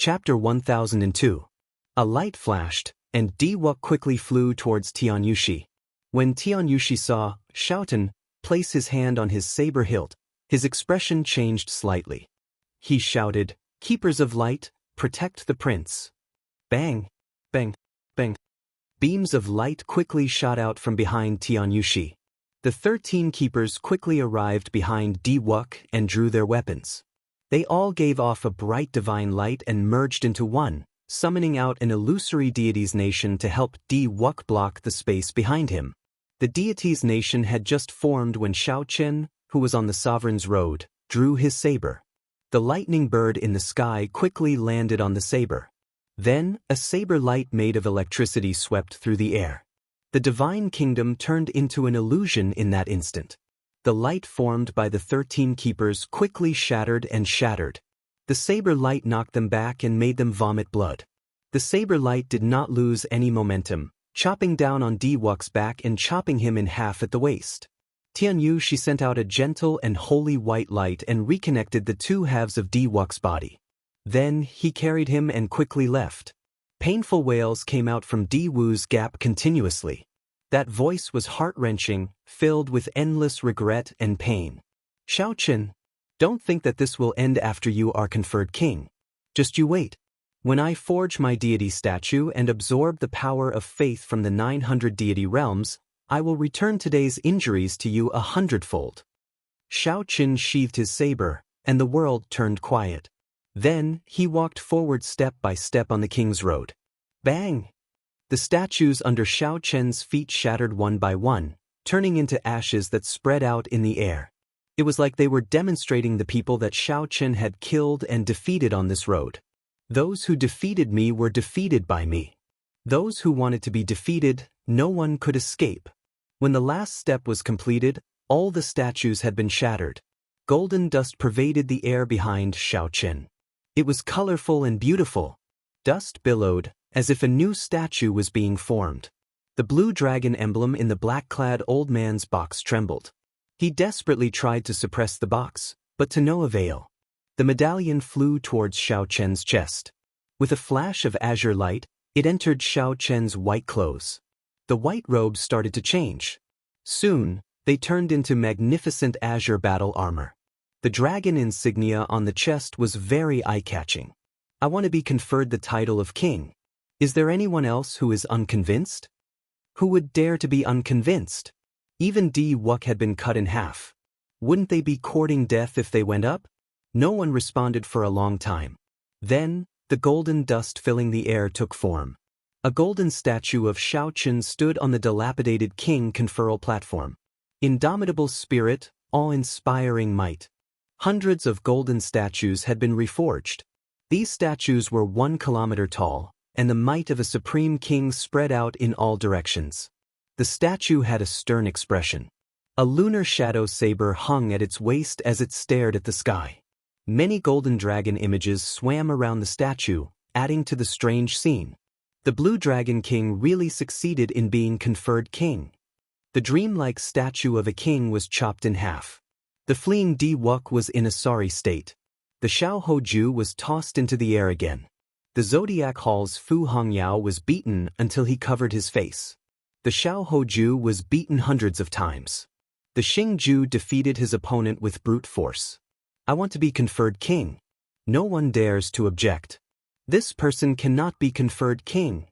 Chapter 1002. A light flashed, and Diwuk quickly flew towards Tianyushi. When Tianyushi saw Xiaotan place his hand on his saber hilt, his expression changed slightly. He shouted, "Keepers of light, protect the prince." Bang! Bang! Bang! Beams of light quickly shot out from behind Tianyushi. The 13 keepers quickly arrived behind Diwuk and drew their weapons. They all gave off a bright divine light and merged into one, summoning out an illusory deity's nation to help Diwuk block the space behind him. The deity's nation had just formed when Xiaochen, who was on the sovereign's road, drew his saber. The lightning bird in the sky quickly landed on the saber. Then, a saber light made of electricity swept through the air. The divine kingdom turned into an illusion in that instant. The light formed by the 13 keepers quickly shattered and shattered. The saber light knocked them back and made them vomit blood. The saber light did not lose any momentum, chopping down on Diwuk's back and chopping him in half at the waist. Tianyushi sent out a gentle and holy white light and reconnected the two halves of Diwuk's body. Then, he carried him and quickly left. Painful wails came out from Diwu's gap continuously. That voice was heart-wrenching, filled with endless regret and pain. "Xiaochen, don't think that this will end after you are conferred king. Just you wait. When I forge my deity statue and absorb the power of faith from the 900 deity realms, I will return today's injuries to you 100-fold. Xiaochen sheathed his saber, and the world turned quiet. Then, he walked forward step by step on the king's road. Bang! The statues under Xiaochen's feet shattered one by one, turning into ashes that spread out in the air. It was like they were demonstrating the people that Xiaochen had killed and defeated on this road. Those who defeated me were defeated by me. Those who wanted to be defeated, no one could escape. When the last step was completed, all the statues had been shattered. Golden dust pervaded the air behind Xiaochen. It was colorful and beautiful. Dust billowed, as if a new statue was being formed. The blue dragon emblem in the black-clad old man's box trembled. He desperately tried to suppress the box, but to no avail. The medallion flew towards Xiaochen's chest. With a flash of azure light, it entered Xiaochen's white clothes. The white robes started to change. Soon, they turned into magnificent azure battle armor. The dragon insignia on the chest was very eye-catching. "I want to be conferred the title of king. Is there anyone else who is unconvinced?" Who would dare to be unconvinced? Even Diwuk had been cut in half. Wouldn't they be courting death if they went up? No one responded for a long time. Then, the golden dust filling the air took form. A golden statue of Xiaochen stood on the dilapidated king conferral platform. Indomitable spirit, awe-inspiring might. Hundreds of golden statues had been reforged. These statues were 1 kilometer tall, and the might of a supreme king spread out in all directions. The statue had a stern expression. A lunar shadow saber hung at its waist as it stared at the sky. Many golden dragon images swam around the statue, adding to the strange scene. The blue dragon king really succeeded in being conferred king. The dreamlike statue of a king was chopped in half. The fleeing Diwuk was in a sorry state. The Xiaohoju was tossed into the air again. The Zodiac Hall's Fu Hongyao was beaten until he covered his face. The Xiaohoju was beaten hundreds of times. The Xingju defeated his opponent with brute force. "I want to be conferred king." No one dares to object. "This person cannot be conferred king."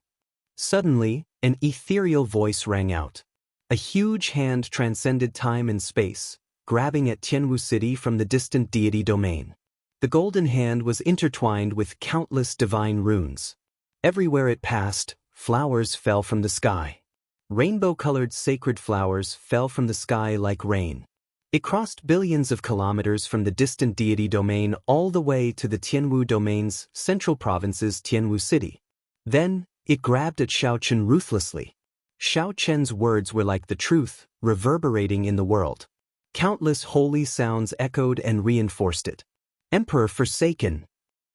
Suddenly, an ethereal voice rang out. A huge hand transcended time and space, grabbing at Tianwu City from the distant deity domain. The golden hand was intertwined with countless divine runes. Everywhere it passed, flowers fell from the sky. Rainbow-colored sacred flowers fell from the sky like rain. It crossed billions of kilometers from the distant deity domain all the way to the Tianwu domain's central province's Tianwu City. Then, it grabbed at Xiaochen ruthlessly. Xiaochen's words were like the truth, reverberating in the world. Countless holy sounds echoed and reinforced it. "Emperor forsaken."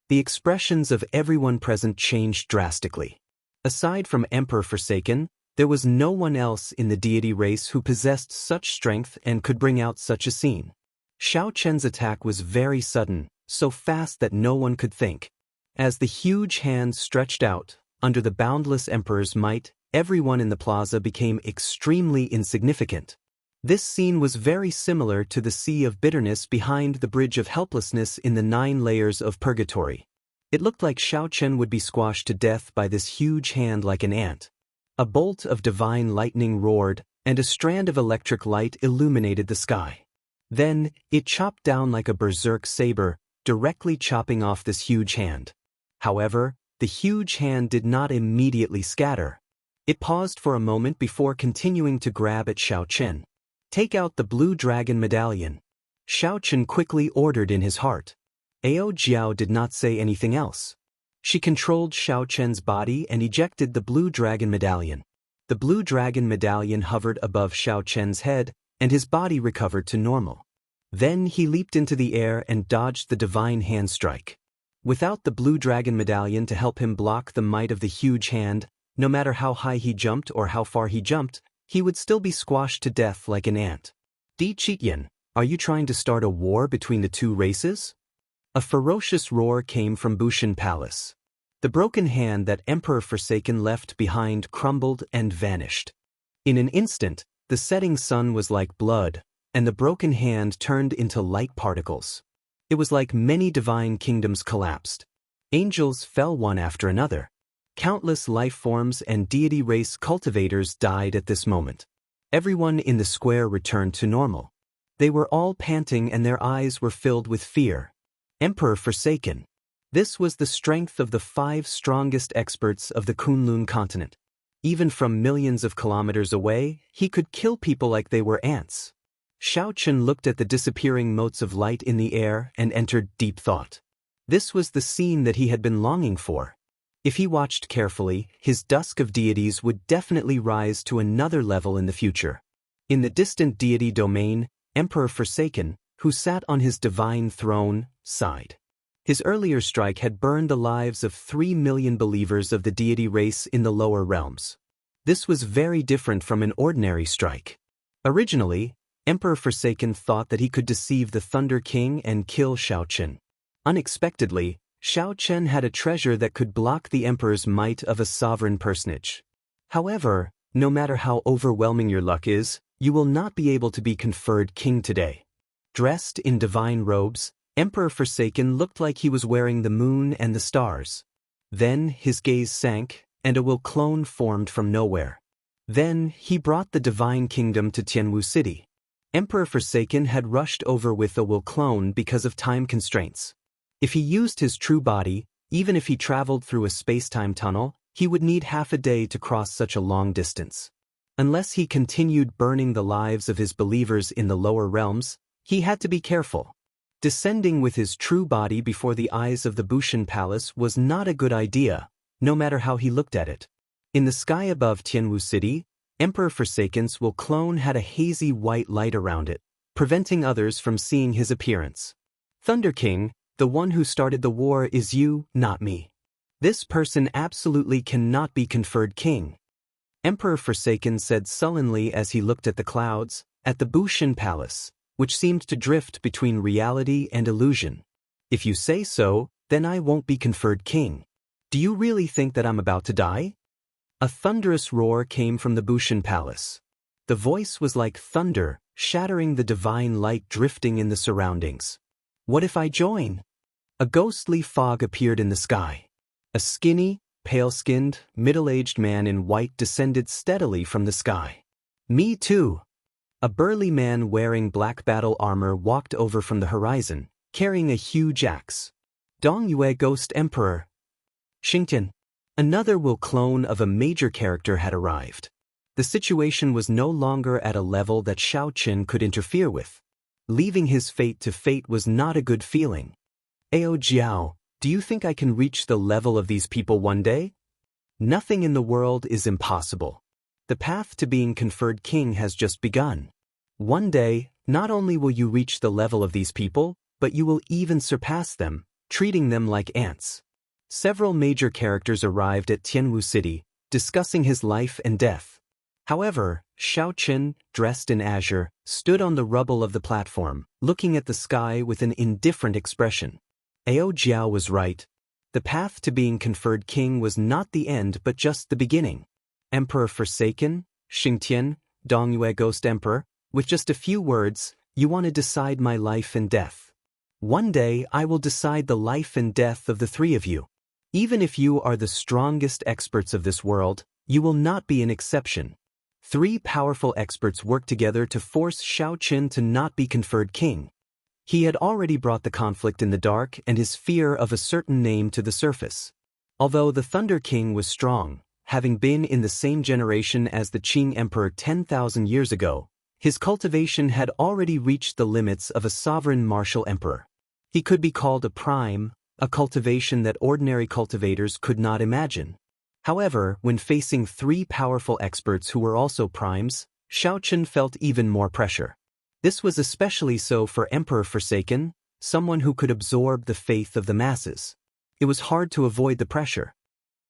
The expressions of everyone present changed drastically. Aside from Emperor forsaken, there was no one else in the deity race who possessed such strength and could bring out such a scene. Xiaochen's attack was very sudden, so fast that no one could think. As the huge hand stretched out, under the boundless emperor's might, everyone in the plaza became extremely insignificant. This scene was very similar to the sea of bitterness behind the bridge of helplessness in the 9 layers of purgatory. It looked like Xiaochen would be squashed to death by this huge hand like an ant. A bolt of divine lightning roared, and a strand of electric light illuminated the sky. Then, it chopped down like a berserk saber, directly chopping off this huge hand. However, the huge hand did not immediately scatter. It paused for a moment before continuing to grab at Xiaochen. "Take out the blue dragon medallion," Xiaochen quickly ordered in his heart. Ao Jiao did not say anything else. She controlled Xiaochen's body and ejected the blue dragon medallion. The blue dragon medallion hovered above Xiaochen's head, and his body recovered to normal. Then he leaped into the air and dodged the divine hand strike. Without the blue dragon medallion to help him block the might of the huge hand, no matter how high he jumped or how far he jumped, he would still be squashed to death like an ant. Di Qitian, are you trying to start a war between the 2 races? A ferocious roar came from Bushan Palace. The broken hand that Emperor Forsaken left behind crumbled and vanished. In an instant, the setting sun was like blood, and the broken hand turned into light particles. It was like many divine kingdoms collapsed. Angels fell one after another. Countless life forms and deity race cultivators died at this moment. Everyone in the square returned to normal. They were all panting and their eyes were filled with fear. Emperor Forsaken. This was the strength of the 5 strongest experts of the Kunlun continent. Even from millions of kilometers away, he could kill people like they were ants. Xiaochen looked at the disappearing motes of light in the air and entered deep thought. This was the scene that he had been longing for. If he watched carefully, his dusk of deities would definitely rise to another level in the future. In the distant deity domain, Emperor Forsaken, who sat on his divine throne, sighed. His earlier strike had burned the lives of 3 million believers of the deity race in the lower realms. This was very different from an ordinary strike. Originally, Emperor Forsaken thought that he could deceive the Thunder King and kill Xiaochen. Unexpectedly, Xiaochen had a treasure that could block the Emperor's might of a sovereign personage. However, no matter how overwhelming your luck is, you will not be able to be conferred king today. Dressed in divine robes, Emperor Forsaken looked like he was wearing the moon and the stars. Then his gaze sank, and a will clone formed from nowhere. Then he brought the divine kingdom to Tianwu City. Emperor Forsaken had rushed over with a will clone because of time constraints. If he used his true body, even if he traveled through a space-time tunnel, he would need half a day to cross such a long distance. Unless he continued burning the lives of his believers in the lower realms, he had to be careful. Descending with his true body before the eyes of the Bushan Palace was not a good idea, no matter how he looked at it. In the sky above Tianwu City, Emperor Forsaken's will clone had a hazy white light around it, preventing others from seeing his appearance. Thunder King, the one who started the war is you, not me. This person absolutely cannot be conferred king. Emperor Forsaken said sullenly as he looked at the clouds, at the Bushan Palace, which seemed to drift between reality and illusion. If you say so, then I won't be conferred king. Do you really think that I'm about to die? A thunderous roar came from the Bushan Palace. The voice was like thunder, shattering the divine light drifting in the surroundings. What if I join? A ghostly fog appeared in the sky. A skinny, pale-skinned, middle-aged man in white descended steadily from the sky. Me too. A burly man wearing black battle armor walked over from the horizon, carrying a huge axe. Dongyue Ghost Emperor. Xingtian. Another will clone of a major character had arrived. The situation was no longer at a level that Xiaochen could interfere with. Leaving his fate to fate was not a good feeling. Ao Jiao, do you think I can reach the level of these people one day? Nothing in the world is impossible. The path to being conferred king has just begun. One day, not only will you reach the level of these people, but you will even surpass them, treating them like ants. Several major characters arrived at Tianwu City, discussing his life and death. However, Xiaochen, dressed in azure, stood on the rubble of the platform, looking at the sky with an indifferent expression. Ao Jiao was right. The path to being conferred king was not the end but just the beginning. Emperor Forsaken, Xingtian, Dongyue Ghost Emperor, with just a few words, you want to decide my life and death. One day I will decide the life and death of the three of you. Even if you are the strongest experts of this world, you will not be an exception. Three powerful experts worked together to force Xiaoqin to not be conferred king. He had already brought the conflict in the dark and his fear of a certain name to the surface. Although the Thunder King was strong, having been in the same generation as the Qing Emperor 10,000 years ago, his cultivation had already reached the limits of a sovereign martial emperor. He could be called a prime, a cultivation that ordinary cultivators could not imagine. However, when facing three powerful experts who were also primes, Xiaoqin felt even more pressure. This was especially so for Emperor Forsaken, someone who could absorb the faith of the masses. It was hard to avoid the pressure.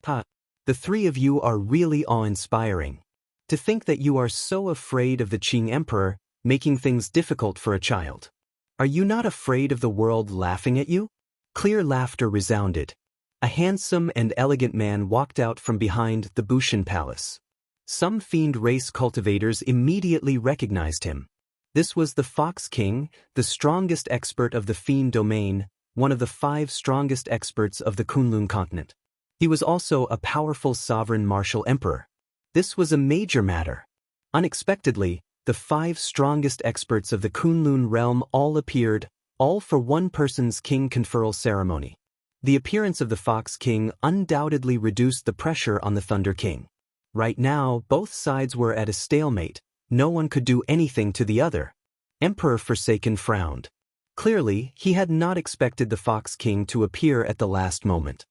The three of you are really awe-inspiring. To think that you are so afraid of the Qing Emperor, making things difficult for a child. Are you not afraid of the world laughing at you? Clear laughter resounded. A handsome and elegant man walked out from behind the Bushin Palace. Some fiend race cultivators immediately recognized him. This was the Fox King, the strongest expert of the fiend domain, one of the 5 strongest experts of the Kunlun continent. He was also a powerful sovereign martial emperor. This was a major matter. Unexpectedly, the 5 strongest experts of the Kunlun realm all appeared, all for one person's king conferral ceremony. The appearance of the Fox King undoubtedly reduced the pressure on the Thunder King. Right now, both sides were at a stalemate. No one could do anything to the other. Emperor Forsaken frowned. Clearly, he had not expected the Fox King to appear at the last moment.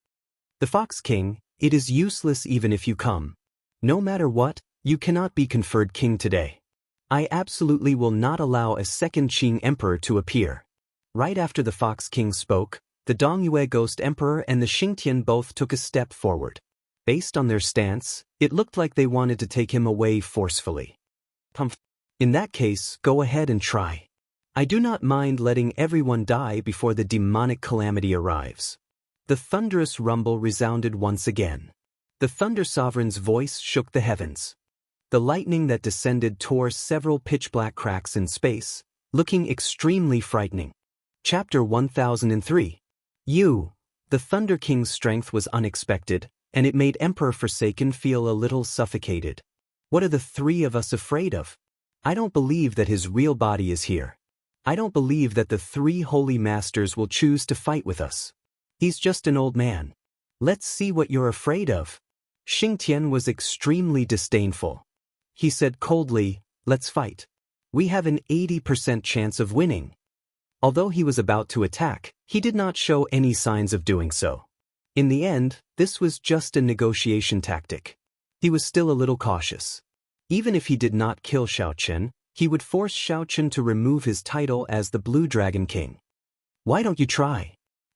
The Fox King, it is useless even if you come. No matter what, you cannot be conferred king today. I absolutely will not allow a second Qing Emperor to appear. Right after the Fox King spoke, the Dongyue Ghost Emperor and the Xingtian both took a step forward. Based on their stance, it looked like they wanted to take him away forcefully. In that case, go ahead and try. I do not mind letting everyone die before the demonic calamity arrives. The thunderous rumble resounded once again. The Thunder Sovereign's voice shook the heavens. The lightning that descended tore several pitch-black cracks in space, looking extremely frightening. Chapter 1003. The Thunder King's strength was unexpected, and it made Emperor Forsaken feel a little suffocated. What are the three of us afraid of? I don't believe that his real body is here. I don't believe that the 3 holy masters will choose to fight with us. He's just an old man. Let's see what you're afraid of. Xingtian was extremely disdainful. He said coldly, let's fight. We have an 80% chance of winning. Although he was about to attack, he did not show any signs of doing so. In the end, this was just a negotiation tactic. He was still a little cautious. Even if he did not kill Xiaoqin, he would force Xiaoqin to remove his title as the Blue Dragon King. Why don't you try?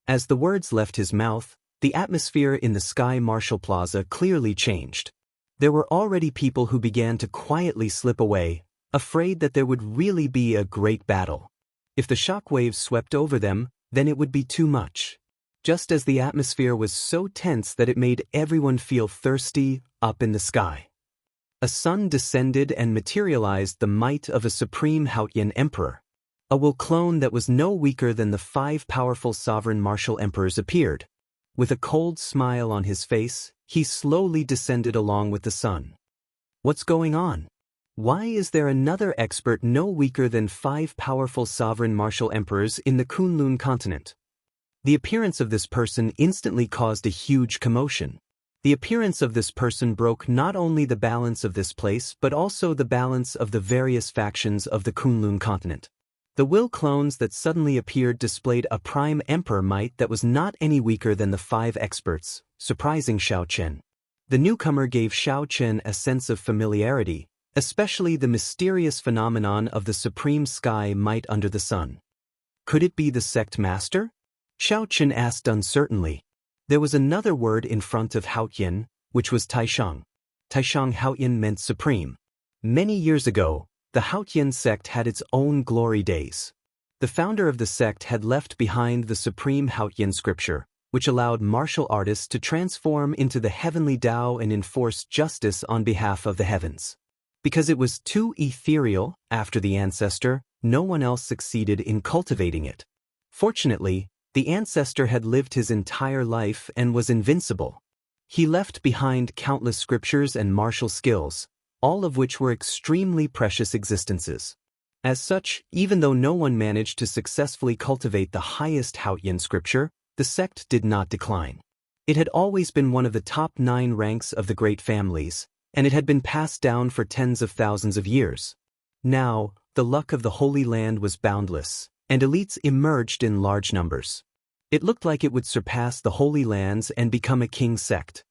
As the words left his mouth, the atmosphere in the Sky Marshal Plaza clearly changed. There were already people who began to quietly slip away, afraid that there would really be a great battle. If the shockwaves swept over them, then it would be too much. Just as the atmosphere was so tense that it made everyone feel thirsty, up in the sky. A sun descended and materialized the might of a supreme Haotian emperor. A will clone that was no weaker than the 5 powerful sovereign martial emperors appeared. With a cold smile on his face, he slowly descended along with the sun. What's going on? Why is there another expert no weaker than 5 powerful sovereign martial emperors in the Kunlun continent? The appearance of this person instantly caused a huge commotion. The appearance of this person broke not only the balance of this place but also the balance of the various factions of the Kunlun continent. The will clones that suddenly appeared displayed a prime emperor might that was not any weaker than the 5 experts, surprising Xiaoqin. The newcomer gave Xiaoqin a sense of familiarity, especially the mysterious phenomenon of the supreme sky might under the sun. Could it be the sect master? Xiaoqin asked uncertainly. There was another word in front of Haotian, which was Taishang. Taishang Haotian meant supreme. Many years ago, the Haotian sect had its own glory days. The founder of the sect had left behind the supreme Haotian scripture, which allowed martial artists to transform into the heavenly Tao and enforce justice on behalf of the heavens. Because it was too ethereal, after the ancestor, no one else succeeded in cultivating it. Fortunately, the ancestor had lived his entire life and was invincible. He left behind countless scriptures and martial skills, all of which were extremely precious existences. As such, even though no one managed to successfully cultivate the highest Haotian scripture, the sect did not decline. It had always been one of the top 9 ranks of the great families, and it had been passed down for tens of thousands of years. Now, the luck of the Holy Land was boundless, and elites emerged in large numbers. It looked like it would surpass the Holy Lands and become a king sect.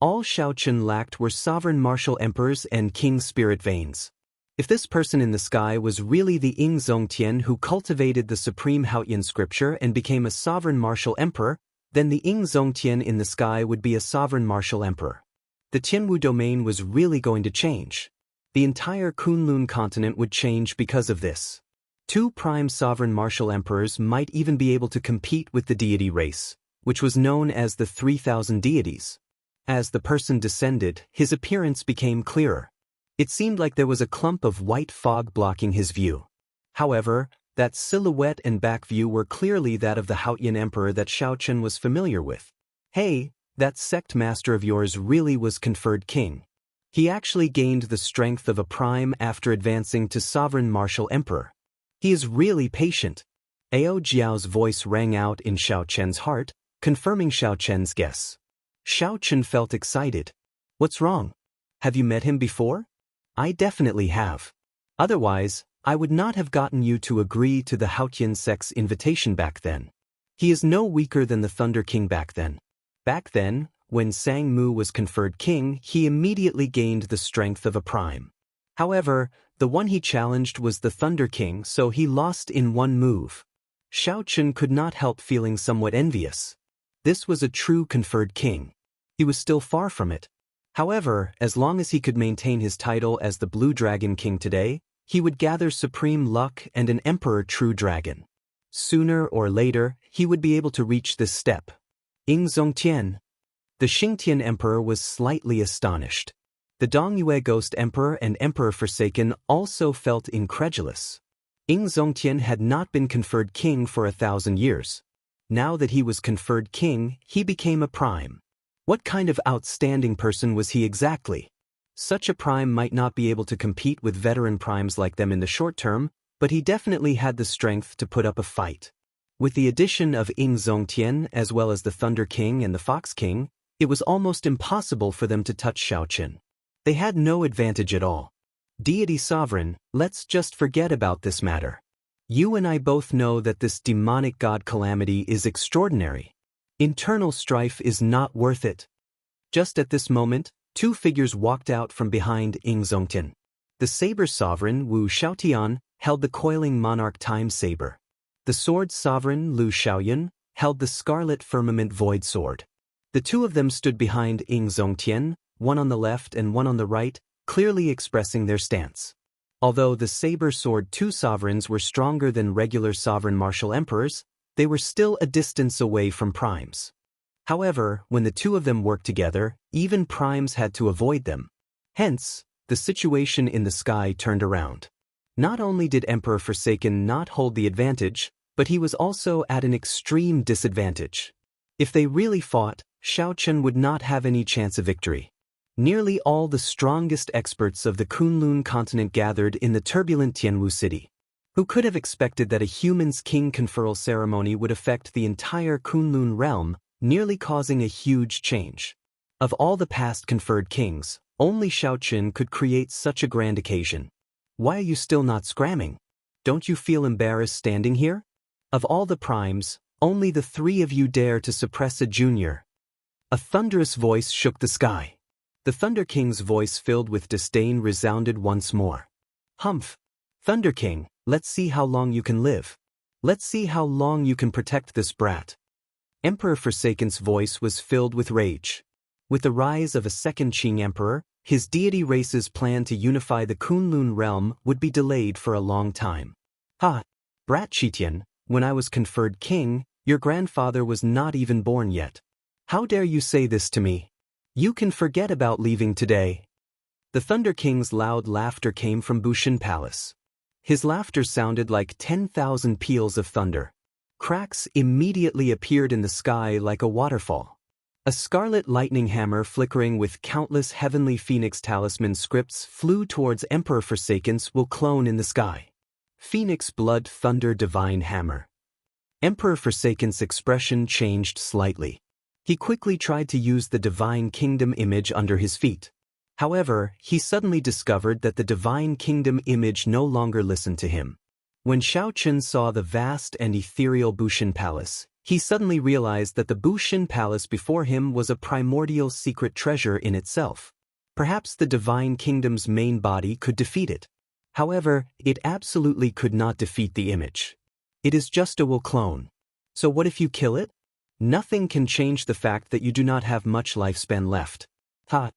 All Xiaochen lacked were sovereign martial emperors and king spirit veins. If this person in the sky was really the Ying Zongtian who cultivated the supreme Haotian scripture and became a sovereign martial emperor, then the Ying Zongtian in the sky would be a sovereign martial emperor. The Tianwu domain was really going to change. The entire Kunlun continent would change because of this. 2 prime sovereign martial emperors might even be able to compete with the deity race, which was known as the 3,000 deities. As the person descended, his appearance became clearer. It seemed like there was a clump of white fog blocking his view. However, that silhouette and back view were clearly that of the Haotian emperor that Xiaochen was familiar with. Hey, that sect master of yours really was conferred king. He actually gained the strength of a prime after advancing to sovereign martial emperor. He is really patient. Ao Jiao's voice rang out in Xiaochen's heart, confirming Xiaochen's guess. Xiaochen felt excited. What's wrong? Have you met him before? I definitely have. Otherwise, I would not have gotten you to agree to the Haotian sect's invitation back then. He is no weaker than the Thunder King back then. Back then, when Sang Mu was conferred king, he immediately gained the strength of a prime. However, the one he challenged was the Thunder King, so he lost in one move. Xiaochen could not help feeling somewhat envious. This was a true conferred king. He was still far from it. However, as long as he could maintain his title as the Blue Dragon King today, he would gather supreme luck and an Emperor True Dragon. Sooner or later, he would be able to reach this step. Ying Zongtian. The Xingtian Emperor was slightly astonished. The Dongyue Ghost Emperor and Emperor Forsaken also felt incredulous. Ying Zongtian had not been conferred king for 1,000 years. Now that he was conferred king, he became a prime. What kind of outstanding person was he exactly? Such a prime might not be able to compete with veteran primes like them in the short term, but he definitely had the strength to put up a fight. With the addition of Ying Zongtian as well as the Thunder King and the Fox King, it was almost impossible for them to touch Xiaochen. They had no advantage at all. Deity Sovereign, let's just forget about this matter. You and I both know that this demonic god calamity is extraordinary. Internal strife is not worth it. Just at this moment, 2 figures walked out from behind Ying Zongtian. The Saber Sovereign Wu Xiaotian held the coiling monarch time saber. The Sword Sovereign Lu Xiaoyan held the scarlet firmament void sword. The 2 of them stood behind Ying Zongtian, one on the left and one on the right, clearly expressing their stance. Although the Saber Sword 2 sovereigns were stronger than regular sovereign martial emperors, they were still a distance away from primes. However, when the 2 of them worked together, even primes had to avoid them. Hence, the situation in the sky turned around. Not only did Emperor Forsaken not hold the advantage, but he was also at an extreme disadvantage. If they really fought, Xiaochen would not have any chance of victory. Nearly all the strongest experts of the Kunlun continent gathered in the turbulent Tianwu city. Who could have expected that a human's king conferral ceremony would affect the entire Kunlun realm, nearly causing a huge change? Of all the past conferred kings, only Xiaochen could create such a grand occasion. Why are you still not scramming? Don't you feel embarrassed standing here? Of all the primes, only the 3 of you dare to suppress a junior. A thunderous voice shook the sky. The Thunder King's voice filled with disdain resounded once more. Humph! Thunder King, let's see how long you can live. Let's see how long you can protect this brat. Emperor Forsaken's voice was filled with rage. With the rise of a second Qing Emperor, his deity race's plan to unify the Kunlun realm would be delayed for a long time. Ha! Brat Chitian, when I was conferred king, Your grandfather was not even born yet. How dare you say this to me? You can forget about leaving today." The Thunder King's loud laughter came from Bushin Palace. His laughter sounded like 10,000 peals of thunder. Cracks immediately appeared in the sky like a waterfall. A scarlet lightning hammer flickering with countless heavenly phoenix talisman scripts flew towards Emperor Forsaken's will clone in the sky. Phoenix Blood Thunder Divine Hammer. Emperor Forsaken's expression changed slightly. He quickly tried to use the Divine Kingdom image under his feet. However, he suddenly discovered that the Divine Kingdom image no longer listened to him. When Xiaochen saw the vast and ethereal Bushin Palace, he suddenly realized that the Bushin Palace before him was a primordial secret treasure in itself. Perhaps the Divine Kingdom's main body could defeat it. However, it absolutely could not defeat the image. It is just a will clone. So what if you kill it? Nothing can change the fact that you do not have much lifespan left. Ha!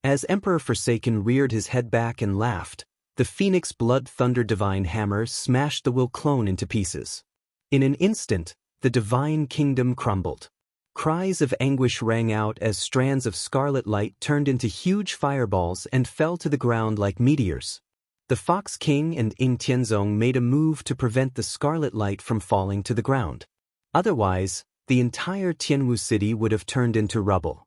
As Emperor Forsaken reared his head back and laughed, the Phoenix Blood Thunder Divine Hammer smashed the will clone into pieces. In an instant, the Divine Kingdom crumbled. Cries of anguish rang out as strands of scarlet light turned into huge fireballs and fell to the ground like meteors. The Fox King and Ying Tianzong made a move to prevent the scarlet light from falling to the ground. Otherwise, the entire Tianwu city would have turned into rubble.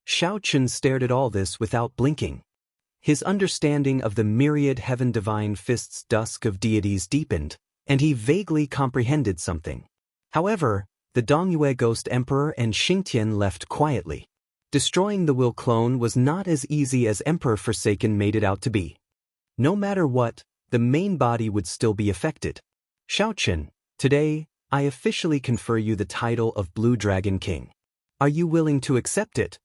Xiaochen stared at all this without blinking. His understanding of the myriad heaven divine fists dusk of deities deepened, and he vaguely comprehended something. However, the Dongyue Ghost Emperor and Xingtian left quietly. Destroying the will clone was not as easy as Emperor Forsaken made it out to be. No matter what, the main body would still be affected. Xiaochen, today, I officially confer you the title of Blue Dragon King. Are you willing to accept it?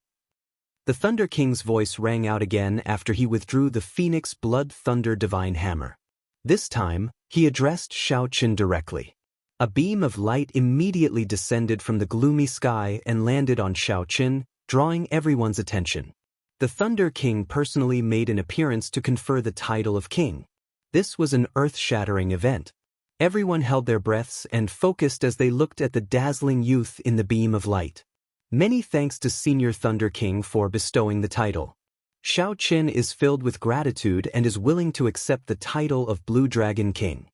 The Thunder King's voice rang out again after he withdrew the Phoenix Blood Thunder Divine Hammer. This time, he addressed Xiaochen directly. A beam of light immediately descended from the gloomy sky and landed on Xiaochen, drawing everyone's attention. The Thunder King personally made an appearance to confer the title of king. This was an earth-shattering event. Everyone held their breaths and focused as they looked at the dazzling youth in the beam of light. Many thanks to Senior Thunder King for bestowing the title. Xiaochen is filled with gratitude and is willing to accept the title of Blue Dragon King.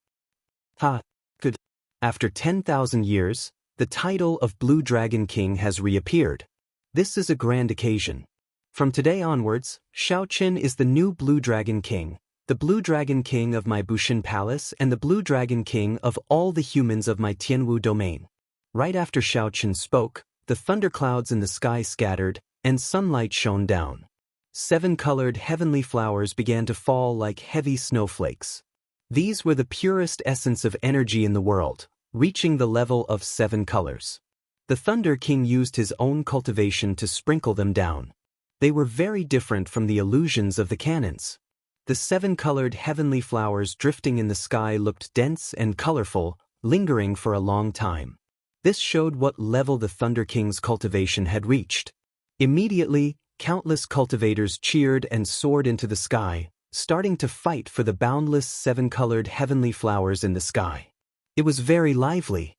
Ha! Good. After 10,000 years, the title of Blue Dragon King has reappeared. This is a grand occasion. From today onwards, Xiaochen is the new Blue Dragon King, the Blue Dragon King of my Bushin Palace and the Blue Dragon King of all the humans of my Tianwu domain. Right after Xiaochen spoke, the thunderclouds in the sky scattered, and sunlight shone down. 7-colored heavenly flowers began to fall like heavy snowflakes. These were the purest essence of energy in the world, reaching the level of 7 colors. The Thunder King used his own cultivation to sprinkle them down. They were very different from the illusions of the cannons. The 7-colored heavenly flowers drifting in the sky looked dense and colorful, lingering for a long time. This showed what level the Thunder King's cultivation had reached. Immediately, countless cultivators cheered and soared into the sky, starting to fight for the boundless 7-colored heavenly flowers in the sky. It was very lively.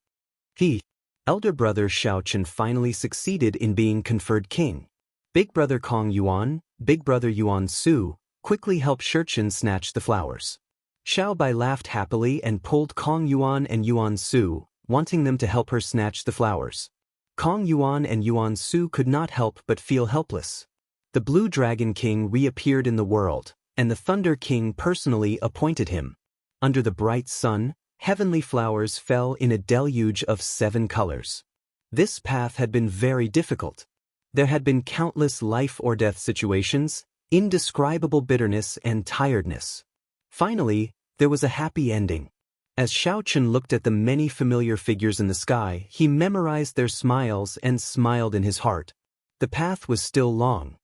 Elder brother Xiaochen finally succeeded in being conferred king. Big brother Kong Yuan, big brother Yuan Su, quickly helped Xiaochen snatch the flowers. Xiao Bai laughed happily and pulled Kong Yuan and Yuan Su, wanting them to help her snatch the flowers. Kong Yuan and Yuan Su could not help but feel helpless. The Blue Dragon King reappeared in the world, and the Thunder King personally appointed him. Under the bright sun, heavenly flowers fell in a deluge of 7 colors. This path had been very difficult. There had been countless life or death situations, indescribable bitterness and tiredness. Finally, there was a happy ending. As Xiaochen looked at the many familiar figures in the sky, he memorized their smiles and smiled in his heart. The path was still long.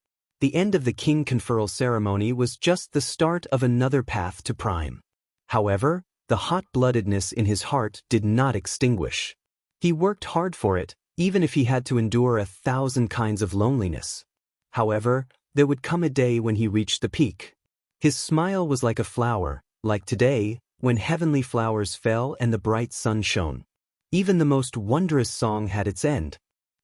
The end of the king conferral ceremony was just the start of another path to prime. However, the hot-bloodedness in his heart did not extinguish. He worked hard for it, even if he had to endure 1,000 kinds of loneliness. However, there would come a day when he reached the peak. His smile was like a flower, like today, when heavenly flowers fell and the bright sun shone. Even the most wondrous song had its end.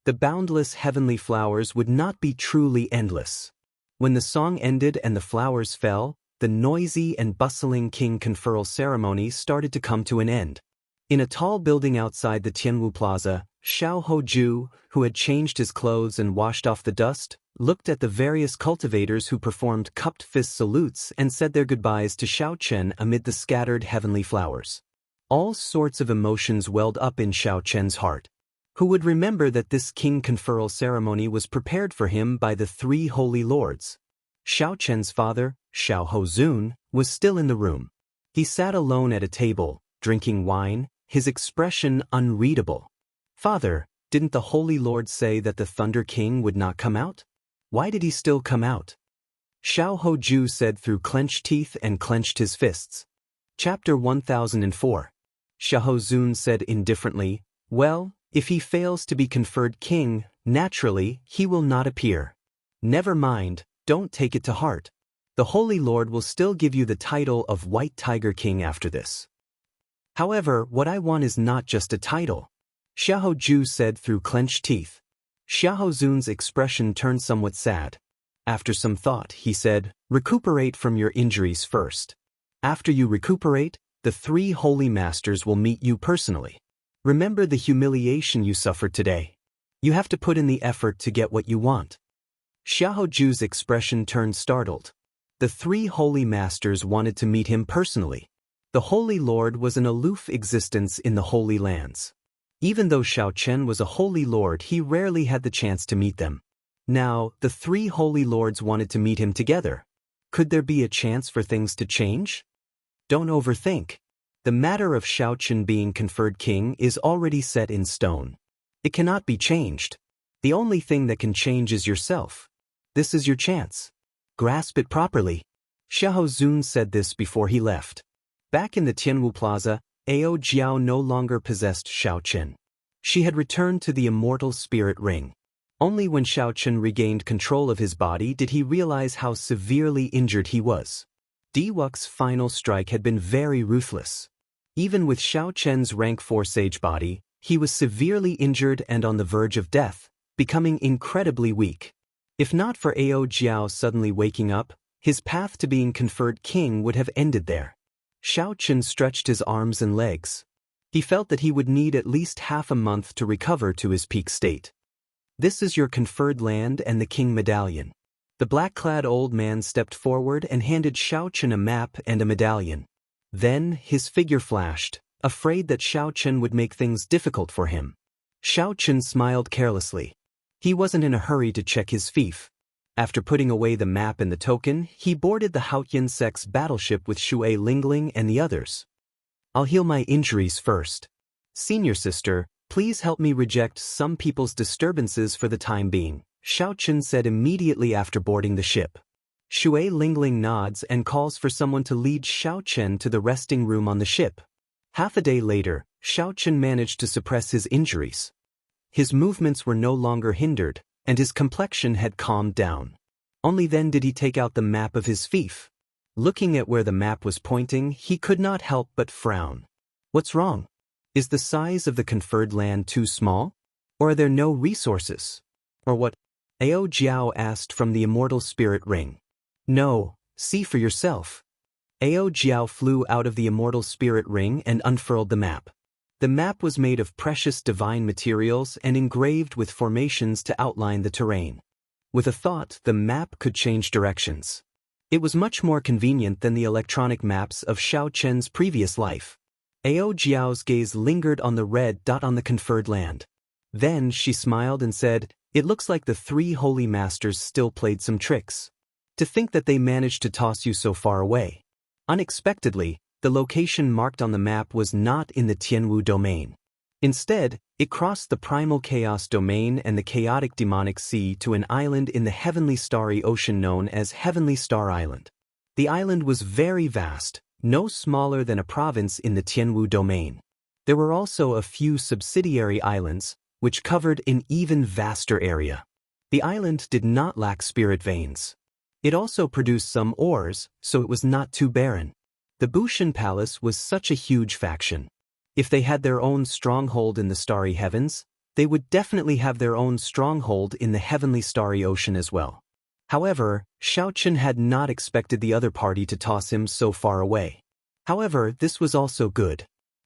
The boundless heavenly flowers would not be truly endless. When the song ended and the flowers fell, the noisy and bustling king conferral ceremony started to come to an end. In a tall building outside the Tianwu Plaza, Xiao Hoju, who had changed his clothes and washed off the dust, looked at the various cultivators who performed cupped fist salutes and said their goodbyes to Xiao Chen amid the scattered heavenly flowers. All sorts of emotions welled up in Xiao Chen's heart. Who would remember that this king conferral ceremony was prepared for him by the three holy lords? Xiao Chen's father, Xiao Hozun, was still in the room. He sat alone at a table, drinking wine, his expression unreadable. "Father, didn't the holy lord say that the Thunder King would not come out? Why did he still come out?" Xiao Hoju said through clenched teeth and clenched his fists. Chapter 1004. Xiao Hozun said indifferently, "Well, if he fails to be conferred king, naturally, he will not appear. Never mind, don't take it to heart. The Holy Lord will still give you the title of White Tiger King after this. However, what I want is not just a title." Xiao Hoju said through clenched teeth. Xiao Hozun's expression turned somewhat sad. After some thought, he said, "Recuperate from your injuries first. After you recuperate, the three holy masters will meet you personally. Remember the humiliation you suffered today. You have to put in the effort to get what you want." Xiao Hoju's expression turned startled. The three holy masters wanted to meet him personally. The Holy Lord was an aloof existence in the Holy Lands. Even though Xiao Chen was a holy lord, he rarely had the chance to meet them. Now, the three holy lords wanted to meet him together. Could there be a chance for things to change? Don't overthink. The matter of Xiao Chen being conferred king is already set in stone. It cannot be changed. The only thing that can change is yourself. This is your chance. Grasp it properly. Xiao Hozun said this before he left. Back in the Tianwu Plaza, Ao Jiao no longer possessed Xiao Chen. She had returned to the immortal spirit ring. Only when Xiao Chen regained control of his body did he realize how severely injured he was. Diwuk's final strike had been very ruthless. Even with Xiao Chen's rank 4 sage body, he was severely injured and on the verge of death, becoming incredibly weak. If not for Ao Jiao suddenly waking up, his path to being conferred king would have ended there. Xiao Chen stretched his arms and legs. He felt that he would need at least half a month to recover to his peak state. "This is your conferred land and the king medallion." The black-clad old man stepped forward and handed Xiao Chen a map and a medallion. Then, his figure flashed, afraid that Xiao Chen would make things difficult for him. Xiao Chen smiled carelessly. He wasn't in a hurry to check his fief. After putting away the map and the token, he boarded the Haotian sect's battleship with Shui Lingling and the others. "I'll heal my injuries first. Senior sister, please help me reject some people's disturbances for the time being," Xiao Chen said immediately after boarding the ship. Shui Lingling nods and calls for someone to lead Xiao Chen to the resting room on the ship. Half a day later, Xiao Chen managed to suppress his injuries. His movements were no longer hindered, and his complexion had calmed down. Only then did he take out the map of his fief. Looking at where the map was pointing, he could not help but frown. What's wrong? Is the size of the conferred land too small? Or are there no resources? Or what? Ao Jiao asked from the immortal spirit ring. "No, see for yourself." Ao Jiao flew out of the immortal spirit ring and unfurled the map. The map was made of precious divine materials and engraved with formations to outline the terrain. With a thought, the map could change directions. It was much more convenient than the electronic maps of Xiao Chen's previous life. Ao Jiao's gaze lingered on the red dot on the conferred land. Then she smiled and said, "It looks like the three holy masters still played some tricks. To think that they managed to toss you so far away." Unexpectedly, the location marked on the map was not in the Tianwu domain. Instead, it crossed the primal chaos domain and the chaotic demonic sea to an island in the heavenly starry ocean known as Heavenly Star Island. The island was very vast, no smaller than a province in the Tianwu domain. There were also a few subsidiary islands, which covered an even vaster area. The island did not lack spirit veins. It also produced some ores, so it was not too barren. The Bushan Palace was such a huge faction. If they had their own stronghold in the starry heavens, they would definitely have their own stronghold in the heavenly starry ocean as well. However, Xiaochen had not expected the other party to toss him so far away. However, this was also good.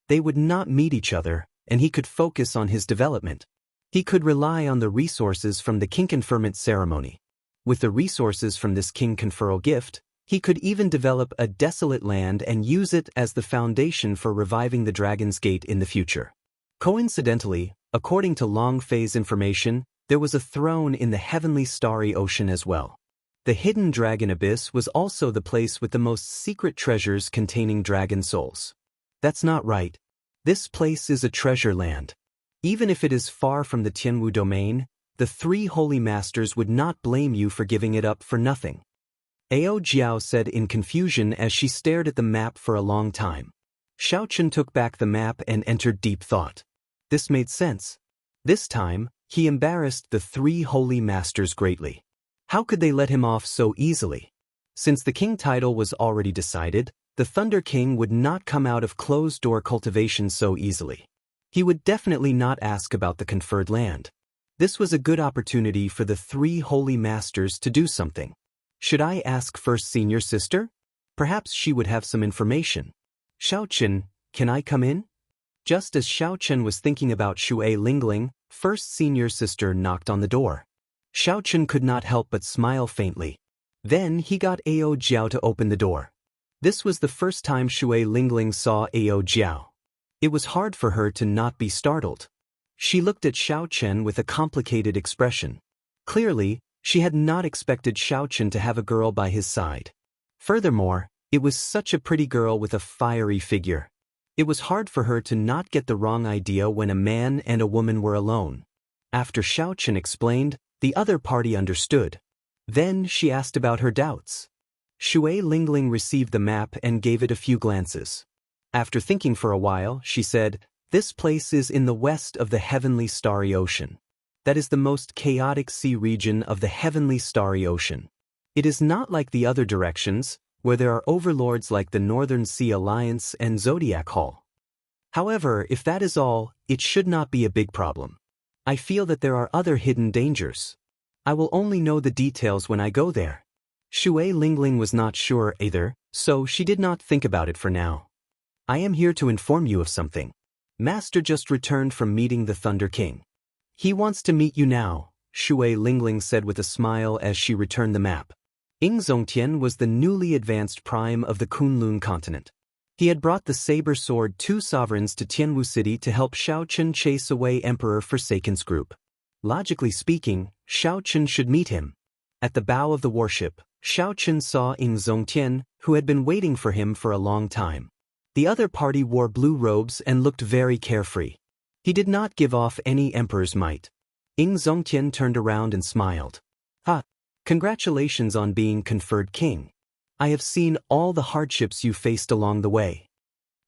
They would not meet each other, and he could focus on his development. He could rely on the resources from the king conferment ceremony. With the resources from this king conferral gift, he could even develop a desolate land and use it as the foundation for reviving the Dragon's Gate in the future. Coincidentally, according to Long Fei's information, there was a throne in the heavenly starry ocean as well. The hidden dragon abyss was also the place with the most secret treasures containing dragon souls. That's not right. This place is a treasure land. Even if it is far from the Tianwu domain, the three holy masters would not blame you for giving it up for nothing. Ao Jiao said in confusion as she stared at the map for a long time. Xiaochen took back the map and entered deep thought. This made sense. This time, he embarrassed the three holy masters greatly. How could they let him off so easily? Since the king title was already decided, the Thunder King would not come out of closed-door cultivation so easily. He would definitely not ask about the conferred land. This was a good opportunity for the three holy masters to do something. Should I ask first senior sister? Perhaps she would have some information. Xiaochen, can I come in? Just as Xiaochen was thinking about Shui Lingling, first senior sister knocked on the door. Xiaochen could not help but smile faintly. Then he got Ao Jiao to open the door. This was the first time Shui Lingling saw Ao Jiao. It was hard for her to not be startled. She looked at Xiaochen with a complicated expression. Clearly, she had not expected Xiaochen to have a girl by his side. Furthermore, it was such a pretty girl with a fiery figure. It was hard for her to not get the wrong idea when a man and a woman were alone. After Xiaochen explained, the other party understood. Then she asked about her doubts. Shui Lingling received the map and gave it a few glances. After thinking for a while, she said, "This place is in the west of the heavenly starry ocean. That is the most chaotic sea region of the heavenly starry ocean. It is not like the other directions, where there are overlords like the Northern Sea Alliance and Zodiac Hall. However, if that is all, it should not be a big problem. I feel that there are other hidden dangers. I will only know the details when I go there." Shui Lingling was not sure either, so she did not think about it for now. "I am here to inform you of something. Master just returned from meeting the Thunder King. He wants to meet you now," Shui Lingling said with a smile as she returned the map. Ying Zongtian was the newly advanced prime of the Kunlun continent. He had brought the saber sword two sovereigns to Tianwu City to help Xiaochen chase away Emperor Forsaken's group. Logically speaking, Xiaochen should meet him. At the bow of the warship, Xiaochen saw Ying Zongtian, who had been waiting for him for a long time. The other party wore blue robes and looked very carefree. He did not give off any emperor's might. Ying Zongtian turned around and smiled. "Ha! Congratulations on being conferred king. I have seen all the hardships you faced along the way."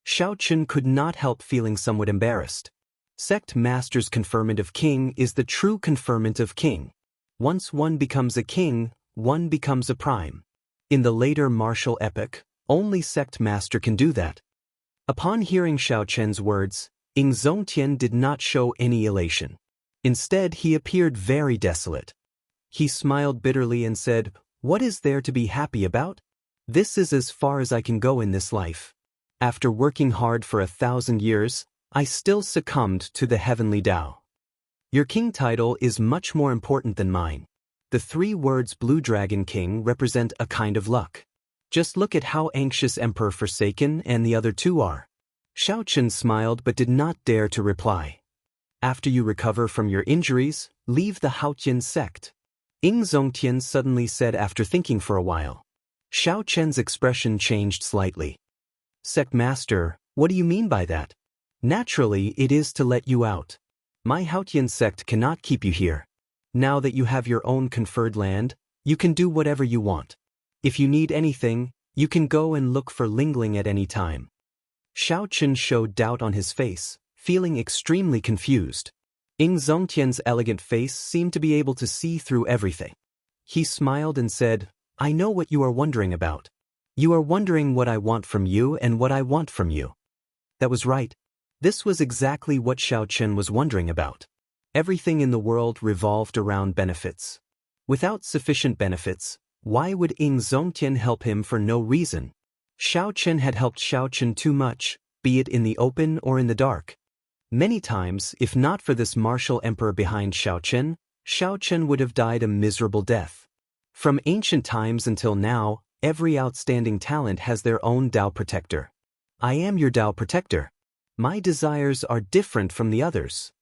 Xiaochen could not help feeling somewhat embarrassed. Sect Master's conferment of king is the true conferment of king. Once one becomes a king, one becomes a prime. In the later martial epoch, only Sect Master can do that. Upon hearing Xiaochen's words, Ying Zongtian did not show any elation. Instead, he appeared very desolate. He smiled bitterly and said, "What is there to be happy about? This is as far as I can go in this life. After working hard for 1,000 years, I still succumbed to the heavenly Tao. Your king title is much more important than mine. The three words Blue Dragon King represent a kind of luck. Just look at how anxious Emperor Forsaken and the other two are." Xiaochen smiled but did not dare to reply. "After you recover from your injuries, leave the Haotian sect," Ying Zongtian suddenly said after thinking for a while. Xiaochen's expression changed slightly. "Sect Master, what do you mean by that?" "Naturally, it is to let you out. My Haotian sect cannot keep you here. Now that you have your own conferred land, you can do whatever you want. If you need anything, you can go and look for Lingling at any time." Xiaochen showed doubt on his face, feeling extremely confused. Ying Zongtian's elegant face seemed to be able to see through everything. He smiled and said, "I know what you are wondering about. You are wondering what I want from you and what I want from you." That was right. This was exactly what Xiaochen was wondering about. Everything in the world revolved around benefits. Without sufficient benefits, why would Ying Zongtian help him for no reason? Xiaochen had helped Xiaochen too much, be it in the open or in the dark. Many times, if not for this martial emperor behind Xiaochen, Xiaochen would have died a miserable death. From ancient times until now, every outstanding talent has their own Dao protector. I am your Dao protector. My desires are different from the others.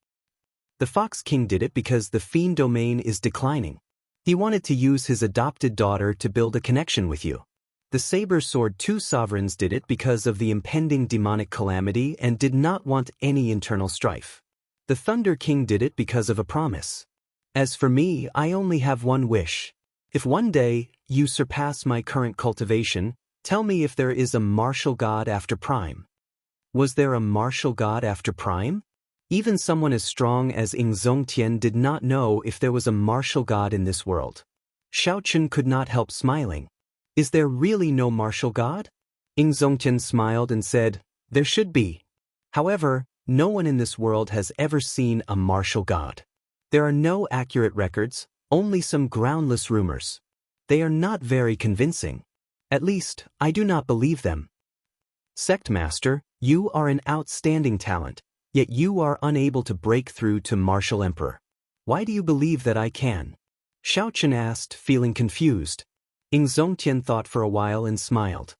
The Fox King did it because the fiend domain is declining. He wanted to use his adopted daughter to build a connection with you. The Saber Sword 2 sovereigns did it because of the impending demonic calamity and did not want any internal strife. The Thunder King did it because of a promise. As for me, I only have one wish. If one day you surpass my current cultivation, tell me if there is a martial god after Prime. Was there a martial god after Prime? Even someone as strong as Ying Zongtian did not know if there was a martial god in this world. Xiaochen could not help smiling. Is there really no martial god? Ying Zongtian smiled and said, there should be. However, no one in this world has ever seen a martial god. There are no accurate records, only some groundless rumors. They are not very convincing. At least, I do not believe them. Sect Master, you are an outstanding talent, yet you are unable to break through to Martial Emperor. Why do you believe that I can? Xiaochen asked, feeling confused. Ying Zongtian thought for a while and smiled.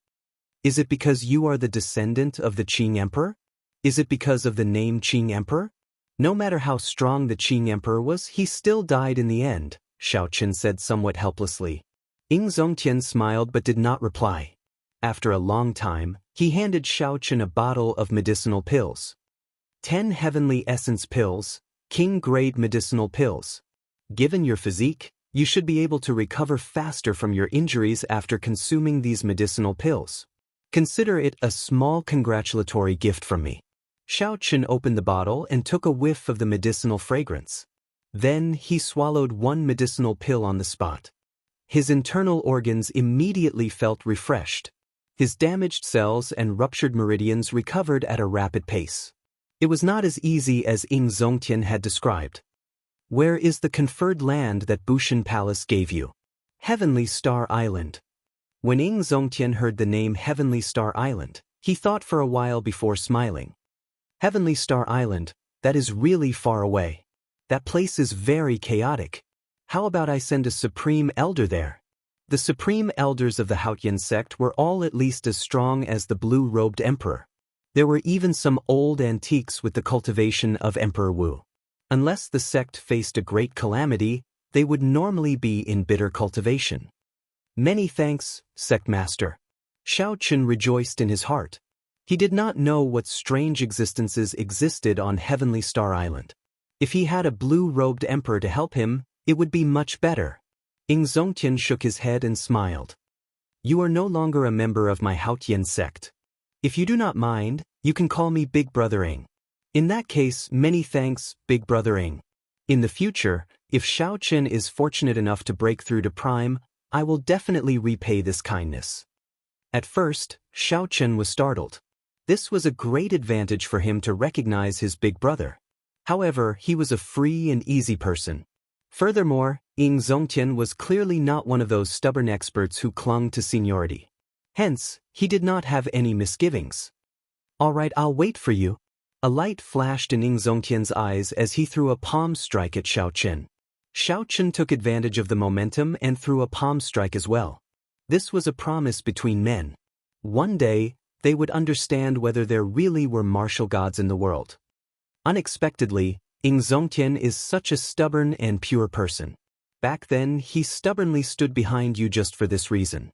Is it because you are the descendant of the Qing Emperor? Is it because of the name Qing Emperor? No matter how strong the Qing Emperor was, he still died in the end, Xiaochen said somewhat helplessly. Ying Zongtian smiled but did not reply. After a long time, he handed Xiaochen a bottle of medicinal pills. 10 heavenly essence pills, king-grade medicinal pills. Given your physique, you should be able to recover faster from your injuries after consuming these medicinal pills. Consider it a small congratulatory gift from me. Xiaochen opened the bottle and took a whiff of the medicinal fragrance. Then he swallowed one medicinal pill on the spot. His internal organs immediately felt refreshed. His damaged cells and ruptured meridians recovered at a rapid pace. It was not as easy as Ying Zongtian had described. Where is the conferred land that Bushan Palace gave you? Heavenly Star Island. When Ying Zongtian heard the name Heavenly Star Island, he thought for a while before smiling. Heavenly Star Island, that is really far away. That place is very chaotic. How about I send a Supreme Elder there? The Supreme Elders of the Haotian sect were all at least as strong as the blue-robed Emperor. There were even some old antiques with the cultivation of Emperor Wu. Unless the sect faced a great calamity, they would normally be in bitter cultivation. Many thanks, Sect Master. Xiaochen rejoiced in his heart. He did not know what strange existences existed on Heavenly Star Island. If he had a blue-robed emperor to help him, it would be much better. Ying Zongtian shook his head and smiled. You are no longer a member of my Haotian sect. If you do not mind, you can call me Big Brother Ying. In that case, many thanks, Big Brother Ying. In the future, if Xiaochen is fortunate enough to break through to Prime, I will definitely repay this kindness. At first, Xiaochen was startled. This was a great advantage for him to recognize his big brother. However, he was a free and easy person. Furthermore, Ying Zongtian was clearly not one of those stubborn experts who clung to seniority. Hence, he did not have any misgivings. All right, I'll wait for you. A light flashed in Ying Zongtian's eyes as he threw a palm strike at Xiaochen. Xiaochen took advantage of the momentum and threw a palm strike as well. This was a promise between men. One day, they would understand whether there really were martial gods in the world. Unexpectedly, Ying Zongtian is such a stubborn and pure person. Back then, he stubbornly stood behind you just for this reason.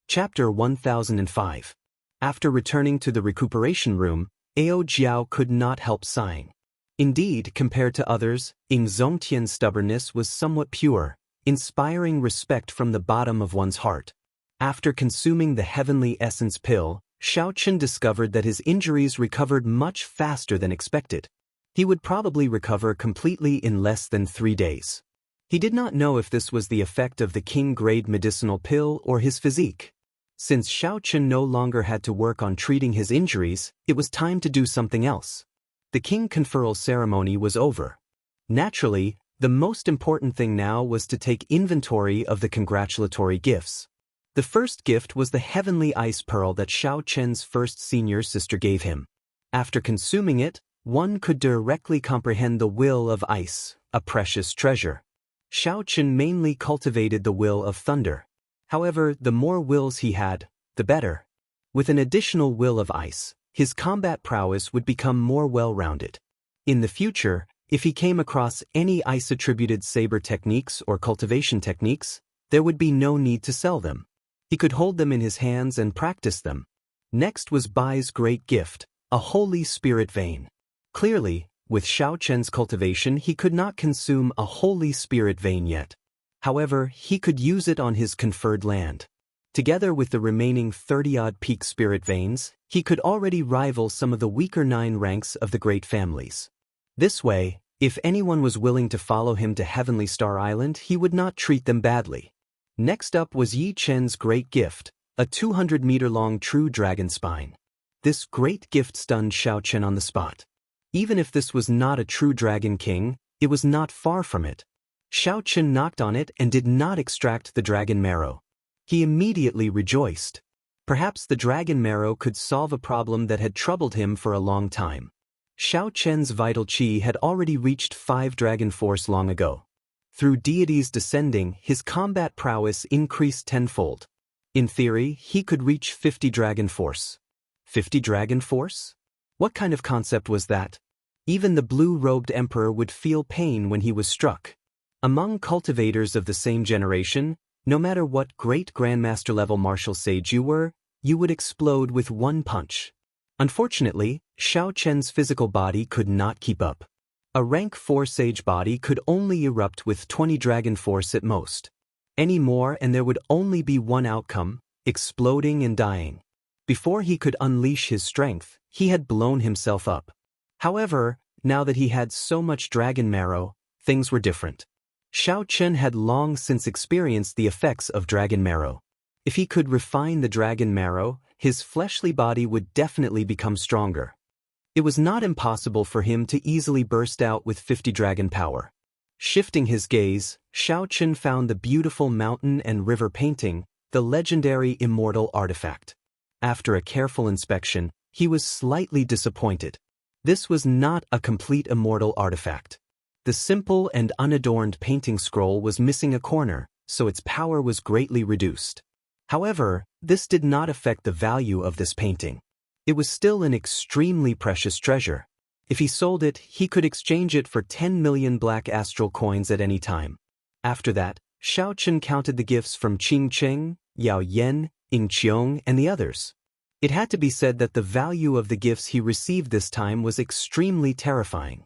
Chapter 1005. After returning to the recuperation room, Ao Jiao could not help sighing. Indeed, compared to others, Ying Zongtian's stubbornness was somewhat pure, inspiring respect from the bottom of one's heart. After consuming the heavenly essence pill, Xiaochen discovered that his injuries recovered much faster than expected. He would probably recover completely in less than 3 days. He did not know if this was the effect of the king-grade medicinal pill or his physique. Since Xiaochen no longer had to work on treating his injuries, it was time to do something else. The king conferral ceremony was over. Naturally, the most important thing now was to take inventory of the congratulatory gifts. The first gift was the heavenly ice pearl that Xiao Chen's first senior sister gave him. After consuming it, one could directly comprehend the will of ice, a precious treasure. Xiao Chen mainly cultivated the will of thunder. However, the more wills he had, the better. With an additional will of ice, his combat prowess would become more well-rounded. In the future, if he came across any ice-attributed saber techniques or cultivation techniques, there would be no need to sell them. He could hold them in his hands and practice them. Next was Bai's great gift, a Holy Spirit vein. Clearly, with Xiao Chen's cultivation he could not consume a Holy Spirit vein yet. However, he could use it on his conferred land. Together with the remaining 30-odd peak spirit veins, he could already rival some of the weaker 9 ranks of the great families. This way, if anyone was willing to follow him to Heavenly Star Island, he would not treat them badly. Next up was Yi Chen's great gift, a 200-meter-long true dragon spine. This great gift stunned Xiao Chen on the spot. Even if this was not a true dragon king, it was not far from it. Xiao Chen knocked on it and did not extract the dragon marrow. He immediately rejoiced. Perhaps the dragon marrow could solve a problem that had troubled him for a long time. Xiao Chen's vital qi had already reached 5 dragon force long ago. Through deities descending, his combat prowess increased tenfold. In theory, he could reach 50 dragon force. 50 dragon force? What kind of concept was that? Even the blue-robed emperor would feel pain when he was struck. Among cultivators of the same generation, no matter what great grandmaster-level martial sage you were, you would explode with one punch. Unfortunately, Xiao Chen's physical body could not keep up. A rank 4 sage body could only erupt with 20 dragon force at most. Any more and there would only be one outcome, exploding and dying. Before he could unleash his strength, he had blown himself up. However, now that he had so much dragon marrow, things were different. Xiao Chen had long since experienced the effects of dragon marrow. If he could refine the dragon marrow, his fleshly body would definitely become stronger. It was not impossible for him to easily burst out with 50 dragon power. Shifting his gaze, Xiao Chen found the beautiful mountain and river painting, the legendary immortal artifact. After a careful inspection, he was slightly disappointed. This was not a complete immortal artifact. The simple and unadorned painting scroll was missing a corner, so its power was greatly reduced. However, this did not affect the value of this painting. It was still an extremely precious treasure. If he sold it, he could exchange it for 10 million black astral coins at any time. After that, Xiao Chen counted the gifts from Qing Cheng, Yao Yan, Ying Qiong, and the others. It had to be said that the value of the gifts he received this time was extremely terrifying.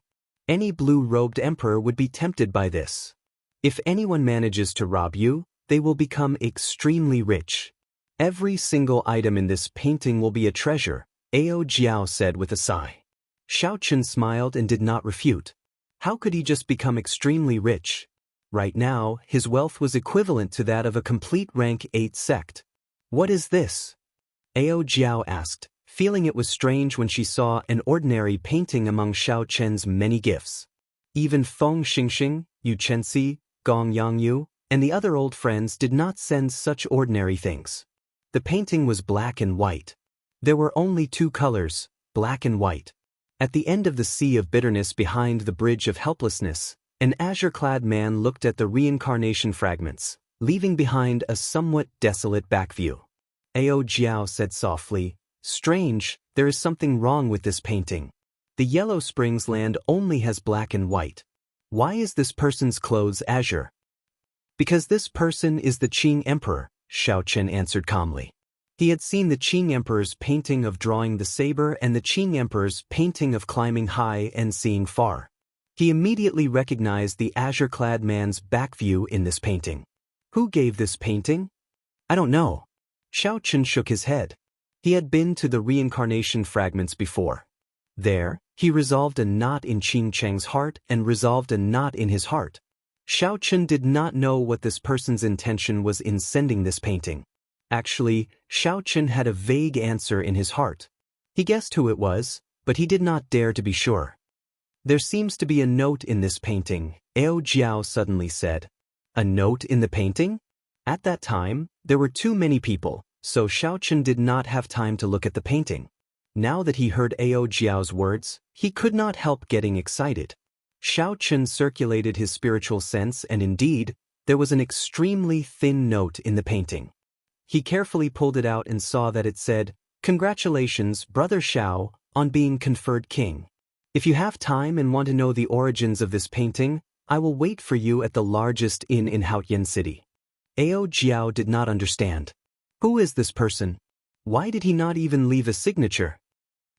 Any blue-robed emperor would be tempted by this. If anyone manages to rob you, they will become extremely rich. Every single item in this painting will be a treasure, Ao Jiao said with a sigh. Xiao Chen smiled and did not refute. How could he just become extremely rich? Right now, his wealth was equivalent to that of a complete rank 8 sect. What is this? Ao Jiao asked, feeling it was strange when she saw an ordinary painting among Xiao Chen's many gifts. Even Feng Xingxing, Yu Chenxi, Gong Yangyu, and the other old friends did not send such ordinary things. The painting was black and white. There were only 2 colors, black and white. At the end of the sea of bitterness behind the bridge of helplessness, an azure-clad man looked at the reincarnation fragments, leaving behind a somewhat desolate back view. Ao Jiao said softly, "Strange, there is something wrong with this painting. The Yellow Springs land only has black and white. Why is this person's clothes azure?" "Because this person is the Qing Emperor," Xiao Chen answered calmly. He had seen the Qing Emperor's painting of drawing the saber and the Qing Emperor's painting of climbing high and seeing far. He immediately recognized the azure-clad man's back view in this painting. Who gave this painting? I don't know. Xiao Chen shook his head. He had been to the reincarnation fragments before. There, he resolved a knot in Qing Cheng's heart and resolved a knot in his heart. Xiao Chen did not know what this person's intention was in sending this painting. Actually, Xiao Chen had a vague answer in his heart. He guessed who it was, but he did not dare to be sure. There seems to be a note in this painting, Ao Jiao suddenly said. A note in the painting? At that time, there were too many people, so Xiaochen did not have time to look at the painting. Now that he heard Ao Jiao's words, he could not help getting excited. Xiaochen circulated his spiritual sense and indeed, there was an extremely thin note in the painting. He carefully pulled it out and saw that it said, "Congratulations, Brother Xiao, on being conferred king. If you have time and want to know the origins of this painting, I will wait for you at the largest inn in Haotian City." Ao Jiao did not understand. Who is this person? Why did he not even leave a signature?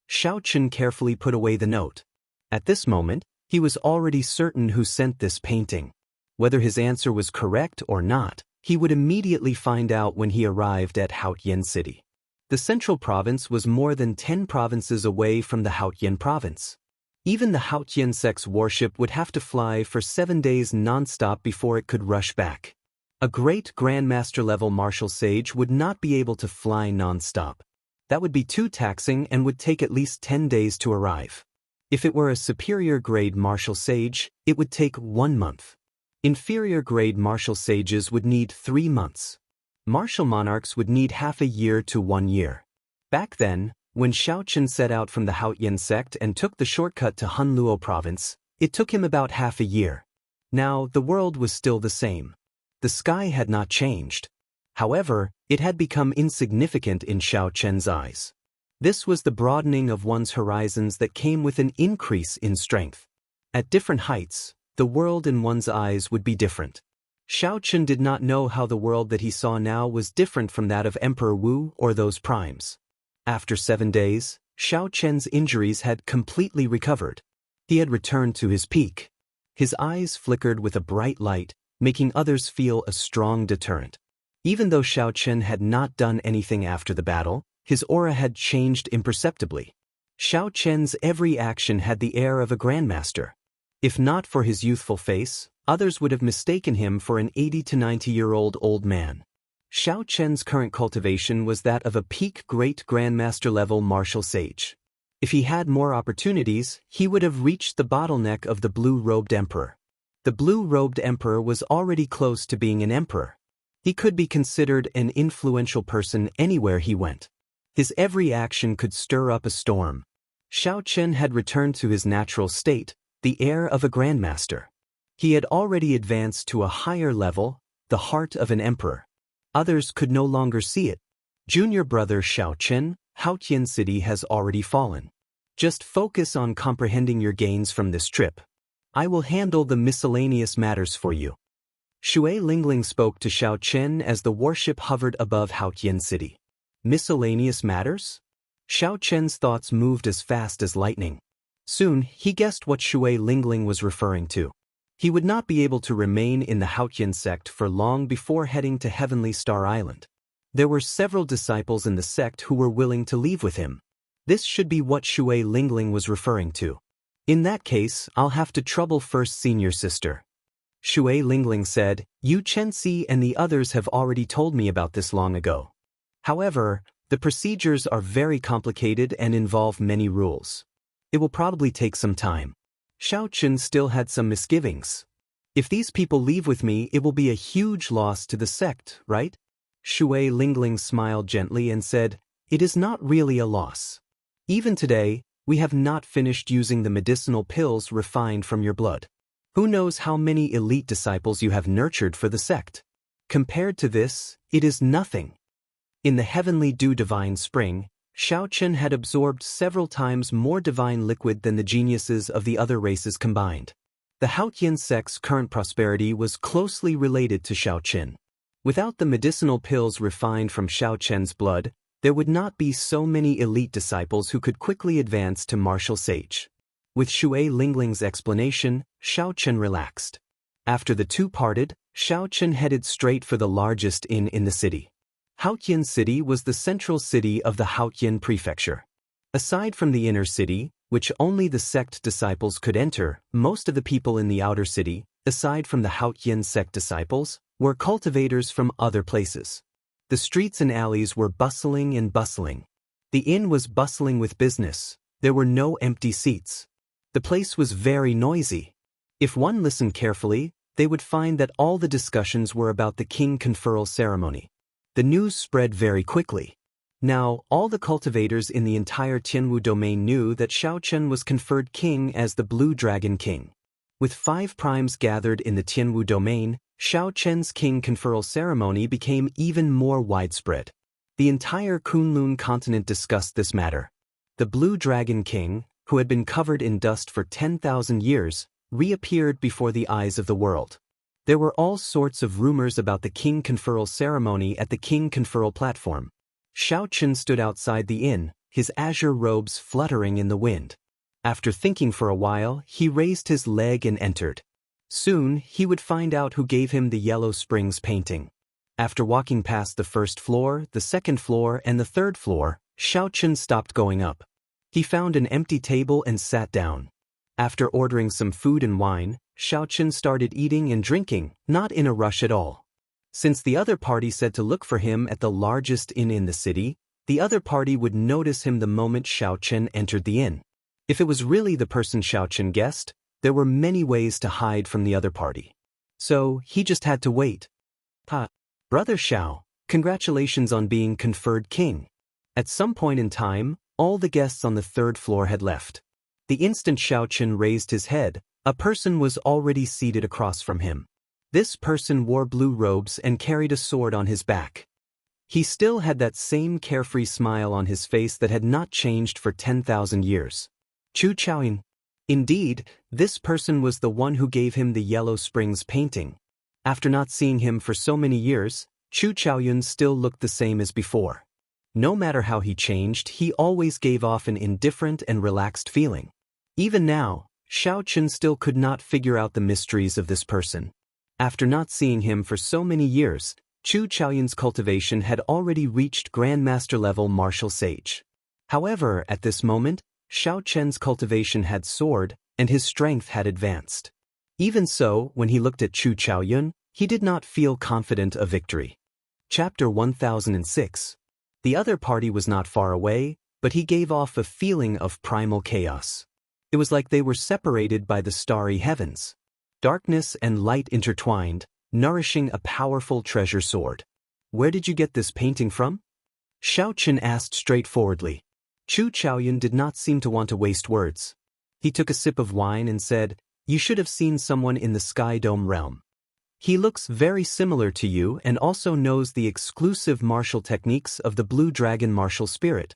Xiaochen carefully put away the note. At this moment, he was already certain who sent this painting. Whether his answer was correct or not, he would immediately find out when he arrived at Haotian City. The central province was more than 10 provinces away from the Haotian province. Even the Haotian sect's warship would have to fly for 7 days non-stop before it could rush back. A great Grandmaster-level martial sage would not be able to fly non-stop. That would be too taxing and would take at least 10 days to arrive. If it were a superior-grade martial sage, it would take 1 month. Inferior-grade martial sages would need 3 months. Martial monarchs would need half a year to 1 year. Back then, when Xiaochen set out from the Haotian sect and took the shortcut to Hunluo province, it took him about half a year. Now, the world was still the same. The sky had not changed. However, it had become insignificant in Xiaochen's eyes. This was the broadening of one's horizons that came with an increase in strength. At different heights, the world in one's eyes would be different. Xiaochen did not know how the world that he saw now was different from that of Emperor Wu or those primes. After 7 days, Xiaochen's injuries had completely recovered. He had returned to his peak. His eyes flickered with a bright light, making others feel a strong deterrent. Even though Xiaochen had not done anything after the battle, his aura had changed imperceptibly. Xiaochen's every action had the air of a grandmaster. If not for his youthful face, others would have mistaken him for an 80 to 90-year-old old man. Xiaochen's current cultivation was that of a peak great grandmaster-level martial sage. If he had more opportunities, he would have reached the bottleneck of the blue-robed emperor. The blue-robed emperor was already close to being an emperor. He could be considered an influential person anywhere he went. His every action could stir up a storm. Xiaochen had returned to his natural state, the air of a grandmaster. He had already advanced to a higher level, the heart of an emperor. Others could no longer see it. Junior brother Xiaochen, Haotian City has already fallen. Just focus on comprehending your gains from this trip. I will handle the miscellaneous matters for you. Shui Lingling spoke to Xiaochen as the warship hovered above Haotian City. Miscellaneous matters? Xiaochen's thoughts moved as fast as lightning. Soon, he guessed what Shui Lingling was referring to. He would not be able to remain in the Haotian sect for long before heading to Heavenly Star Island. There were several disciples in the sect who were willing to leave with him. This should be what Shui Lingling was referring to. In that case, I'll have to trouble first senior sister. Shui Lingling said, Yu Chenxi and the others have already told me about this long ago. However, the procedures are very complicated and involve many rules. It will probably take some time. Xiaochen still had some misgivings. If these people leave with me, it will be a huge loss to the sect, right? Shui Lingling smiled gently and said, It is not really a loss. Even today, we have not finished using the medicinal pills refined from your blood. Who knows how many elite disciples you have nurtured for the sect? Compared to this, it is nothing. In the heavenly dew divine spring, Xiaochen had absorbed several times more divine liquid than the geniuses of the other races combined. The Haotian sect's current prosperity was closely related to Xiaochen. Without the medicinal pills refined from Xiaochen's blood, there would not be so many elite disciples who could quickly advance to martial sage. With Shui Lingling's explanation, Xiaochen relaxed. After the two parted, Xiaochen headed straight for the largest inn in the city. Haotian City was the central city of the Haotian prefecture. Aside from the inner city, which only the sect disciples could enter, most of the people in the outer city, aside from the Haotian sect disciples, were cultivators from other places. The streets and alleys were bustling and bustling. The inn was bustling with business. There were no empty seats. The place was very noisy. If one listened carefully, they would find that all the discussions were about the king conferral ceremony. The news spread very quickly. Now, all the cultivators in the entire Tianwu domain knew that Xiaochen was conferred king as the Blue Dragon King. With 5 primes gathered in the Tianwu domain, Xiaochen's king conferral ceremony became even more widespread. The entire Kunlun continent discussed this matter. The Blue Dragon King, who had been covered in dust for 10,000 years, reappeared before the eyes of the world. There were all sorts of rumors about the king conferral ceremony at the king conferral platform. Xiaochen stood outside the inn, his azure robes fluttering in the wind. After thinking for a while, he raised his leg and entered. Soon, he would find out who gave him the Yellow Springs painting. After walking past the first floor, the second floor, and the third floor, Xiaochen stopped going up. He found an empty table and sat down. After ordering some food and wine, Xiaochen started eating and drinking, not in a rush at all. Since the other party said to look for him at the largest inn in the city, the other party would notice him the moment Xiaochen entered the inn. If it was really the person Xiaochen guessed, there were many ways to hide from the other party. So, he just had to wait. Brother Xiao, congratulations on being conferred king. At some point in time, all the guests on the third floor had left. The instant Xiaochen raised his head, a person was already seated across from him. This person wore blue robes and carried a sword on his back. He still had that same carefree smile on his face that had not changed for 10,000 years. Chu Chaoyun. Indeed, this person was the one who gave him the Yellow Springs painting. After not seeing him for so many years, Chu Chaoyun still looked the same as before. No matter how he changed, he always gave off an indifferent and relaxed feeling. Even now, Xiaochen still could not figure out the mysteries of this person. After not seeing him for so many years, Chu Chaoyun's cultivation had already reached Grandmaster level martial sage. However, at this moment, Xiaochen's cultivation had soared, and his strength had advanced. Even so, when he looked at Chu Chaoyun, he did not feel confident of victory. Chapter 1006. The other party was not far away, but he gave off a feeling of primal chaos. It was like they were separated by the starry heavens. Darkness and light intertwined, nourishing a powerful treasure sword. Where did you get this painting from? Xiaochen asked straightforwardly. Chu Chaoyun did not seem to want to waste words. He took a sip of wine and said, "You should have seen someone in the Sky Dome realm. He looks very similar to you and also knows the exclusive martial techniques of the Blue Dragon martial spirit."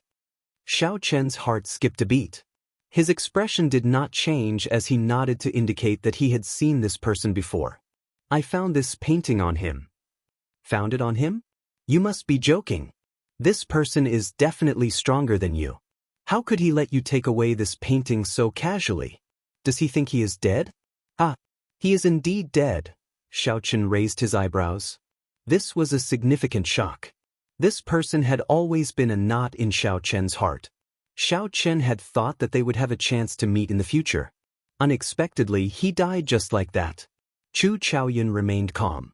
Xiaochen's heart skipped a beat. His expression did not change as he nodded to indicate that he had seen this person before. "I found this painting on him." "Found it on him? You must be joking. This person is definitely stronger than you. How could he let you take away this painting so casually? Does he think he is dead?" He is indeed dead." Xiaochen raised his eyebrows. This was a significant shock. This person had always been a knot in Xiaochen's heart. Xiaochen had thought that they would have a chance to meet in the future. Unexpectedly, he died just like that. Chu Chaoyun remained calm.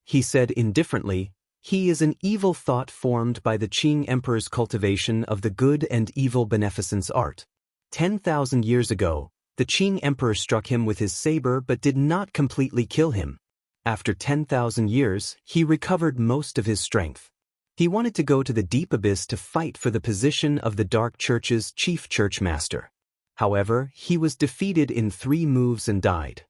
He said indifferently, "He is an evil thought formed by the Qing Emperor's cultivation of the good and evil beneficence art. 10,000 years ago, the Qing Emperor struck him with his saber but did not completely kill him. After 10,000 years, he recovered most of his strength. He wanted to go to the deep abyss to fight for the position of the Dark Church's chief church master. However, he was defeated in 3 moves and died.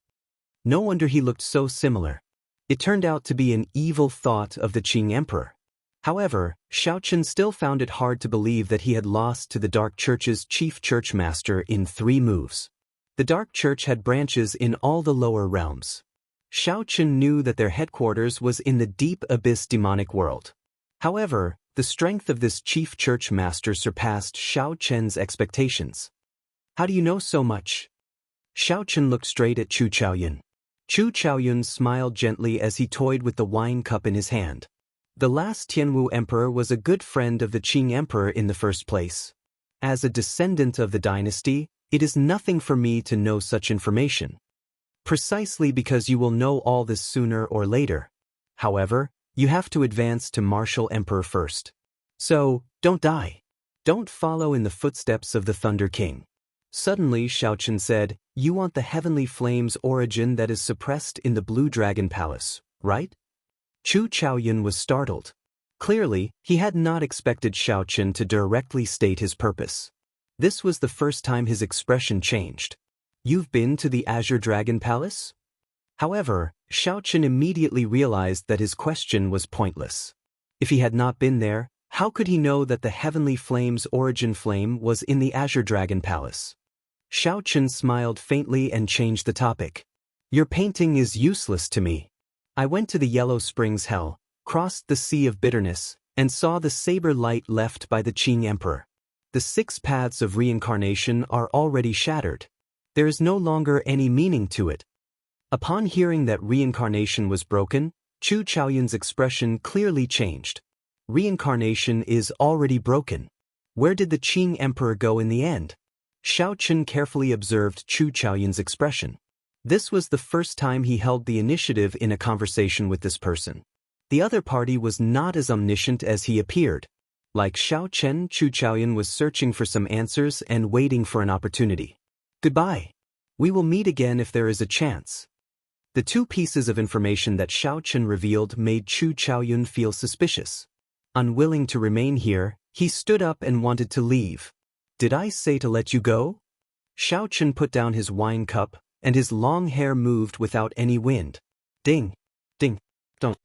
No wonder he looked so similar. It turned out to be an evil thought of the Qing Emperor. However, Xiaochen still found it hard to believe that he had lost to the Dark Church's chief church master in 3 moves. The Dark Church had branches in all the lower realms. Xiaochen knew that their headquarters was in the deep abyss demonic world. However, the strength of this chief church master surpassed Xiaochen's expectations. "How do you know so much?" Xiaochen looked straight at Chu Chaoyun. Chu Chaoyun smiled gently as he toyed with the wine cup in his hand. The last Tianwu emperor was a good friend of the Qing Emperor in the first place. As a descendant of the dynasty, it is nothing for me to know such information. Precisely because you will know all this sooner or later. However, you have to advance to martial emperor first. So, don't die. Don't follow in the footsteps of the Thunder King. Suddenly Xiaochen said, "You want the heavenly flame's origin that is suppressed in the Blue Dragon Palace, right?" Chu Chaoyun was startled. Clearly, he had not expected Xiaochen to directly state his purpose. This was the first time his expression changed. "You've been to the Azure Dragon Palace?" However, Xiaochen immediately realized that his question was pointless. If he had not been there, how could he know that the heavenly flame's origin flame was in the Azure Dragon Palace? Xiaochen smiled faintly and changed the topic. "Your painting is useless to me. I went to the Yellow Springs Hell, crossed the Sea of Bitterness, and saw the saber light left by the Qing Emperor. The 6 paths of reincarnation are already shattered. There is no longer any meaning to it." Upon hearing that reincarnation was broken, Chu Chaoyun's expression clearly changed. Reincarnation is already broken. Where did the Qing Emperor go in the end? Xiaochen carefully observed Chu Chaoyun's expression. This was the first time he held the initiative in a conversation with this person. The other party was not as omniscient as he appeared. Like Xiaochen, Chu Chaoyun was searching for some answers and waiting for an opportunity. "Goodbye. We will meet again if there is a chance." The 2 pieces of information that Xiaochen revealed made Chu Chaoyun feel suspicious. Unwilling to remain here, he stood up and wanted to leave. "Did I say to let you go?" Xiaochen put down his wine cup, and his long hair moved without any wind. Ding, ding, don't.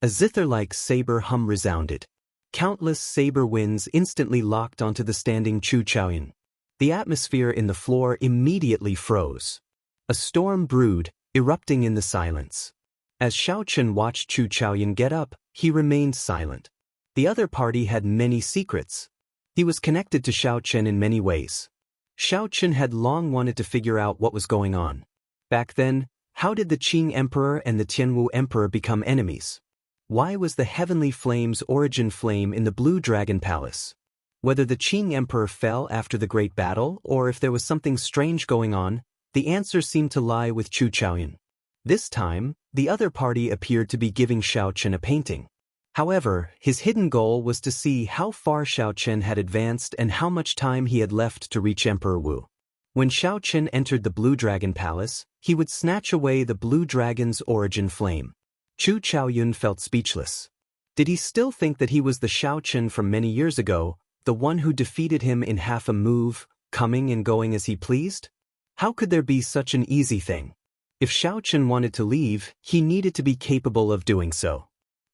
A zither-like saber hum resounded. Countless saber winds instantly locked onto the standing Chu Chaoyun. The atmosphere in the floor immediately froze. A storm brewed, erupting in the silence. As Xiaochen watched Chu Chaoyun get up, he remained silent. The other party had many secrets. He was connected to Xiaochen in many ways. Xiaochen had long wanted to figure out what was going on. Back then, how did the Qing Emperor and the Tianwu Emperor become enemies? Why was the heavenly flame's origin flame in the Blue Dragon Palace? Whether the Qing Emperor fell after the Great Battle or if there was something strange going on, the answer seemed to lie with Chu Chaoyun. This time, the other party appeared to be giving Xiaochen a painting. However, his hidden goal was to see how far Xiaochen had advanced and how much time he had left to reach Emperor Wu. When Xiaochen entered the Blue Dragon Palace, he would snatch away the Blue Dragon's origin flame. Chu Chaoyun felt speechless. Did he still think that he was the Xiaochen from many years ago, the one who defeated him in half a move, coming and going as he pleased? How could there be such an easy thing? If Xiaochen wanted to leave, he needed to be capable of doing so.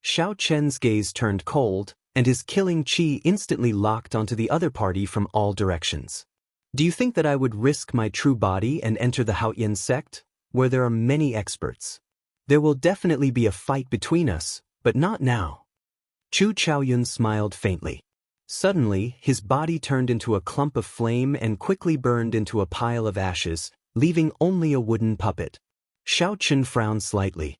Xiaochen's gaze turned cold, and his killing chi instantly locked onto the other party from all directions. "Do you think that I would risk my true body and enter the Haoyan sect, where there are many experts? There will definitely be a fight between us, but not now." Chu Chaoyun smiled faintly. Suddenly, his body turned into a clump of flame and quickly burned into a pile of ashes, leaving only a wooden puppet. Xiaochen frowned slightly.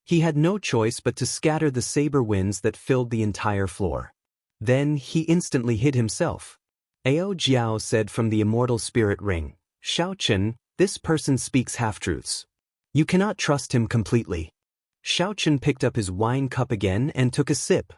He had no choice but to scatter the saber winds that filled the entire floor. Then he instantly hid himself. Ao Jiao said from the immortal spirit ring, "Xiaochen, this person speaks half-truths. You cannot trust him completely." Xiaochen picked up his wine cup again and took a sip.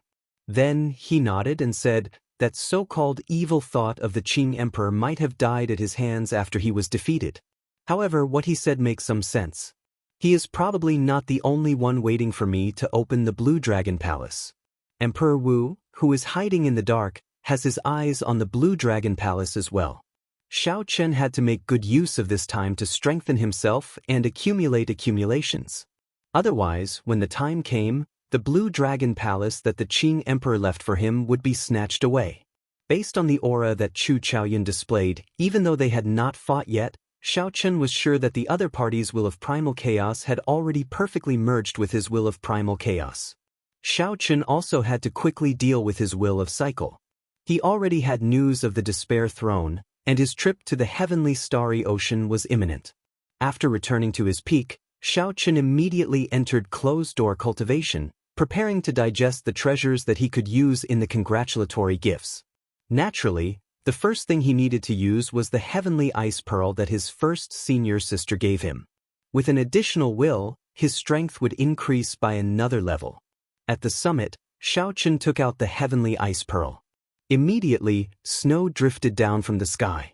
Then he nodded and said, "That so-called evil thought of the Qing Emperor might have died at his hands after he was defeated. However, what he said makes some sense. He is probably not the only one waiting for me to open the Blue Dragon Palace. Emperor Wu, who is hiding in the dark, has his eyes on the Blue Dragon Palace as well." Xiaochen had to make good use of this time to strengthen himself and accumulate accumulations. Otherwise, when the time came, the Blue Dragon Palace that the Qing Emperor left for him would be snatched away. Based on the aura that Chu Chaoyun displayed, even though they had not fought yet, Xiaochen was sure that the other party's will of primal chaos had already perfectly merged with his will of primal chaos. Xiaochen also had to quickly deal with his will of cycle. He already had news of the Despair Throne, and his trip to the heavenly starry ocean was imminent. After returning to his peak, Xiaochen immediately entered closed-door cultivation, preparing to digest the treasures that he could use in the congratulatory gifts. Naturally, the first thing he needed to use was the heavenly ice pearl that his first senior sister gave him. With an additional will, his strength would increase by another level. At the summit, Xiaochen took out the heavenly ice pearl. Immediately, snow drifted down from the sky.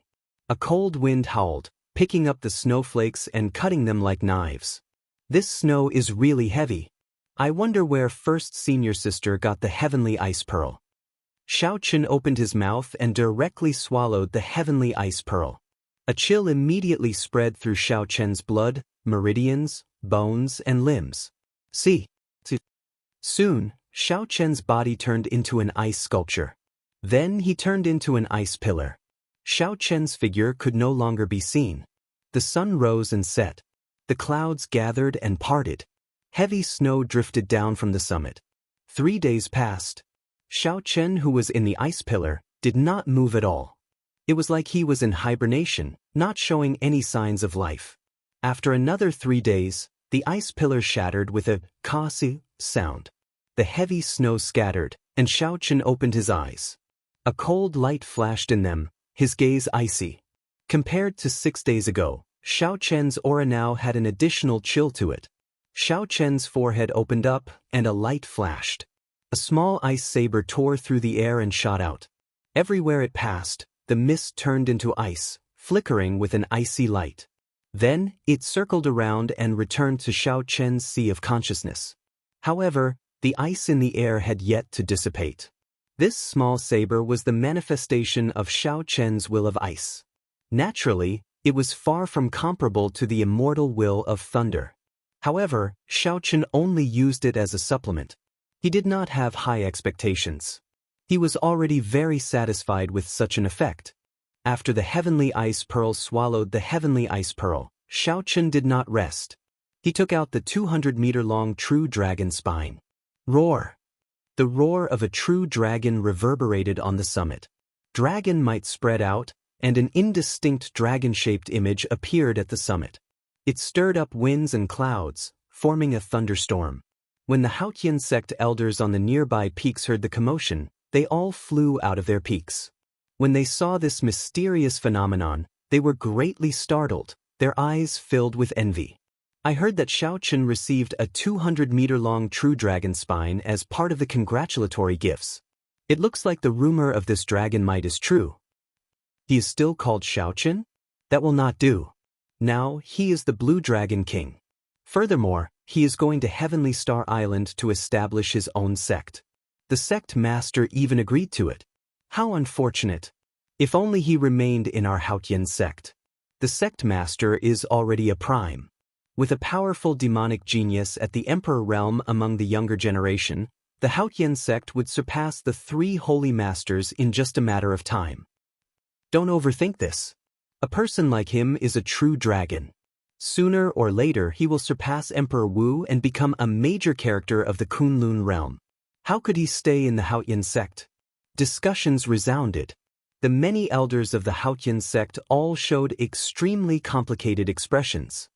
A cold wind howled, picking up the snowflakes and cutting them like knives. This snow is really heavy. I wonder where first senior sister got the heavenly ice pearl. Xiaochen opened his mouth and directly swallowed the heavenly ice pearl. A chill immediately spread through Xiaochen's blood, meridians, bones, and limbs. See. Soon, Xiaochen's body turned into an ice sculpture. Then he turned into an ice pillar. Xiaochen's figure could no longer be seen. The sun rose and set. The clouds gathered and parted. Heavy snow drifted down from the summit. 3 days passed. Xiaochen, who was in the ice pillar, did not move at all. It was like he was in hibernation, not showing any signs of life. After another 3 days, the ice pillar shattered with a kasi sound. The heavy snow scattered, and Xiaochen opened his eyes. A cold light flashed in them, his gaze icy. Compared to 6 days ago, Xiaochen's aura now had an additional chill to it. Xiaochen's forehead opened up, and a light flashed. A small ice saber tore through the air and shot out. Everywhere it passed, the mist turned into ice, flickering with an icy light. Then, it circled around and returned to Xiaochen's sea of consciousness. However, the ice in the air had yet to dissipate. This small saber was the manifestation of Xiaochen's will of ice. Naturally, it was far from comparable to the immortal will of thunder. However, Xiaochen only used it as a supplement. He did not have high expectations. He was already very satisfied with such an effect. After the heavenly ice pearl swallowed the heavenly ice pearl, Xiaochen did not rest. He took out the 200-meter-long true dragon spine. Roar! The roar of a true dragon reverberated on the summit. Dragon might spread out, and an indistinct dragon-shaped image appeared at the summit. It stirred up winds and clouds, forming a thunderstorm. When the Haotian sect elders on the nearby peaks heard the commotion, they all flew out of their peaks. When they saw this mysterious phenomenon, they were greatly startled, their eyes filled with envy. I heard that Xiaochen received a 200-meter-long true dragon spine as part of the congratulatory gifts. It looks like the rumor of this dragon might is true. He is still called Xiaochen? That will not do. Now, he is the Blue Dragon King. Furthermore, he is going to Heavenly Star Island to establish his own sect. The sect master even agreed to it. How unfortunate. If only he remained in our Haotian sect. The sect master is already a prime. With a powerful demonic genius at the Emperor realm among the younger generation, the Haotian sect would surpass the 3 holy masters in just a matter of time. Don't overthink this. A person like him is a true dragon. Sooner or later he will surpass Emperor Wu and become a major character of the Kunlun realm. How could he stay in the Haotian sect? Discussions resounded. The many elders of the Haotian sect all showed extremely complicated expressions.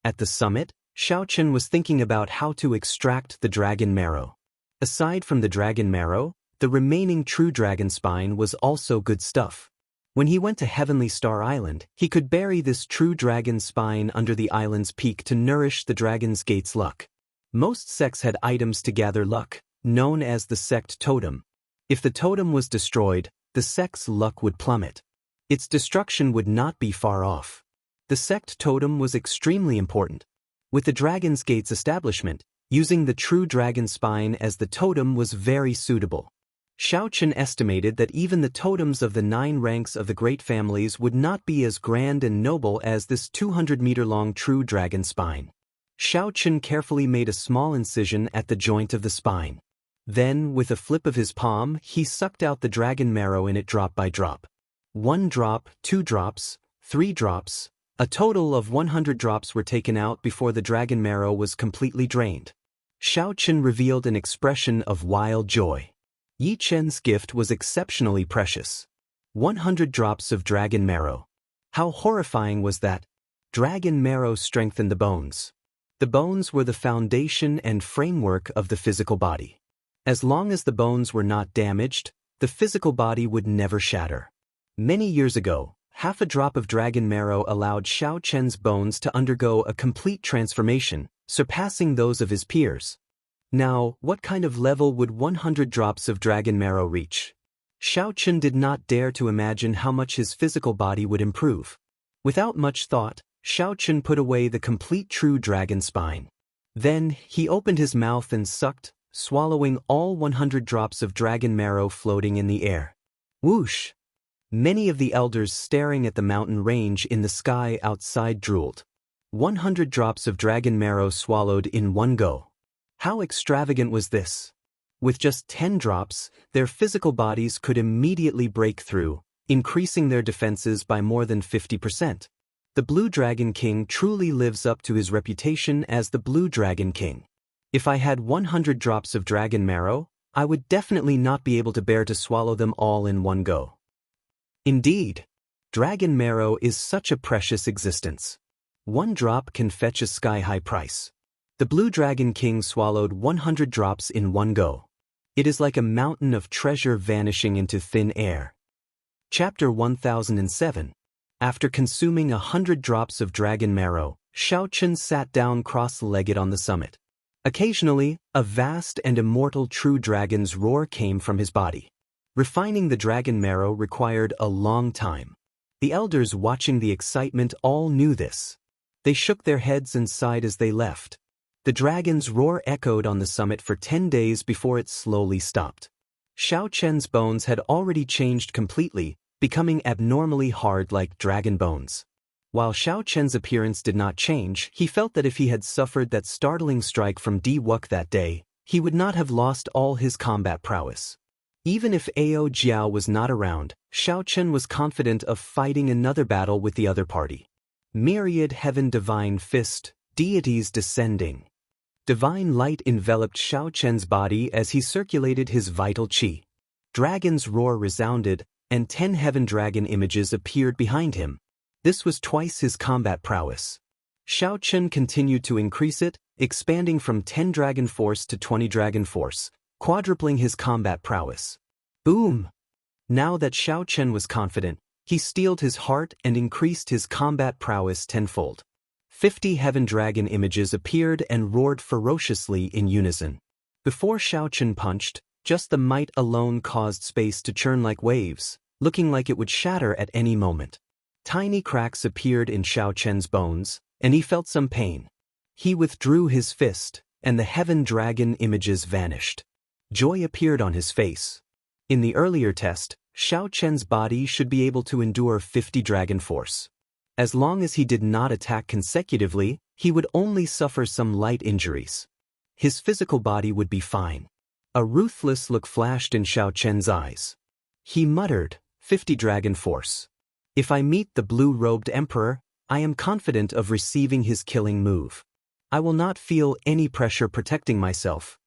At the summit, Xiaochen was thinking about how to extract the dragon marrow. Aside from the dragon marrow, the remaining true dragon spine was also good stuff. When he went to Heavenly Star Island, he could bury this true dragon spine under the island's peak to nourish the dragon's gate's luck. Most sects had items to gather luck, known as the sect totem. If the totem was destroyed, the sect's luck would plummet. Its destruction would not be far off. The sect totem was extremely important. With the Dragon's Gate's establishment, using the true dragon spine as the totem was very suitable. Xiaochen estimated that even the totems of the 9 ranks of the great families would not be as grand and noble as this 200-meter-long true dragon spine. Xiaochen carefully made a small incision at the joint of the spine. Then, with a flip of his palm, he sucked out the dragon marrow in it drop by drop. 1 drop, 2 drops, 3 drops. A total of 100 drops were taken out before the dragon marrow was completely drained. Xiaochen revealed an expression of wild joy. Yi Chen's gift was exceptionally precious. 100 drops of dragon marrow. How horrifying was that? Dragon marrow strengthened the bones. The bones were the foundation and framework of the physical body. As long as the bones were not damaged, the physical body would never shatter. Many years ago, half a drop of dragon marrow allowed Xiaochen's bones to undergo a complete transformation, surpassing those of his peers. Now, what kind of level would 100 drops of dragon marrow reach? Xiaochen did not dare to imagine how much his physical body would improve. Without much thought, Xiaochen put away the complete true dragon spine. Then, he opened his mouth and sucked, swallowing all 100 drops of dragon marrow floating in the air. Whoosh! Many of the elders staring at the mountain range in the sky outside drooled. 100 drops of dragon marrow swallowed in one go. How extravagant was this? With just 10 drops, their physical bodies could immediately break through, increasing their defenses by more than 50%. The Blue Dragon King truly lives up to his reputation as the Blue Dragon King. If I had 100 drops of dragon marrow, I would definitely not be able to bear to swallow them all in one go. Indeed, dragon marrow is such a precious existence. One drop can fetch a sky-high price. The Blue Dragon King swallowed 100 drops in one go. It is like a mountain of treasure vanishing into thin air. Chapter 1007. After consuming 100 drops of dragon marrow, Xiaochen sat down cross-legged on the summit. Occasionally, a vast and immortal true dragon's roar came from his body. Refining the dragon marrow required a long time. The elders watching the excitement all knew this. They shook their heads and sighed as they left. The dragon's roar echoed on the summit for 10 days before it slowly stopped. Xiaochen's bones had already changed completely, becoming abnormally hard like dragon bones. While Xiaochen's appearance did not change, he felt that if he had suffered that startling strike from Di Wuk that day, he would not have lost all his combat prowess. Even if Ao Jiao was not around, Xiaochen was confident of fighting another battle with the other party. Myriad Heaven Divine Fist, deities descending. Divine light enveloped Xiaochen's body as he circulated his vital qi. Dragon's roar resounded, and 10 heaven dragon images appeared behind him. This was twice his combat prowess. Xiaochen continued to increase it, expanding from 10 dragon force to 20 dragon force, quadrupling his combat prowess. Boom! Now that Xiaochen was confident, he steeled his heart and increased his combat prowess tenfold. 50 heaven dragon images appeared and roared ferociously in unison. Before Xiaochen punched, just the might alone caused space to churn like waves, looking like it would shatter at any moment. Tiny cracks appeared in Xiaochen's bones, and he felt some pain. He withdrew his fist, and the heaven dragon images vanished. Joy appeared on his face. In the earlier test, Xiaochen's body should be able to endure 50 dragon force. As long as he did not attack consecutively, he would only suffer some light injuries. His physical body would be fine. A ruthless look flashed in Xiaochen's eyes. He muttered, 50 dragon force. If I meet the blue-robed emperor, I am confident of receiving his killing move. I will not feel any pressure protecting myself.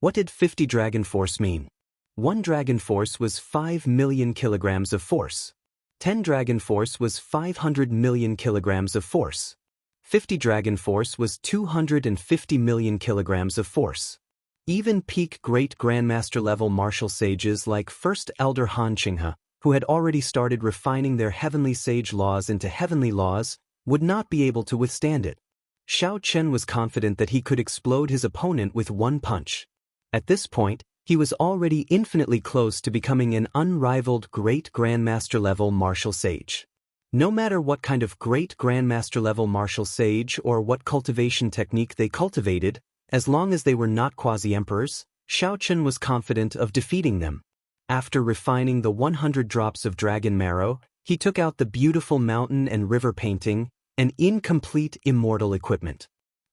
What did 50 dragon force mean? 1 dragon force was 5 million kilograms of force. 10 dragon force was 500 million kilograms of force. 50 dragon force was 250 million kilograms of force. Even peak great grandmaster level martial sages like First Elder Han Qinghe, who had already started refining their heavenly sage laws into heavenly laws, would not be able to withstand it. Xiaochen was confident that he could explode his opponent with one punch. At this point, he was already infinitely close to becoming an unrivaled great grandmaster level martial sage. No matter what kind of great grandmaster level martial sage or what cultivation technique they cultivated, as long as they were not quasi-emperors, Xiaochen was confident of defeating them. After refining the 100 drops of dragon marrow, he took out the beautiful mountain and river painting, an incomplete immortal equipment.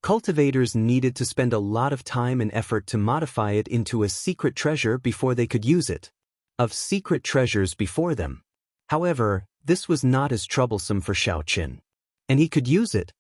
Cultivators needed to spend a lot of time and effort to modify it into a secret treasure before they could use it. Of secret treasures before them. However, this was not as troublesome for Xiaochen. And he could use it.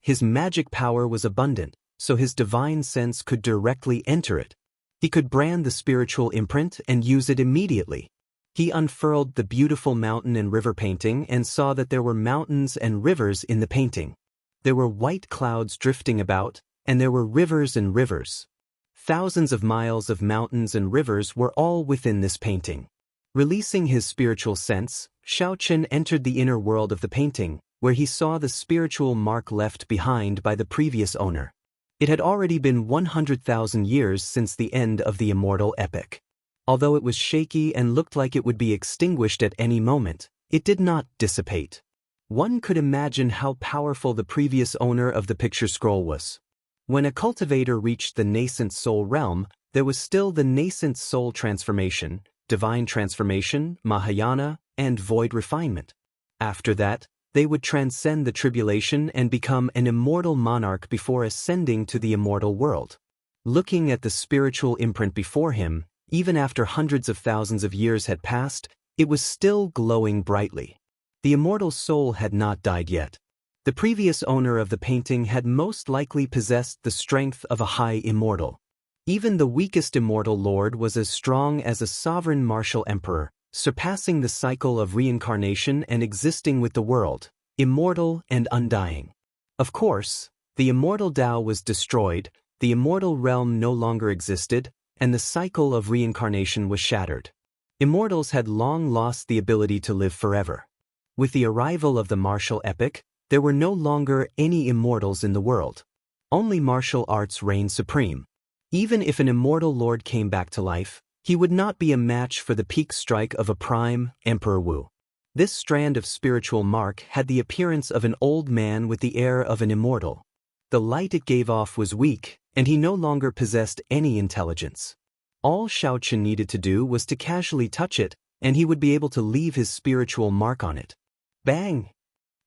His magic power was abundant, so his divine sense could directly enter it. He could brand the spiritual imprint and use it immediately. He unfurled the beautiful mountain and river painting and saw that there were mountains and rivers in the painting. There were white clouds drifting about, and there were rivers and rivers. Thousands of miles of mountains and rivers were all within this painting. Releasing his spiritual sense, Xiaochen entered the inner world of the painting, where he saw the spiritual mark left behind by the previous owner. It had already been 100,000 years since the end of the immortal epic. Although it was shaky and looked like it would be extinguished at any moment, it did not dissipate. One could imagine how powerful the previous owner of the picture scroll was. When a cultivator reached the nascent soul realm, there was still the nascent soul transformation, divine transformation, Mahayana, and void refinement. After that, they would transcend the tribulation and become an immortal monarch before ascending to the immortal world. Looking at the spiritual imprint before him, even after hundreds of thousands of years had passed, it was still glowing brightly. The immortal soul had not died yet. The previous owner of the painting had most likely possessed the strength of a high immortal. Even the weakest immortal lord was as strong as a sovereign martial emperor, surpassing the cycle of reincarnation and existing with the world, immortal and undying. Of course, the immortal Tao was destroyed, the immortal realm no longer existed, and the cycle of reincarnation was shattered. Immortals had long lost the ability to live forever. With the arrival of the martial epoch, there were no longer any immortals in the world. Only martial arts reigned supreme. Even if an immortal lord came back to life, he would not be a match for the peak strike of a prime, Emperor Wu. This strand of spiritual mark had the appearance of an old man with the air of an immortal. The light it gave off was weak, and he no longer possessed any intelligence. All Xianxia needed to do was to casually touch it, and he would be able to leave his spiritual mark on it. Bang!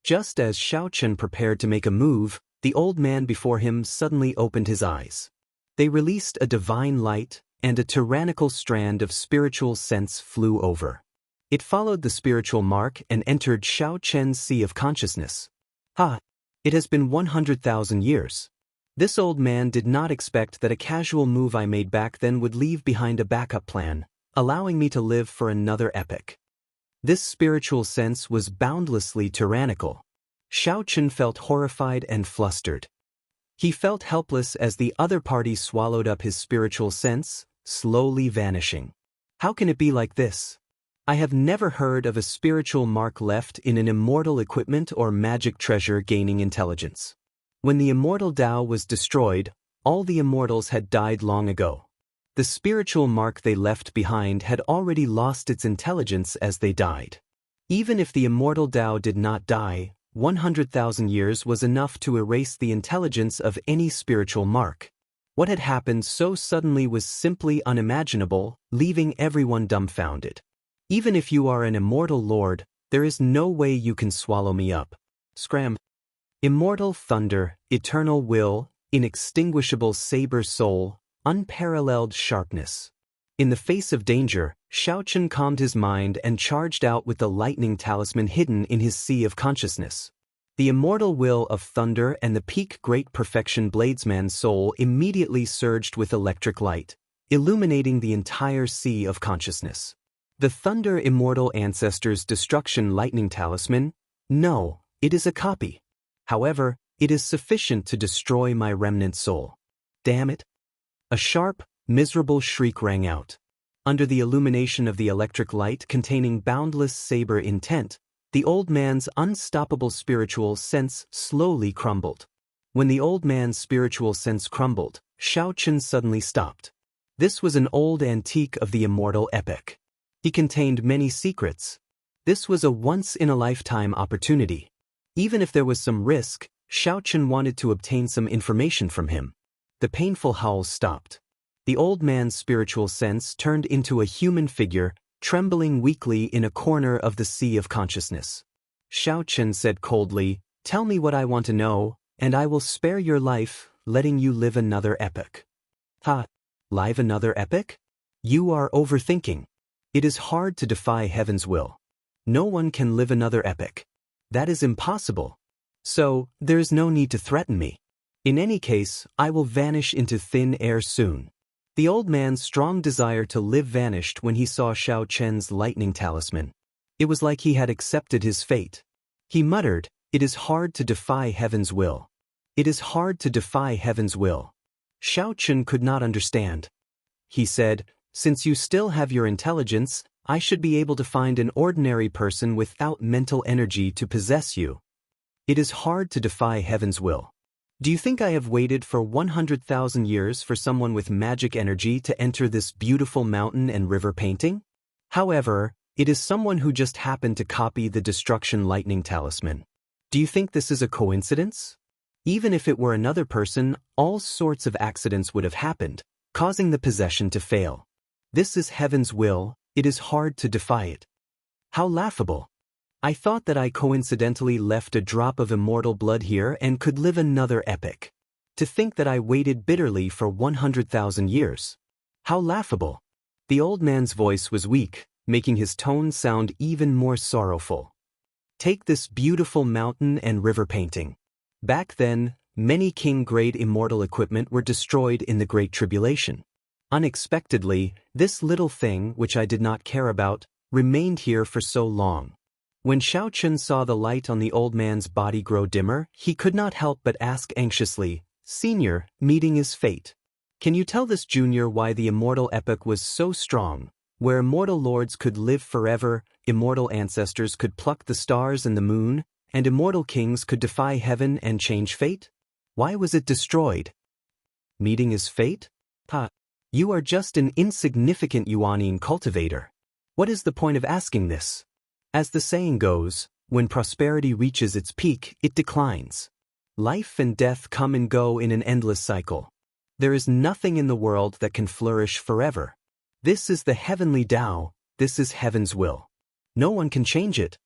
Just as Xianxia prepared to make a move, the old man before him suddenly opened his eyes. They released a divine light, and a tyrannical strand of spiritual sense flew over. It followed the spiritual mark and entered Xiaoqian's sea of consciousness. It has been 100,000 years. This old man did not expect that a casual move I made back then would leave behind a backup plan, allowing me to live for another epoch. This spiritual sense was boundlessly tyrannical. Xiaoqian felt horrified and flustered. He felt helpless as the other party swallowed up his spiritual sense, slowly vanishing. How can it be like this? I have never heard of a spiritual mark left in an immortal equipment or magic treasure gaining intelligence. When the immortal Tao was destroyed, all the immortals had died long ago. The spiritual mark they left behind had already lost its intelligence as they died. Even if the immortal Tao did not die, 100,000 years was enough to erase the intelligence of any spiritual mark. What had happened so suddenly was simply unimaginable, leaving everyone dumbfounded. Even if you are an immortal lord, there is no way you can swallow me up. Scram. Immortal thunder, eternal will, inextinguishable saber soul, unparalleled sharpness. In the face of danger, Xiaoqian calmed his mind and charged out with the lightning talisman hidden in his sea of consciousness. The immortal will of thunder and the peak great perfection bladesman's soul immediately surged with electric light, illuminating the entire sea of consciousness. The thunder immortal ancestor's destruction lightning talisman? No, it is a copy. However, it is sufficient to destroy my remnant soul. Damn it! A sharp, miserable shriek rang out. Under the illumination of the electric light containing boundless saber intent, the old man's unstoppable spiritual sense slowly crumbled. When the old man's spiritual sense crumbled, Xiaoqian suddenly stopped. This was an old antique of the immortal epic. He contained many secrets. This was a once-in-a-lifetime opportunity. Even if there was some risk, Xiaoqian wanted to obtain some information from him. The painful howls stopped. The old man's spiritual sense turned into a human figure, trembling weakly in a corner of the sea of consciousness. Xiaoqian said coldly, "Tell me what I want to know, and I will spare your life, letting you live another epoch." Live another epoch? You are overthinking. It is hard to defy heaven's will. No one can live another epoch. That is impossible. So, there is no need to threaten me. In any case, I will vanish into thin air soon. The old man's strong desire to live vanished when he saw Xiaoqian's lightning talisman. It was like he had accepted his fate. He muttered, "It is hard to defy heaven's will. It is hard to defy heaven's will." Xiaoqian could not understand. He said, "Since you still have your intelligence, I should be able to find an ordinary person without mental energy to possess you. It is hard to defy heaven's will." Do you think I have waited for 100,000 years for someone with magic energy to enter this beautiful mountain and river painting? However, it is someone who just happened to copy the destruction lightning talisman. Do you think this is a coincidence? Even if it were another person, all sorts of accidents would have happened, causing the possession to fail. This is heaven's will, it is hard to defy it. How laughable. I thought that I coincidentally left a drop of immortal blood here and could live another epic. To think that I waited bitterly for 100,000 years. How laughable. The old man's voice was weak, making his tone sound even more sorrowful. Take this beautiful mountain and river painting. Back then, many king-grade immortal equipment were destroyed in the Great Tribulation. Unexpectedly, this little thing, which I did not care about, remained here for so long. When Xianxia saw the light on the old man's body grow dimmer, he could not help but ask anxiously, "Senior, meeting is fate. Can you tell this junior why the immortal epic was so strong, where immortal lords could live forever, immortal ancestors could pluck the stars and the moon, and immortal kings could defy heaven and change fate? Why was it destroyed?" Meeting is fate? Ha! You are just an insignificant Yuanian cultivator. What is the point of asking this? As the saying goes, when prosperity reaches its peak, it declines. Life and death come and go in an endless cycle. There is nothing in the world that can flourish forever. This is the heavenly Tao, this is heaven's will. No one can change it.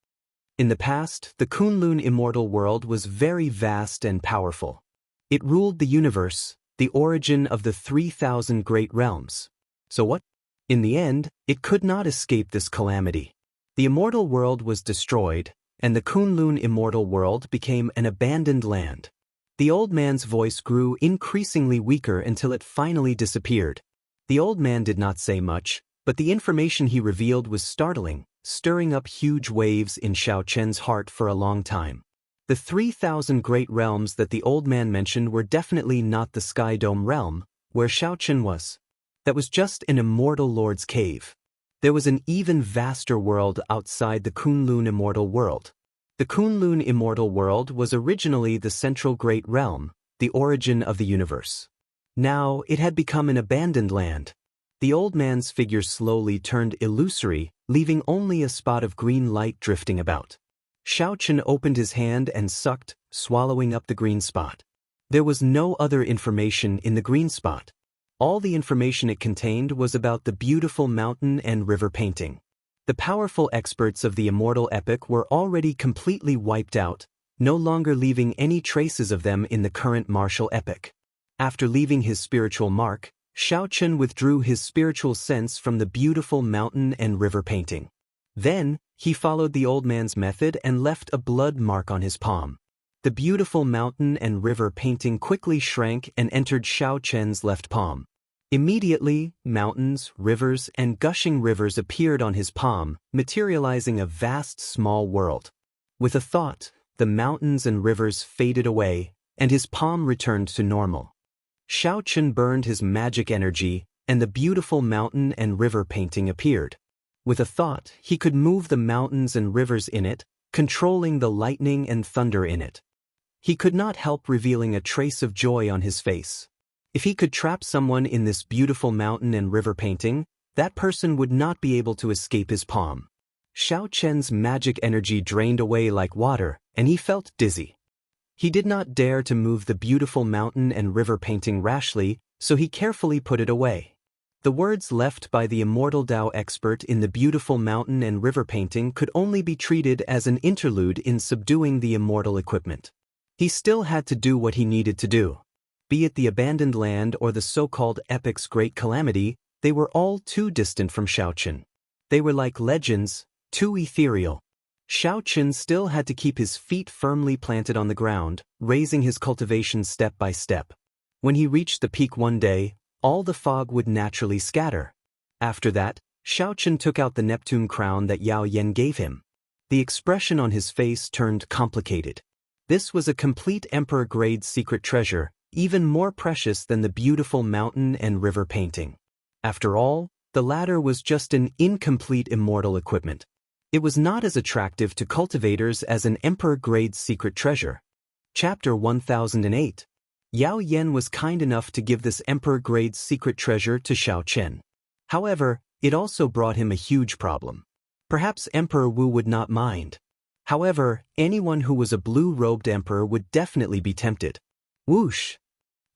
In the past, the Kunlun immortal world was very vast and powerful. It ruled the universe, the origin of the 3,000 great realms. So what? In the end, it could not escape this calamity. The immortal world was destroyed, and the Kunlun immortal world became an abandoned land. The old man's voice grew increasingly weaker until it finally disappeared. The old man did not say much, but the information he revealed was startling, stirring up huge waves in Xiaoqian's heart for a long time. The 3,000 great realms that the old man mentioned were definitely not the Sky Dome realm, where Xiaoqian was. That was just an immortal lord's cave. There was an even vaster world outside the Kunlun immortal world. The Kunlun immortal world was originally the central great realm, the origin of the universe. Now it had become an abandoned land. The old man's figure slowly turned illusory, leaving only a spot of green light drifting about. Xiaoqian opened his hand and sucked, swallowing up the green spot. There was no other information in the green spot. All the information it contained was about the beautiful mountain and river painting. The powerful experts of the immortal epic were already completely wiped out, no longer leaving any traces of them in the current martial epic. After leaving his spiritual mark, Xiaoqian withdrew his spiritual sense from the beautiful mountain and river painting. Then, he followed the old man's method and left a blood mark on his palm. The beautiful mountain and river painting quickly shrank and entered Xiaoqian's left palm. Immediately, mountains, rivers, and gushing rivers appeared on his palm, materializing a vast small world. With a thought, the mountains and rivers faded away, and his palm returned to normal. Xiaoqian burned his magic energy, and the beautiful mountain and river painting appeared. With a thought, he could move the mountains and rivers in it, controlling the lightning and thunder in it. He could not help revealing a trace of joy on his face. If he could trap someone in this beautiful mountain and river painting, that person would not be able to escape his palm. Xiaoqian's magic energy drained away like water, and he felt dizzy. He did not dare to move the beautiful mountain and river painting rashly, so he carefully put it away. The words left by the immortal Tao expert in the beautiful mountain and river painting could only be treated as an interlude in subduing the immortal equipment. He still had to do what he needed to do. Be it the abandoned land or the so-called epic's great calamity, they were all too distant from Xiaoqian. They were like legends, too ethereal. Xiaoqian still had to keep his feet firmly planted on the ground, raising his cultivation step by step. When he reached the peak one day, all the fog would naturally scatter. After that, Xiaoqian took out the Neptune crown that Yao Yan gave him. The expression on his face turned complicated. This was a complete emperor-grade secret treasure, even more precious than the beautiful mountain and river painting. After all, the latter was just an incomplete immortal equipment. It was not as attractive to cultivators as an emperor-grade secret treasure. Chapter 1008. Yao Yan was kind enough to give this emperor-grade secret treasure to Xiao Chen. However, it also brought him a huge problem. Perhaps Emperor Wu would not mind. However, anyone who was a blue-robed emperor would definitely be tempted. Whoosh!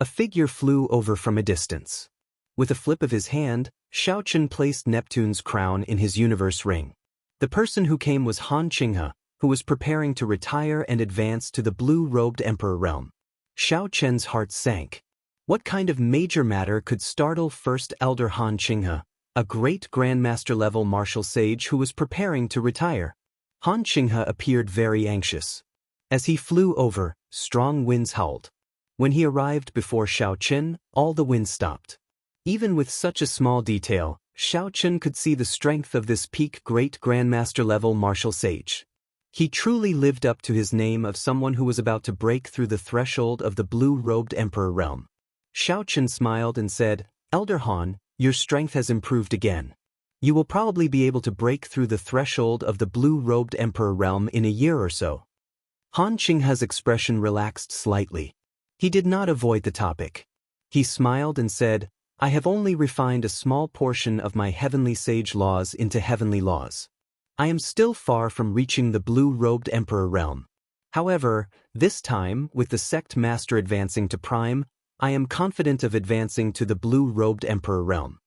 A figure flew over from a distance. With a flip of his hand, Xiao Chen placed Neptune's crown in his universe ring. The person who came was Han Qinghe, who was preparing to retire and advance to the blue-robed emperor realm. Xiao Chen's heart sank. What kind of major matter could startle First Elder Han Qinghe, a great grandmaster-level martial sage who was preparing to retire? Han Qinghe appeared very anxious. As he flew over, strong winds howled. When he arrived before Xiao Chen, all the winds stopped. Even with such a small detail, Xiao Chen could see the strength of this peak great grandmaster-level martial sage. He truly lived up to his name of someone who was about to break through the threshold of the blue-robed emperor realm. Xiao Chen smiled and said, "Elder Han, your strength has improved again. You will probably be able to break through the threshold of the blue-robed emperor realm in a year or so." Han Qinghe's expression relaxed slightly. He did not avoid the topic. He smiled and said, "I have only refined a small portion of my heavenly sage laws into heavenly laws. I am still far from reaching the blue-robed emperor realm. However, this time, with the sect master advancing to prime, I am confident of advancing to the blue-robed emperor realm."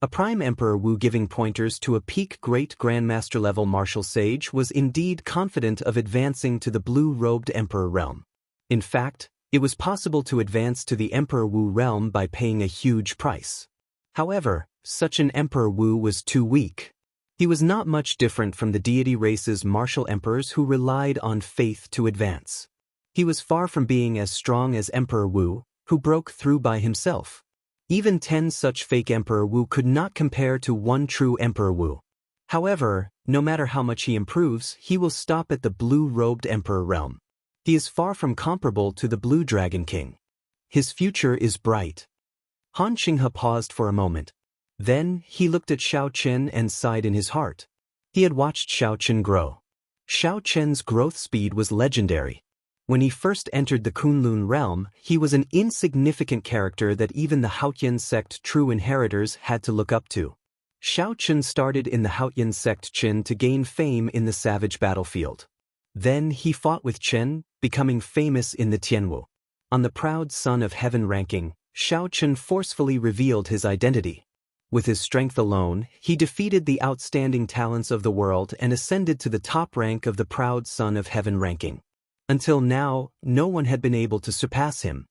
A prime emperor Wu giving pointers to a peak great grandmaster level martial sage was indeed confident of advancing to the blue-robed emperor realm. In fact, it was possible to advance to the Emperor Wu realm by paying a huge price. However, such an Emperor Wu was too weak. He was not much different from the deity race's martial emperors who relied on faith to advance. He was far from being as strong as Emperor Wu, who broke through by himself. Even 10 such fake Emperor Wu could not compare to one true Emperor Wu. However, no matter how much he improves, he will stop at the blue-robed emperor realm. He is far from comparable to the Blue Dragon King. His future is bright. Han Qinghe paused for a moment. Then, he looked at Xiao Chen and sighed in his heart. He had watched Xiao Chen grow. Xiao Chen's growth speed was legendary. When he first entered the Kunlun realm, he was an insignificant character that even the Haotian sect true inheritors had to look up to. Xiao Chen started in the Haotian sect Qin to gain fame in the savage battlefield. Then he fought with Chen, becoming famous in the Tianwu. On the proud son of heaven ranking, Xiao Chen forcefully revealed his identity. With his strength alone, he defeated the outstanding talents of the world and ascended to the top rank of the proud son of heaven ranking. Until now, no one had been able to surpass him.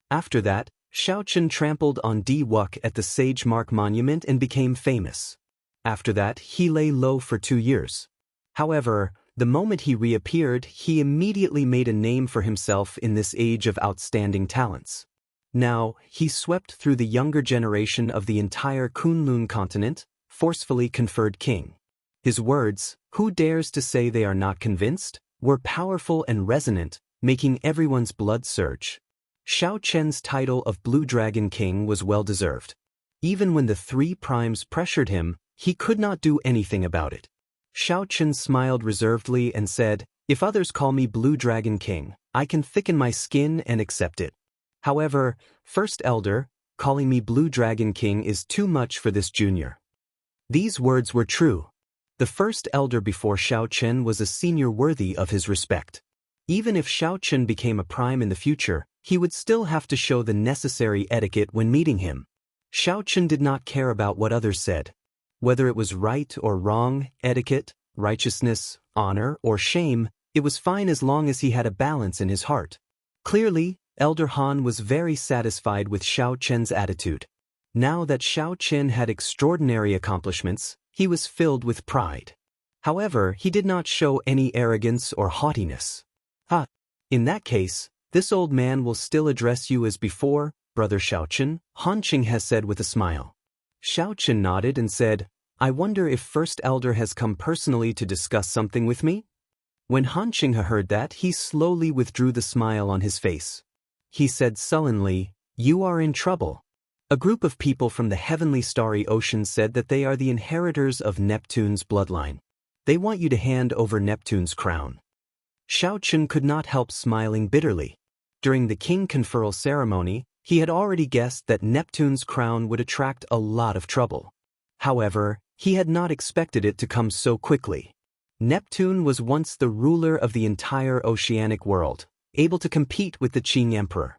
After that, Xiao Chen trampled on Di Wuk at the Sage Mark Monument and became famous. After that, he lay low for 2 years. However, the moment he reappeared, he immediately made a name for himself in this age of outstanding talents. Now, he swept through the younger generation of the entire Kunlun continent, forcefully conferred king. His words, "Who dares to say they are not convinced?" were powerful and resonant, making everyone's blood surge. Xiao Chen's title of Blue Dragon King was well-deserved. Even when the 3 primes pressured him, he could not do anything about it. Xiao Chen smiled reservedly and said, "If others call me Blue Dragon King, I can thicken my skin and accept it. However, First Elder, calling me Blue Dragon King is too much for this junior." These words were true. The First Elder before Xiao Chen was a senior worthy of his respect. Even if Xiao Chen became a prime in the future, he would still have to show the necessary etiquette when meeting him. Xiao Chen did not care about what others said. Whether it was right or wrong, etiquette, righteousness, honor, or shame, it was fine as long as he had a balance in his heart. Clearly, Elder Han was very satisfied with Xiao Chen's attitude. Now that Xiao Chen had extraordinary accomplishments, he was filled with pride. However, he did not show any arrogance or haughtiness. In that case, this old man will still address you as before, Brother Xiao Chen, Han Qinghe said with a smile. Xiao Chen nodded and said, "I wonder if First Elder has come personally to discuss something with me?" When Han Qinghe heard that, he slowly withdrew the smile on his face. He said sullenly, "You are in trouble." A group of people from the heavenly starry ocean said that they are the inheritors of Neptune's bloodline. They want you to hand over Neptune's crown. Xiao Chen could not help smiling bitterly. During the king conferral ceremony, he had already guessed that Neptune's crown would attract a lot of trouble. However, he had not expected it to come so quickly. Neptune was once the ruler of the entire oceanic world, able to compete with the Qing Emperor.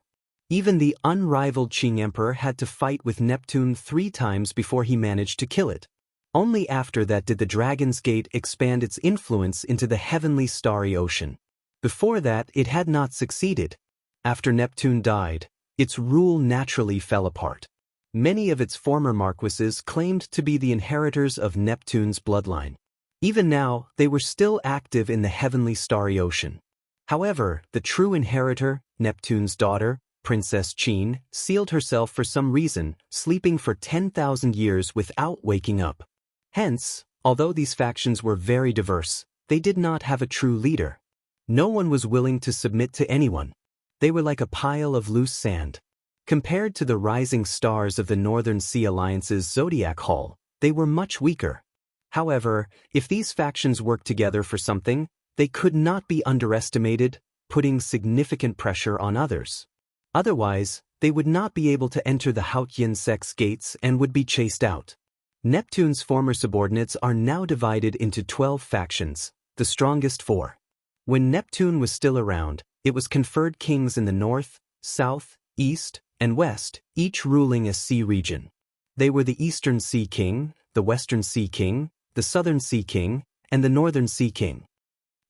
Even the unrivaled Qing Emperor had to fight with Neptune 3 times before he managed to kill it. Only after that did the Dragon's Gate expand its influence into the heavenly starry ocean. Before that, it had not succeeded. After Neptune died, its rule naturally fell apart. Many of its former marquises claimed to be the inheritors of Neptune's bloodline. Even now, they were still active in the heavenly starry ocean. However, the true inheritor, Neptune's daughter, Princess Qin, sealed herself for some reason, sleeping for 10,000 years without waking up. Hence, although these factions were very diverse, they did not have a true leader. No one was willing to submit to anyone. They were like a pile of loose sand. Compared to the rising stars of the Northern Sea Alliance's Zodiac Hall, they were much weaker. However, if these factions worked together for something, they could not be underestimated, putting significant pressure on others. Otherwise, they would not be able to enter the Haotian sect's gates and would be chased out. Neptune's former subordinates are now divided into 12 factions, the strongest 4. When Neptune was still around, it was conferred kings in the north, south, east, and west, each ruling a sea region. They were the Eastern Sea King, the Western Sea King, the Southern Sea King, and the Northern Sea King.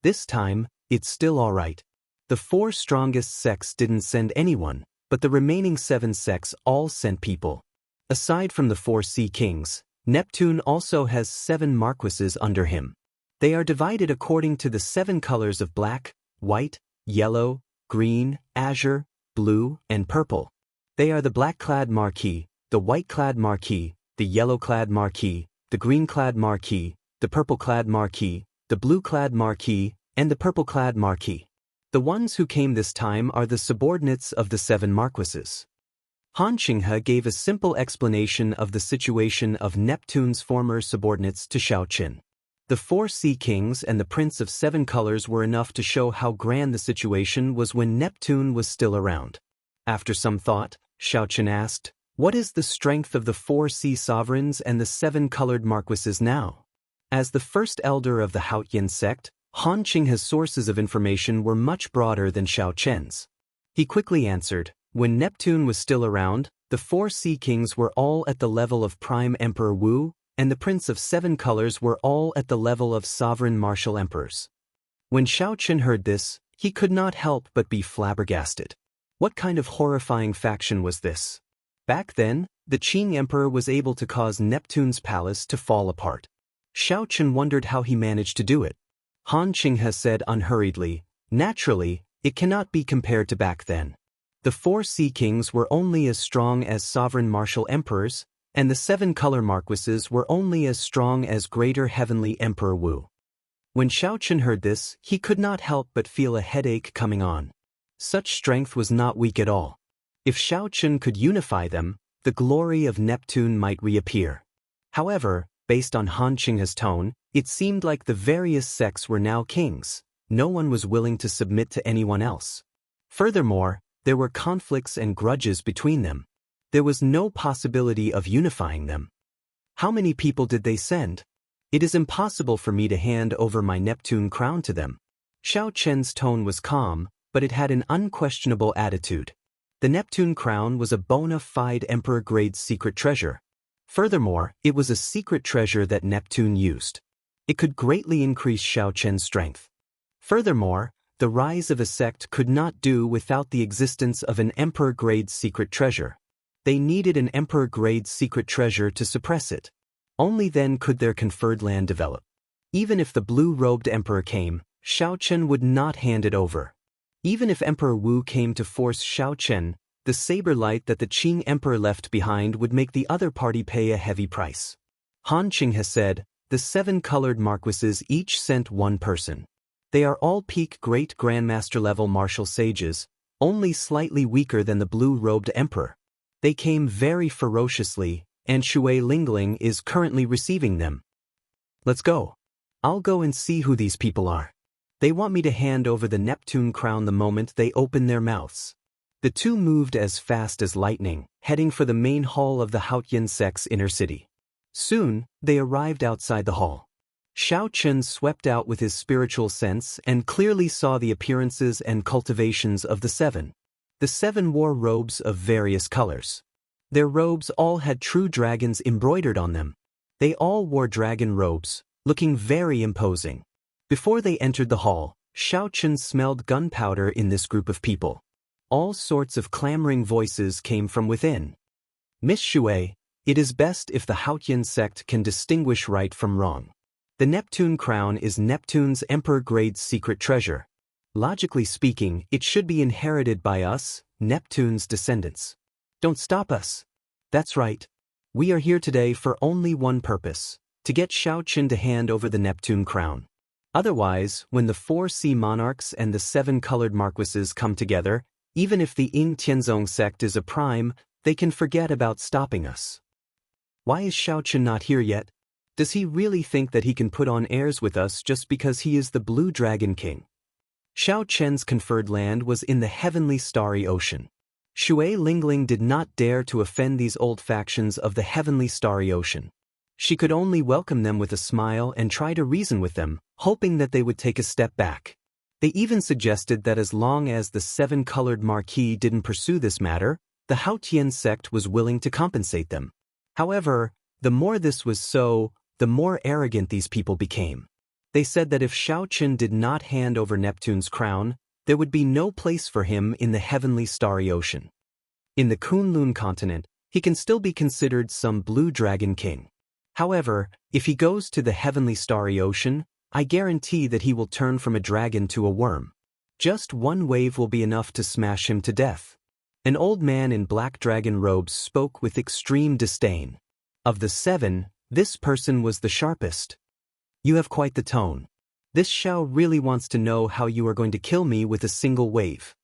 This time, it's still alright. The 4 strongest sects didn't send anyone, but the remaining 7 sects all sent people. Aside from the 4 Sea Kings, Neptune also has 7 marquises under him. They are divided according to the 7 colors of black, white, yellow, green, azure, blue, and purple. They are the black-clad marquis, the white-clad marquis, the yellow-clad marquis, the green-clad marquis, the purple-clad marquis, the blue-clad marquis, and the purple-clad marquis. The ones who came this time are the subordinates of the 7 marquises. Xianxia gave a simple explanation of the situation of Neptune's former subordinates to Xiaoqin. The 4 Sea Kings and the Prince of 7 Colors were enough to show how grand the situation was when Neptune was still around. After some thought, Xiaoqin asked, "What is the strength of the 4 sea sovereigns and the 7-colored marquises now?" As the first elder of the Haotian sect, Xianxia's sources of information were much broader than Xiaoqin's. He quickly answered, when Neptune was still around, the 4 Sea Kings were all at the level of Prime Emperor Wu, and the Prince of 7 Colors were all at the level of Sovereign Martial Emperors. When Xiaoqin heard this, he could not help but be flabbergasted. What kind of horrifying faction was this? Back then, the Qing Emperor was able to cause Neptune's palace to fall apart. Xiaoqin wondered how he managed to do it. Xianxia said unhurriedly, "Naturally, it cannot be compared to back then. The 4 Sea Kings were only as strong as sovereign martial emperors, and the 7 color marquises were only as strong as greater heavenly Emperor Wu." When Xiaoqin heard this, he could not help but feel a headache coming on. Such strength was not weak at all. If Xiaoqin could unify them, the glory of Neptune might reappear. However, based on Xianxia's tone, it seemed like the various sects were now kings. No one was willing to submit to anyone else. Furthermore, there were conflicts and grudges between them. There was no possibility of unifying them. How many people did they send? It is impossible for me to hand over my Neptune crown to them. Xiaoqin's tone was calm, but it had an unquestionable attitude. The Neptune crown was a bona fide emperor-grade secret treasure. Furthermore, it was a secret treasure that Neptune used. It could greatly increase Xiaoqin's strength. Furthermore, the rise of a sect could not do without the existence of an emperor-grade secret treasure. They needed an emperor-grade secret treasure to suppress it. Only then could their conferred land develop. Even if the blue-robed emperor came, Xiaoqin would not hand it over. Even if Emperor Wu came to force Xiaoqin, the saber light that the Qing Emperor left behind would make the other party pay a heavy price. Xianxia said, the 7-colored marquises each sent 1 person. They are all peak great grandmaster level martial sages, only slightly weaker than the blue-robed emperor. They came very ferociously, and Shui Lingling is currently receiving them. Let's go. I'll go and see who these people are. They want me to hand over the Neptune crown the moment they open their mouths. The two moved as fast as lightning, heading for the main hall of the Haotian sect's inner city. Soon, they arrived outside the hall. Xiao Chen swept out with his spiritual sense and clearly saw the appearances and cultivations of the seven. The seven wore robes of various colors. Their robes all had true dragons embroidered on them. They all wore dragon robes, looking very imposing. Before they entered the hall, Xiao Chen smelled gunpowder in this group of people. All sorts of clamoring voices came from within. Miss Shui, it is best if the Haotian sect can distinguish right from wrong. The Neptune crown is Neptune's emperor-grade secret treasure. Logically speaking, it should be inherited by us, Neptune's descendants. Don't stop us. That's right. We are here today for only one purpose, to get Xiao Chen to hand over the Neptune crown. Otherwise, when the 4 sea monarchs and the 7 colored marquises come together, even if the Ying Tianzong sect is a prime, they can forget about stopping us. Why is Xiao Chen not here yet? Does he really think that he can put on airs with us just because he is the Blue Dragon King? Xiao Chen's conferred land was in the heavenly starry ocean. Shui Lingling did not dare to offend these old factions of the heavenly starry ocean. She could only welcome them with a smile and try to reason with them, hoping that they would take a step back. They even suggested that as long as the 7-colored marquis didn't pursue this matter, the Haotian sect was willing to compensate them. However, the more this was so, the more arrogant these people became. They said that if Xiao Chen did not hand over Neptune's crown, there would be no place for him in the heavenly starry ocean. In the Kunlun continent, he can still be considered some blue dragon king. However, if he goes to the heavenly starry ocean, I guarantee that he will turn from a dragon to a worm. Just one wave will be enough to smash him to death. An old man in black dragon robes spoke with extreme disdain. Of the 7, this person was the sharpest. You have quite the tone. This Xiao really wants to know how you are going to kill me with a single wave.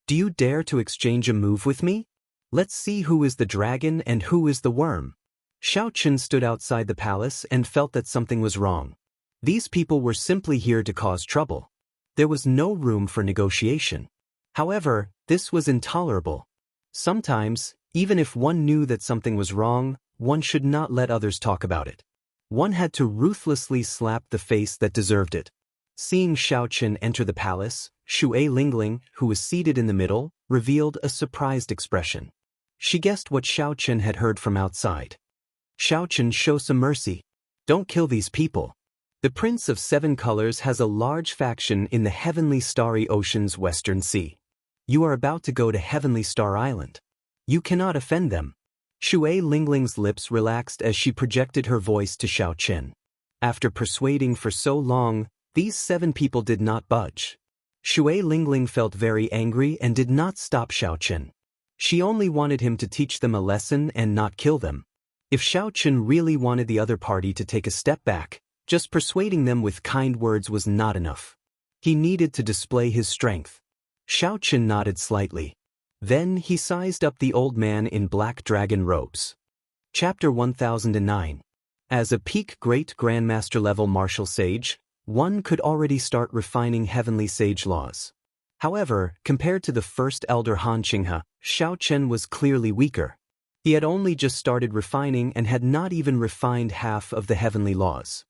Do you dare to exchange a move with me? Let's see who is the dragon and who is the worm. Xiao Chen stood outside the palace and felt that something was wrong. These people were simply here to cause trouble. There was no room for negotiation. However, this was intolerable. Sometimes, even if one knew that something was wrong, one should not let others talk about it. One had to ruthlessly slap the face that deserved it. Seeing Xiao Chen enter the palace, Shui Lingling, who was seated in the middle, revealed a surprised expression. She guessed what Xiao Chen had heard from outside. Xiao Chen, show some mercy. Don't kill these people. The Prince of 7 Colors has a large faction in the heavenly starry ocean's western sea. You are about to go to Heavenly Star Island. You cannot offend them. Shui Lingling's lips relaxed as she projected her voice to Xiao Chen. After persuading for so long, these 7 people did not budge. Shui Lingling felt very angry and did not stop Xiao Chen. She only wanted him to teach them a lesson and not kill them. If Xiao Chen really wanted the other party to take a step back, just persuading them with kind words was not enough. He needed to display his strength. Xiao Chen nodded slightly. Then he sized up the old man in black dragon robes. Chapter 1009. As a peak great grandmaster level martial sage, one could already start refining heavenly sage laws. However, compared to the first elder Han Qinghe, Xiao Chen was clearly weaker. He had only just started refining and had not even refined half of the heavenly laws.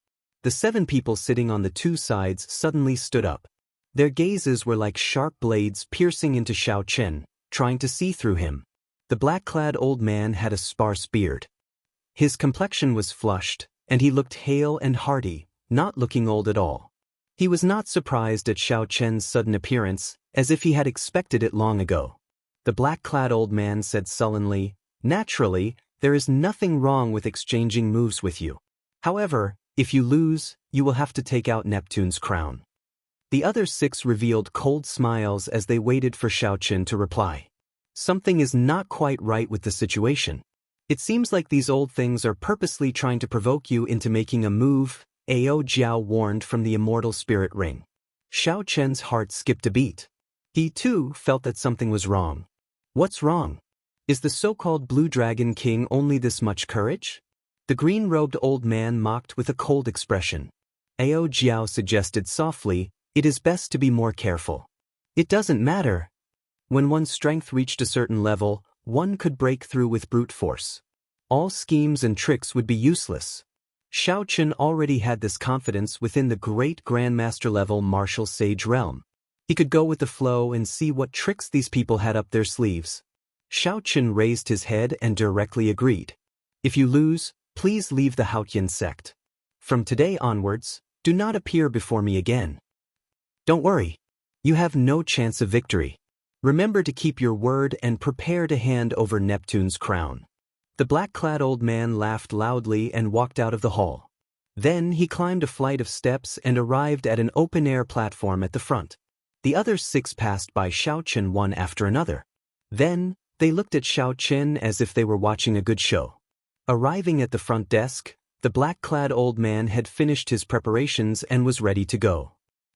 The 7 people sitting on the 2 sides suddenly stood up. Their gazes were like sharp blades piercing into Xiao Chen, trying to see through him. The black-clad old man had a sparse beard. His complexion was flushed, and he looked hale and hearty, not looking old at all. He was not surprised at Xiao Chen's sudden appearance, as if he had expected it long ago. The black-clad old man said sullenly, "Naturally, there is nothing wrong with exchanging moves with you. However, if you lose, you will have to take out Neptune's crown." The other 6 revealed cold smiles as they waited for Xiao Chen to reply. Something is not quite right with the situation. It seems like these old things are purposely trying to provoke you into making a move, Ao Jiao warned from the immortal spirit ring. Xiao Chen's heart skipped a beat. He too felt that something was wrong. What's wrong? Is the so-called Blue Dragon King only this much courage? The green-robed old man mocked with a cold expression. Ao Jiao suggested softly, "It is best to be more careful." "It doesn't matter." When one's strength reached a certain level, one could break through with brute force. All schemes and tricks would be useless. Xiaochen already had this confidence within the great grandmaster level martial sage realm. He could go with the flow and see what tricks these people had up their sleeves. Xiaochen raised his head and directly agreed. If you lose, please leave the Haotian sect. From today onwards, do not appear before me again. Don't worry. You have no chance of victory. Remember to keep your word and prepare to hand over Neptune's crown. The black-clad old man laughed loudly and walked out of the hall. Then he climbed a flight of steps and arrived at an open-air platform at the front. The other 6 passed by Xiaochen one after another. Then, they looked at Xiaochen as if they were watching a good show. Arriving at the front desk, the black-clad old man had finished his preparations and was ready to go.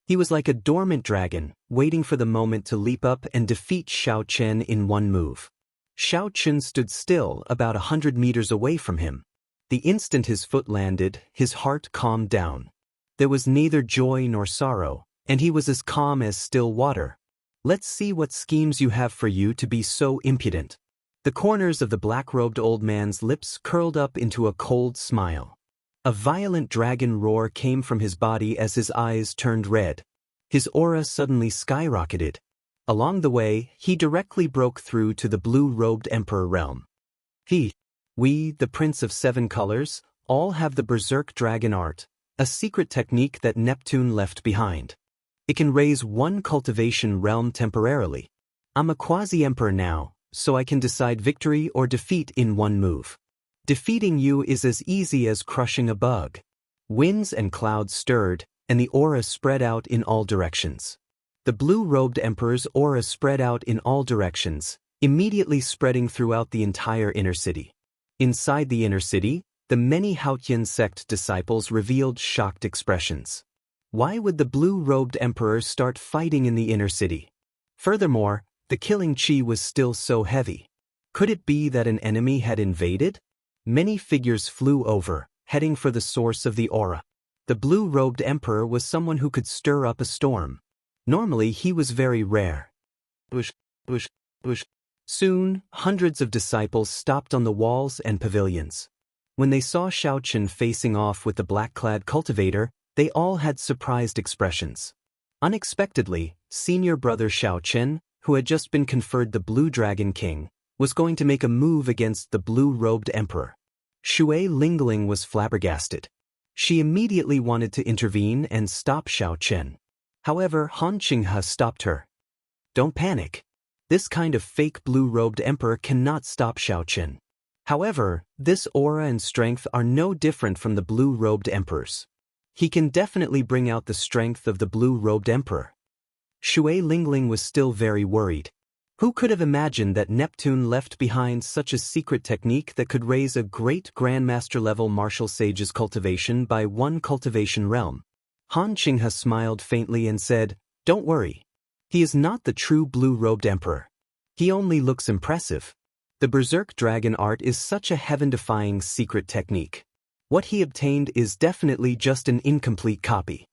He was like a dormant dragon, waiting for the moment to leap up and defeat Xiaochen in one move. Xiaochen stood still about 100 meters away from him. The instant his foot landed, his heart calmed down. There was neither joy nor sorrow, and he was as calm as still water. Let's see what schemes you have for you to be so impudent. The corners of the black-robed old man's lips curled up into a cold smile. A violent dragon roar came from his body as his eyes turned red. His aura suddenly skyrocketed. Along the way, he directly broke through to the blue-robed emperor realm. We, the Prince of 7 Colors, all have the Berserk Dragon Art, a secret technique that Neptune left behind. It can raise one cultivation realm temporarily. I'm a quasi-emperor now, so I can decide victory or defeat in one move. Defeating you is as easy as crushing a bug. Winds and clouds stirred, and the aura spread out in all directions. The blue-robed emperor's aura spread out in all directions, immediately spreading throughout the entire inner city. Inside the inner city, the many Haotian sect disciples revealed shocked expressions. Why would the blue-robed emperor start fighting in the inner city? Furthermore, the killing chi was still so heavy. Could it be that an enemy had invaded? Many figures flew over, heading for the source of the aura. The blue-robed emperor was someone who could stir up a storm. Normally, he was very rare. Soon, hundreds of disciples stopped on the walls and pavilions. When they saw Xiaochen facing off with the black-clad cultivator, they all had surprised expressions. Unexpectedly, senior brother Xiaochen, who had just been conferred the Blue Dragon King, was going to make a move against the blue-robed emperor. Shui Lingling was flabbergasted. She immediately wanted to intervene and stop Xiaochen. However, Han Qinghe stopped her. Don't panic. This kind of fake blue-robed emperor cannot stop Xiaochen. However, this aura and strength are no different from the blue-robed emperor's. He can definitely bring out the strength of the blue-robed emperor. Shui Lingling was still very worried. Who could have imagined that Neptune left behind such a secret technique that could raise a great grandmaster-level martial sage's cultivation by one cultivation realm? Han Qinghe smiled faintly and said, "Don't worry. He is not the true blue-robed emperor. He only looks impressive. The Berserk Dragon Art is such a heaven-defying secret technique. What he obtained is definitely just an incomplete copy.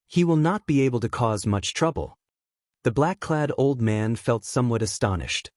He will not be able to cause much trouble." The black-clad old man felt somewhat astonished.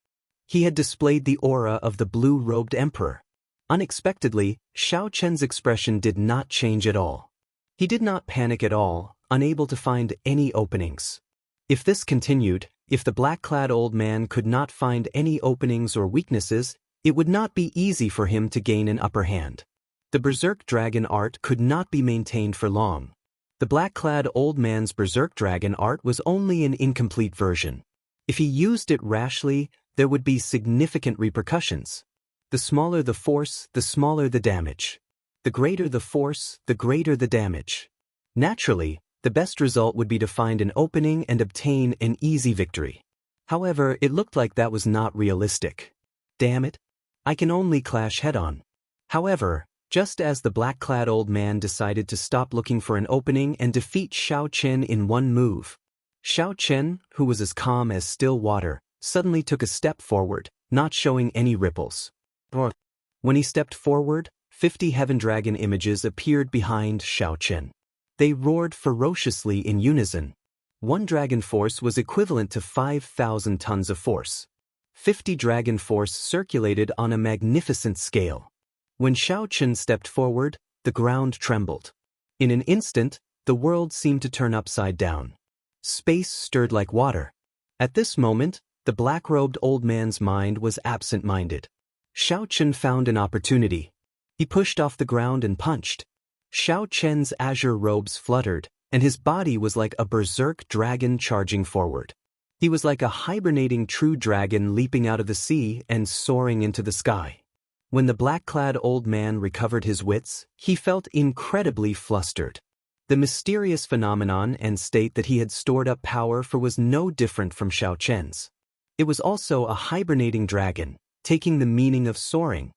He had displayed the aura of the blue-robed emperor. Unexpectedly, Xiaochen's expression did not change at all. He did not panic at all, unable to find any openings. If this continued, if the black-clad old man could not find any openings or weaknesses, it would not be easy for him to gain an upper hand. The Berserk Dragon Art could not be maintained for long. The black-clad old man's Berserk Dragon Art was only an incomplete version. If he used it rashly, there would be significant repercussions. The smaller the force, the smaller the damage. The greater the force, the greater the damage. Naturally, the best result would be to find an opening and obtain an easy victory. However, it looked like that was not realistic. Damn it. I can only clash head-on. However, just as the black-clad old man decided to stop looking for an opening and defeat Xiaochen in one move, Xiaochen, who was as calm as still water, suddenly took a step forward, not showing any ripples. When he stepped forward, 50 heaven dragon images appeared behind Xiaochen. They roared ferociously in unison. One dragon force was equivalent to 5,000 tons of force. 50 dragon force circulated on a magnificent scale. When Xiaochen stepped forward, the ground trembled. In an instant, the world seemed to turn upside down. Space stirred like water. At this moment, the black-robed old man's mind was absent-minded. Xiaochen found an opportunity. He pushed off the ground and punched. Xiaochen's azure robes fluttered, and his body was like a berserk dragon charging forward. He was like a hibernating true dragon leaping out of the sea and soaring into the sky. When the black-clad old man recovered his wits, he felt incredibly flustered. The mysterious phenomenon and state that he had stored up power for was no different from Xiaochen's. It was also a hibernating dragon, taking the meaning of soaring.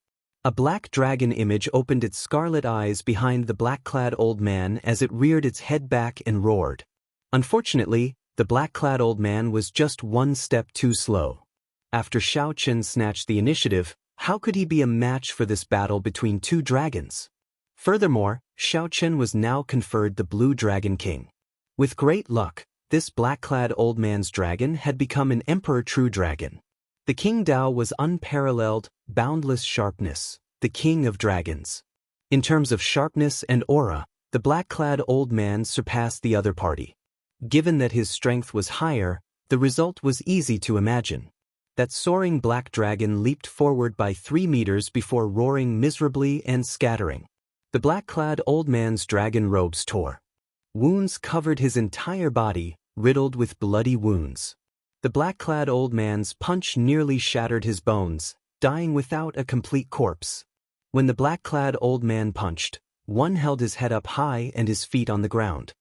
A black dragon image opened its scarlet eyes behind the black-clad old man as it reared its head back and roared. Unfortunately, the black-clad old man was just one step too slow. After Xiaochen snatched the initiative, how could he be a match for this battle between two dragons? Furthermore, Xiaochen was now conferred the Blue Dragon King. With great luck, this black-clad old man's dragon had become an emperor true dragon. The King Dao was unparalleled, boundless sharpness, the king of dragons. In terms of sharpness and aura, the black-clad old man surpassed the other party. Given that his strength was higher, the result was easy to imagine. That soaring black dragon leaped forward by 3 meters before roaring miserably and scattering. The black-clad old man's dragon robes tore. Wounds covered his entire body, riddled with bloody wounds. The black-clad old man's punch nearly shattered his bones, dying without a complete corpse. When the black-clad old man punched, one held his head up high and his feet on the ground.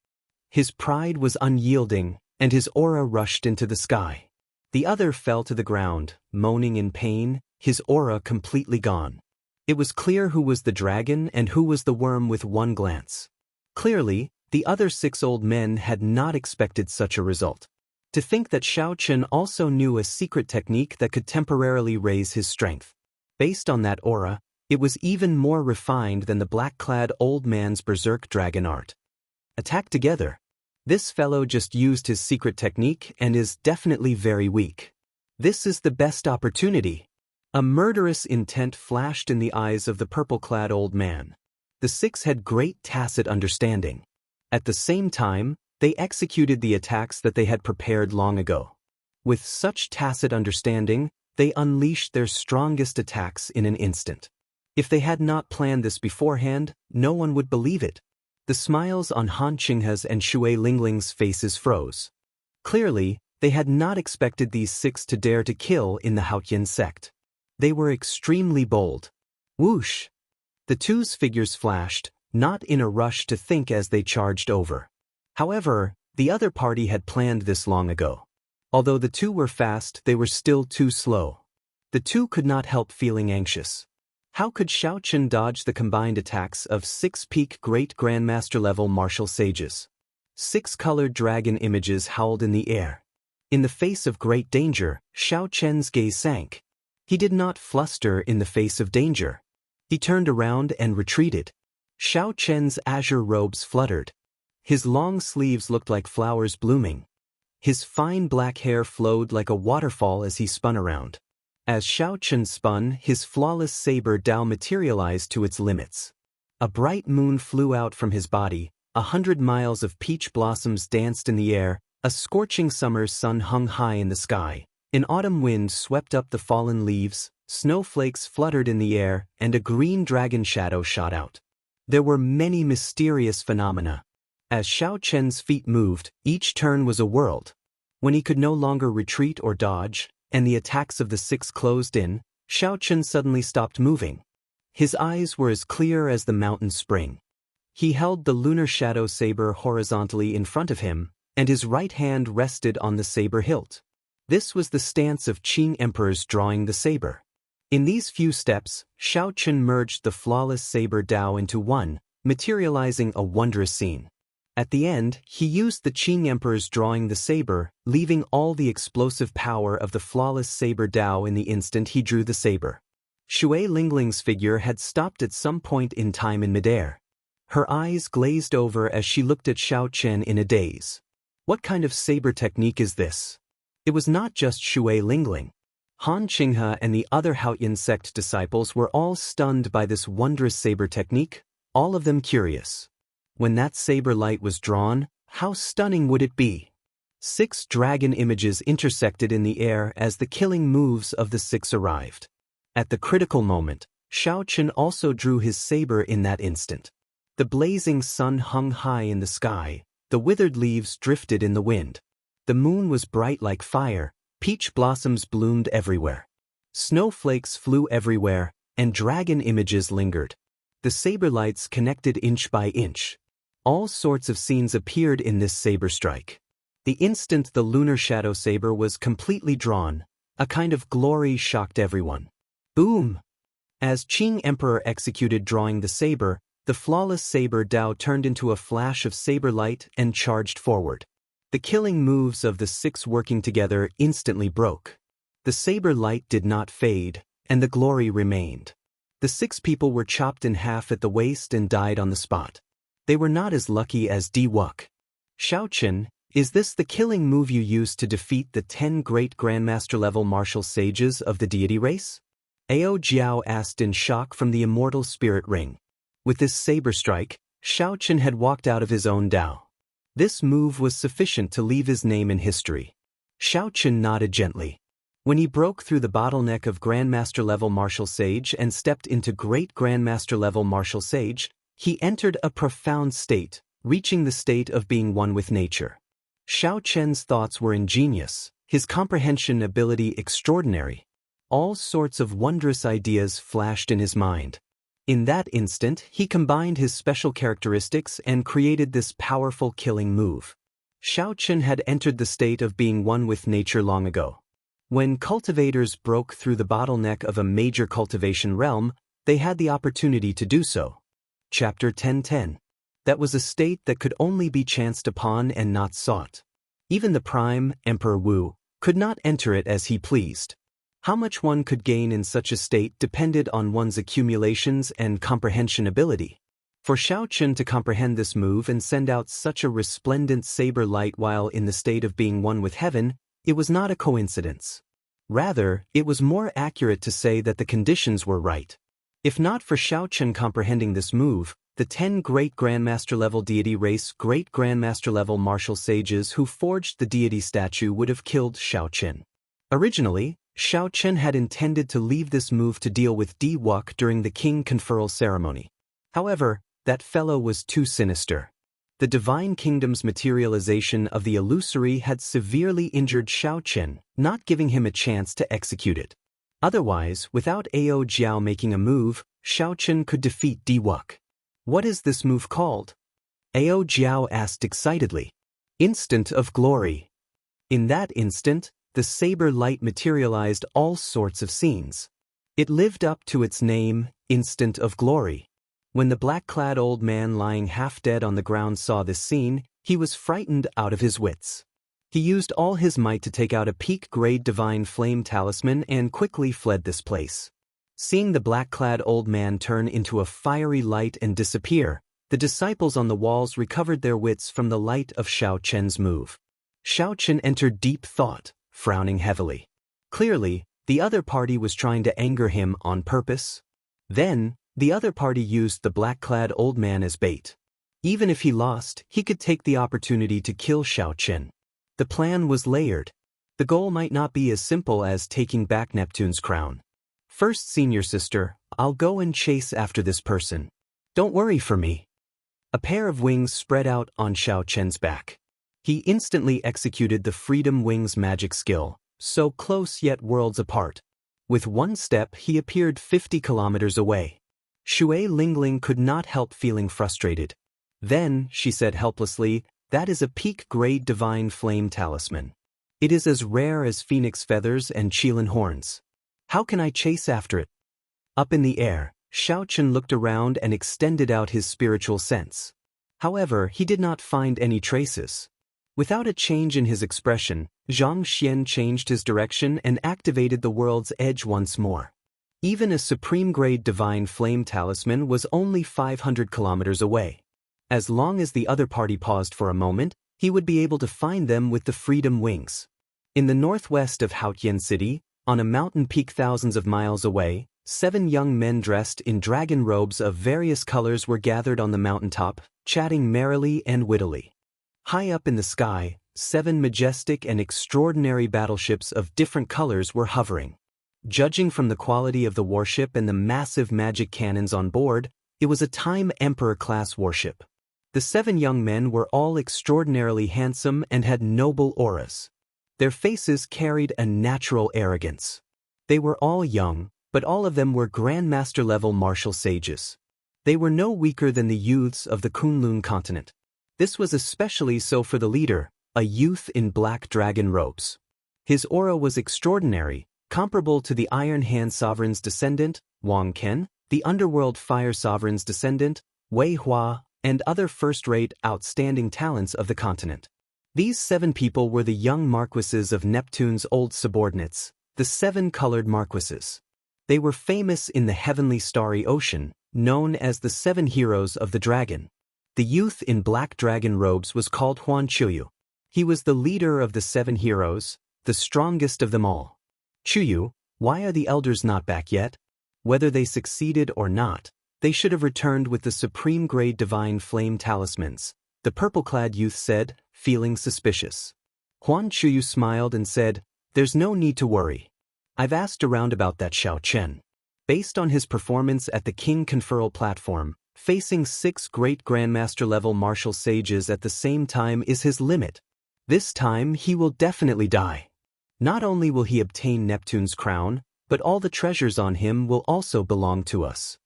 His pride was unyielding, and his aura rushed into the sky. The other fell to the ground, moaning in pain, his aura completely gone. It was clear who was the dragon and who was the worm with one glance. Clearly, the other 6 old men had not expected such a result. To think that Xiaochen also knew a secret technique that could temporarily raise his strength. Based on that aura, it was even more refined than the black-clad old man's berserk dragon art. Attack together. This fellow just used his secret technique and is definitely very weak. This is the best opportunity. A murderous intent flashed in the eyes of the purple-clad old man. The 6 had great tacit understanding. At the same time, they executed the attacks that they had prepared long ago. With such tacit understanding, they unleashed their strongest attacks in an instant. If they had not planned this beforehand, no one would believe it. The smiles on Han Qinghe's and Shui Lingling's faces froze. Clearly, they had not expected these 6 to dare to kill in the Haotian sect. They were extremely bold. Whoosh! The 2's figures flashed, not in a rush to think as they charged over. However, the other party had planned this long ago. Although the 2 were fast, they were still too slow. The 2 could not help feeling anxious. How could Xiaochen dodge the combined attacks of 6 peak Great Grandmaster-level martial sages? 6 colored dragon images howled in the air. In the face of great danger, Xiaochen's gaze sank. He did not fluster in the face of danger. He turned around and retreated. Xiaochen's azure robes fluttered. His long sleeves looked like flowers blooming. His fine black hair flowed like a waterfall as he spun around. As Xiaochen spun, his flawless saber Dao materialized to its limits. A bright moon flew out from his body, 100 miles of peach blossoms danced in the air, a scorching summer's sun hung high in the sky, an autumn wind swept up the fallen leaves, snowflakes fluttered in the air, and a green dragon shadow shot out. There were many mysterious phenomena. As Xiaochen's feet moved, each turn was a world. When he could no longer retreat or dodge, and the attacks of the 6 closed in, Xiaochen suddenly stopped moving. His eyes were as clear as the mountain spring. He held the lunar shadow saber horizontally in front of him, and his right hand rested on the saber hilt. This was the stance of Qing emperors drawing the saber. In these few steps, Xiaochen merged the flawless saber Dao into one, materializing a wondrous scene. At the end, he used the Qing emperors drawing the saber, leaving all the explosive power of the flawless saber Dao in the instant he drew the saber. Shui Lingling's figure had stopped at some point in time in midair. Her eyes glazed over as she looked at Xiaochen in a daze. What kind of saber technique is this? It was not just Shui Lingling. Han Qinghe and the other Haoyan sect disciples were all stunned by this wondrous saber technique, all of them curious. When that saber light was drawn, how stunning would it be? 6 dragon images intersected in the air as the killing moves of the 6 arrived. At the critical moment, Xiaochen also drew his saber in that instant. The blazing sun hung high in the sky, the withered leaves drifted in the wind. The moon was bright like fire, peach blossoms bloomed everywhere. Snowflakes flew everywhere, and dragon images lingered. The saber lights connected inch by inch. All sorts of scenes appeared in this saber strike. The instant the lunar shadow saber was completely drawn, a kind of glory shocked everyone. Boom! As Qing Emperor executed drawing the saber, the flawless saber Dao turned into a flash of saber light and charged forward. The killing moves of the 6 working together instantly broke. The saber light did not fade, and the glory remained. The 6 people were chopped in half at the waist and died on the spot. They were not as lucky as Di Wuk. Xiaochen, is this the killing move you used to defeat the 10 great Grandmaster-level martial sages of the deity race? Ao Jiao asked in shock from the immortal spirit ring. With this saber strike, Xiaochen had walked out of his own Dao. This move was sufficient to leave his name in history. Xiaochen nodded gently. When he broke through the bottleneck of Grandmaster-level martial sage and stepped into Great Grandmaster-level martial sage, he entered a profound state, reaching the state of being one with nature. Xiaochen's thoughts were ingenious, his comprehension ability extraordinary. All sorts of wondrous ideas flashed in his mind. In that instant, he combined his special characteristics and created this powerful killing move. Xiaochen had entered the state of being one with nature long ago. When cultivators broke through the bottleneck of a major cultivation realm, they had the opportunity to do so. Chapter 1010. That was a state that could only be chanced upon and not sought. Even the prime, Emperor Wu, could not enter it as he pleased. How much one could gain in such a state depended on one's accumulations and comprehension ability. For Xiaochen to comprehend this move and send out such a resplendent saber light while in the state of being one with heaven, it was not a coincidence. Rather, it was more accurate to say that the conditions were right. If not for Xiaochen comprehending this move, the 10 great Grandmaster-level deity race great Grandmaster-level martial sages who forged the deity statue would have killed Xiaochen. Originally, Xiaochen had intended to leave this move to deal with Di Wuk during the king conferral ceremony. However, that fellow was too sinister. The divine kingdom's materialization of the illusory had severely injured Xiaochen, not giving him a chance to execute it. Otherwise, without Ao Jiao making a move, Xiaochen could defeat Di Wuk. What is this move called? Ao Jiao asked excitedly. Instant of glory. In that instant, the saber light materialized all sorts of scenes. It lived up to its name, Instant of Glory. When the black-clad old man lying half dead on the ground saw this scene, he was frightened out of his wits. He used all his might to take out a peak-grade divine flame talisman and quickly fled this place. Seeing the black-clad old man turn into a fiery light and disappear, the disciples on the walls recovered their wits from the light of Xiaochen's move. Xiaochen entered deep thought, frowning heavily. Clearly, the other party was trying to anger him on purpose. Then, the other party used the black-clad old man as bait. Even if he lost, he could take the opportunity to kill Xiaochen. The plan was layered. The goal might not be as simple as taking back Neptune's crown. First, senior sister, I'll go and chase after this person. Don't worry for me. A pair of wings spread out on Xiaochen's back. He instantly executed the Freedom Wings magic skill, so close yet worlds apart. With one step, he appeared 50 kilometers away. Shui Lingling could not help feeling frustrated. Then, she said helplessly, that is a peak-grade divine flame talisman. It is as rare as phoenix feathers and Qilin horns. How can I chase after it? Up in the air, Xiaochen looked around and extended out his spiritual sense. However, he did not find any traces. Without a change in his expression, Zhang Xian changed his direction and activated the world's edge once more. Even a supreme-grade divine flame talisman was only 500 kilometers away. As long as the other party paused for a moment, He would be able to find them with the freedom wings. In the northwest of Haotian City, on a mountain peak thousands of miles away, 7 young men dressed in dragon robes of various colors were gathered on the mountaintop, chatting merrily and wittily. High up in the sky, 7 majestic and extraordinary battleships of different colors were hovering. Judging from the quality of the warship and the massive magic cannons on board, it was a Time Emperor-class warship. The 7 young men were all extraordinarily handsome and had noble auras. Their faces carried a natural arrogance. They were all young, but all of them were Grandmaster-level martial sages. They were no weaker than the youths of the Kunlun continent. This was especially so for the leader, a youth in black dragon robes. His aura was extraordinary, comparable to the Iron Hand Sovereign's descendant, Wang Ken, the Underworld Fire Sovereign's descendant, Wei Hua, and other first-rate, outstanding talents of the continent. These 7 people were the young marquises of Neptune's old subordinates, the 7 colored marquises. They were famous in the heavenly starry ocean, known as the 7 heroes of the dragon. The youth in black dragon robes was called Huan Chuyu. He was the leader of the 7 heroes, the strongest of them all. Chuyu, why are the elders not back yet? Whether they succeeded or not, they should have returned with the supreme-grade divine flame talismans, the purple-clad youth said, feeling suspicious. Huan Chuyu smiled and said, "There's no need to worry. I've asked around about that Xiao Chen. Based on his performance at the King Conferral platform, facing 6 great Grandmaster-level martial sages at the same time is his limit. This time he will definitely die. Not only will he obtain Neptune's crown, but all the treasures on him will also belong to us."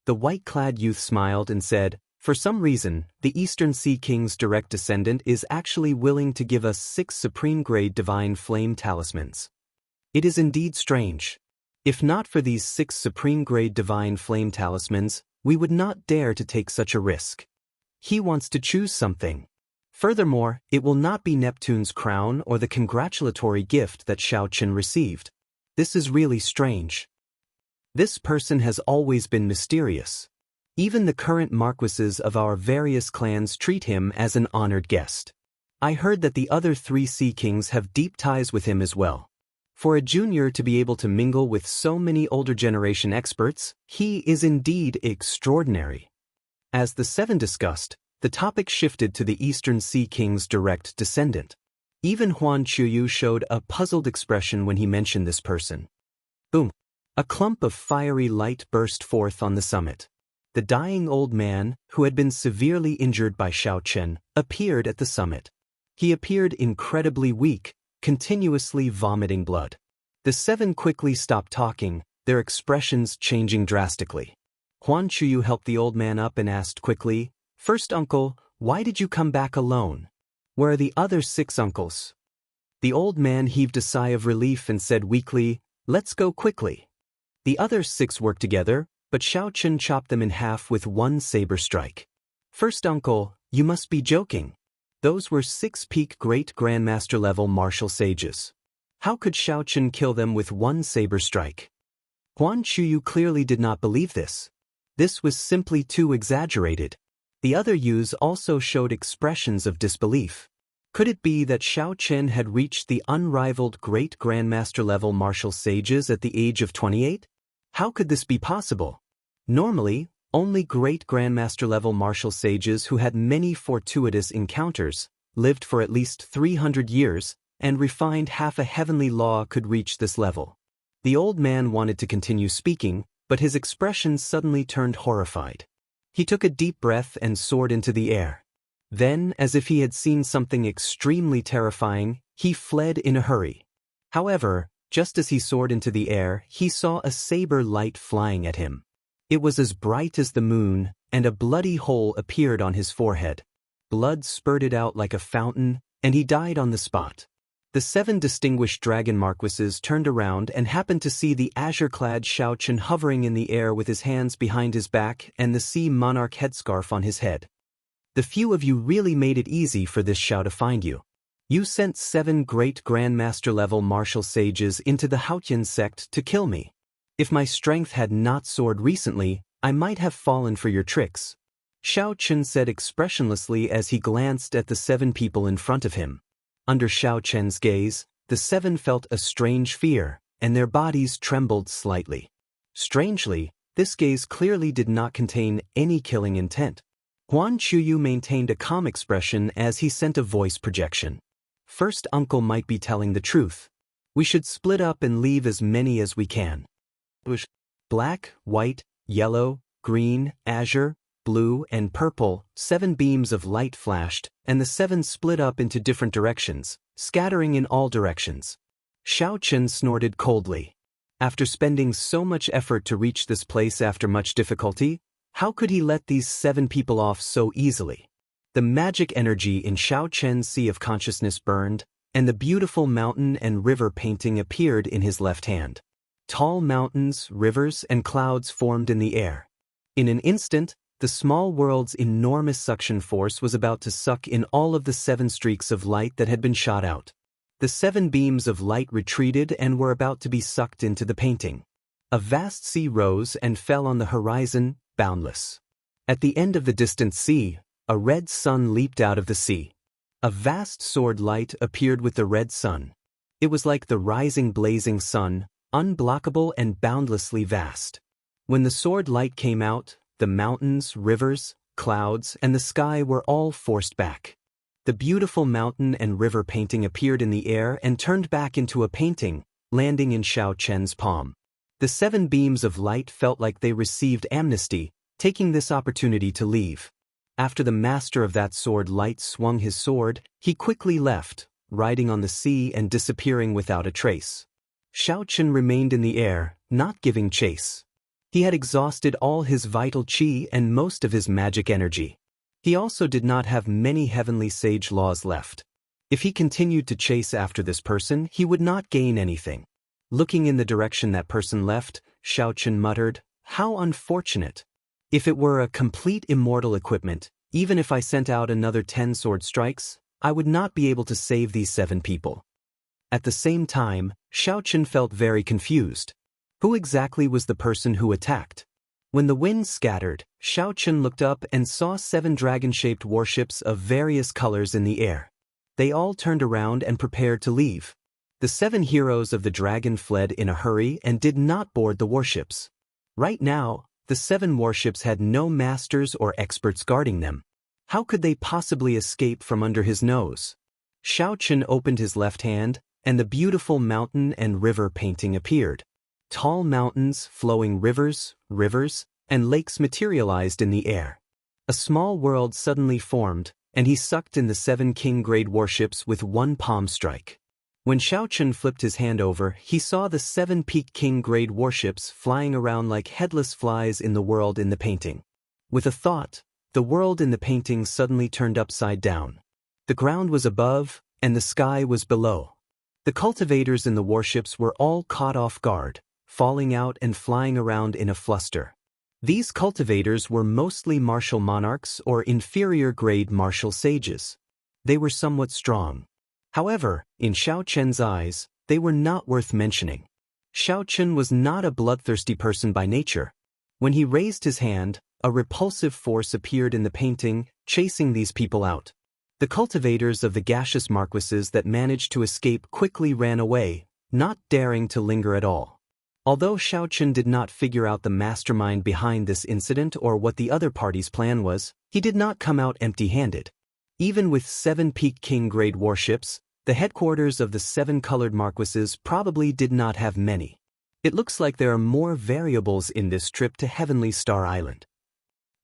The white-clad youth smiled and said, "For some reason, the Eastern Sea King's direct descendant is actually willing to give us 6 supreme-grade divine flame talismans. It is indeed strange. If not for these 6 supreme-grade divine flame talismans, we would not dare to take such a risk. He wants to choose something. Furthermore, it will not be Neptune's crown or the congratulatory gift that Xiao Chen received. This is really strange. This person has always been mysterious. Even the current marquises of our various clans treat him as an honored guest. I heard that the other 3 Sea Kings have deep ties with him as well. For a junior to be able to mingle with so many older generation experts, he is indeed extraordinary." As the 7 discussed, the topic shifted to the Eastern Sea King's direct descendant. Even Huan Chuyu showed a puzzled expression when he mentioned this person. Boom! A clump of fiery light burst forth on the summit. The dying old man, who had been severely injured by Xiao Chen, appeared at the summit. He appeared incredibly weak, continuously vomiting blood. The 7 quickly stopped talking, their expressions changing drastically. Huan Chuyu helped the old man up and asked quickly, "First uncle, why did you come back alone? Where are the other 6 uncles?" The old man heaved a sigh of relief and said weakly, "Let's go quickly." The other 6 worked together, but Xiao Chen chopped them in half with one saber strike. "First uncle, you must be joking. Those were 6 peak great Grandmaster-level martial sages. How could Xiao Chen kill them with one saber strike?" Huan Chuyu clearly did not believe this. This was simply too exaggerated. The other youths also showed expressions of disbelief. Could it be that Xiao Chen had reached the unrivaled great Grandmaster-level martial sages at the age of 28? How could this be possible? Normally, only great Grandmaster-level martial sages who had many fortuitous encounters, lived for at least 300 years, and refined half a heavenly law could reach this level. The old man wanted to continue speaking, but his expression suddenly turned horrified. He took a deep breath and soared into the air. Then, as if he had seen something extremely terrifying, he fled in a hurry. However, just as he soared into the air, he saw a saber light flying at him. It was as bright as the moon, and a bloody hole appeared on his forehead. Blood spurted out like a fountain, and he died on the spot. The 7 distinguished dragon marquises turned around and happened to see the azure-clad Xiao Chen hovering in the air with his hands behind his back and the sea monarch headscarf on his head. "The few of you really made it easy for this Xiao to find you. You sent 7 great Grandmaster-level martial sages into the Haotian sect to kill me. If my strength had not soared recently, I might have fallen for your tricks. Xiao Chen said expressionlessly as he glanced at the 7 people in front of him. Under Xiao Chen's gaze, the 7 felt a strange fear, and their bodies trembled slightly. Strangely, this gaze clearly did not contain any killing intent. Guan Chuyu maintained a calm expression as he sent a voice projection. First uncle might be telling the truth. We should split up and leave as many as we can. Black, white, yellow, green, azure, blue, and purple, 7 beams of light flashed, and the 7 split up into different directions, scattering in all directions. Xiao Chen snorted coldly. After spending so much effort to reach this place after much difficulty, how could he let these 7 people off so easily? The magic energy in Xiao Chen's sea of consciousness burned, and the beautiful mountain and river painting appeared in his left hand. Tall mountains, rivers, and clouds formed in the air. In an instant, the small world's enormous suction force was about to suck in all of the 7 streaks of light that had been shot out. The 7 beams of light retreated and were about to be sucked into the painting. A vast sea rose and fell on the horizon, boundless. At the end of the distant sea, a red sun leaped out of the sea. A vast sword light appeared with the red sun. It was like the rising blazing sun, unblockable and boundlessly vast. When the sword light came out, the mountains, rivers, clouds, and the sky were all forced back. The beautiful mountain and river painting appeared in the air and turned back into a painting, landing in Xiao Chen's palm. The 7 beams of light felt like they received amnesty, taking this opportunity to leave. After the master of that sword light swung his sword, he quickly left, riding on the sea and disappearing without a trace. Xiao Chen remained in the air, not giving chase. He had exhausted all his vital qi and most of his magic energy. He also did not have many heavenly sage laws left. If he continued to chase after this person, he would not gain anything. Looking in the direction that person left, Xiao Chen muttered, "How unfortunate. If it were a complete immortal equipment, even if I sent out another 10 sword strikes, I would not be able to save these 7 people." At the same time, Xiao Chen felt very confused. Who exactly was the person who attacked? When the wind scattered, Xiao Chen looked up and saw 7 dragon-shaped warships of various colors in the air. They all turned around and prepared to leave. The 7 heroes of the dragon fled in a hurry and did not board the warships. Right now, the 7 warships had no masters or experts guarding them. How could they possibly escape from under his nose? Xiao Chen opened his left hand, and the beautiful mountain and river painting appeared. Tall mountains, flowing rivers, and lakes materialized in the air. A small world suddenly formed, and he sucked in the 7 king-grade warships with one palm strike. When Xiao Chen flipped his hand over, he saw the 7 peak king-grade warships flying around like headless flies in the world in the painting. With a thought, the world in the painting suddenly turned upside down. The ground was above, and the sky was below. The cultivators in the warships were all caught off guard, falling out and flying around in a fluster. These cultivators were mostly martial monarchs or inferior-grade martial sages. They were somewhat strong. However, in Xiao Chen's eyes, they were not worth mentioning. Xiao Chen was not a bloodthirsty person by nature. When he raised his hand, a repulsive force appeared in the painting, chasing these people out. The cultivators of the gaseous marquises that managed to escape quickly ran away, not daring to linger at all. Although Xiao Chen did not figure out the mastermind behind this incident or what the other party's plan was, he did not come out empty-handed. Even with 7 peak king-grade warships, the headquarters of the 7 colored marquises probably did not have many. It looks like there are more variables in this trip to Heavenly Star Island.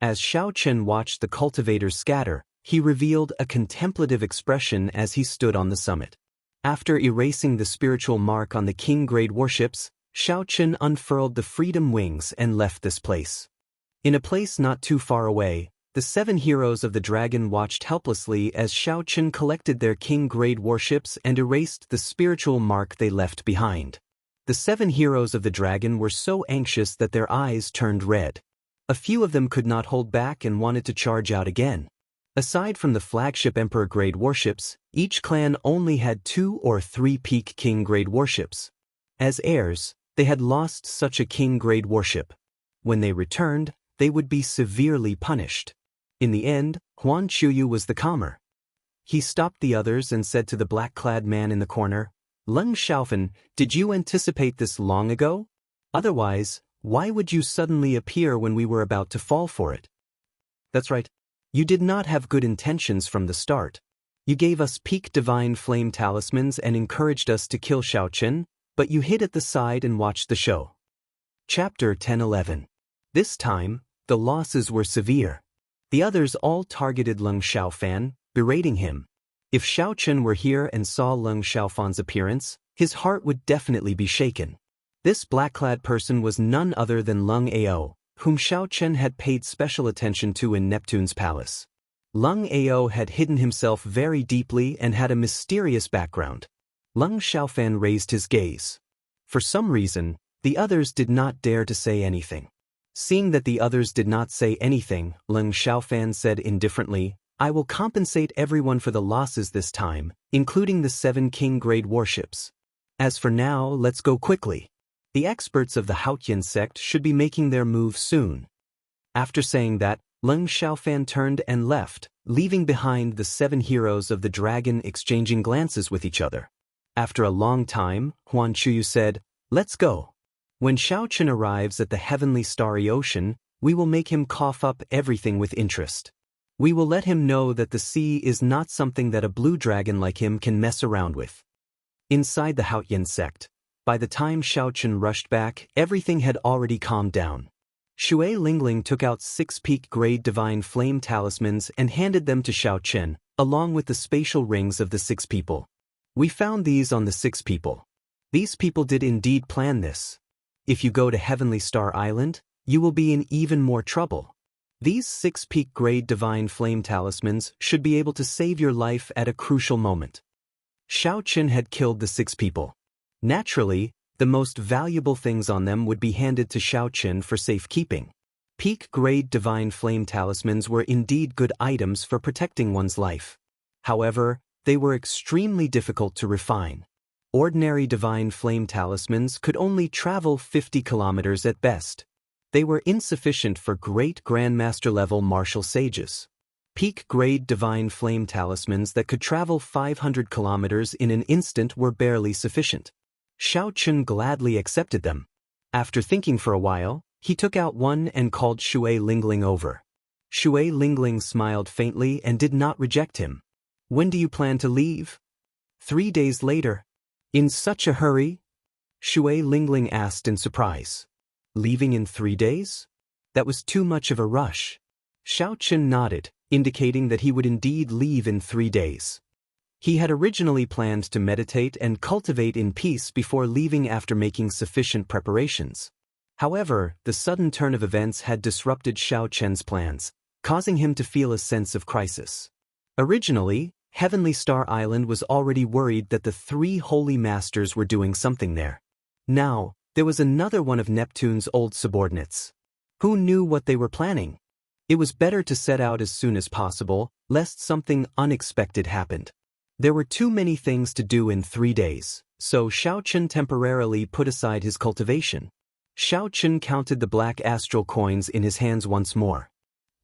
As Xiao Chen watched the cultivators scatter, he revealed a contemplative expression as he stood on the summit. After erasing the spiritual mark on the king-grade warships, Xiao Chen unfurled the freedom wings and left this place. In a place not too far away, the 7 heroes of the dragon watched helplessly as Xiao Chen collected their king-grade warships and erased the spiritual mark they left behind. The 7 heroes of the dragon were so anxious that their eyes turned red. A few of them could not hold back and wanted to charge out again. Aside from the flagship Emperor-grade warships, each clan only had 2 or 3 peak king-grade warships. As heirs, they had lost such a king-grade warship. When they returned, they would be severely punished. In the end, Huan Chuyu was the calmer. He stopped the others and said to the black-clad man in the corner, "Leng Xiaofan, did you anticipate this long ago? Otherwise, why would you suddenly appear when we were about to fall for it?" "That's right. You did not have good intentions from the start. You gave us peak divine flame talismans and encouraged us to kill Xiaochen, but you hid at the side and watched the show." Chapter 10-11. This time, the losses were severe. The others all targeted Leng Xiaofan, berating him. If Xiaochen were here and saw Leng Xiaofan's appearance, his heart would definitely be shaken. This black-clad person was none other than Leng Ao, whom Xiaochen had paid special attention to in Neptune's palace. Leng Ao had hidden himself very deeply and had a mysterious background. Leng Xiaofan raised his gaze. For some reason, the others did not dare to say anything. Seeing that the others did not say anything, Leng Xiaofan said indifferently, "I will compensate everyone for the losses this time, including the 7 king-grade warships. As for now, let's go quickly. The experts of the Haotian sect should be making their move soon." After saying that, Leng Xiaofan turned and left, leaving behind the 7 heroes of the dragon exchanging glances with each other. After a long time, Huan Chuyu said, "Let's go. When Xiaochen arrives at the heavenly starry ocean, we will make him cough up everything with interest. We will let him know that the sea is not something that a blue dragon like him can mess around with." Inside the Haotian sect, by the time Xiaochen rushed back, everything had already calmed down. Shui Lingling took out 6 peak-grade divine flame talismans and handed them to Xiaochen, along with the spatial rings of the 6 people. "We found these on the 6 people. These people did indeed plan this. If you go to Heavenly Star Island, you will be in even more trouble. These 6 peak-grade divine flame talismans should be able to save your life at a crucial moment." Xiaochen had killed the 6 people. Naturally, the most valuable things on them would be handed to Xiaochen for safekeeping. Peak-grade divine flame talismans were indeed good items for protecting one's life. However, they were extremely difficult to refine. Ordinary divine flame talismans could only travel 50 kilometers at best. They were insufficient for great grandmaster-level martial sages. Peak-grade divine flame talismans that could travel 500 kilometers in an instant were barely sufficient. Xiaochen gladly accepted them. After thinking for a while, he took out one and called Shui Lingling over. Shui Lingling smiled faintly and did not reject him. "When do you plan to leave?" 3 days later. "In such a hurry?" Shui Lingling asked in surprise. "Leaving in 3 days? That was too much of a rush." Xiaochen nodded, indicating that he would indeed leave in 3 days. He had originally planned to meditate and cultivate in peace before leaving after making sufficient preparations. However, the sudden turn of events had disrupted Xiaochen's plans, causing him to feel a sense of crisis. Originally, Heavenly Star Island was already worried that the 3 holy masters were doing something there. Now, there was another one of Neptune's old subordinates. Who knew what they were planning? It was better to set out as soon as possible, lest something unexpected happened. There were too many things to do in 3 days, so Xiaochen temporarily put aside his cultivation. Xiaochen counted the black astral coins in his hands once more.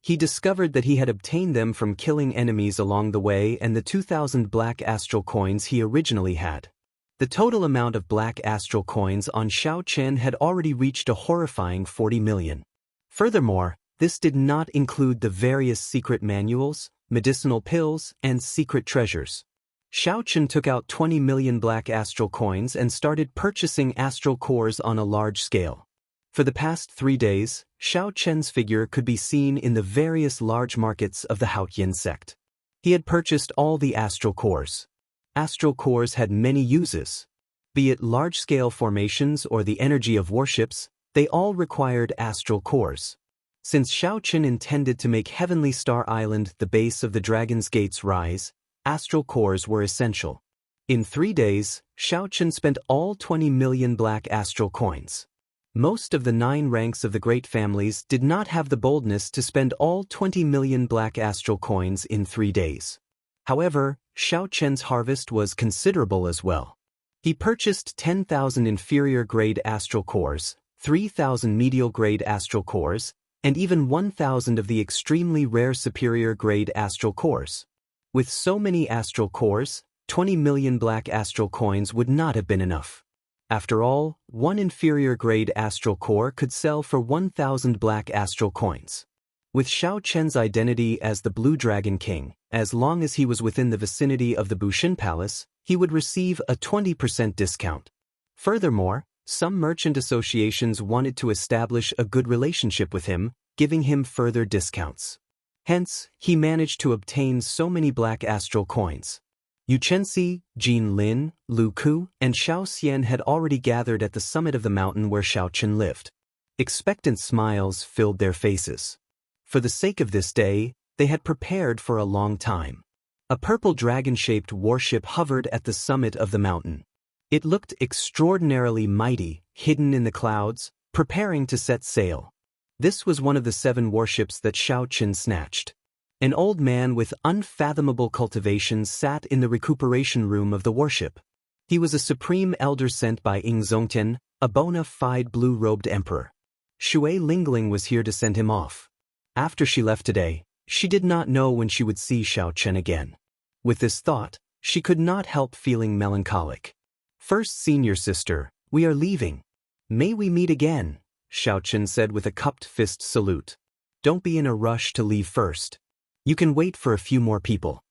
He discovered that he had obtained them from killing enemies along the way and the 2,000 black astral coins he originally had. The total amount of black astral coins on Xiaochen had already reached a horrifying 40 million. Furthermore, this did not include the various secret manuals, medicinal pills, and secret treasures. Xiaochen took out 20 million black astral coins and started purchasing astral cores on a large scale. For the past 3 days, Xiaochen's figure could be seen in the various large markets of the Haotian sect. He had purchased all the astral cores. Astral cores had many uses. Be it large-scale formations or the energy of warships, they all required astral cores. Since Xiaochen intended to make Heavenly Star Island the base of the Dragon's Gate's rise, astral cores were essential. In 3 days, Xiaochen spent all 20 million black astral coins. Most of the 9 ranks of the great families did not have the boldness to spend all 20 million black astral coins in 3 days. However, Xiaochen's harvest was considerable as well. He purchased 10,000 inferior-grade astral cores, 3,000 medial-grade astral cores, and even 1,000 of the extremely rare superior-grade astral cores. With so many astral cores, 20 million black astral coins would not have been enough. After all, one inferior-grade astral core could sell for 1,000 black astral coins. With Xiao Chen's identity as the Blue Dragon King, as long as he was within the vicinity of the Bushin Palace, he would receive a 20% discount. Furthermore, some merchant associations wanted to establish a good relationship with him, giving him further discounts. Hence, he managed to obtain so many black astral coins. Yu Chenxi, Jin Lin, Lu Ku, and Xiao Xian had already gathered at the summit of the mountain where Xiao Chen lived. Expectant smiles filled their faces. For the sake of this day, they had prepared for a long time. A purple dragon-shaped warship hovered at the summit of the mountain. It looked extraordinarily mighty, hidden in the clouds, preparing to set sail. This was one of the 7 warships that Xiao Chen snatched. An old man with unfathomable cultivation sat in the recuperation room of the warship. He was a supreme elder sent by Ying Zongtian, a bona fide blue-robed emperor. Shui Lingling was here to send him off. After she left today, she did not know when she would see Xiao Chen again. With this thought, she could not help feeling melancholic. First senior sister, we are leaving. May we meet again, Xiao Chen said with a cupped fist salute. Don't be in a rush to leave first. You can wait for a few more people.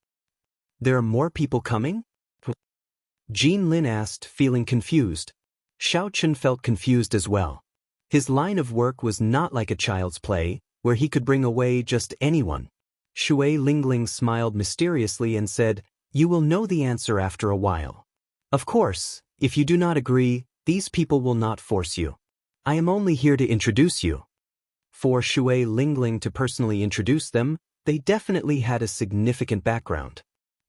There are more people coming? Jin Lin asked, feeling confused. Xiao Chen felt confused as well. His line of work was not like a child's play, where he could bring away just anyone. Shui Lingling smiled mysteriously and said, You will know the answer after a while. Of course, if you do not agree, these people will not force you. I am only here to introduce you. For Shui Lingling to personally introduce them, they definitely had a significant background.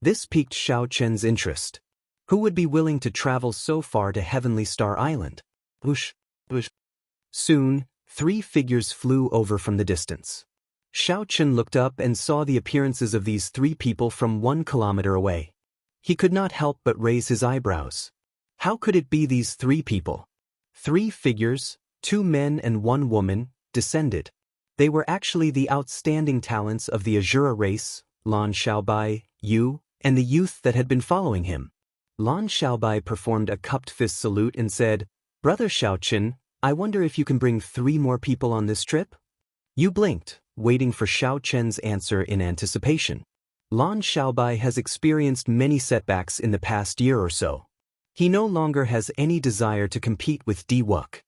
This piqued Xiao Chen's interest. Who would be willing to travel so far to Heavenly Star Island? Whoosh, whoosh. Soon, 3 figures flew over from the distance. Xiao Chen looked up and saw the appearances of these 3 people from 1 kilometer away. He could not help but raise his eyebrows. How could it be these 3 people? 3 figures, 2 men and 1 woman, descended. They were actually the outstanding talents of the Azura race, Lan Xiaobai, Yu, and the youth that had been following him. Lan Xiaobai performed a cupped fist salute and said, Brother Xiao Chen, I wonder if you can bring 3 more people on this trip? Yu blinked, waiting for Xiao Chen's answer in anticipation. Lan Xiaobai has experienced many setbacks in the past year or so. He no longer has any desire to compete with Di Wuk.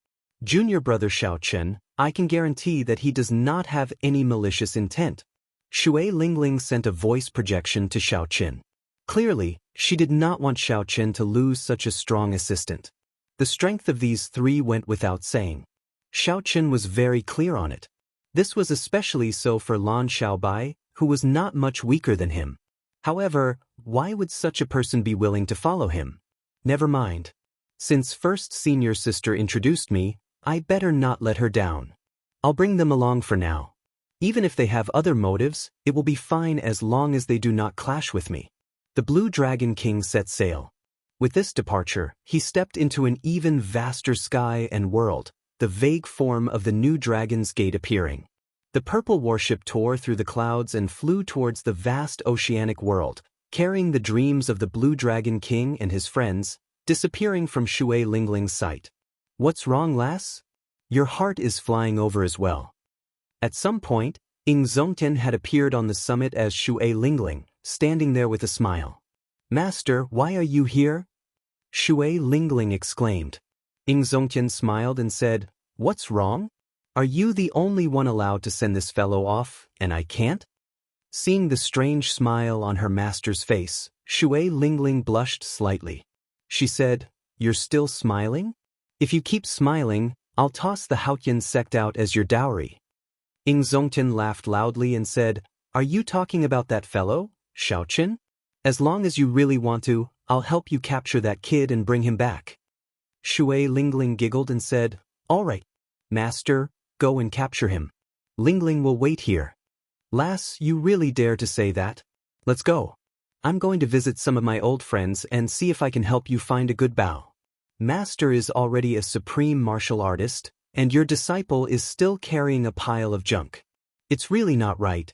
Junior brother Xiao Chen, I can guarantee that he does not have any malicious intent. Shui Lingling sent a voice projection to Xiao Chen. Clearly, she did not want Xiao Chen to lose such a strong assistant. The strength of these 3 went without saying. Xiao Chen was very clear on it. This was especially so for Lan Xiaobai, who was not much weaker than him. However, why would such a person be willing to follow him? Never mind. Since first senior sister introduced me, I better not let her down. I'll bring them along for now. Even if they have other motives, it will be fine as long as they do not clash with me. The Blue Dragon King set sail. With this departure, he stepped into an even vaster sky and world, the vague form of the new Dragon's Gate appearing. The purple warship tore through the clouds and flew towards the vast oceanic world, carrying the dreams of the Blue Dragon King and his friends, disappearing from Shui Lingling's sight. What's wrong, lass? Your heart is flying over as well. At some point, Ying Zongtian had appeared on the summit as Shui Lingling, standing there with a smile. Master, why are you here? Shui Lingling exclaimed. Ying Zongtian smiled and said, What's wrong? Are you the only one allowed to send this fellow off, and I can't? Seeing the strange smile on her master's face, Shui Lingling blushed slightly. She said, You're still smiling? If you keep smiling, I'll toss the Haotian sect out as your dowry. Ying Zongtian laughed loudly and said, Are you talking about that fellow, Xiao Chen? As long as you really want to, I'll help you capture that kid and bring him back. Shui Lingling giggled and said, All right, master, go and capture him. Lingling will wait here. Lass, you really dare to say that? Let's go. I'm going to visit some of my old friends and see if I can help you find a good bow. Master is already a supreme martial artist, and your disciple is still carrying a pile of junk. It's really not right.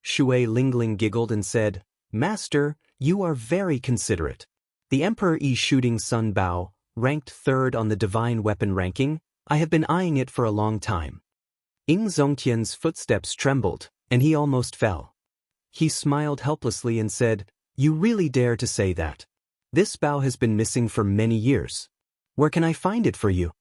Shui Lingling giggled and said, Master, you are very considerate. The Emperor Yi Shooting Sun Bao, ranked 3rd on the divine weapon ranking, I have been eyeing it for a long time. Ying Zongtian's footsteps trembled, and he almost fell. He smiled helplessly and said, You really dare to say that? This bao has been missing for many years. Where can I find it for you?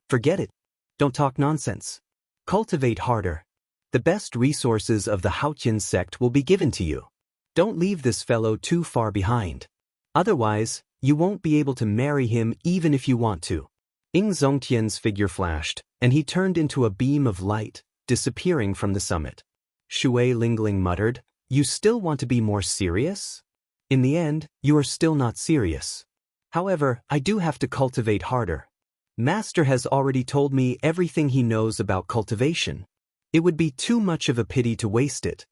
Forget it. Don't talk nonsense. Cultivate harder. The best resources of the Haotian sect will be given to you. Don't leave this fellow too far behind. Otherwise, you won't be able to marry him even if you want to. Ying Zongtian's figure flashed, and he turned into a beam of light, disappearing from the summit. Shui Lingling muttered, You still want to be more serious? In the end, you are still not serious. However, I do have to cultivate harder. Master has already told me everything he knows about cultivation. It would be too much of a pity to waste it.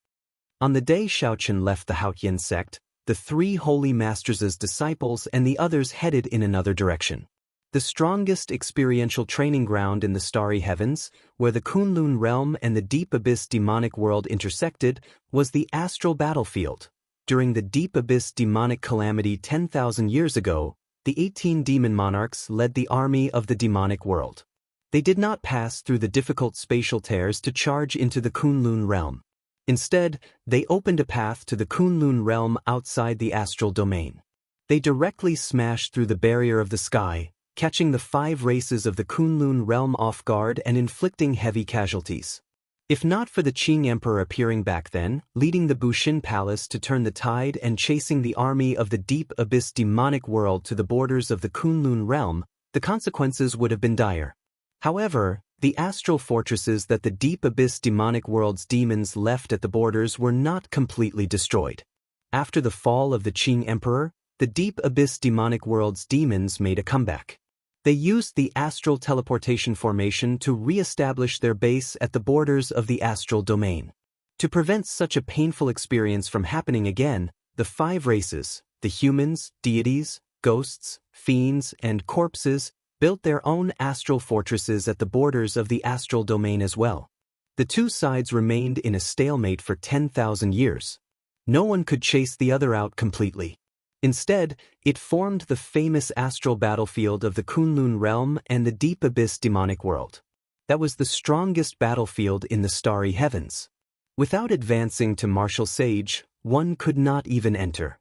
On the day Xiaochen left the Haotian sect, the 3 holy masters' disciples and the others headed in another direction. The strongest experiential training ground in the starry heavens, where the Kunlun realm and the Deep Abyss demonic world intersected, was the astral battlefield. During the Deep Abyss demonic calamity 10,000 years ago, the 18 demon monarchs led the army of the demonic world. They did not pass through the difficult spatial tears to charge into the Kunlun realm. Instead, they opened a path to the Kunlun realm outside the astral domain. They directly smashed through the barrier of the sky, catching the 5 races of the Kunlun realm off guard and inflicting heavy casualties. If not for the Qing Emperor appearing back then, leading the Bushin Palace to turn the tide and chasing the army of the Deep Abyss demonic world to the borders of the Kunlun realm, the consequences would have been dire. However, the astral fortresses that the Deep Abyss demonic world's demons left at the borders were not completely destroyed. After the fall of the Qing Emperor, the Deep Abyss demonic world's demons made a comeback. They used the astral teleportation formation to re-establish their base at the borders of the astral domain. To prevent such a painful experience from happening again, the 5 races, the humans, deities, ghosts, fiends, and corpses, built their own astral fortresses at the borders of the astral domain as well. The 2 sides remained in a stalemate for 10,000 years. No one could chase the other out completely. Instead, it formed the famous astral battlefield of the Kunlun realm and the Deep Abyss demonic world. That was the strongest battlefield in the starry heavens. Without advancing to martial sage, one could not even enter.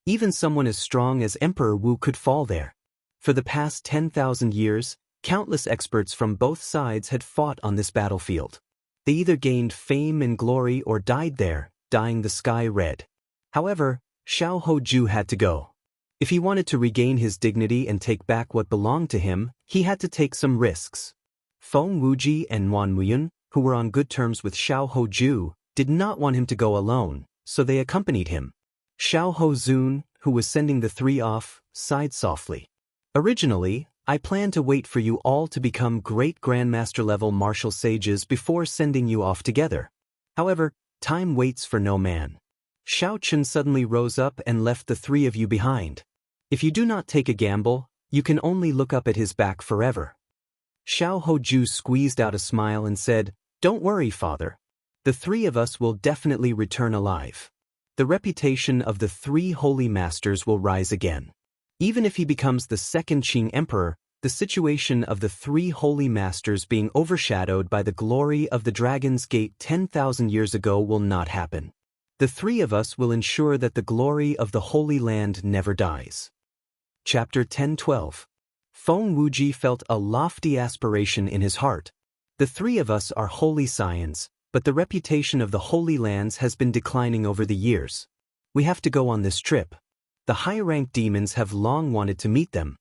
Even someone as strong as Emperor Wu could fall there. For the past 10,000 years, countless experts from both sides had fought on this battlefield. They either gained fame and glory or died there, dyeing the sky red. However, Xiao Hoju had to go. If he wanted to regain his dignity and take back what belonged to him, he had to take some risks. Feng Wuji and Nuan Muyun, who were on good terms with Xiao Hoju, did not want him to go alone, so they accompanied him. Xiao Hozun, who was sending the 3 off, sighed softly. Originally, I planned to wait for you all to become great grandmaster level martial sages before sending you off together. However, time waits for no man. Xiao Chen suddenly rose up and left the 3 of you behind. If you do not take a gamble, you can only look up at his back forever. Xiao Hoju squeezed out a smile and said, Don't worry, father. The 3 of us will definitely return alive. The reputation of the 3 holy masters will rise again. Even if he becomes the 2nd Qing Emperor, the situation of the 3 holy masters being overshadowed by the glory of the Dragon's Gate 10,000 years ago will not happen. The 3 of us will ensure that the glory of the Holy Land never dies. Chapter 10:12. Feng Wuji felt a lofty aspiration in his heart. The 3 of us are holy scions, but the reputation of the Holy Lands has been declining over the years. We have to go on this trip. The high-ranked demons have long wanted to meet them.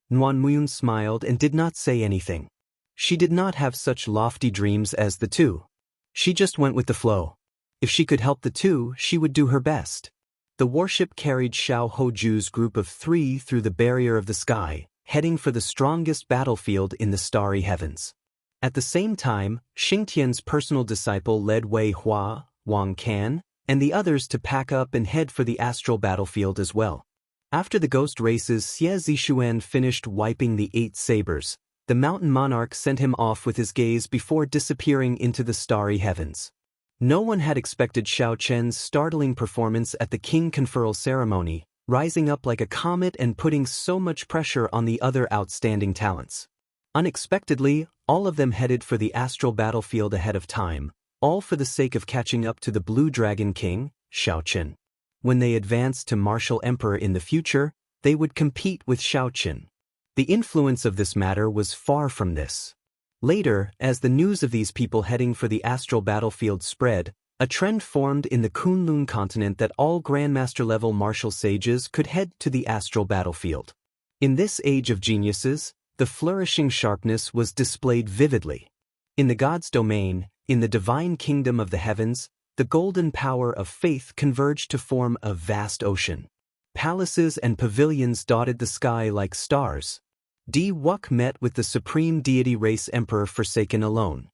Nuan Muyun smiled and did not say anything. She did not have such lofty dreams as the 2. She just went with the flow. If she could help the 2, she would do her best. The warship carried Xiao Hoju's group of 3 through the barrier of the sky, heading for the strongest battlefield in the starry heavens. At the same time, Xingtian's personal disciple led Wei Hua, Wang Can, and the others to pack up and head for the astral battlefield as well. After the ghost races, Xie Zishuan finished wiping the 8 sabers. The mountain monarch sent him off with his gaze before disappearing into the starry heavens. No one had expected Xiao Chen's startling performance at the king conferral ceremony, rising up like a comet and putting so much pressure on the other outstanding talents. Unexpectedly, all of them headed for the astral battlefield ahead of time, all for the sake of catching up to the Blue Dragon King, Xiao Chen. When they advanced to martial emperor in the future, they would compete with Xiao Chen. The influence of this matter was far from this. Later, as the news of these people heading for the astral battlefield spread, a trend formed in the Kunlun continent that all Grandmaster-level martial sages could head to the astral battlefield. In this age of geniuses, the flourishing sharpness was displayed vividly. In the god's domain, in the divine kingdom of the heavens, the golden power of faith converged to form a vast ocean. Palaces and pavilions dotted the sky like stars. Di Wuk met with the supreme deity race emperor Forsaken alone.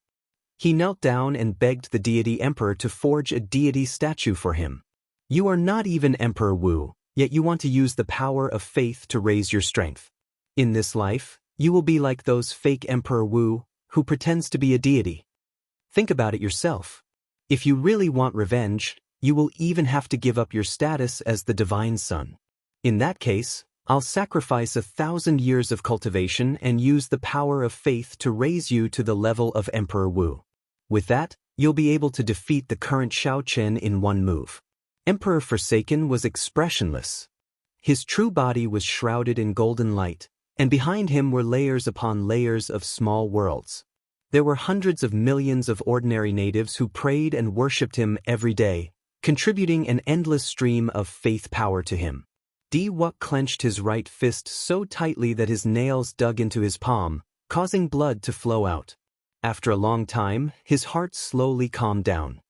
He knelt down and begged the deity emperor to forge a deity statue for him. You are not even Emperor Wu, yet you want to use the power of faith to raise your strength. In this life, you will be like those fake Emperor Wu, who pretends to be a deity. Think about it yourself. If you really want revenge, you will even have to give up your status as the divine son. In that case, I'll sacrifice 1,000 years of cultivation and use the power of faith to raise you to the level of Emperor Wu. With that, you'll be able to defeat the current Xiao Chen in one move. Emperor Forsaken was expressionless. His true body was shrouded in golden light, and behind him were layers upon layers of small worlds. There were hundreds of millions of ordinary natives who prayed and worshipped him every day, contributing an endless stream of faith power to him. Di Wuk clenched his right fist so tightly that his nails dug into his palm, causing blood to flow out. After a long time, his heart slowly calmed down.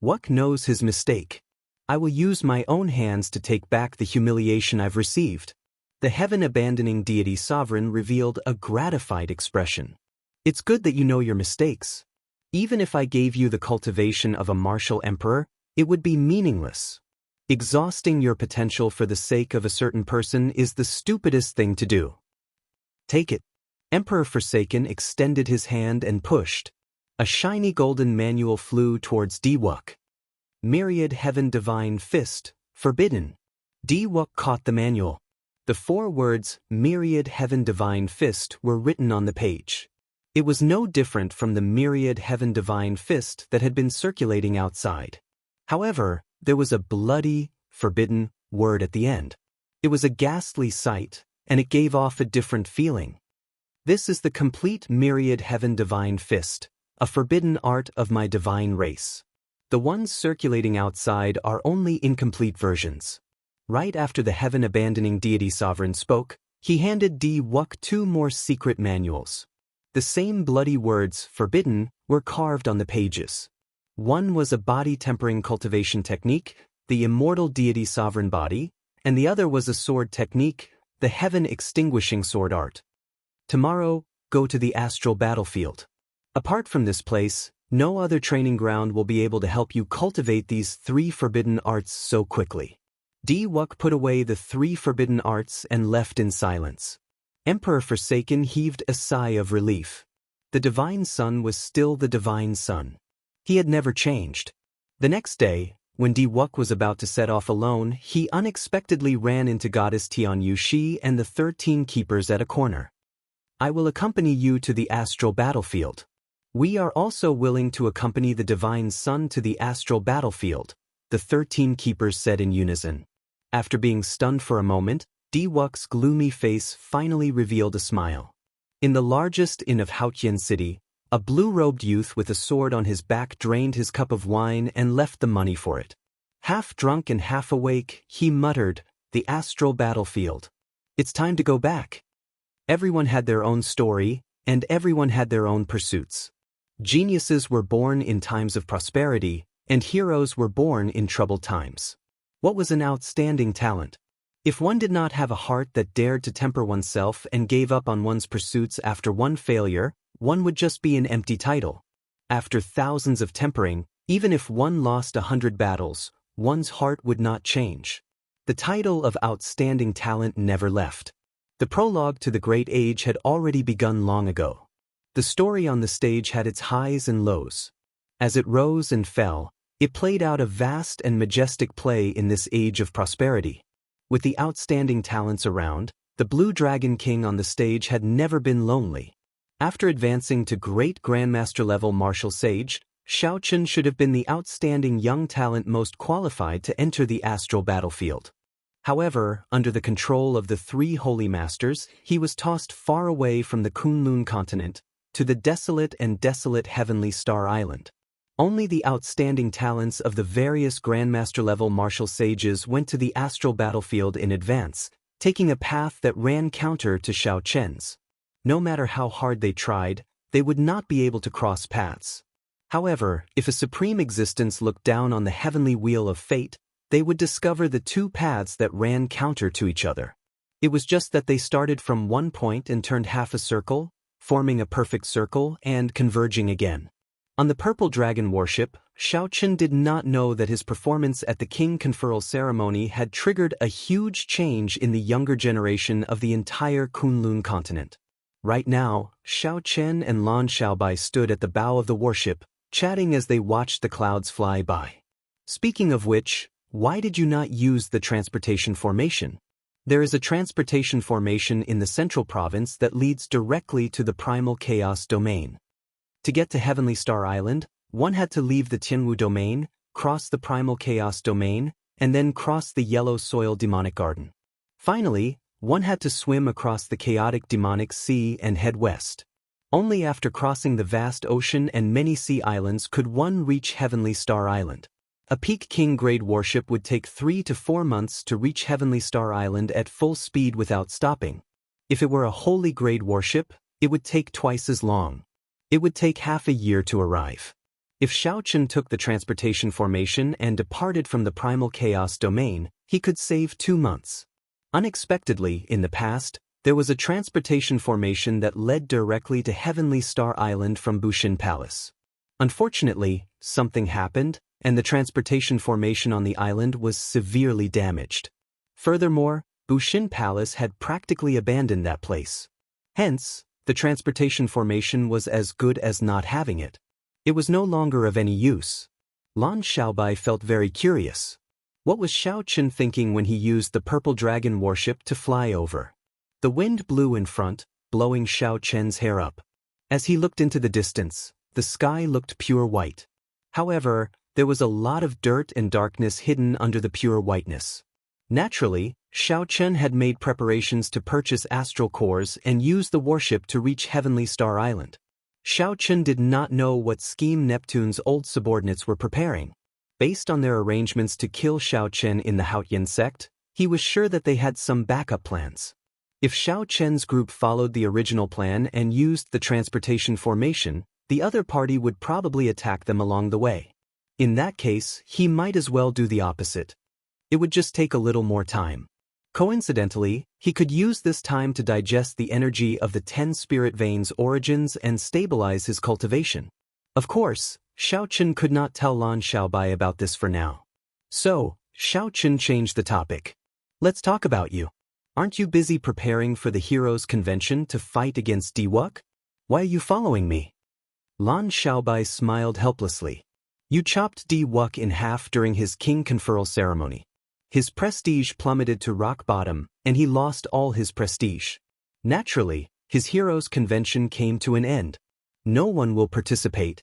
Wuk knows his mistake. I will use my own hands to take back the humiliation I've received. The heaven-abandoning deity sovereign revealed a gratified expression. It's good that you know your mistakes. Even if I gave you the cultivation of a martial emperor, it would be meaningless. Exhausting your potential for the sake of a certain person is the stupidest thing to do. Take it. Emperor Forsaken extended his hand and pushed. A shiny golden manual flew towards Di Wuk. Myriad Heaven Divine Fist, Forbidden. Di Wuk caught the manual. The 4 words, Myriad Heaven Divine Fist, were written on the page. It was no different from the Myriad Heaven Divine Fist that had been circulating outside. However, there was a bloody, forbidden word at the end. It was a ghastly sight, and it gave off a different feeling. This is the complete Myriad Heaven Divine Fist, a forbidden art of my divine race. The ones circulating outside are only incomplete versions. Right after the heaven-abandoning deity sovereign spoke, he handed Di Wuk 2 more secret manuals. The same bloody words, forbidden, were carved on the pages. One was a body-tempering cultivation technique, the immortal deity sovereign body, and the other was a sword technique, the heaven-extinguishing sword art. Tomorrow, go to the astral battlefield. Apart from this place, no other training ground will be able to help you cultivate these 3 forbidden arts so quickly. Di Wuk put away the 3 forbidden arts and left in silence. Emperor Forsaken heaved a sigh of relief. The divine son was still the divine son. He had never changed. The next day, when Di Wuk was about to set off alone, he unexpectedly ran into Goddess Xianxia and the 13 keepers at a corner. I will accompany you to the astral battlefield. We are also willing to accompany the divine son to the astral battlefield, the 13 keepers said in unison. After being stunned for a moment, Di Wuk's gloomy face finally revealed a smile. In the largest inn of Haotian City, a blue-robed youth with a sword on his back drained his cup of wine and left the money for it. Half drunk and half awake, he muttered, "The astral battlefield. It's time to go back." Everyone had their own story, and everyone had their own pursuits. Geniuses were born in times of prosperity, and heroes were born in troubled times. What was an outstanding talent? If one did not have a heart that dared to temper oneself and gave up on one's pursuits after one failure, one would just be an empty title. After thousands of tempering, even if one lost 100 battles, one's heart would not change. The title of outstanding talent never left. The prologue to the Great Age had already begun long ago. The story on the stage had its highs and lows. As it rose and fell, it played out a vast and majestic play in this age of prosperity. With the outstanding talents around, the Blue Dragon King on the stage had never been lonely. After advancing to great Grandmaster level martial sage, Xianxia should have been the outstanding young talent most qualified to enter the astral battlefield. However, under the control of the three holy masters, he was tossed far away from the Kunlun continent, to the desolate Heavenly Star Island. Only the outstanding talents of the various Grandmaster-level martial sages went to the astral battlefield in advance, taking a path that ran counter to Xianxia's. No matter how hard they tried, they would not be able to cross paths. However, if a supreme existence looked down on the heavenly wheel of fate, they would discover the two paths that ran counter to each other. It was just that they started from one point and turned half a circle, forming a perfect circle and converging again. On the Purple Dragon warship, Xianxia did not know that his performance at the King Conferral ceremony had triggered a huge change in the younger generation of the entire Kunlun continent. Right now, Xianxia and Lan Xiaobai stood at the bow of the warship, chatting as they watched the clouds fly by. Speaking of which, why did you not use the transportation formation? There is a transportation formation in the central province that leads directly to the primal chaos domain. To get to Heavenly Star Island, one had to leave the Tianwu domain, cross the primal chaos domain, and then cross the yellow soil demonic garden. Finally, one had to swim across the chaotic demonic sea and head west. Only after crossing the vast ocean and many sea islands could one reach Heavenly Star Island. A Peak King grade warship would take 3 to 4 months to reach Heavenly Star Island at full speed without stopping. If it were a Holy grade warship, it would take twice as long. It would take half a year to arrive. If Xianxia took the transportation formation and departed from the primal chaos domain, he could save 2 months. Unexpectedly, in the past, there was a transportation formation that led directly to Heavenly Star Island from Bushin Palace. Unfortunately, something happened, and the transportation formation on the island was severely damaged. Furthermore, Bushin Palace had practically abandoned that place. Hence, the transportation formation was as good as not having it. It was no longer of any use. Lan Xiaobai felt very curious. What was Xianxia thinking when he used the Purple Dragon warship to fly over? The wind blew in front, blowing Xianxia's hair up. As he looked into the distance, the sky looked pure white. However, there was a lot of dirt and darkness hidden under the pure whiteness. Naturally, Xianxia had made preparations to purchase astral cores and use the warship to reach Heavenly Star Island. Xianxia did not know what scheme Neptune's old subordinates were preparing. Based on their arrangements to kill Xianxia in the Haotian sect, he was sure that they had some backup plans. If Xianxia's group followed the original plan and used the transportation formation, the other party would probably attack them along the way. In that case, he might as well do the opposite. It would just take a little more time. Coincidentally, he could use this time to digest the energy of the 10 spirit veins' origins and stabilize his cultivation. Of course, Xianxia could not tell Lan Xiaobai about this for now. So, Xianxia changed the topic. Let's talk about you. Aren't you busy preparing for the Heroes Convention to fight against Diwuk? Why are you following me? Lan Xiaobai smiled helplessly. You chopped Diwuk in half during his King Conferral ceremony. His prestige plummeted to rock bottom, and he lost all his prestige. Naturally, his Heroes Convention came to an end. No one will participate.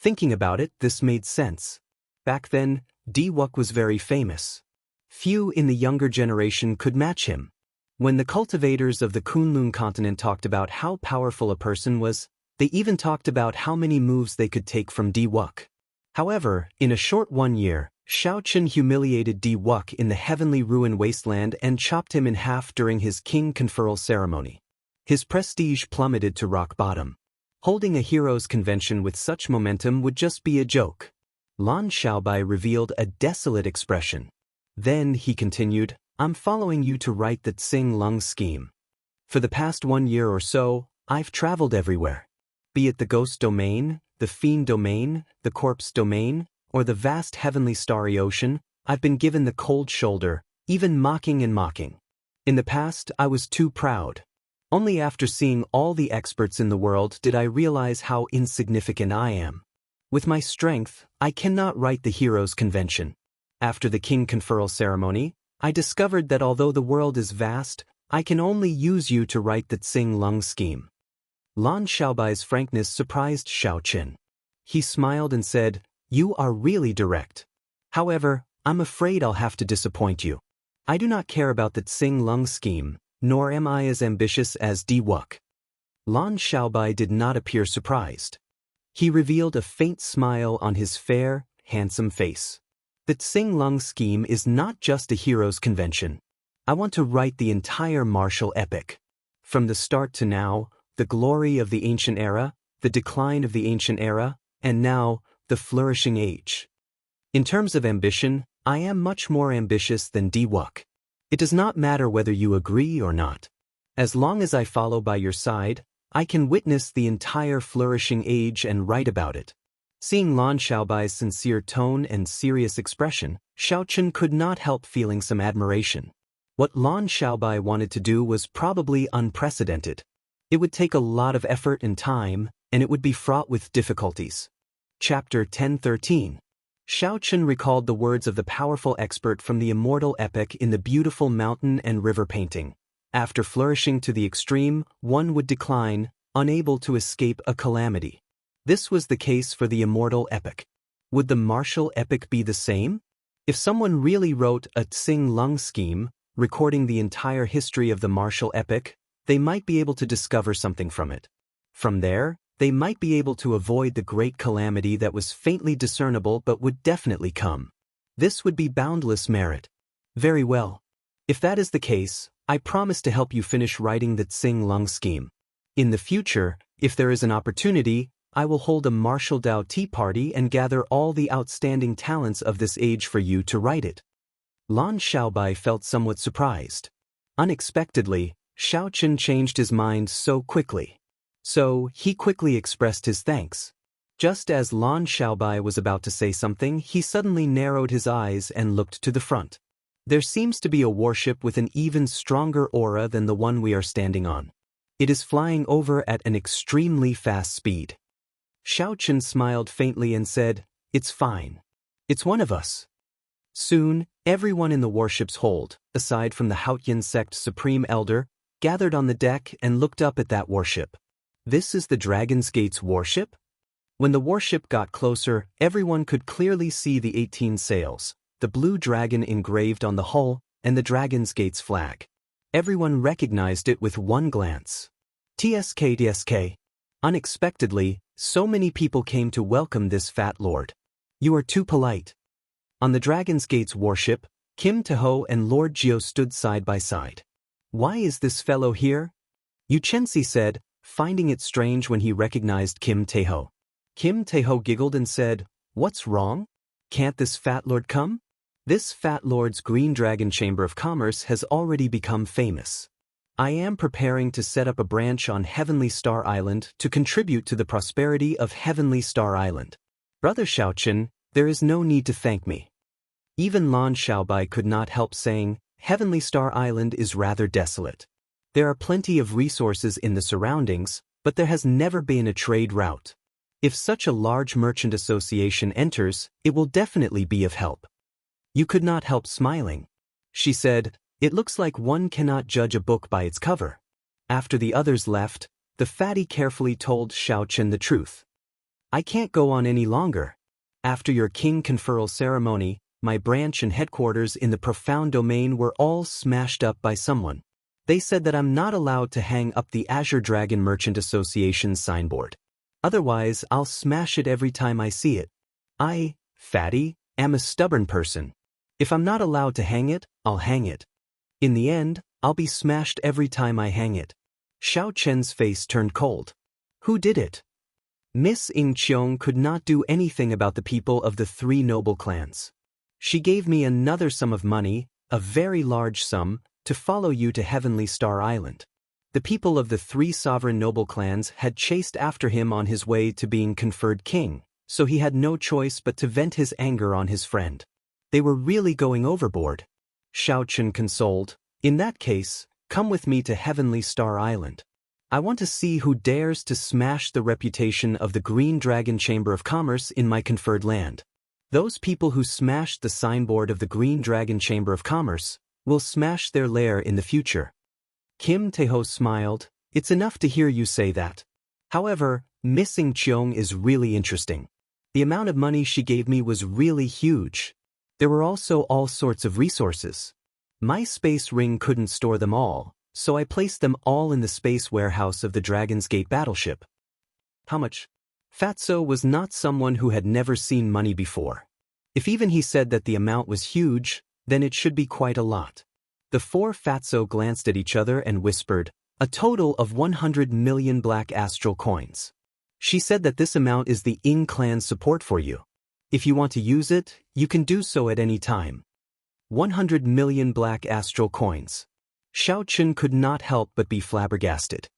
Thinking about it, this made sense. Back then, Diwuk was very famous. Few in the younger generation could match him. When the cultivators of the Kunlun continent talked about how powerful a person was, they even talked about how many moves they could take from Diwuk. However, in a short 1 year, Xianxia humiliated Diwuk in the Heavenly Ruin Wasteland and chopped him in half during his King Conferral ceremony. His prestige plummeted to rock bottom. Holding a Heroes Convention with such momentum would just be a joke. Lan Xiaobai revealed a desolate expression. Then he continued, I'm following you to write the Tsing Lung scheme. For the past 1 year or so, I've traveled everywhere. Be it the Ghost Domain, the Fiend Domain, the Corpse Domain, or the vast Heavenly Starry Ocean, I've been given the cold shoulder, even mocking and mocking. In the past, I was too proud. Only after seeing all the experts in the world did I realize how insignificant I am. With my strength, I cannot write the hero's convention. After the king conferral ceremony, I discovered that although the world is vast, I can only use you to write the Tsing Lung scheme. Lan Xiaobai's frankness surprised Xiaochen. He smiled and said, "You are really direct. However, I'm afraid I'll have to disappoint you. I do not care about the Tsing Lung scheme, nor am I as ambitious as Di Wuk." Lan Xiaobai did not appear surprised. He revealed a faint smile on his fair, handsome face. The Tsing Lung scheme is not just a hero's convention. I want to write the entire martial epic. From the start to now, the glory of the ancient era, the decline of the ancient era, and now, the flourishing age. In terms of ambition, I am much more ambitious than Di Wuk. It does not matter whether you agree or not. As long as I follow by your side, I can witness the entire flourishing age and write about it. Seeing Lan Xiaobai's sincere tone and serious expression, Xiaochen could not help feeling some admiration. What Lan Xiaobai wanted to do was probably unprecedented. It would take a lot of effort and time, and it would be fraught with difficulties. Chapter 1013. Xiaochen recalled the words of the powerful expert from the immortal epic in the beautiful mountain and river painting. After flourishing to the extreme, one would decline, unable to escape a calamity. This was the case for the immortal epic. Would the martial epic be the same? If someone really wrote a Tsing Lung scheme, recording the entire history of the martial epic, they might be able to discover something from it. From there, they might be able to avoid the great calamity that was faintly discernible but would definitely come. This would be boundless merit. Very well. If that is the case, I promise to help you finish writing the Tsing Lung scheme. In the future, if there is an opportunity, I will hold a martial Dao tea party and gather all the outstanding talents of this age for you to write it. Lan Xiaobai felt somewhat surprised. Unexpectedly, Xiaochen changed his mind so quickly. So, he quickly expressed his thanks. Just as Lan Xiaobai was about to say something, he suddenly narrowed his eyes and looked to the front. There seems to be a warship with an even stronger aura than the one we are standing on. It is flying over at an extremely fast speed. Xiaochen smiled faintly and said, "It's fine. It's one of us." Soon, everyone in the warship's hold, aside from the Haotian sect supreme elder, gathered on the deck and looked up at that warship. This is the Dragon's Gate's warship? When the warship got closer, everyone could clearly see the 18 sails, the blue dragon engraved on the hull, and the Dragon's Gate's flag. Everyone recognized it with one glance. TSK. Unexpectedly, so many people came to welcome this fat lord. You are too polite. On the Dragon's Gate's warship, Kim Taho and Lord Jiao stood side by side. Why is this fellow here? Yu Chenxi said, finding it strange when he recognized Kim Taho. Kim Taho giggled and said, "What's wrong? Can't this fat lord come?" This fat lord's Green Dragon Chamber of Commerce has already become famous. I am preparing to set up a branch on Heavenly Star Island to contribute to the prosperity of Heavenly Star Island. Brother Xiaochen, there is no need to thank me. Even Lan Xiaobai could not help saying, Heavenly Star Island is rather desolate. There are plenty of resources in the surroundings, but there has never been a trade route. If such a large merchant association enters, it will definitely be of help. You could not help smiling. She said, "It looks like one cannot judge a book by its cover." After the others left, the fatty carefully told Xiaochen the truth. "I can't go on any longer. After your king conferral ceremony, my branch and headquarters in the profound domain were all smashed up by someone. They said that I'm not allowed to hang up the Azure Dragon Merchant Association's signboard. Otherwise, I'll smash it every time I see it. I, fatty, am a stubborn person. If I'm not allowed to hang it, I'll hang it. In the end, I'll be smashed every time I hang it." Xiaochen's face turned cold. Who did it? Miss Ying Qiong could not do anything about the people of the three noble clans. She gave me another sum of money, a very large sum, to follow you to Heavenly Star Island. The people of the three sovereign noble clans had chased after him on his way to being conferred king, so he had no choice but to vent his anger on his friend. They were really going overboard. Xiaochen consoled, In that case, come with me to Heavenly Star Island. I want to see who dares to smash the reputation of the Green Dragon Chamber of Commerce in my conferred land. Those people who smashed the signboard of the Green Dragon Chamber of Commerce will smash their lair in the future. Kim Tae-ho smiled. It's enough to hear you say that. However, missing Cheong is really interesting. The amount of money she gave me was really huge. There were also all sorts of resources. My space ring couldn't store them all, so I placed them all in the space warehouse of the Dragon's Gate battleship. How much? Fatso was not someone who had never seen money before. If even he said that the amount was huge, then it should be quite a lot. The four Fatso glanced at each other and whispered, a total of 100 million black astral coins. She said that this amount is the Ying clan's support for you. If you want to use it, you can do so at any time. 100 million black astral coins. Xiao Chun could not help but be flabbergasted.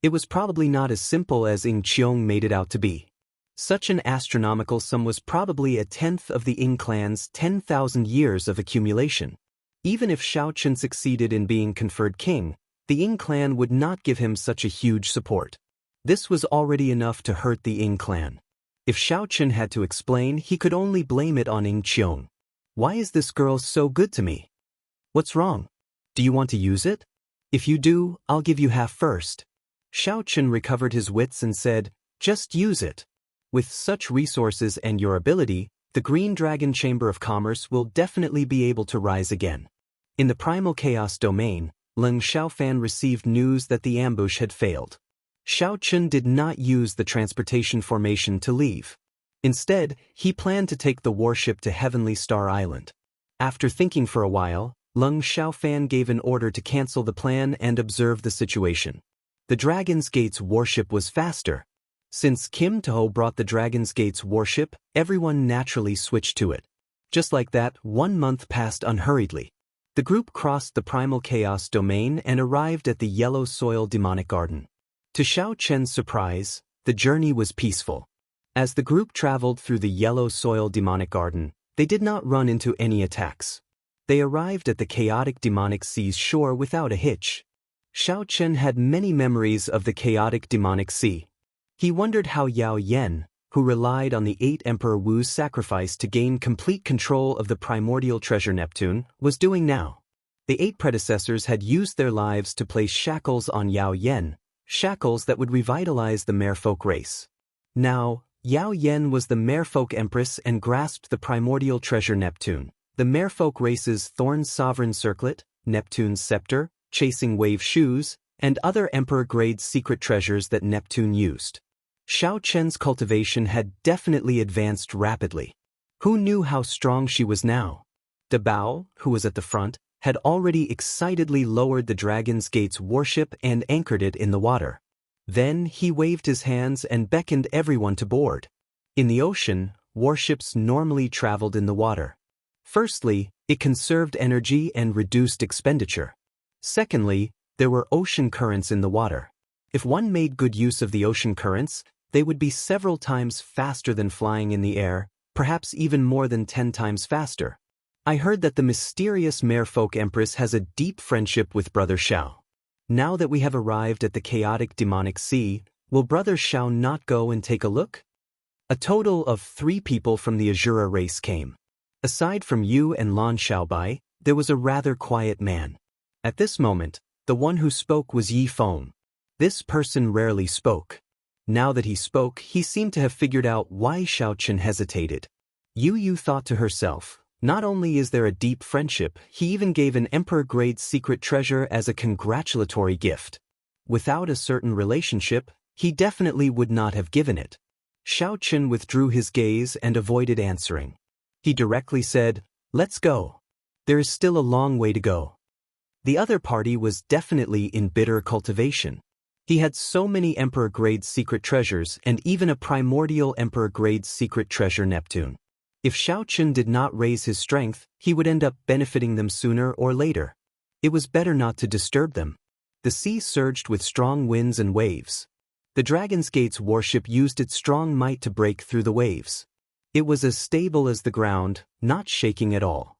It was probably not as simple as Ying Qiong made it out to be. Such an astronomical sum was probably a tenth of the Ying clan's 10,000 years of accumulation. Even if Xiao Chun succeeded in being conferred king, the Ying clan would not give him such a huge support. This was already enough to hurt the Ying clan. If Xiao Chun had to explain, he could only blame it on Ying Qiong. Why is this girl so good to me? What's wrong? Do you want to use it? If you do, I'll give you half first. Xiao Chun recovered his wits and said, just use it. With such resources and your ability, the Green Dragon Chamber of Commerce will definitely be able to rise again. In the Primal Chaos domain, Leng Xiaofan received news that the ambush had failed. Xiao Chun did not use the transportation formation to leave. Instead, he planned to take the warship to Heavenly Star Island. After thinking for a while, Leng Xiaofan gave an order to cancel the plan and observe the situation. The Dragon's Gate's warship was faster. Since Kim Tae-ho brought the Dragon's Gate's warship, everyone naturally switched to it. Just like that, 1 month passed unhurriedly. The group crossed the Primal Chaos domain and arrived at the Yellow Soil Demonic Garden. To Xiao Chen's surprise, the journey was peaceful. As the group traveled through the Yellow Soil Demonic Garden, they did not run into any attacks. They arrived at the chaotic demonic sea's shore without a hitch. Xiao Chen had many memories of the chaotic demonic sea. He wondered how Yao Yen, who relied on the 8 Emperor Wu's sacrifice to gain complete control of the primordial treasure Neptune, was doing now. The 8 predecessors had used their lives to place shackles on Yao Yen, shackles that would revitalize the merfolk race. Now, Yao Yen was the merfolk empress and grasped the primordial treasure Neptune, the merfolk race's Thorn Sovereign Circlet, Neptune's scepter, Chasing Wave shoes, and other emperor-grade secret treasures that Neptune used. Xiao Chen's cultivation had definitely advanced rapidly. Who knew how strong she was now? De Bao, who was at the front, had already excitedly lowered the Dragon's Gate's warship and anchored it in the water. Then he waved his hands and beckoned everyone to board. In the ocean, warships normally traveled in the water. Firstly, it conserved energy and reduced expenditure. Secondly, there were ocean currents in the water. If one made good use of the ocean currents, they would be several times faster than flying in the air, perhaps even more than 10 times faster. I heard that the mysterious merfolk empress has a deep friendship with Brother Xiao. Now that we have arrived at the chaotic demonic sea, will Brother Xiao not go and take a look? A total of 3 people from the Azura race came. Aside from Yu and Lan Xiaobai, there was a rather quiet man. At this moment, the one who spoke was Yi Feng. This person rarely spoke. Now that he spoke, he seemed to have figured out why Xiao Chen hesitated. Yu thought to herself, not only is there a deep friendship, he even gave an emperor-grade secret treasure as a congratulatory gift. Without a certain relationship, he definitely would not have given it. Xiao Chen withdrew his gaze and avoided answering. He directly said, "Let's go. There is still a long way to go." The other party was definitely in bitter cultivation. He had so many Emperor-grade secret treasures and even a primordial Emperor-grade secret treasure Neptune. If Xiao Chen did not raise his strength, he would end up benefiting them sooner or later. It was better not to disturb them. The sea surged with strong winds and waves. The Dragon's Gate's warship used its strong might to break through the waves. It was as stable as the ground, not shaking at all.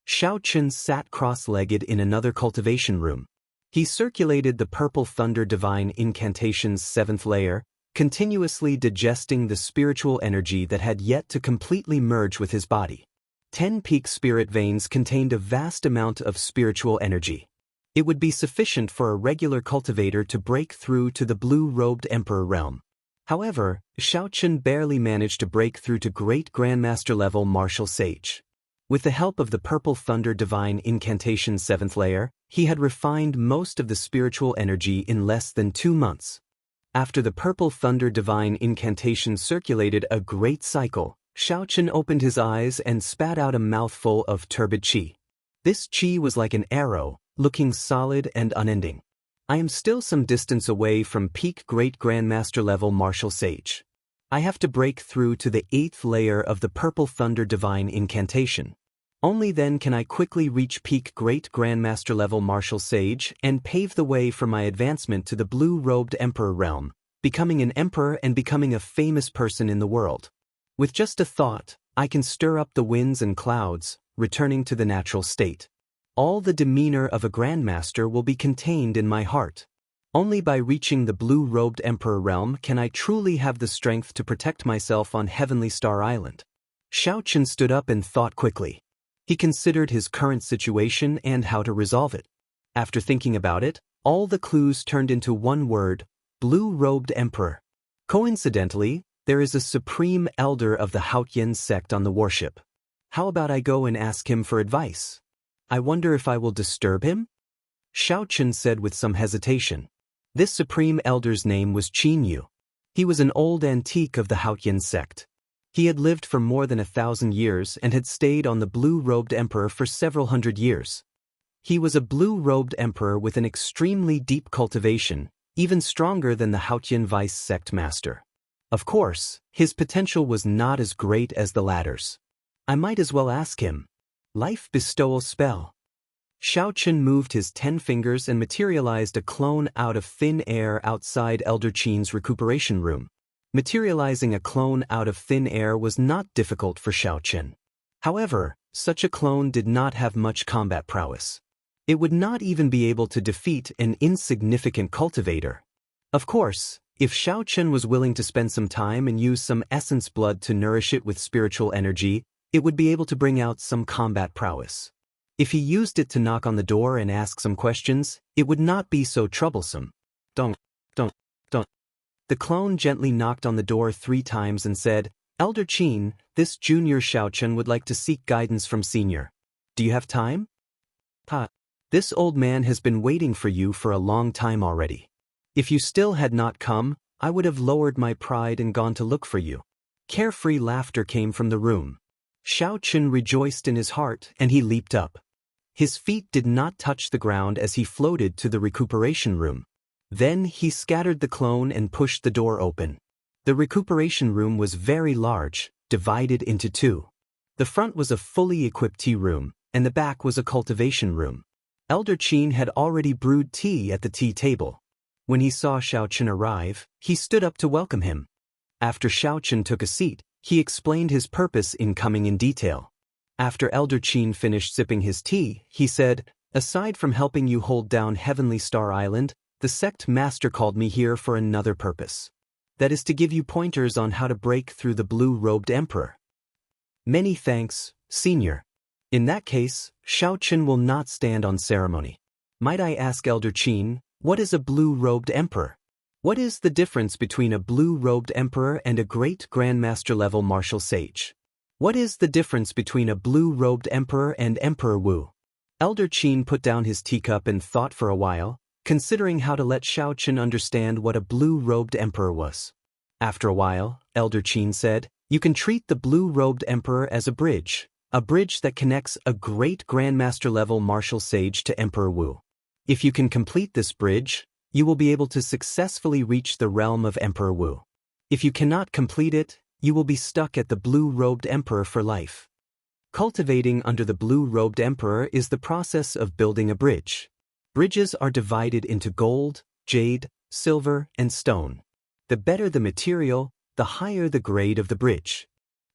Xianxia sat cross-legged in another cultivation room. He circulated the Purple Thunder Divine Incantation's 7th layer, continuously digesting the spiritual energy that had yet to completely merge with his body. 10 peak spirit veins contained a vast amount of spiritual energy. It would be sufficient for a regular cultivator to break through to the blue-robed Emperor realm. However, Xianxia barely managed to break through to Great Grandmaster level Martial Sage. With the help of the Purple Thunder Divine Incantation 7th layer, he had refined most of the spiritual energy in less than 2 months. After the Purple Thunder Divine Incantation circulated a great cycle, Xianxia opened his eyes and spat out a mouthful of turbid qi. This qi was like an arrow, looking solid and unending. I am still some distance away from peak Great Grandmaster level Martial Sage. I have to break through to the 8th layer of the Purple Thunder Divine Incantation. Only then can I quickly reach peak Great Grandmaster level Martial Sage and pave the way for my advancement to the blue-robed Emperor realm, becoming an emperor and becoming a famous person in the world. With just a thought, I can stir up the winds and clouds, returning to the natural state. All the demeanor of a grandmaster will be contained in my heart. Only by reaching the blue-robed Emperor realm can I truly have the strength to protect myself on Heavenly Star Island. Xianxia stood up and thought quickly. He considered his current situation and how to resolve it. After thinking about it, all the clues turned into one word: blue-robed emperor. Coincidentally, there is a supreme elder of the Haotian sect on the warship. How about I go and ask him for advice? I wonder if I will disturb him? Xianxia said with some hesitation. This supreme elder's name was Qin Yu. He was an old antique of the Haotian sect. He had lived for more than 1,000 years and had stayed on the blue-robed emperor for several hundred years. He was a blue-robed emperor with an extremely deep cultivation, even stronger than the Haotian vice sect master. Of course, his potential was not as great as the latter's. I might as well ask him. Life bestowal spell. Xianxia moved his 10 fingers and materialized a clone out of thin air outside Elder Qin's recuperation room. Materializing a clone out of thin air was not difficult for Xianxia. However, such a clone did not have much combat prowess. It would not even be able to defeat an insignificant cultivator. Of course, if Xianxia was willing to spend some time and use some essence blood to nourish it with spiritual energy, it would be able to bring out some combat prowess. If he used it to knock on the door and ask some questions, it would not be so troublesome. Don't. The clone gently knocked on the door 3 times and said, Elder Qin, this junior Xianxia would like to seek guidance from senior. Do you have time? This old man has been waiting for you for a long time already. If you still had not come, I would have lowered my pride and gone to look for you. Carefree laughter came from the room. Xianxia rejoiced in his heart and he leaped up. His feet did not touch the ground as he floated to the recuperation room. Then he scattered the clone and pushed the door open. The recuperation room was very large, divided into 2. The front was a fully equipped tea room, and the back was a cultivation room. Elder Qin had already brewed tea at the tea table. When he saw Xianxia arrive, he stood up to welcome him. After Xianxia took a seat, he explained his purpose in coming in detail. After Elder Qin finished sipping his tea, he said, Aside from helping you hold down Heavenly Star Island, the sect master called me here for another purpose. That is to give you pointers on how to break through the blue-robed emperor. Many thanks, senior. In that case, Xianxia will not stand on ceremony. Might I ask Elder Qin, what is a blue-robed emperor? What is the difference between a blue-robed emperor and a great grandmaster level martial sage? What is the difference between a blue-robed emperor and Emperor Wu? Elder Qin put down his teacup and thought for a while, considering how to let Xianxia understand what a blue-robed emperor was. After a while, Elder Qin said, You can treat the blue-robed emperor as a bridge that connects a great grandmaster level martial sage to Emperor Wu. If you can complete this bridge, you will be able to successfully reach the realm of Emperor Wu. If you cannot complete it, you will be stuck at the blue-robed emperor for life. Cultivating under the blue-robed emperor is the process of building a bridge. Bridges are divided into gold, jade, silver, and stone. The better the material, the higher the grade of the bridge.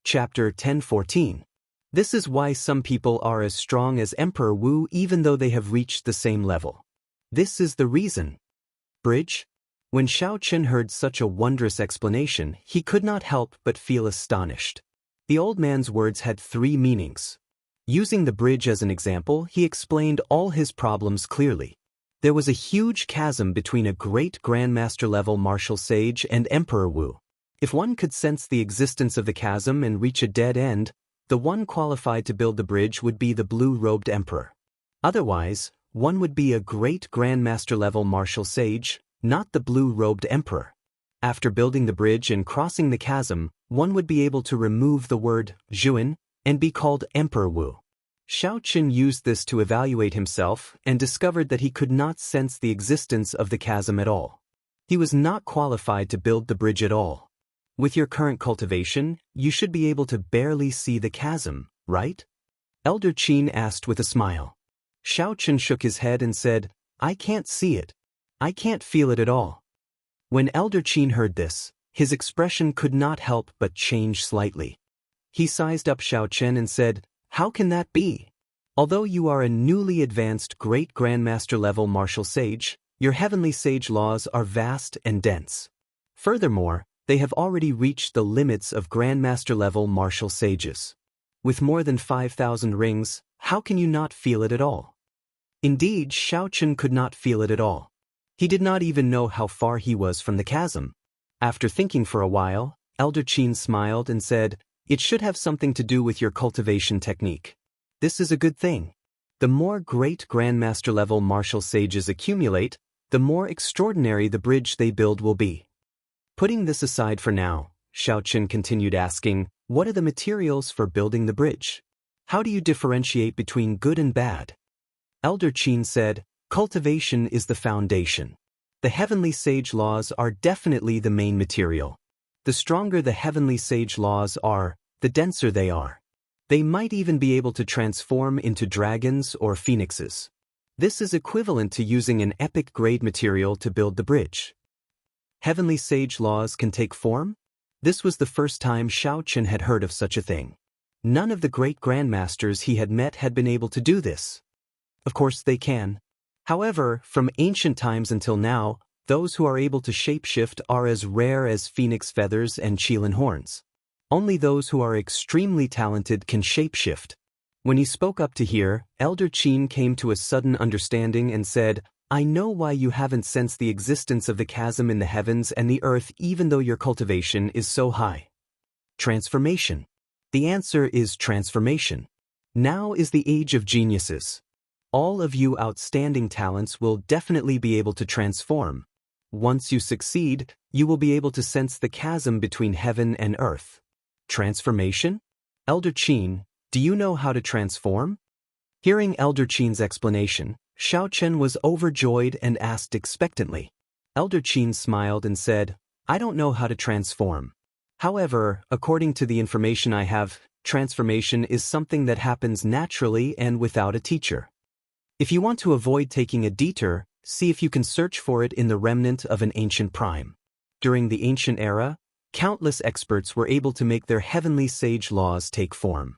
Chapter 10:14. This is why some people are as strong as Emperor Wu even though they have reached the same level. This is the reason. Bridge? When Xiao Chen heard such a wondrous explanation, he could not help but feel astonished. The old man's words had three meanings. Using the bridge as an example, he explained all his problems clearly. There was a huge chasm between a great Grandmaster-level martial sage and Emperor Wu. If one could sense the existence of the chasm and reach a dead end, the one qualified to build the bridge would be the blue-robed emperor. Otherwise, one would be a great Grandmaster-level martial sage, not the blue-robed emperor. After building the bridge and crossing the chasm, one would be able to remove the word Zhuan and be called Emperor Wu. Xiao Chen used this to evaluate himself and discovered that he could not sense the existence of the chasm at all. He was not qualified to build the bridge at all. With your current cultivation, you should be able to barely see the chasm, right? Elder Qin asked with a smile. Xiao Chen shook his head and said, I can't see it. I can't feel it at all. When Elder Qin heard this, his expression could not help but change slightly. He sized up Xiao Chen and said, How can that be? Although you are a newly advanced great Grandmaster-level martial sage, your heavenly sage laws are vast and dense. Furthermore, they have already reached the limits of Grandmaster-level martial sages. With more than 5,000 rings, how can you not feel it at all? Indeed, Xiao Chen could not feel it at all. He did not even know how far he was from the chasm. After thinking for a while, Elder Qin smiled and said, It should have something to do with your cultivation technique. This is a good thing. The more great Grandmaster-level martial sages accumulate, the more extraordinary the bridge they build will be. Putting this aside for now, Xiao Chen continued asking, What are the materials for building the bridge? How do you differentiate between good and bad? Elder Qin said, Cultivation is the foundation. The heavenly sage laws are definitely the main material. The stronger the heavenly sage laws are, the denser they are. They might even be able to transform into dragons or phoenixes. This is equivalent to using an epic grade material to build the bridge. Heavenly sage laws can take form? This was the first time Xiao Chen had heard of such a thing. None of the great grandmasters he had met had been able to do this. Of course they can. However, from ancient times until now, those who are able to shapeshift are as rare as phoenix feathers and qilin horns. Only those who are extremely talented can shapeshift. When he spoke up to here, Elder Qin came to a sudden understanding and said, I know why you haven't sensed the existence of the chasm in the heavens and the earth even though your cultivation is so high. Transformation. The answer is transformation. Now is the age of geniuses. All of you outstanding talents will definitely be able to transform. Once you succeed, you will be able to sense the chasm between heaven and earth. Transformation? Elder Qin, do you know how to transform? Hearing Elder Qin's explanation, Xiao Chen was overjoyed and asked expectantly. Elder Qin smiled and said, I don't know how to transform. However, according to the information I have, transformation is something that happens naturally and without a teacher. If you want to avoid taking a detour, see if you can search for it in the remnant of an ancient prime. During the ancient era, countless experts were able to make their heavenly sage laws take form.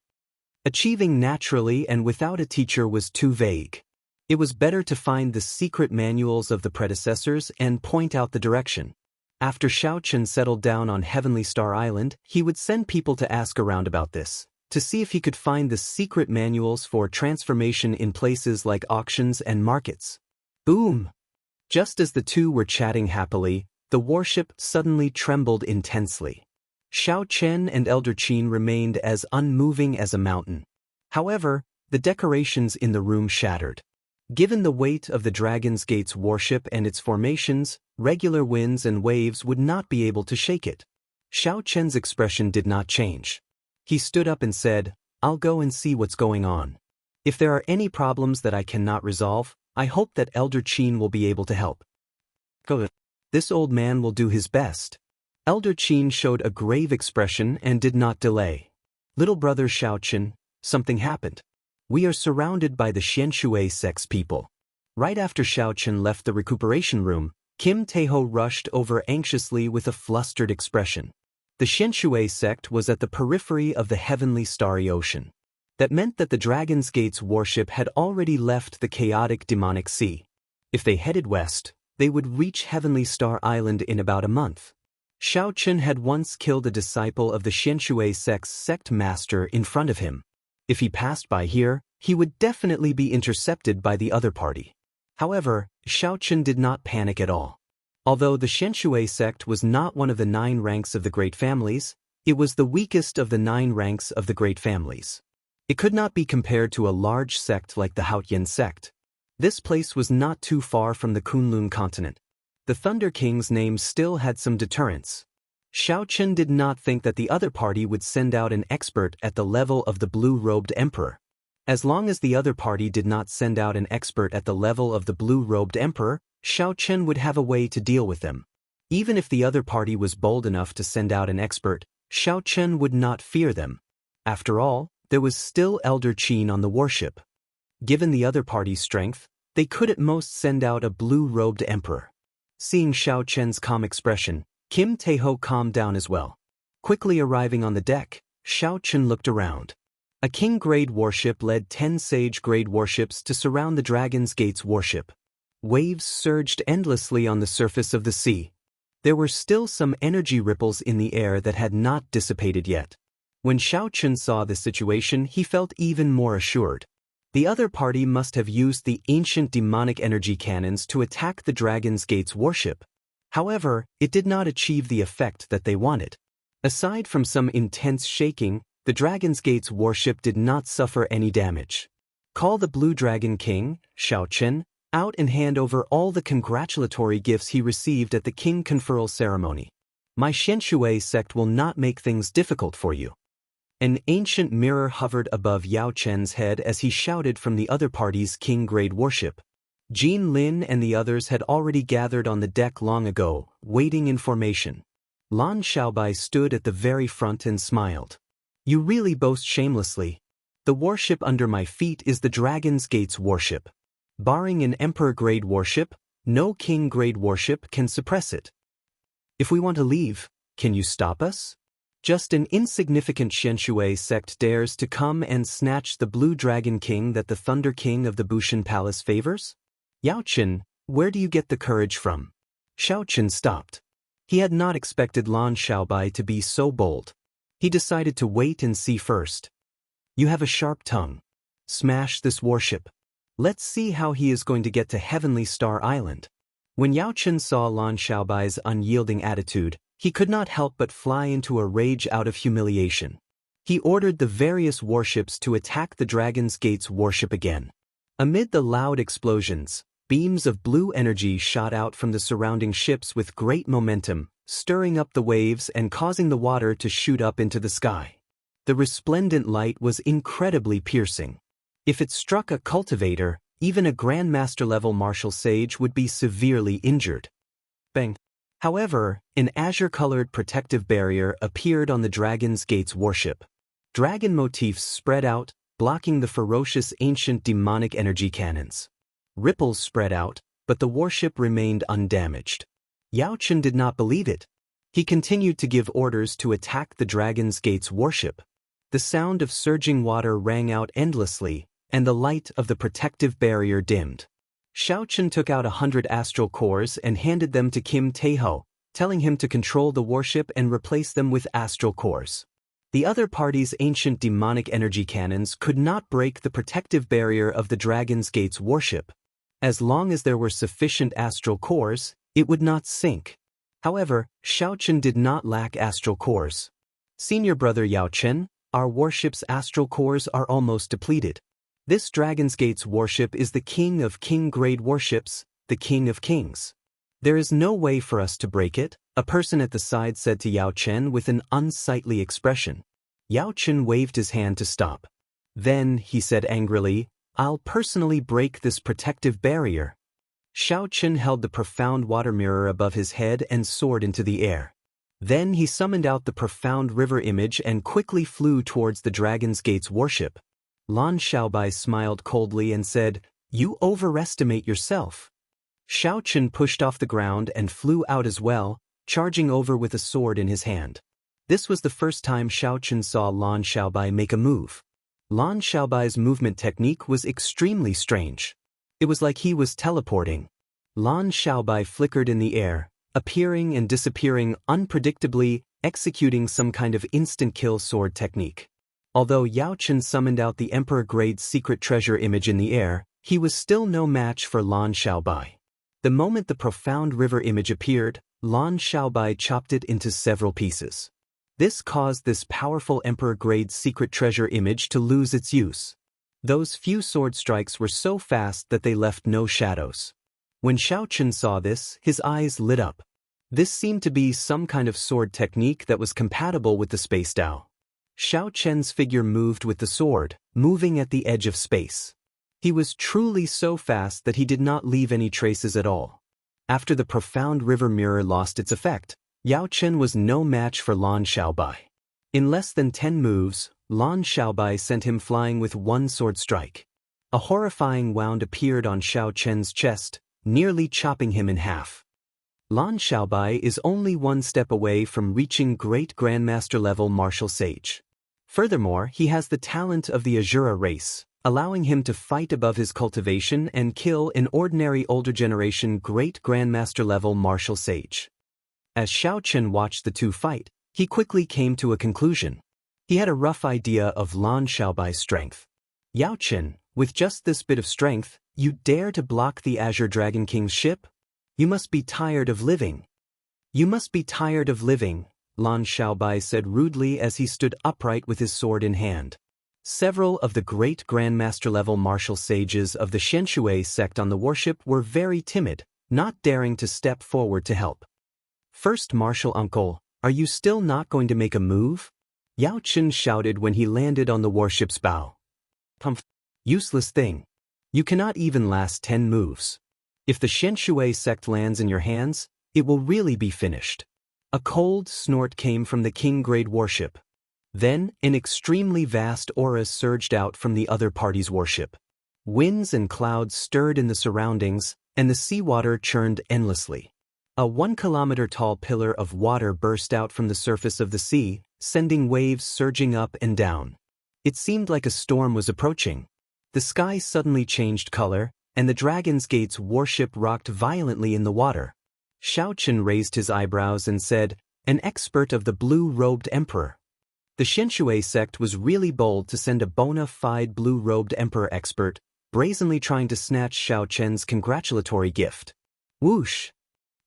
Achieving naturally and without a teacher was too vague. It was better to find the secret manuals of the predecessors and point out the direction. After Xiao Chen settled down on Heavenly Star Island, he would send people to ask around about this, to see if he could find the secret manuals for transformation in places like auctions and markets. Boom! Just as the two were chatting happily, the warship suddenly trembled intensely. Xiao Chen and Elder Qin remained as unmoving as a mountain. However, the decorations in the room shattered. Given the weight of the Dragon's Gate's warship and its formations, regular winds and waves would not be able to shake it. Xiao Chen's expression did not change. He stood up and said, I'll go and see what's going on. If there are any problems that I cannot resolve, I hope that Elder Qin will be able to help. Go. This old man will do his best. Elder Qin showed a grave expression and did not delay. Little brother Xiao Chen, something happened. We are surrounded by the Xianxia sects people. Right after Xiao Chen left the recuperation room, Kim Taeho rushed over anxiously with a flustered expression. The Xianxia sect was at the periphery of the heavenly starry ocean. That meant that the Dragon's Gate's warship had already left the chaotic demonic sea. If they headed west, they would reach Heavenly Star Island in about a month. Xiaochen had once killed a disciple of the Xianxia sect's sect master in front of him. If he passed by here, he would definitely be intercepted by the other party. However, Xiaochen did not panic at all. Although the Xianxia sect was not one of the 9 ranks of the great families, it was the weakest of the 9 ranks of the great families. It could not be compared to a large sect like the Haotian sect. This place was not too far from the Kunlun continent. The Thunder King's name still had some deterrence. Xiaochen did not think that the other party would send out an expert at the level of the blue-robed emperor. As long as the other party did not send out an expert at the level of the blue-robed emperor, Xiaochen would have a way to deal with them. Even if the other party was bold enough to send out an expert, Xiaochen would not fear them. After all, there was still Elder Qin on the warship. Given the other party's strength, they could at most send out a blue-robed emperor. Seeing Xiaochen's calm expression, Kim Taeho calmed down as well. Quickly arriving on the deck, Xiaochen looked around. A King-grade warship led 10 Sage-grade warships to surround the Dragon's Gate's warship. Waves surged endlessly on the surface of the sea. There were still some energy ripples in the air that had not dissipated yet. When Xiaochen saw the situation, he felt even more assured. The other party must have used the ancient demonic energy cannons to attack the Dragon's Gate's warship. However, it did not achieve the effect that they wanted. Aside from some intense shaking, the Dragon's Gate's warship did not suffer any damage. Call the Blue Dragon King, Xiaochen, out and hand over all the congratulatory gifts he received at the King Conferral ceremony. My Xianxia sect will not make things difficult for you. An ancient mirror hovered above Yao Chen's head as he shouted from the other party's King-grade warship. Jin Lin and the others had already gathered on the deck long ago, waiting in formation. Lan Xiaobai stood at the very front and smiled. You really boast shamelessly. The warship under my feet is the Dragon's Gate's warship. Barring an Emperor-grade warship, no King-grade warship can suppress it. If we want to leave, can you stop us? Just an insignificant Xianxia sect dares to come and snatch the Blue Dragon King that the Thunder King of the Bushan Palace favors? Yaochen, where do you get the courage from? Xiaochen stopped. He had not expected Lan Xiaobai to be so bold. He decided to wait and see first. You have a sharp tongue. Smash this warship. Let's see how he is going to get to Heavenly Star Island. When Yaochen saw Lan Xiaobai's unyielding attitude, he could not help but fly into a rage out of humiliation. He ordered the various warships to attack the Dragon's Gate's warship again. Amid the loud explosions, beams of blue energy shot out from the surrounding ships with great momentum, stirring up the waves and causing the water to shoot up into the sky. The resplendent light was incredibly piercing. If it struck a cultivator, even a Grandmaster-level martial sage would be severely injured. Bang! However, an azure-colored protective barrier appeared on the Dragon's Gate's warship. Dragon motifs spread out, blocking the ferocious ancient demonic energy cannons. Ripples spread out, but the warship remained undamaged. Yaochen did not believe it. He continued to give orders to attack the Dragon's Gate's warship. The sound of surging water rang out endlessly, and the light of the protective barrier dimmed. Xiaochen took out 100 astral cores and handed them to Kim Taeho, telling him to control the warship and replace them with astral cores. The other party's ancient demonic energy cannons could not break the protective barrier of the Dragon's Gate's warship. As long as there were sufficient astral cores, it would not sink. However, Xiaochen did not lack astral cores. Senior brother Yaochen, our warship's astral cores are almost depleted. This Dragon's Gate's warship is the king of King-grade warships, the king of kings. There is no way for us to break it, a person at the side said to Yaochen with an unsightly expression. Yaochen waved his hand to stop. Then, he said angrily, I'll personally break this protective barrier. Xiaochen held the profound water mirror above his head and soared into the air. Then he summoned out the profound river image and quickly flew towards the Dragon's Gate's warship. Lan Xiaobai smiled coldly and said, You overestimate yourself. Xiaochen pushed off the ground and flew out as well, charging over with a sword in his hand. This was the first time Xiaochen saw Lan Xiaobai make a move. Lan Xiaobai's movement technique was extremely strange. It was like he was teleporting. Lan Xiaobai flickered in the air, appearing and disappearing unpredictably, executing some kind of instant-kill sword technique. Although Yao Chen summoned out the Emperor-grade secret treasure image in the air, he was still no match for Lan Xiaobai. The moment the profound river image appeared, Lan Xiaobai chopped it into several pieces. This caused this powerful Emperor-grade secret treasure image to lose its use. Those few sword strikes were so fast that they left no shadows. When Xiao Chen saw this, his eyes lit up. This seemed to be some kind of sword technique that was compatible with the space Dao. Xiao Chen's figure moved with the sword, moving at the edge of space. He was truly so fast that he did not leave any traces at all. After the profound river mirror lost its effect, Yao Chen was no match for Lan Xiaobai. In less than 10 moves, Lan Xiaobai sent him flying with one sword strike. A horrifying wound appeared on Xiao Chen's chest, nearly chopping him in half. Lan Xiaobai is only one step away from reaching great grandmaster level martial sage. Furthermore, he has the talent of the Azura race, allowing him to fight above his cultivation and kill an ordinary older generation great grandmaster level martial sage. As Xiao Chen watched the two fight, he quickly came to a conclusion. He had a rough idea of Lan Xiaobai's strength. Yao Chen, with just this bit of strength, you dare to block the Azure Dragon King's ship? You must be tired of living. You must be tired of living, Lan Xiaobai said rudely as he stood upright with his sword in hand. Several of the great grandmaster-level martial sages of the Xianxia sect on the warship were very timid, not daring to step forward to help. First Martial Uncle, are you still not going to make a move? Yao Chen shouted when he landed on the warship's bow. Humph! Useless thing. You cannot even last 10 moves. If the Xianxia sect lands in your hands, it will really be finished. A cold snort came from the King-grade warship. Then, an extremely vast aura surged out from the other party's warship. Winds and clouds stirred in the surroundings, and the seawater churned endlessly. A 1-kilometer-tall pillar of water burst out from the surface of the sea, sending waves surging up and down. It seemed like a storm was approaching. The sky suddenly changed color, and the Dragon's Gate's warship rocked violently in the water. Xiao Chen raised his eyebrows and said, "An expert of the blue-robed emperor." The Xianxia sect was really bold to send a bona fide blue-robed emperor expert, brazenly trying to snatch Xiao Chen's congratulatory gift. Whoosh!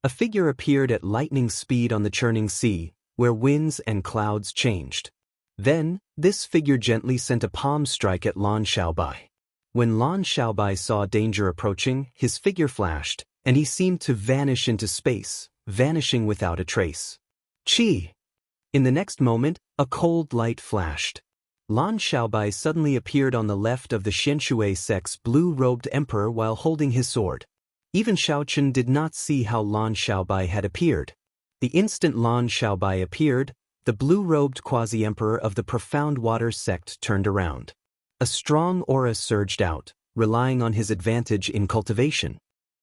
A figure appeared at lightning speed on the churning sea, where winds and clouds changed. Then, this figure gently sent a palm strike at Lan Xiaobai. When Lan Xiaobai saw danger approaching, his figure flashed, and he seemed to vanish into space, vanishing without a trace. Chi! In the next moment, a cold light flashed. Lan Xiaobai suddenly appeared on the left of the Xianxia sect's blue-robed emperor while holding his sword. Even Xiao Chen did not see how Lan Xiaobai had appeared. The instant Lan Xiaobai appeared, the blue-robed quasi-emperor of the Profound Water sect turned around. A strong aura surged out, relying on his advantage in cultivation.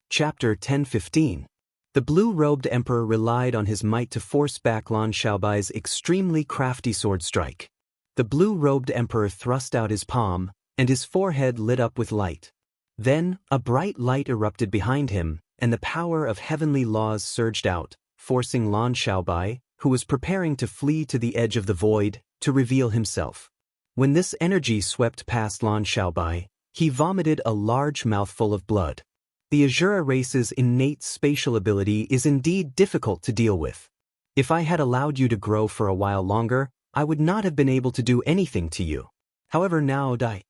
Chapter 10:15. The blue-robed emperor relied on his might to force back Lan Xiaobai's extremely crafty sword strike. The blue-robed emperor thrust out his palm, and his forehead lit up with light. Then, a bright light erupted behind him, and the power of heavenly laws surged out, forcing Lan Xiaobai, who was preparing to flee to the edge of the void, to reveal himself. When this energy swept past Lan Xiaobai, he vomited a large mouthful of blood. The Azura race's innate spatial ability is indeed difficult to deal with. If I had allowed you to grow for a while longer, I would not have been able to do anything to you. However, now die.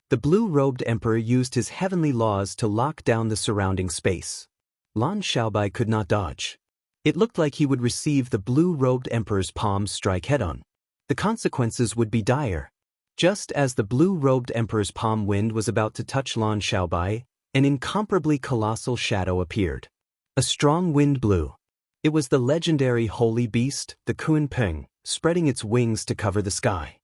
The blue-robed emperor used his heavenly laws to lock down the surrounding space. Lan Xiaobai could not dodge. It looked like he would receive the blue-robed emperor's palm strike head-on. The consequences would be dire. Just as the blue-robed emperor's palm wind was about to touch Lan Xiaobai, an incomparably colossal shadow appeared. A strong wind blew. It was the legendary holy beast, the Kunpeng, spreading its wings to cover the sky.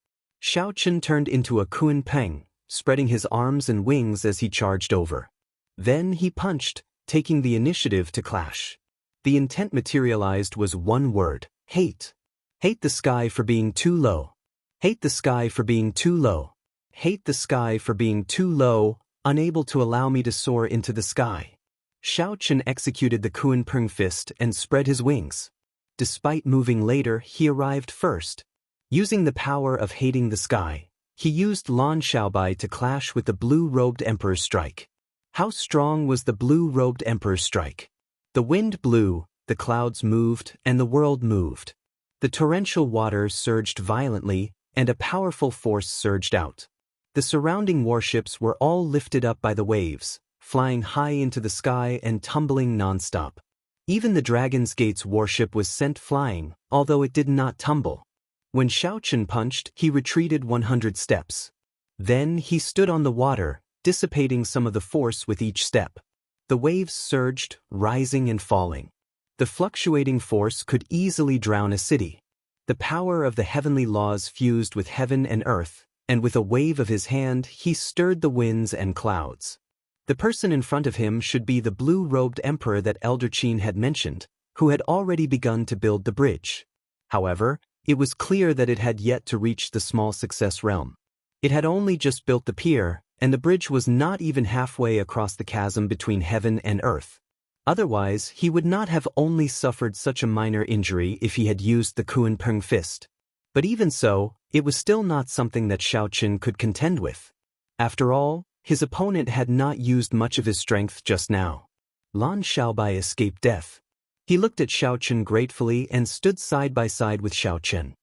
Xiao Chen turned into a Kunpeng, spreading his arms and wings as he charged over. Then he punched, taking the initiative to clash. The intent materialized was one word: hate. Hate the sky for being too low. Hate the sky for being too low. Hate the sky for being too low, unable to allow me to soar into the sky. Xiaochen executed the Kunpeng fist and spread his wings. Despite moving later, he arrived first. Using the power of hating the sky, he used Lan Xiaobai to clash with the blue-robed emperor's strike. How strong was the blue-robed emperor's strike? The wind blew, the clouds moved, and the world moved. The torrential waters surged violently, and a powerful force surged out. The surrounding warships were all lifted up by the waves, flying high into the sky and tumbling non-stop. Even the Dragon's Gate's warship was sent flying, although it did not tumble. When Xiaochen punched, he retreated 100 steps. Then he stood on the water, dissipating some of the force with each step. The waves surged, rising and falling. The fluctuating force could easily drown a city. The power of the heavenly laws fused with heaven and earth, and with a wave of his hand he stirred the winds and clouds. The person in front of him should be the blue-robed emperor that Elder Qin had mentioned, who had already begun to build the bridge. However, it was clear that it had yet to reach the small success realm. It had only just built the pier, and the bridge was not even halfway across the chasm between heaven and earth. Otherwise, he would not have only suffered such a minor injury if he had used the Kunpeng fist. But even so, it was still not something that Xiaochen could contend with. After all, his opponent had not used much of his strength just now. Lan Xiaobai escaped death. He looked at Xiaochen gratefully and stood side by side with Xiaochen.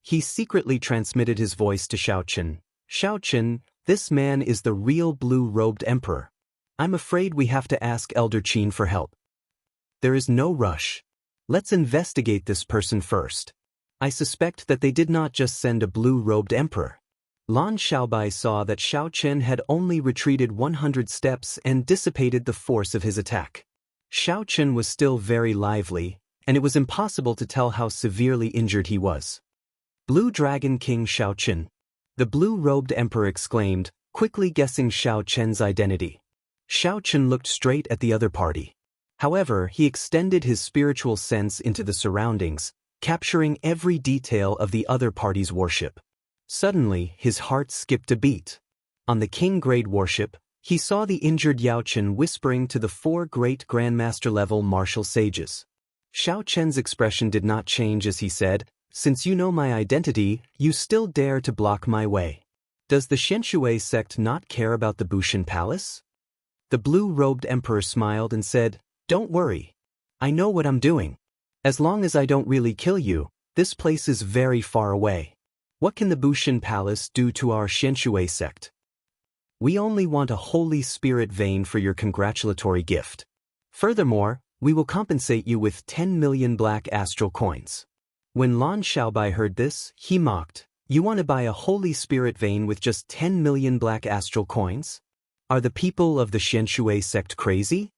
He secretly transmitted his voice to Xiaochen. Xiaochen, this man is the real blue-robed emperor. I'm afraid we have to ask Elder Qin for help. There is no rush. Let's investigate this person first. I suspect that they did not just send a blue-robed emperor. Lan Xiaobai saw that Xiaochen had only retreated 100 steps and dissipated the force of his attack. Xiaochen was still very lively, and it was impossible to tell how severely injured he was. Blue Dragon King Xiaochen. The blue-robed emperor exclaimed, quickly guessing Xiaochen's identity. Xiaochen looked straight at the other party. However, he extended his spiritual sense into the surroundings, capturing every detail of the other party's warship. Suddenly, his heart skipped a beat. On the King-grade warship, he saw the injured Yaochen whispering to the 4 great Grandmaster-level martial sages. Xiaochen's expression did not change as he said, "Since you know my identity, you still dare to block my way. Does the Xianxia sect not care about the Bushan Palace?" The blue-robed emperor smiled and said, "Don't worry. I know what I'm doing. As long as I don't really kill you, this place is very far away. What can the Bushan Palace do to our Xianxia sect? We only want a Holy Spirit vein for your congratulatory gift. Furthermore, we will compensate you with 10 million black astral coins." When Lan Xiaobai heard this, he mocked, "You want to buy a Holy Spirit vein with just 10 million black astral coins? Are the people of the Xianxia sect crazy?"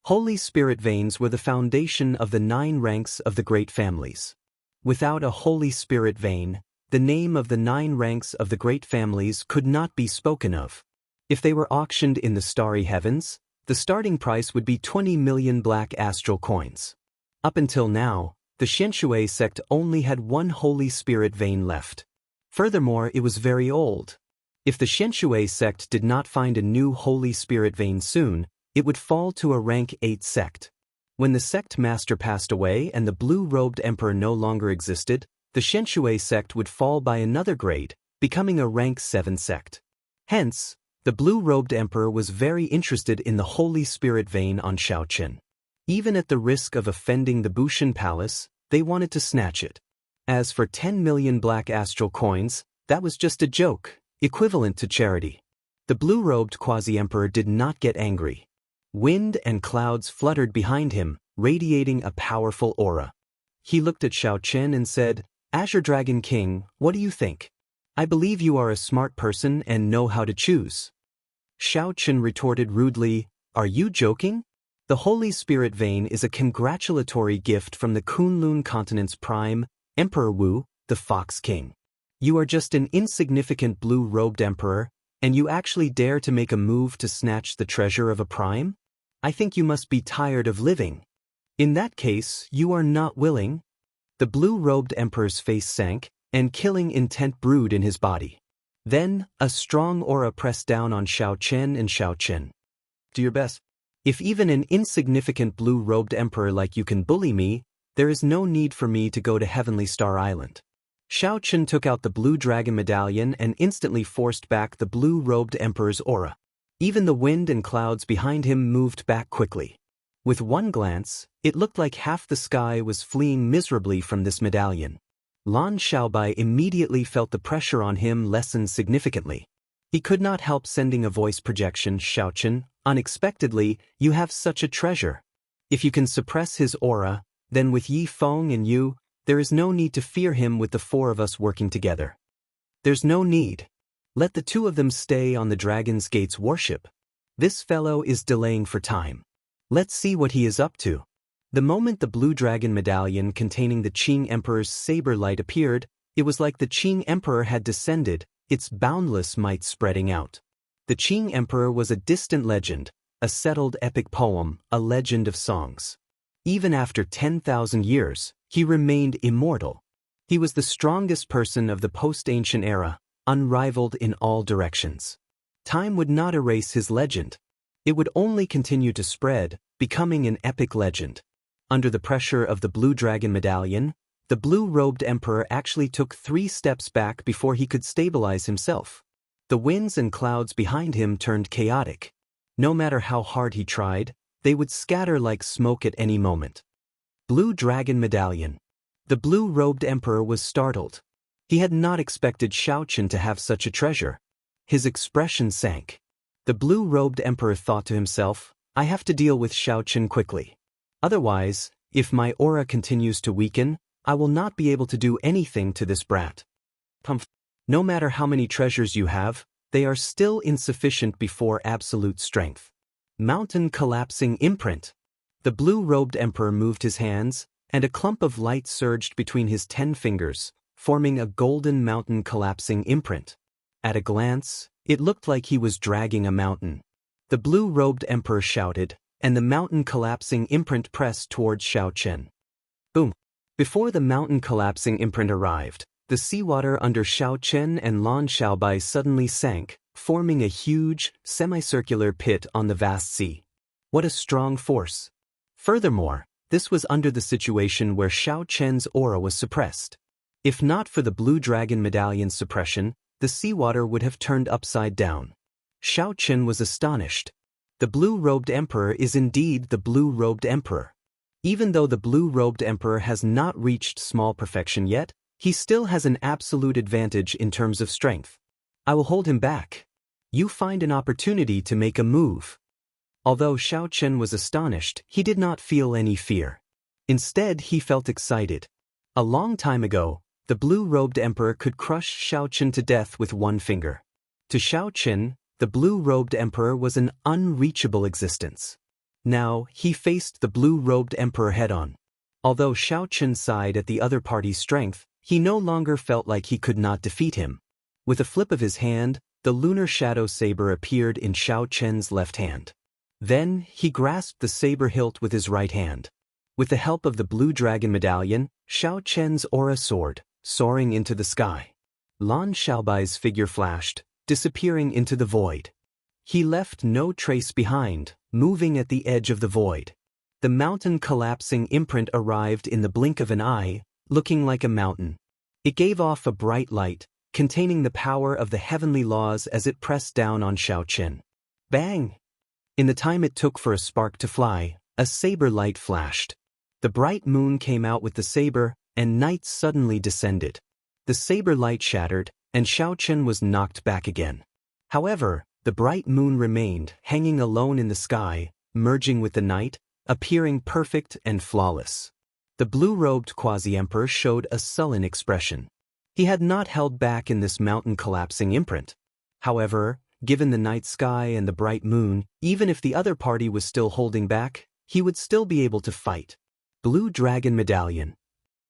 Holy Spirit veins were the foundation of the 9 ranks of the great families. Without a Holy Spirit vein, the name of the 9 ranks of the great families could not be spoken of. If they were auctioned in the starry heavens, the starting price would be 20 million black astral coins. Up until now, the Xianxia sect only had 1 Holy Spirit vein left. Furthermore, it was very old. If the Xianxia sect did not find a new Holy Spirit vein soon, it would fall to a rank 8 sect. When the sect master passed away and the blue-robed emperor no longer existed, the Xianxia sect would fall by another grade, becoming a rank 7 sect. Hence, the blue-robed emperor was very interested in the Holy Spirit vein on Xiaochen. Even at the risk of offending the Bushan Palace, they wanted to snatch it. As for 10 million black astral coins, that was just a joke, equivalent to charity. The blue-robed quasi-emperor did not get angry. Wind and clouds fluttered behind him, radiating a powerful aura. He looked at Xiaochen and said, "Azure Dragon King, what do you think? I believe you are a smart person and know how to choose." Xiaochen retorted rudely, "Are you joking? The Holy Spirit vein is a congratulatory gift from the Kunlun continent's prime, Emperor Wu, the Fox King. You are just an insignificant blue-robed emperor, and you actually dare to make a move to snatch the treasure of a prime? I think you must be tired of living. In that case, you are not willing." The blue-robed emperor's face sank, and killing intent brewed in his body. Then, a strong aura pressed down on Xiaochen and Xiaochen. Do your best. If even an insignificant blue-robed emperor like you can bully me, there is no need for me to go to Heavenly Star Island. Xiaochen took out the blue dragon medallion and instantly forced back the blue-robed emperor's aura. Even the wind and clouds behind him moved back quickly. With one glance, it looked like half the sky was fleeing miserably from this medallion. Lan Xiaobai immediately felt the pressure on him lessen significantly. He could not help sending a voice projection. Xiaochen, unexpectedly, you have such a treasure. If you can suppress his aura, then with Yi Feng and you, there is no need to fear him with the four of us working together. There's no need. Let the two of them stay on the Dragon's Gate's warship. This fellow is delaying for time. Let's see what he is up to. The moment the blue dragon medallion containing the Qing Emperor's saber light appeared, it was like the Qing Emperor had descended, its boundless might spreading out. The Qing Emperor was a distant legend, a settled epic poem, a legend of songs. Even after 10,000 years, he remained immortal. He was the strongest person of the post-ancient era, unrivaled in all directions. Time would not erase his legend. It would only continue to spread, becoming an epic legend. Under the pressure of the blue dragon medallion, the blue-robed emperor actually took 3 steps back before he could stabilize himself. The winds and clouds behind him turned chaotic. No matter how hard he tried, they would scatter like smoke at any moment. Blue dragon medallion. The blue-robed emperor was startled. He had not expected Xiaochen to have such a treasure. His expression sank. The blue-robed emperor thought to himself, I have to deal with Xiaochen quickly. Otherwise, if my aura continues to weaken, I will not be able to do anything to this brat. No matter how many treasures you have, they are still insufficient before absolute strength. Mountain collapsing imprint. The blue-robed emperor moved his hands, and a clump of light surged between his 10 fingers, forming a golden mountain collapsing imprint. At a glance, it looked like he was dragging a mountain. The blue-robed emperor shouted, and the mountain collapsing imprint pressed towards Xiaochen. Boom! Before the mountain collapsing imprint arrived, the seawater under Xiaochen and Lan Xiaobai suddenly sank, forming a huge, semicircular pit on the vast sea. What a strong force! Furthermore, this was under the situation where Xiaochen's aura was suppressed. If not for the blue dragon medallion's suppression, the seawater would have turned upside down. Xiaochen was astonished. The blue-robed emperor is indeed the blue-robed emperor. Even though the blue-robed emperor has not reached small perfection yet, he still has an absolute advantage in terms of strength. I will hold him back. You find an opportunity to make a move. Although Xiaochen was astonished, he did not feel any fear. Instead, he felt excited. A long time ago, the blue-robed emperor could crush Xiaochen to death with one finger. To Xiaochen, the blue-robed emperor was an unreachable existence. Now, he faced the blue-robed emperor head-on. Although Xiaochen sighed at the other party's strength, he no longer felt like he could not defeat him. With a flip of his hand, the lunar shadow saber appeared in Xiaochen's left hand. Then, he grasped the saber hilt with his right hand. With the help of the blue dragon medallion, Xiaochen's aura soared, soaring into the sky. Lan Xiaobai's figure flashed, disappearing into the void. He left no trace behind, moving at the edge of the void. The mountain collapsing imprint arrived in the blink of an eye, looking like a mountain. It gave off a bright light, containing the power of the heavenly laws as it pressed down on Xiaochen. Bang! In the time it took for a spark to fly, a saber light flashed. The bright moon came out with the saber, and night suddenly descended. The saber light shattered, and Xiaochen was knocked back again. However, the bright moon remained, hanging alone in the sky, merging with the night, appearing perfect and flawless. The blue-robed quasi-emperor showed a sullen expression. He had not held back in this mountain-collapsing imprint. However, given the night sky and the bright moon, even if the other party was still holding back, he would still be able to fight. Blue Dragon Medallion.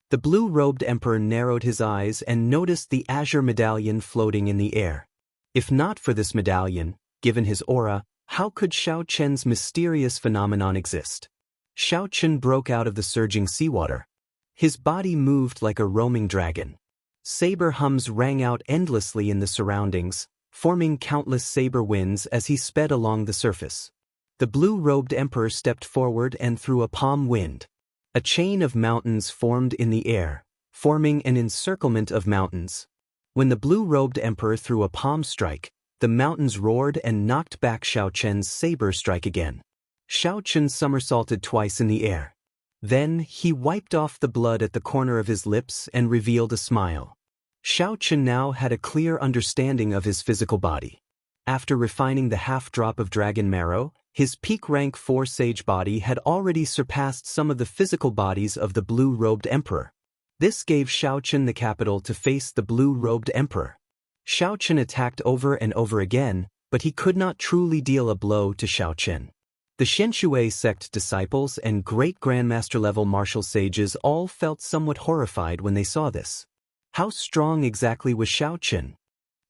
The blue-robed emperor narrowed his eyes and noticed the azure medallion floating in the air. If not for this medallion, given his aura, how could Xiaochen's mysterious phenomenon exist? Xiaochen broke out of the surging seawater. His body moved like a roaming dragon. Saber hums rang out endlessly in the surroundings, forming countless saber winds as he sped along the surface. The blue-robed emperor stepped forward and threw a palm wind. A chain of mountains formed in the air, forming an encirclement of mountains. When the blue-robed emperor threw a palm strike, the mountains roared and knocked back Xiaoqian's saber strike again. Xiaoqian somersaulted twice in the air. Then he wiped off the blood at the corner of his lips and revealed a smile. Xiaoqian now had a clear understanding of his physical body. After refining the half-drop of dragon marrow, his peak rank 4 sage body had already surpassed some of the physical bodies of the blue-robed emperor. This gave Xiaoqian the capital to face the blue-robed emperor. Xiaoqian attacked over and over again, but he could not truly deal a blow to Xiaoqian. The Xianxia sect disciples and great grandmaster-level martial sages all felt somewhat horrified when they saw this. How strong exactly was Xiaoqian?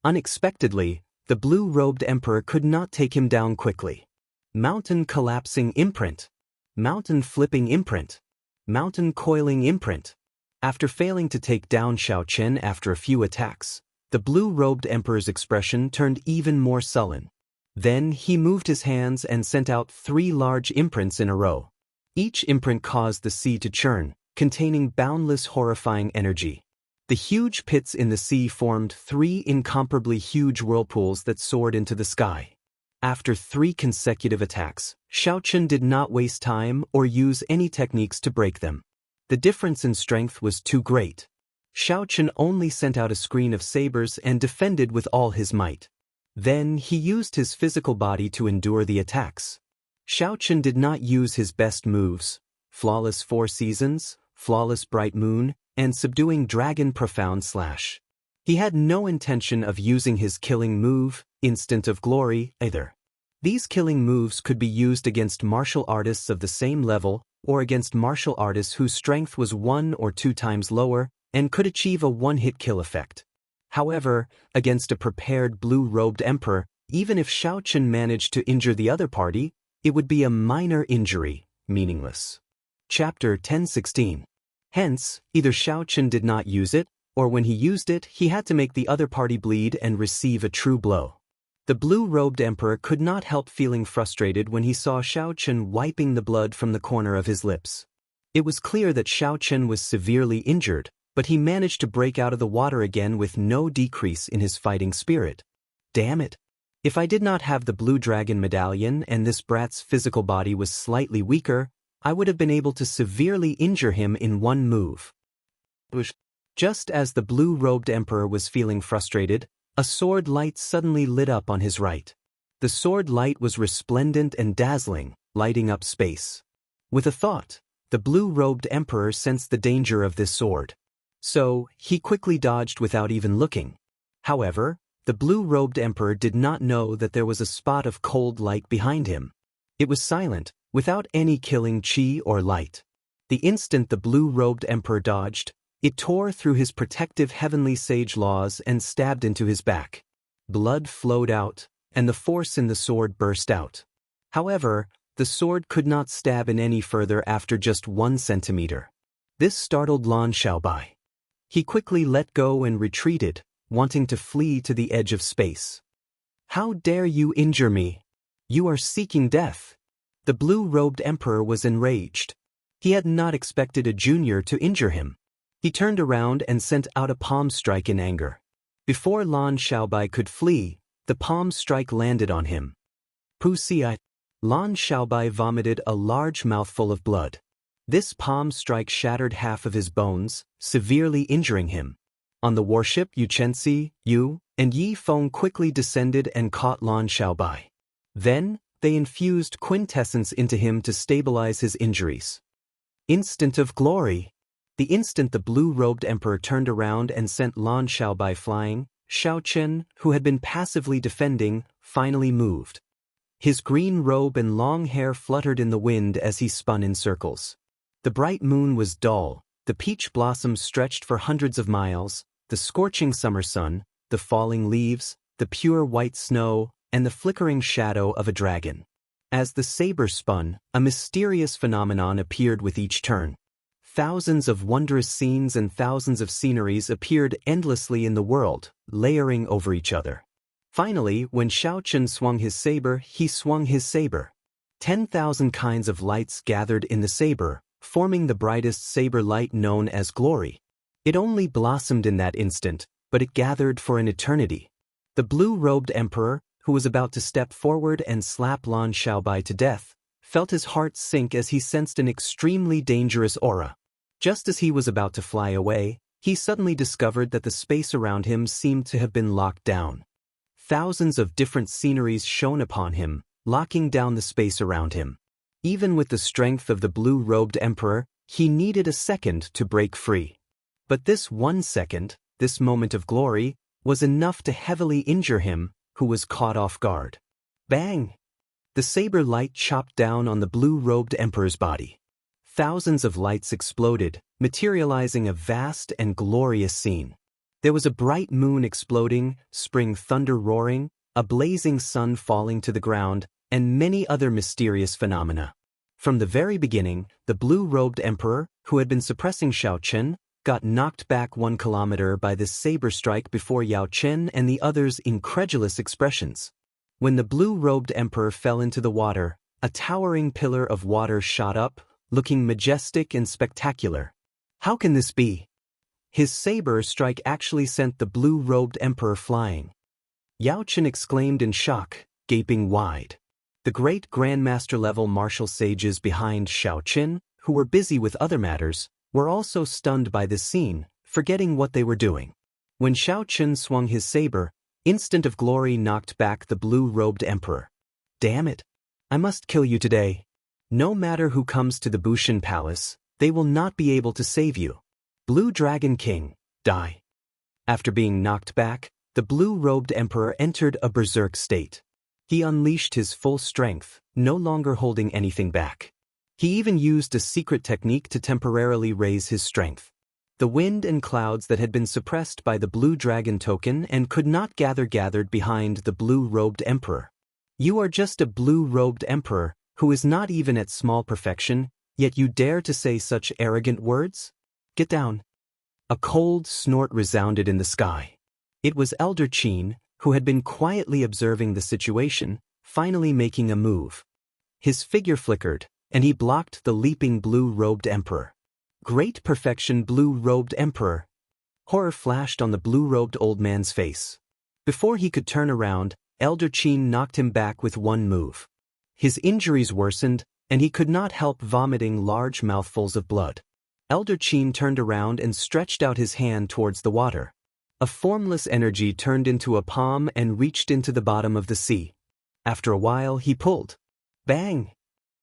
Unexpectedly, the blue-robed emperor could not take him down quickly. Mountain collapsing imprint. Mountain flipping imprint. Mountain coiling imprint. After failing to take down Xiaoqian after a few attacks, the blue-robed emperor's expression turned even more sullen. Then he moved his hands and sent out 3 large imprints in a row. Each imprint caused the sea to churn, containing boundless horrifying energy. The huge pits in the sea formed 3 incomparably huge whirlpools that soared into the sky. After 3 consecutive attacks, Xiaoqian did not waste time or use any techniques to break them. The difference in strength was too great. Xiaoqian only sent out a screen of sabers and defended with all his might. Then he used his physical body to endure the attacks. Xiaoqian did not use his best moves, flawless 4 seasons, flawless bright moon, and subduing dragon profound slash. He had no intention of using his killing move, instant of glory, either. These killing moves could be used against martial artists of the same level or against martial artists whose strength was 1 or 2 times lower and could achieve a one-hit kill effect. However, against a prepared blue-robed emperor, even if Xiaoqian managed to injure the other party, it would be a minor injury, meaningless. Chapter 1016. Hence, either Xiaoqian did not use it, or when he used it, he had to make the other party bleed and receive a true blow. The blue-robed emperor could not help feeling frustrated when he saw Xiaoqian wiping the blood from the corner of his lips. It was clear that Xiaoqian was severely injured, but he managed to break out of the water again with no decrease in his fighting spirit. Damn it! If I did not have the blue dragon medallion and this brat's physical body was slightly weaker, I would have been able to severely injure him in one move. Just as the blue-robed emperor was feeling frustrated, a sword light suddenly lit up on his right. The sword light was resplendent and dazzling, lighting up space. With a thought, the blue-robed emperor sensed the danger of this sword. So, he quickly dodged without even looking. However, the blue-robed emperor did not know that there was a spot of cold light behind him. It was silent, without any killing chi or light. The instant the blue-robed emperor dodged, it tore through his protective heavenly sage laws and stabbed into his back. Blood flowed out, and the force in the sword burst out. However, the sword could not stab in any further after just 1 centimeter. This startled Lan Xiaobai. He quickly let go and retreated, wanting to flee to the edge of space. "How dare you injure me? You are seeking death." The blue-robed emperor was enraged. He had not expected a junior to injure him. He turned around and sent out a palm strike in anger. Before Lan Xiaobai could flee, the palm strike landed on him. Wuxia. Lan Xiaobai vomited a large mouthful of blood. This palm strike shattered half of his bones, severely injuring him. On the warship Xianxia, Yu, and Yi Feng quickly descended and caught Lan Xiaobai. Then, they infused quintessence into him to stabilize his injuries. Instant of glory. The instant the blue-robed emperor turned around and sent Lan Xiaobai flying, Xiaoqian, who had been passively defending, finally moved. His green robe and long hair fluttered in the wind as he spun in circles. The bright moon was dull, the peach blossoms stretched for hundreds of miles, the scorching summer sun, the falling leaves, the pure white snow, and the flickering shadow of a dragon. As the saber spun, a mysterious phenomenon appeared with each turn. Thousands of wondrous scenes and thousands of sceneries appeared endlessly in the world, layering over each other. Finally, when Xiaochen swung his saber, he swung his saber. 10,000 kinds of lights gathered in the saber, forming the brightest saber light known as glory. It only blossomed in that instant, but it gathered for an eternity. The blue-robed emperor, who was about to step forward and slap Lan Xiaobai to death, felt his heart sink as he sensed an extremely dangerous aura. Just as he was about to fly away, he suddenly discovered that the space around him seemed to have been locked down. Thousands of different sceneries shone upon him, locking down the space around him. Even with the strength of the blue-robed emperor, he needed a second to break free. But this 1 second, this moment of glory, was enough to heavily injure him, who was caught off guard. Bang! The saber light chopped down on the blue-robed emperor's body. Thousands of lights exploded, materializing a vast and glorious scene. There was a bright moon exploding, spring thunder roaring, a blazing sun falling to the ground, and many other mysterious phenomena. From the very beginning, the blue-robed emperor, who had been suppressing Xiao Chen, got knocked back 1 kilometer by this saber strike before Yao Chen and the others' incredulous expressions. When the blue-robed emperor fell into the water, a towering pillar of water shot up, looking majestic and spectacular. How can this be? His saber strike actually sent the blue-robed emperor flying. Yao Chen exclaimed in shock, gaping wide. The great grandmaster-level martial sages behind Xiao Chen, who were busy with other matters, were also stunned by this scene, forgetting what they were doing. When Xiao Chen swung his saber, Instant of Glory knocked back the blue-robed emperor. Damn it! I must kill you today. No matter who comes to the Bushin Palace, they will not be able to save you. Blue Dragon King, die. After being knocked back, the blue-robed emperor entered a berserk state. He unleashed his full strength, no longer holding anything back. He even used a secret technique to temporarily raise his strength. The wind and clouds that had been suppressed by the blue dragon token and could not gathered behind the blue-robed emperor. You are just a blue-robed emperor, who is not even at small perfection, yet you dare to say such arrogant words? Get down. A cold snort resounded in the sky. It was Elder Qin, who had been quietly observing the situation, finally making a move. His figure flickered, and he blocked the leaping blue-robed emperor. Great perfection, blue-robed emperor! Horror flashed on the blue-robed old man's face. Before he could turn around, Elder Qin knocked him back with one move. His injuries worsened, and he could not help vomiting large mouthfuls of blood. Elder Qin turned around and stretched out his hand towards the water. A formless energy turned into a palm and reached into the bottom of the sea. After a while, he pulled. Bang!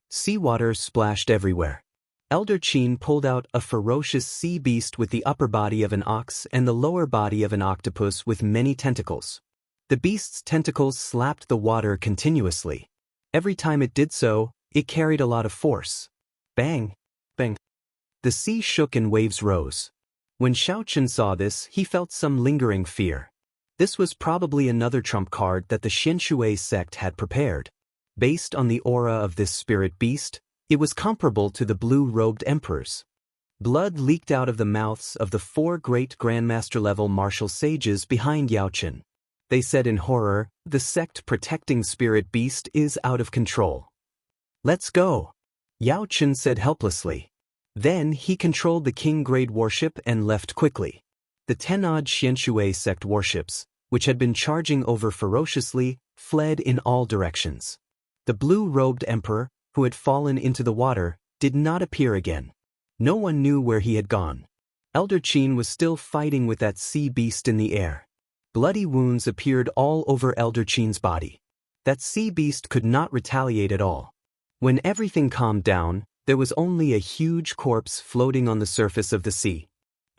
Seawater splashed everywhere. Elder Qin pulled out a ferocious sea beast with the upper body of an ox and the lower body of an octopus with many tentacles. The beast's tentacles slapped the water continuously. Every time it did so, it carried a lot of force. Bang! Bang! The sea shook and waves rose. When Xiaochen saw this, he felt some lingering fear. This was probably another trump card that the Xianxia sect had prepared. Based on the aura of this spirit beast, it was comparable to the blue-robed emperors. Blood leaked out of the mouths of the 4 great grandmaster-level martial sages behind Yao Chen. They said in horror, the sect protecting spirit beast is out of control. Let's go, Yao Chen said helplessly. Then he controlled the king-grade warship and left quickly. The 10-odd Xianxia sect warships, which had been charging over ferociously, fled in all directions. The blue-robed emperor, who had fallen into the water, did not appear again. No one knew where he had gone. Elder Qin was still fighting with that sea beast in the air. Bloody wounds appeared all over Elder Qin's body. That sea beast could not retaliate at all. When everything calmed down, there was only a huge corpse floating on the surface of the sea.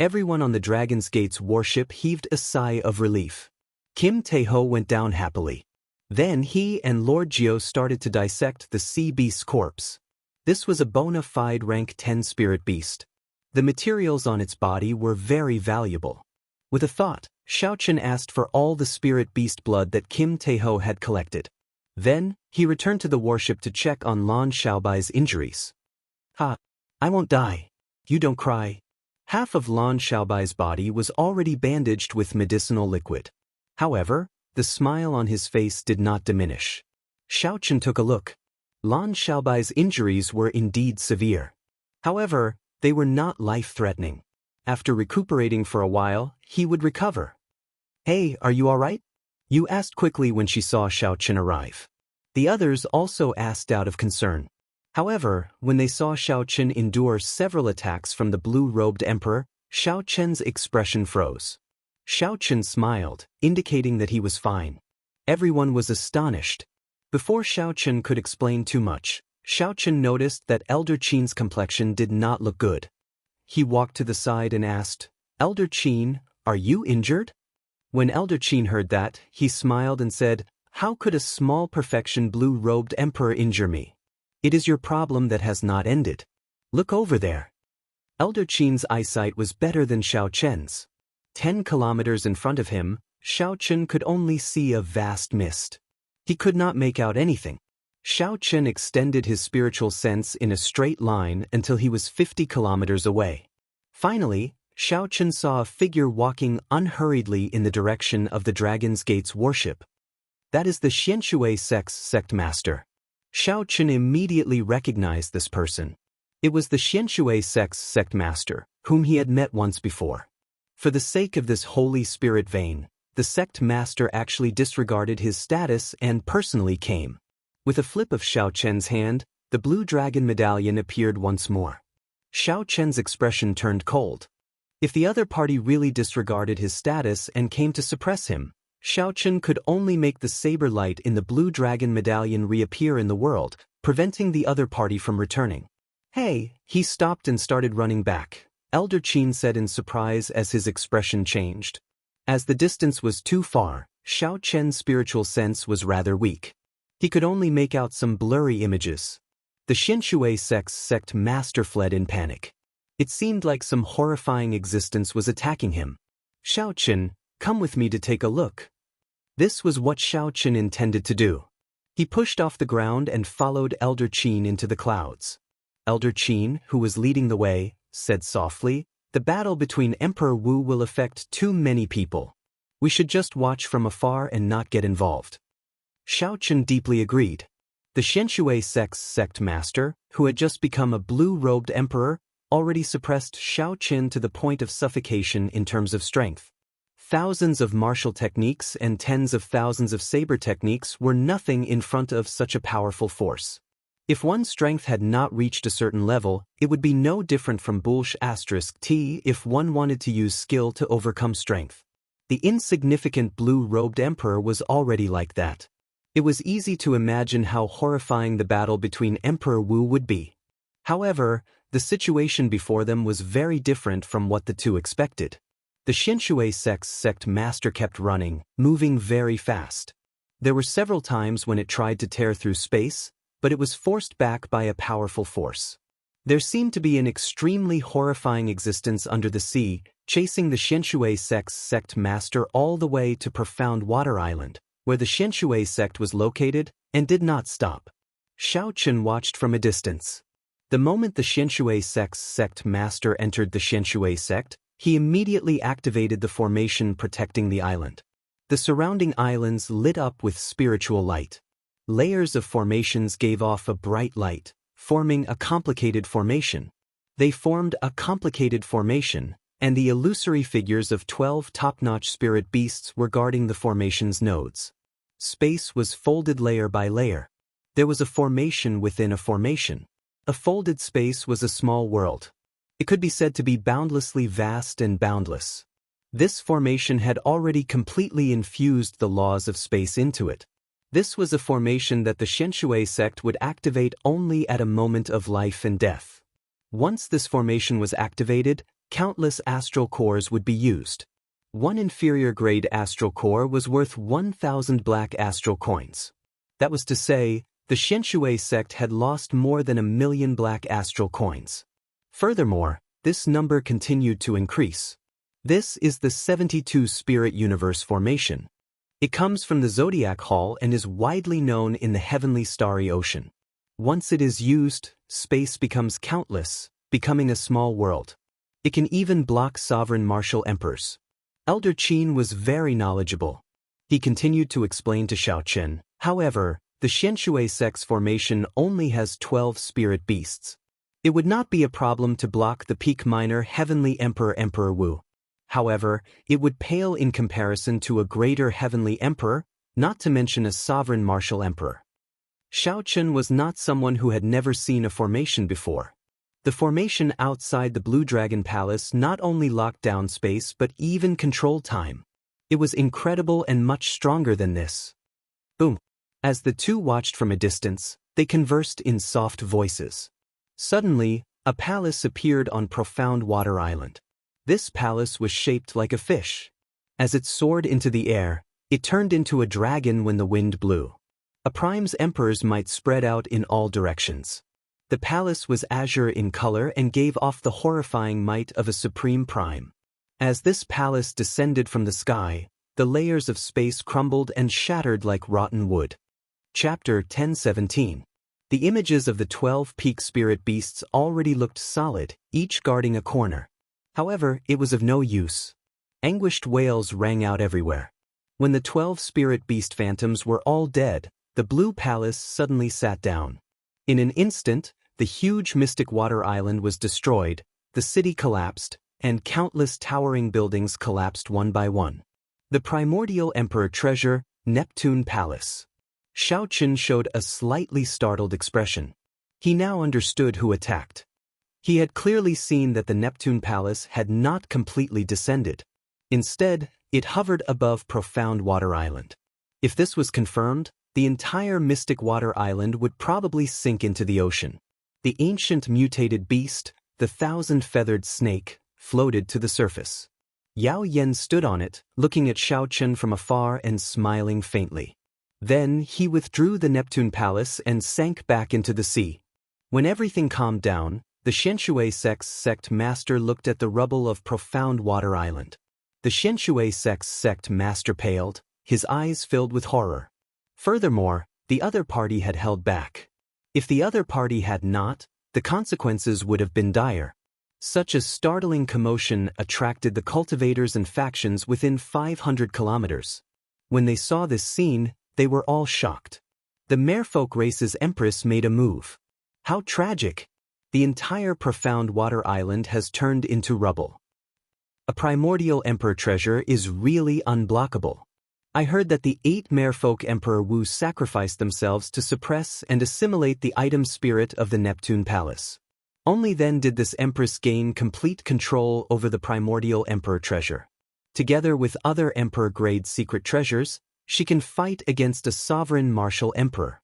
Everyone on the Dragon's Gate's warship heaved a sigh of relief. Kim Taeho went down happily. Then he and Lord Jiao started to dissect the sea beast's corpse. This was a bona fide rank 10 spirit beast. The materials on its body were very valuable. With a thought, Xiaochen asked for all the spirit beast blood that Kim Taeho had collected. Then, he returned to the warship to check on Lan Xiaobai's injuries. Ha! I won't die. You don't cry. Half of Lan Xiaobai's body was already bandaged with medicinal liquid. However, the smile on his face did not diminish. Xiaochen took a look. Lan Xiaobai's injuries were indeed severe. However, they were not life-threatening. After recuperating for a while, he would recover. "Hey, are you all right?" Yu asked quickly when she saw Xiaochen arrive. The others also asked out of concern. However, when they saw Xiaochen endure several attacks from the blue-robed emperor, Xiaochen's expression froze. Xiaochen smiled, indicating that he was fine. Everyone was astonished. Before Xiaochen could explain too much, Xiaochen noticed that Elder Qin's complexion did not look good. He walked to the side and asked, "Elder Qin, are you injured?" When Elder Qin heard that, he smiled and said, "How could a small perfection blue-robed emperor injure me? It is your problem that has not ended. Look over there." Elder Qin's eyesight was better than Xiaochen's. 10 kilometers in front of him, Xiaochen could only see a vast mist. He could not make out anything. Xiaochen extended his spiritual sense in a straight line until he was 50 kilometers away. Finally, Xiaochen saw a figure walking unhurriedly in the direction of the Dragon's Gate's warship. That is the Xianxia sect's sect master. Xiaochen immediately recognized this person. It was the Xianxia sect's sect master, whom he had met once before. For the sake of this holy spirit vein, the sect master actually disregarded his status and personally came. With a flip of Xiaochen's hand, the blue dragon medallion appeared once more. Xiaochen's expression turned cold. If the other party really disregarded his status and came to suppress him, Xiaochen could only make the saber light in the blue dragon medallion reappear in the world, preventing the other party from returning. "Hey!" He stopped and started running back. Elder Qin said in surprise as his expression changed. As the distance was too far, Xiaochen's spiritual sense was rather weak. He could only make out some blurry images. The Xianxia sect's sect master fled in panic. It seemed like some horrifying existence was attacking him. "Xiaochen, come with me to take a look." This was what Xiaochen intended to do. He pushed off the ground and followed Elder Qin into the clouds. Elder Qin, who was leading the way, said softly, "The battle between Emperor Wu will affect too many people. We should just watch from afar and not get involved." Xiaochen deeply agreed. The Xianxia sect's sect master, who had just become a blue-robed emperor, already suppressed Xiaochen to the point of suffocation in terms of strength. Thousands of martial techniques and tens of thousands of saber techniques were nothing in front of such a powerful force. If one's strength had not reached a certain level, it would be no different from *T if one wanted to use skill to overcome strength. The insignificant blue-robed emperor was already like that. It was easy to imagine how horrifying the battle between Emperor Wu would be. However, the situation before them was very different from what the two expected. The Xianxia sect's sect master kept running, moving very fast. There were several times when it tried to tear through space, but it was forced back by a powerful force. There seemed to be an extremely horrifying existence under the sea, chasing the Xianxia sect's sect master all the way to Profound Water Island, where the Xianxia sect was located, and did not stop. Xiaochen watched from a distance. The moment the Xianxia sect's sect master entered the Xianxia sect, he immediately activated the formation protecting the island. The surrounding islands lit up with spiritual light. Layers of formations gave off a bright light, forming a complicated formation. They formed a complicated formation, and the illusory figures of 12 top-notch spirit beasts were guarding the formation's nodes. Space was folded layer by layer. There was a formation within a formation. A folded space was a small world. It could be said to be boundlessly vast and boundless. This formation had already completely infused the laws of space into it. This was a formation that the Xianxia sect would activate only at a moment of life and death. Once this formation was activated, countless astral cores would be used. One inferior-grade astral core was worth 1,000 black astral coins. That was to say, the Xianxia sect had lost more than 1,000,000 black astral coins. Furthermore, this number continued to increase. This is the 72 Spirit Universe formation. It comes from the Zodiac Hall and is widely known in the heavenly starry ocean. Once it is used, space becomes countless, becoming a small world. It can even block sovereign martial emperors. Elder Qin was very knowledgeable. He continued to explain to Xiaochen, however, the Xianxia sect's formation only has 12 spirit beasts. It would not be a problem to block the peak minor Heavenly Emperor Wu. However, it would pale in comparison to a greater Heavenly Emperor, not to mention a sovereign martial emperor. Xiaochen was not someone who had never seen a formation before. The formation outside the Blue Dragon Palace not only locked down space but even controlled time. It was incredible and much stronger than this. Boom. As the two watched from a distance, they conversed in soft voices. Suddenly, a palace appeared on Profound Water Island. This palace was shaped like a fish. As it soared into the air, it turned into a dragon when the wind blew. A prime's emperors might spread out in all directions. The palace was azure in color and gave off the horrifying might of a supreme prime. As this palace descended from the sky, the layers of space crumbled and shattered like rotten wood. Chapter 10:17. The images of the 12 peak spirit beasts already looked solid, each guarding a corner. However, it was of no use. Anguished wails rang out everywhere. When the 12 spirit beast phantoms were all dead, the blue palace suddenly sat down. In an instant, the huge mystic water island was destroyed, the city collapsed, and countless towering buildings collapsed one by one. The primordial emperor treasure, Neptune Palace. Xiaochen showed a slightly startled expression. He now understood who attacked. He had clearly seen that the Neptune Palace had not completely descended. Instead, it hovered above Profound Water Island. If this was confirmed, the entire Mystic Water Island would probably sink into the ocean. The ancient mutated beast, the 1,000-feathered snake, floated to the surface. Yao Yen stood on it, looking at Xiaochen from afar and smiling faintly. Then he withdrew the Neptune Palace and sank back into the sea. When everything calmed down, the Xianxia sect's sect master looked at the rubble of Profound Water Island. The Xianxia sect's sect master paled, his eyes filled with horror. Furthermore, the other party had held back. If the other party had not, the consequences would have been dire. Such a startling commotion attracted the cultivators and factions within 500 kilometers. When they saw this scene, they were all shocked. The merfolk race's empress made a move. How tragic! The entire Profound Water Island has turned into rubble. A primordial emperor treasure is really unblockable. I heard that the 8 merfolk Emperor Wu sacrificed themselves to suppress and assimilate the item spirit of the Neptune Palace. Only then did this empress gain complete control over the primordial emperor treasure. Together with other emperor-grade secret treasures, she can fight against a sovereign martial emperor.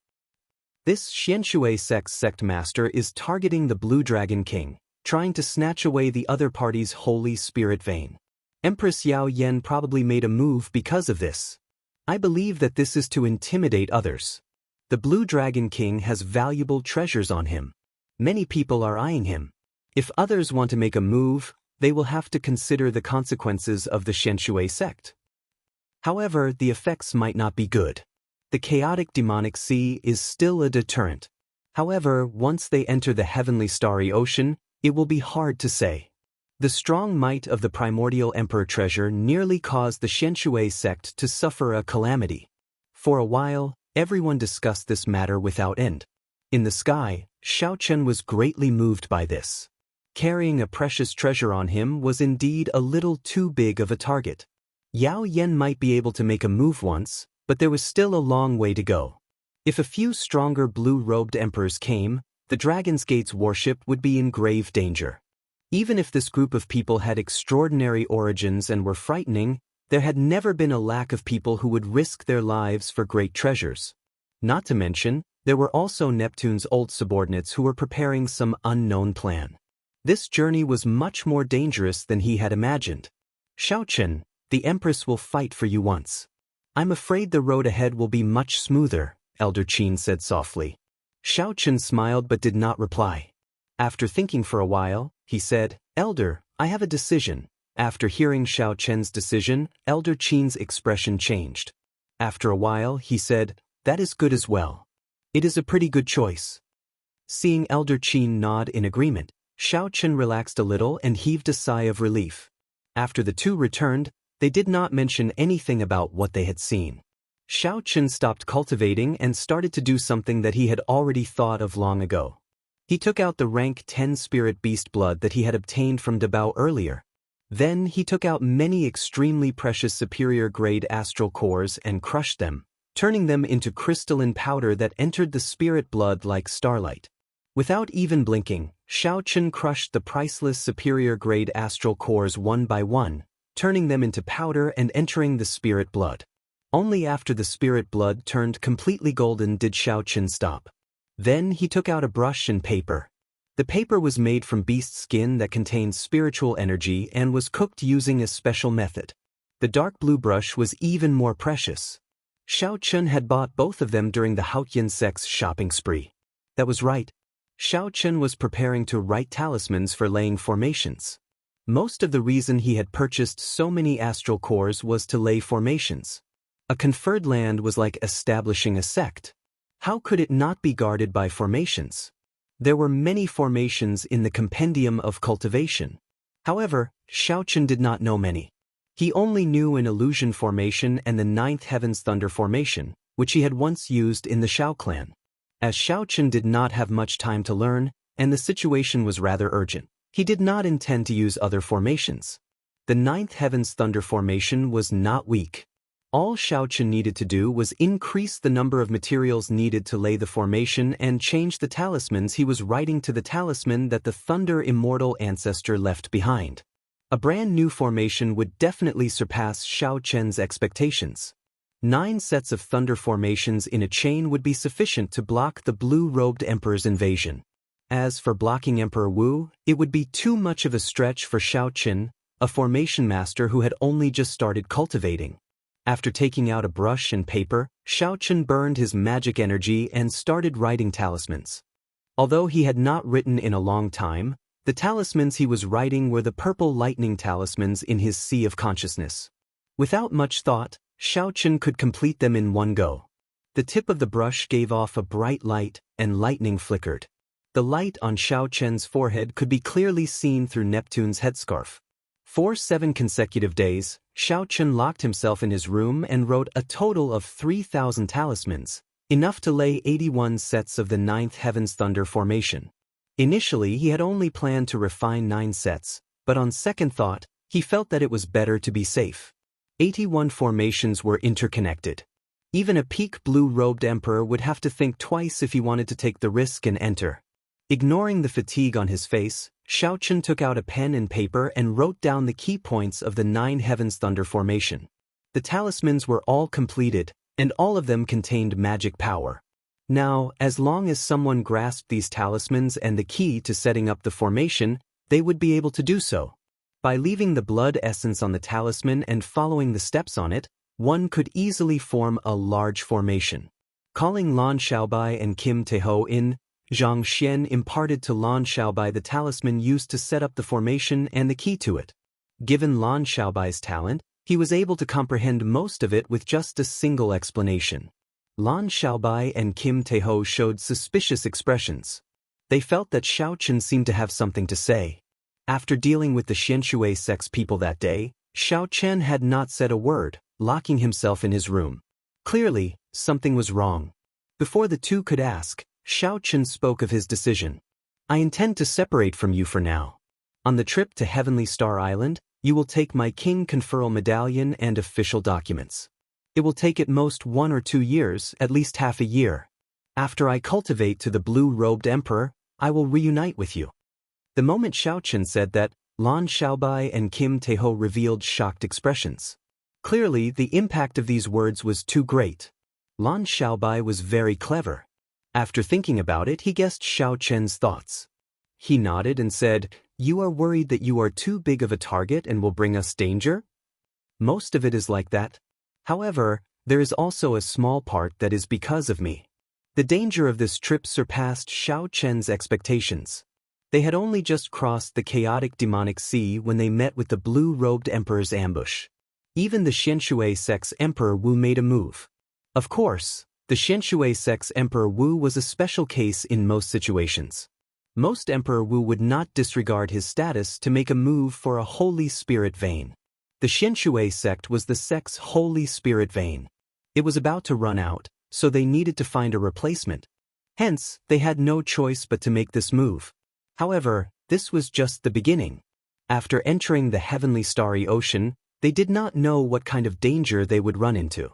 This Xianxia sect's sect master is targeting the Blue Dragon King, trying to snatch away the other party's holy spirit vein. Empress Yao Yen probably made a move because of this. I believe that this is to intimidate others. The Blue Dragon King has valuable treasures on him. Many people are eyeing him. If others want to make a move, they will have to consider the consequences of the Xianxia sect. However, the effects might not be good. The chaotic demonic sea is still a deterrent. However, once they enter the heavenly starry ocean, it will be hard to say. The strong might of the primordial emperor treasure nearly caused the Xianxia sect to suffer a calamity. For a while, everyone discussed this matter without end. In the sky, Xiaochen was greatly moved by this. Carrying a precious treasure on him was indeed a little too big of a target. Yao Yen might be able to make a move once, but there was still a long way to go. If a few stronger blue-robed emperors came, the Dragon's Gate's warship would be in grave danger. Even if this group of people had extraordinary origins and were frightening, there had never been a lack of people who would risk their lives for great treasures. Not to mention, there were also Neptune's old subordinates who were preparing some unknown plan. This journey was much more dangerous than he had imagined. Xiaochen, the Empress will fight for you once. I'm afraid the road ahead will be much smoother, Elder Qin said softly. Xiaochen smiled but did not reply. After thinking for a while, he said, Elder, I have a decision. After hearing Xiaochen's decision, Elder Qin's expression changed. After a while, he said, that is good as well. It is a pretty good choice. Seeing Elder Qin nod in agreement, Xiao Chen relaxed a little and heaved a sigh of relief. After the two returned, they did not mention anything about what they had seen. Xiao Chen stopped cultivating and started to do something that he had already thought of long ago. He took out the rank 10 spirit beast blood that he had obtained from Dabao earlier. Then he took out many extremely precious superior grade astral cores and crushed them, turning them into crystalline powder that entered the spirit blood like starlight. Without even blinking, Xiao Chen crushed the priceless superior grade astral cores one by one, turning them into powder and entering the spirit blood. Only after the spirit blood turned completely golden did Xiao Chen stop. Then he took out a brush and paper. The paper was made from beast skin that contained spiritual energy and was cooked using a special method. The dark blue brush was even more precious. Xiao Chen had bought both of them during the Haotian sect's shopping spree. That was right. Xiao Chen was preparing to write talismans for laying formations. Most of the reason he had purchased so many astral cores was to lay formations. A conferred land was like establishing a sect. How could it not be guarded by formations? There were many formations in the compendium of cultivation. However, Xiao Chen did not know many. He only knew an illusion formation and the ninth heaven's thunder formation, which he had once used in the Xiao clan. As Xiao Chen did not have much time to learn, and the situation was rather urgent, he did not intend to use other formations. The ninth heaven's thunder formation was not weak. All Xiao Chen needed to do was increase the number of materials needed to lay the formation and change the talismans he was writing to the talisman that the Thunder Immortal Ancestor left behind. A brand new formation would definitely surpass Xiao Chen's expectations. 9 sets of thunder formations in a chain would be sufficient to block the blue-robed Emperor's invasion. As for blocking Emperor Wu, it would be too much of a stretch for Xiao Chen, a formation master who had only just started cultivating. After taking out a brush and paper, Xiao Chen burned his magic energy and started writing talismans. Although he had not written in a long time, the talismans he was writing were the purple lightning talismans in his sea of consciousness. Without much thought, Xiao Chen could complete them in one go. The tip of the brush gave off a bright light, and lightning flickered. The light on Xiao Chen's forehead could be clearly seen through Neptune's headscarf. For 7 consecutive days, Xiao Chen locked himself in his room and wrote a total of 3,000 talismans, enough to lay 81 sets of the ninth heaven's thunder formation. Initially, he had only planned to refine 9 sets, but on second thought, he felt that it was better to be safe. 81 formations were interconnected. Even a peak blue-robed emperor would have to think twice if he wanted to take the risk and enter. Ignoring the fatigue on his face, Xiao Chen took out a pen and paper and wrote down the key points of the 9 heavens thunder formation. The talismans were all completed, and all of them contained magic power. Now, as long as someone grasped these talismans and the key to setting up the formation, they would be able to do so. By leaving the blood essence on the talisman and following the steps on it, one could easily form a large formation. Calling Lan Xiaobai and Kim Teho in, Zhang Xian imparted to Lan Xiaobai the talisman used to set up the formation and the key to it. Given Lan Xiaobai's talent, he was able to comprehend most of it with just a single explanation. Lan Xiaobai and Kim Teho showed suspicious expressions. They felt that Xiao Chen seemed to have something to say. After dealing with the Xianxia sect's people that day, Xiao Chen had not said a word, locking himself in his room. Clearly, something was wrong. Before the two could ask, Xiao Chen spoke of his decision. I intend to separate from you for now. On the trip to Heavenly Star Island, you will take my king conferral medallion and official documents. It will take at most 1 or 2 years, at least half a year. After I cultivate to the blue-robed emperor, I will reunite with you. The moment Xiao Chen said that, Lan Xiaobai and Kim Teho revealed shocked expressions. Clearly, the impact of these words was too great. Lan Xiaobai was very clever. After thinking about it, he guessed Xiao Chen's thoughts. He nodded and said, You are worried that you are too big of a target and will bring us danger? Most of it is like that. However, there is also a small part that is because of me. The danger of this trip surpassed Xiao Chen's expectations. They had only just crossed the chaotic demonic sea when they met with the blue-robed emperor's ambush. Even the Xianxia sect's Emperor Wu made a move. Of course, the Xianxia sect's Emperor Wu was a special case in most situations. Most Emperor Wu would not disregard his status to make a move for a Holy Spirit vein. The Xianxia sect was the sect's Holy Spirit vein. It was about to run out, so they needed to find a replacement. Hence, they had no choice but to make this move. However, this was just the beginning. After entering the heavenly starry ocean, they did not know what kind of danger they would run into.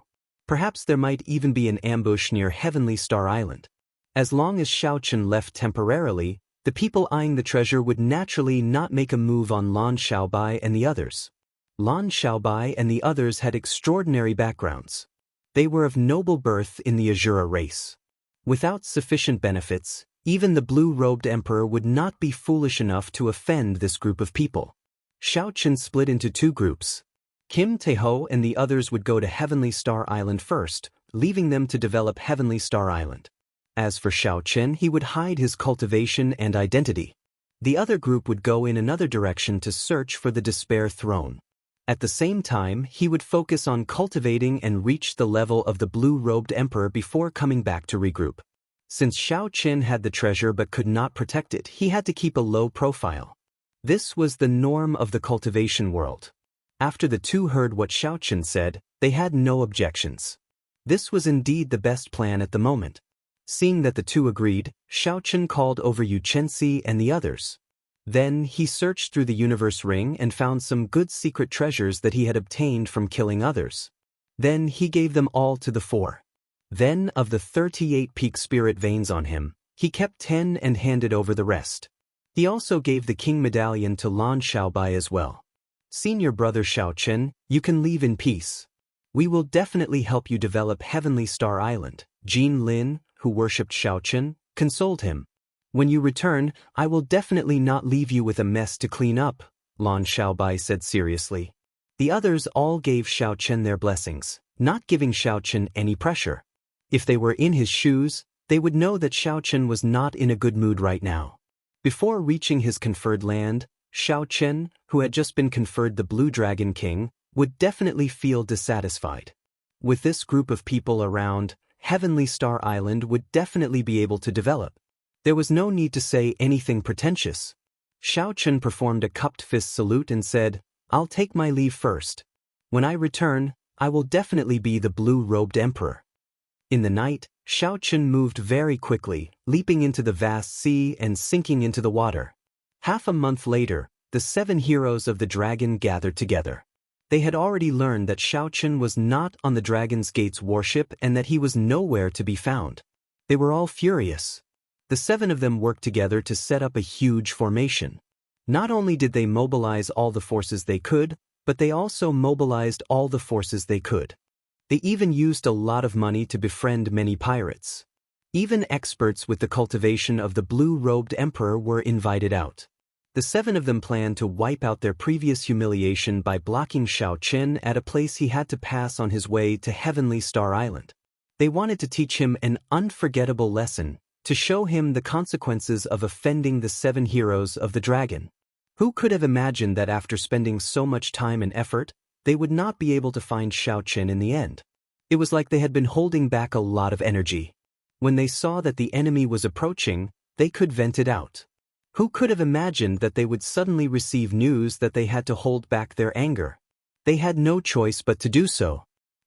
Perhaps there might even be an ambush near Heavenly Star Island. As long as Xiaochen left temporarily, the people eyeing the treasure would naturally not make a move on Lan Xiaobai and the others. Lan Xiaobai and the others had extraordinary backgrounds. They were of noble birth in the Azura race. Without sufficient benefits, even the blue-robed emperor would not be foolish enough to offend this group of people. Xiaochen split into two groups. Kim Taeho and the others would go to Heavenly Star Island first, leaving them to develop Heavenly Star Island. As for Xiaochen, he would hide his cultivation and identity. The other group would go in another direction to search for the Despair Throne. At the same time, he would focus on cultivating and reach the level of the blue-robed emperor before coming back to regroup. Since Xiaochen had the treasure but could not protect it, he had to keep a low profile. This was the norm of the cultivation world. After the two heard what Xiaochen said, they had no objections. This was indeed the best plan at the moment. Seeing that the two agreed, Xiaochen called over Xianxia and the others. Then he searched through the universe ring and found some good secret treasures that he had obtained from killing others. Then he gave them all to the four. Then of the 38 peak spirit veins on him, he kept 10 and handed over the rest. He also gave the king medallion to Lan Xiaobai as well. Senior brother Xiaochen, you can leave in peace. We will definitely help you develop Heavenly Star Island. Jin Lin, who worshipped Xiaochen, consoled him. When you return, I will definitely not leave you with a mess to clean up, Lan Xiaobai said seriously. The others all gave Xiaochen their blessings, not giving Xiaochen any pressure. If they were in his shoes, they would know that Xiaochen was not in a good mood right now. Before reaching his conferred land, Xiaochen, who had just been conferred the Blue Dragon King, would definitely feel dissatisfied. With this group of people around, Heavenly Star Island would definitely be able to develop. There was no need to say anything pretentious. Xiaochen performed a cupped fist salute and said, I'll take my leave first. When I return, I will definitely be the blue-robed emperor. In the night, Xiaochen moved very quickly, leaping into the vast sea and sinking into the water. Half a month later, the 7 heroes of the dragon gathered together. They had already learned that Xiaochen was not on the Dragon's Gate's warship and that he was nowhere to be found. They were all furious. The 7 of them worked together to set up a huge formation. Not only did they mobilize all the forces they could, but they also mobilized all the forces they could. They even used a lot of money to befriend many pirates. Even experts with the cultivation of the blue-robed emperor were invited out. The 7 of them planned to wipe out their previous humiliation by blocking Xiaochen at a place he had to pass on his way to Heavenly Star Island. They wanted to teach him an unforgettable lesson, to show him the consequences of offending the 7 heroes of the dragon. Who could have imagined that after spending so much time and effort, they would not be able to find Xiaochen in the end? It was like they had been holding back a lot of energy. When they saw that the enemy was approaching, they could vent it out. Who could have imagined that they would suddenly receive news that they had to hold back their anger? They had no choice but to do so.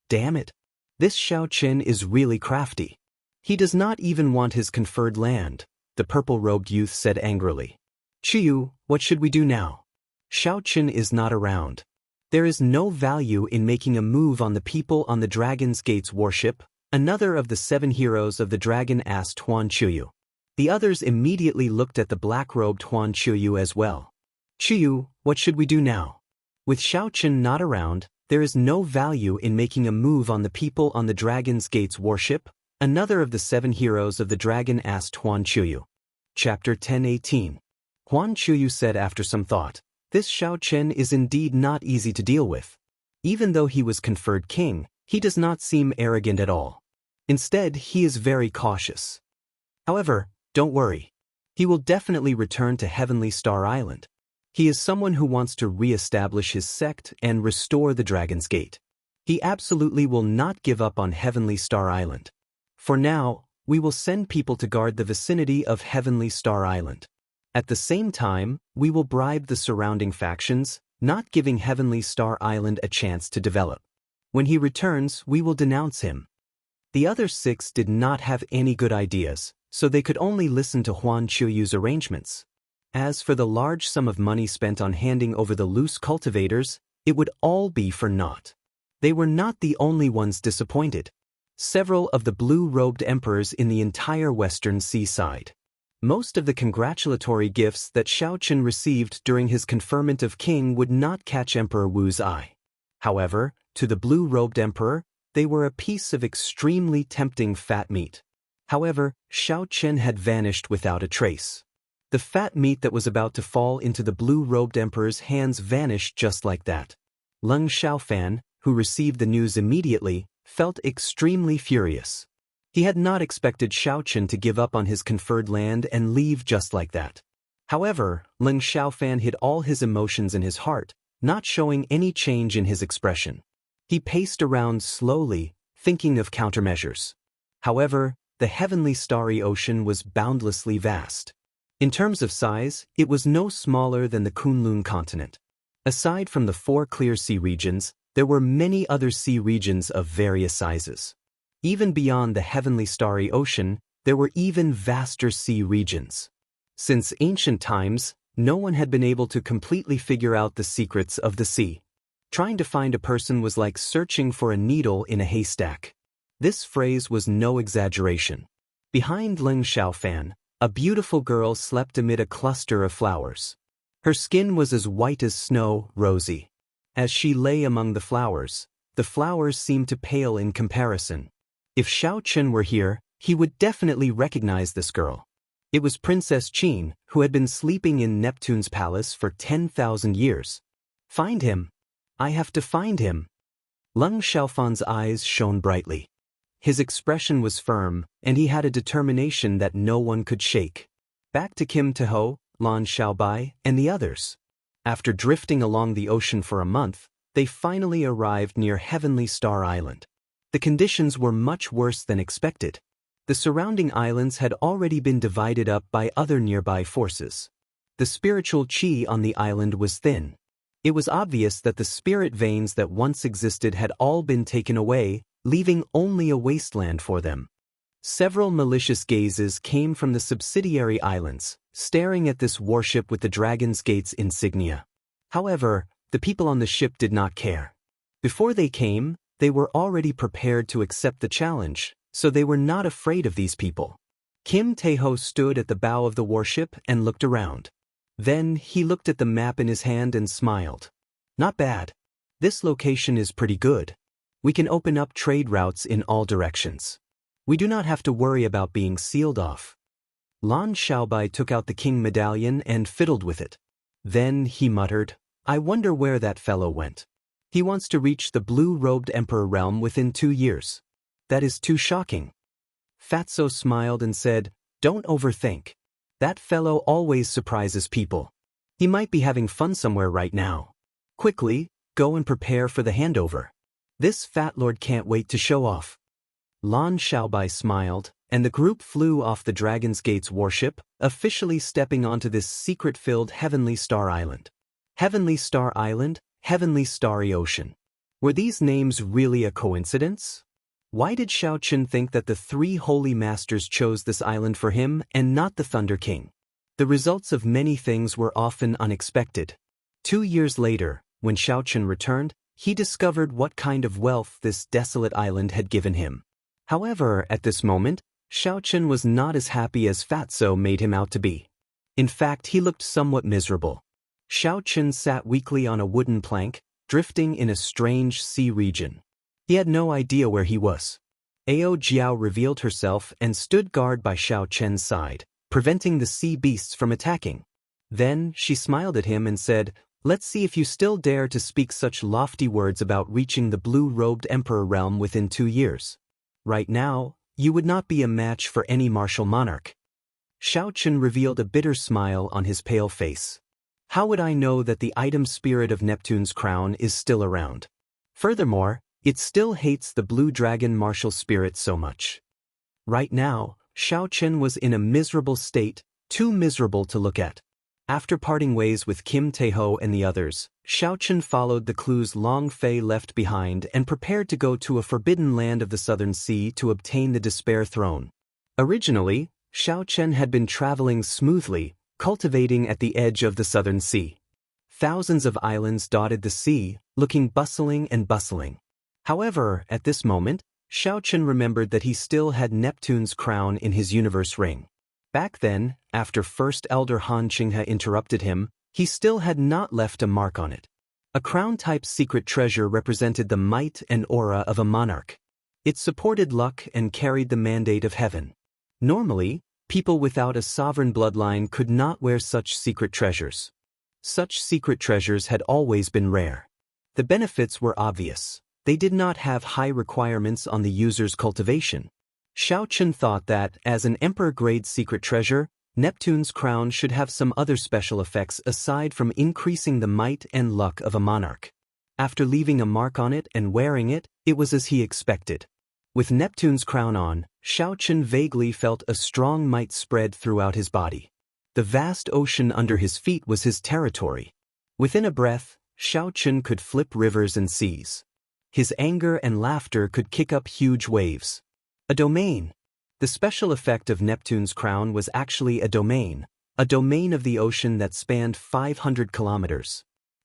Damn it! This Xiaochen is really crafty. He does not even want his conferred land, the purple-robed youth said angrily. Chiyu, what should we do now? Xiaochen is not around. There is no value in making a move on the people on the Dragon's Gate's warship, another of the 7 heroes of the dragon asked Huan Chuyu. The others immediately looked at the black-robed Huan Chuyu as well. Chuyu, what should we do now? With Xiaochen not around, there is no value in making a move on the people on the Dragon's Gate's warship, another of the 7 heroes of the dragon asked Huan Chuyu. Chapter 10:18. Huan Chuyu said after some thought, this Xiaochen is indeed not easy to deal with. Even though he was conferred king, he does not seem arrogant at all. Instead, he is very cautious. However, don't worry. He will definitely return to Heavenly Star Island. He is someone who wants to re-establish his sect and restore the Dragon's Gate. He absolutely will not give up on Heavenly Star Island. For now, we will send people to guard the vicinity of Heavenly Star Island. At the same time, we will bribe the surrounding factions, not giving Heavenly Star Island a chance to develop. When he returns, we will denounce him." The other 6 did not have any good ideas, so they could only listen to Huan Chuyu's arrangements. As for the large sum of money spent on handing over the loose cultivators, it would all be for naught. They were not the only ones disappointed. Several of the blue-robed emperors in the entire western seaside. Most of the congratulatory gifts that Xiaochen received during his conferment of king would not catch Emperor Wu's eye. However, to the blue-robed emperor, they were a piece of extremely tempting fat meat. However, Xiaochen had vanished without a trace. The fat meat that was about to fall into the blue-robed emperor's hands vanished just like that. Leng Xiaofan, who received the news immediately, felt extremely furious. He had not expected Xiaochen to give up on his conferred land and leave just like that. However, Leng Xiaofan hid all his emotions in his heart, not showing any change in his expression. He paced around slowly, thinking of countermeasures. However, the heavenly starry ocean was boundlessly vast. In terms of size, it was no smaller than the Kunlun continent. Aside from the 4 clear sea regions, there were many other sea regions of various sizes. Even beyond the heavenly starry ocean, there were even vaster sea regions. Since ancient times, no one had been able to completely figure out the secrets of the sea. Trying to find a person was like searching for a needle in a haystack. This phrase was no exaggeration. Behind Leng Xiaofan, a beautiful girl slept amid a cluster of flowers. Her skin was as white as snow, rosy. As she lay among the flowers seemed to pale in comparison. If Xiaochen were here, he would definitely recognize this girl. It was Princess Qin, who had been sleeping in Neptune's palace for 10,000 years. Find him. I have to find him. Leng Xiaofan's eyes shone brightly. His expression was firm, and he had a determination that no one could shake. Back to Kim Taho, Lan Xiaobai, and the others. After drifting along the ocean for a month, they finally arrived near Heavenly Star Island. The conditions were much worse than expected. The surrounding islands had already been divided up by other nearby forces. The spiritual qi on the island was thin. It was obvious that the spirit veins that once existed had all been taken away, leaving only a wasteland for them. Several malicious gazes came from the subsidiary islands, staring at this warship with the Dragon's Gate's insignia. However, the people on the ship did not care. Before they came, they were already prepared to accept the challenge, so they were not afraid of these people. Kim Taeho stood at the bow of the warship and looked around. Then he looked at the map in his hand and smiled. Not bad. This location is pretty good. We can open up trade routes in all directions. We do not have to worry about being sealed off. Lan Xiaobai took out the king medallion and fiddled with it. Then he muttered, I wonder where that fellow went. He wants to reach the blue-robed emperor realm within 2 years. That is too shocking. Fatso smiled and said, Don't overthink. That fellow always surprises people. He might be having fun somewhere right now. Quickly, go and prepare for the handover. This fat lord can't wait to show off. Lan Xiaobai smiled, and the group flew off the Dragon's Gate's warship, officially stepping onto this secret-filled Heavenly Star Island. Heavenly Star Island, Heavenly Starry Ocean. Were these names really a coincidence? Why did Xiaochen think that the 3 holy masters chose this island for him and not the Thunder King? The results of many things were often unexpected. 2 years later, when Xiaochen returned, he discovered what kind of wealth this desolate island had given him. However, at this moment, Xiaochen was not as happy as Fatso made him out to be. In fact, he looked somewhat miserable. Xiaochen sat weakly on a wooden plank, drifting in a strange sea region. He had no idea where he was. Ao Jiao revealed herself and stood guard by Xiaochen's side, preventing the sea beasts from attacking. Then she smiled at him and said, Let's see if you still dare to speak such lofty words about reaching the blue-robed emperor realm within 2 years. Right now, you would not be a match for any martial monarch. Xiaochen revealed a bitter smile on his pale face. How would I know that the item spirit of Neptune's crown is still around? Furthermore, it still hates the blue dragon martial spirit so much. Right now, Xiaochen was in a miserable state, too miserable to look at. After parting ways with Kim Tae-ho and the others, Xiaochen followed the clues Long Fei left behind and prepared to go to a forbidden land of the Southern Sea to obtain the Despair Throne. Originally, Xiaochen had been traveling smoothly, cultivating at the edge of the Southern Sea. Thousands of islands dotted the sea, looking bustling and bustling. However, at this moment, Xiaochen remembered that he still had Neptune's crown in his universe ring. Back then, after First Elder Han Qinghe interrupted him, he still had not left a mark on it. A crown-type secret treasure represented the might and aura of a monarch. It supported luck and carried the mandate of heaven. Normally, people without a sovereign bloodline could not wear such secret treasures. Such secret treasures had always been rare. The benefits were obvious. They did not have high requirements on the user's cultivation. Xiaochen thought that, as an emperor-grade secret treasure, Neptune's crown should have some other special effects aside from increasing the might and luck of a monarch. After leaving a mark on it and wearing it, it was as he expected. With Neptune's crown on, Xiaochen vaguely felt a strong might spread throughout his body. The vast ocean under his feet was his territory. Within a breath, Xiaochen could flip rivers and seas. His anger and laughter could kick up huge waves. A domain. The special effect of Neptune's crown was actually a domain of the ocean that spanned 500 kilometers.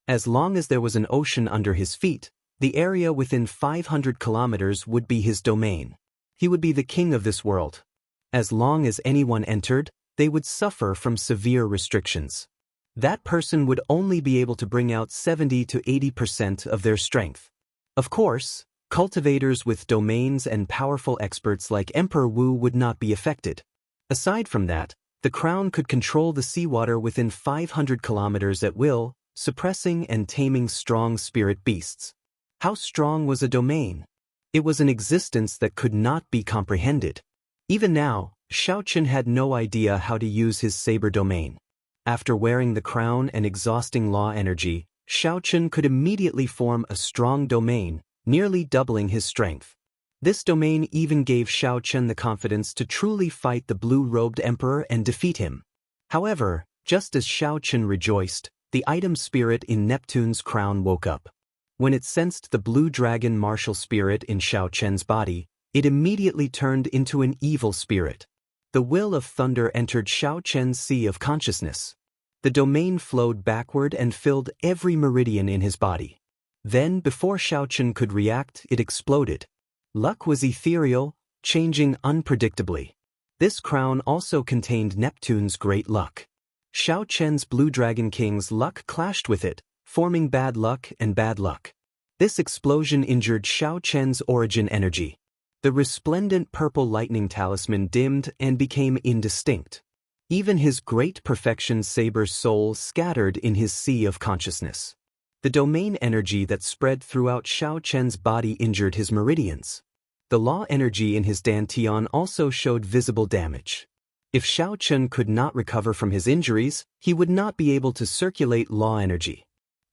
As long as there was an ocean under his feet, the area within 500 kilometers would be his domain. He would be the king of this world. As long as anyone entered, they would suffer from severe restrictions. That person would only be able to bring out 70 to 80% of their strength. Of course, cultivators with domains and powerful experts like Emperor Wu would not be affected. Aside from that, the crown could control the seawater within 500 kilometers at will, suppressing and taming strong spirit beasts. How strong was a domain? It was an existence that could not be comprehended. Even now, Xiaochen had no idea how to use his saber domain. After wearing the crown and exhausting law energy, Xiaochen could immediately form a strong domain, nearly doubling his strength. This domain even gave Xiaochen the confidence to truly fight the blue-robed emperor and defeat him. However, just as Xiaochen rejoiced, the item spirit in Neptune's crown woke up. When it sensed the blue dragon martial spirit in Xiaochen's body, it immediately turned into an evil spirit. The will of thunder entered Xiaochen's sea of consciousness. The domain flowed backward and filled every meridian in his body. Then, before Xiaochen could react, it exploded. Luck was ethereal, changing unpredictably. This crown also contained Neptune's great luck. Xiaochen's Blue Dragon King's luck clashed with it, forming bad luck and bad luck. This explosion injured Xiaochen's origin energy. The resplendent purple lightning talisman dimmed and became indistinct. Even his great perfection saber's soul scattered in his sea of consciousness. The domain energy that spread throughout Xiaochen's body injured his meridians. The law energy in his dantian also showed visible damage. If Xiaochen could not recover from his injuries, he would not be able to circulate law energy.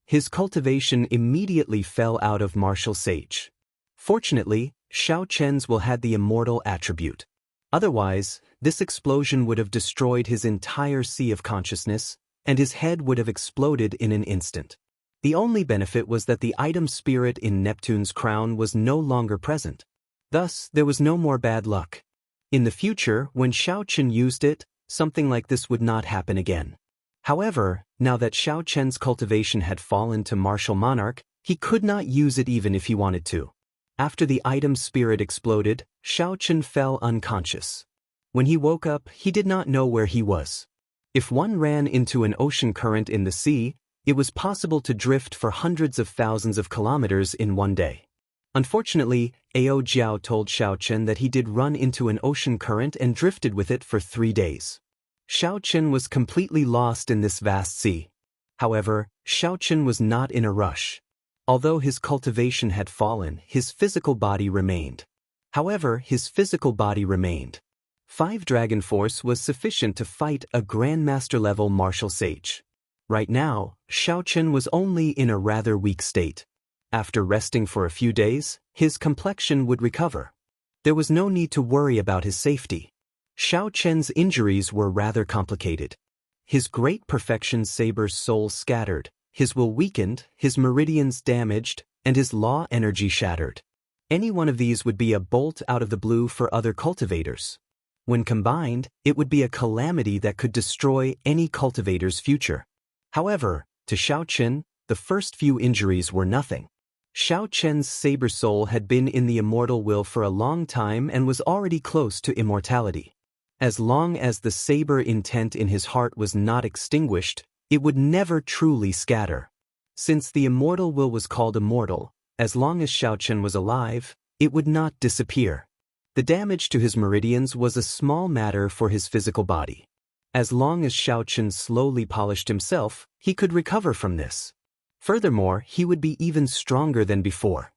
His cultivation immediately fell out of martial sage. Fortunately, Xiaochen's will had the immortal attribute. Otherwise, this explosion would have destroyed his entire sea of consciousness, and his head would have exploded in an instant. The only benefit was that the item spirit in Neptune's crown was no longer present. Thus, there was no more bad luck. In the future, when Xiaochen used it, something like this would not happen again. However, now that Xiaochen's cultivation had fallen to martial monarch, he could not use it even if he wanted to. After the item spirit exploded, Xiaochen fell unconscious. When he woke up, he did not know where he was. If one ran into an ocean current in the sea, it was possible to drift for hundreds of thousands of kilometers in one day. Unfortunately, Ao Jiao told Xiaochen that he did run into an ocean current and drifted with it for 3 days. Xiaochen was completely lost in this vast sea. However, Xiaochen was not in a rush. Although his cultivation had fallen, his physical body remained. 5 Dragon Force was sufficient to fight a Grandmaster-level martial sage. Right now, Xiaochen was only in a rather weak state. After resting for a few days, his complexion would recover. There was no need to worry about his safety. Xiao Chen's injuries were rather complicated. His great perfection saber's soul scattered, his will weakened, his meridians damaged, and his law energy shattered. Any one of these would be a bolt out of the blue for other cultivators. When combined, it would be a calamity that could destroy any cultivator's future. However, to Xiao Chen, the first few injuries were nothing. Xiao Chen's saber soul had been in the immortal will for a long time and was already close to immortality. As long as the saber intent in his heart was not extinguished, it would never truly scatter. Since the immortal will was called immortal, as long as Xiao Chen was alive, it would not disappear. The damage to his meridians was a small matter for his physical body. As long as Xiao Chen slowly polished himself, he could recover from this. Furthermore, he would be even stronger than before.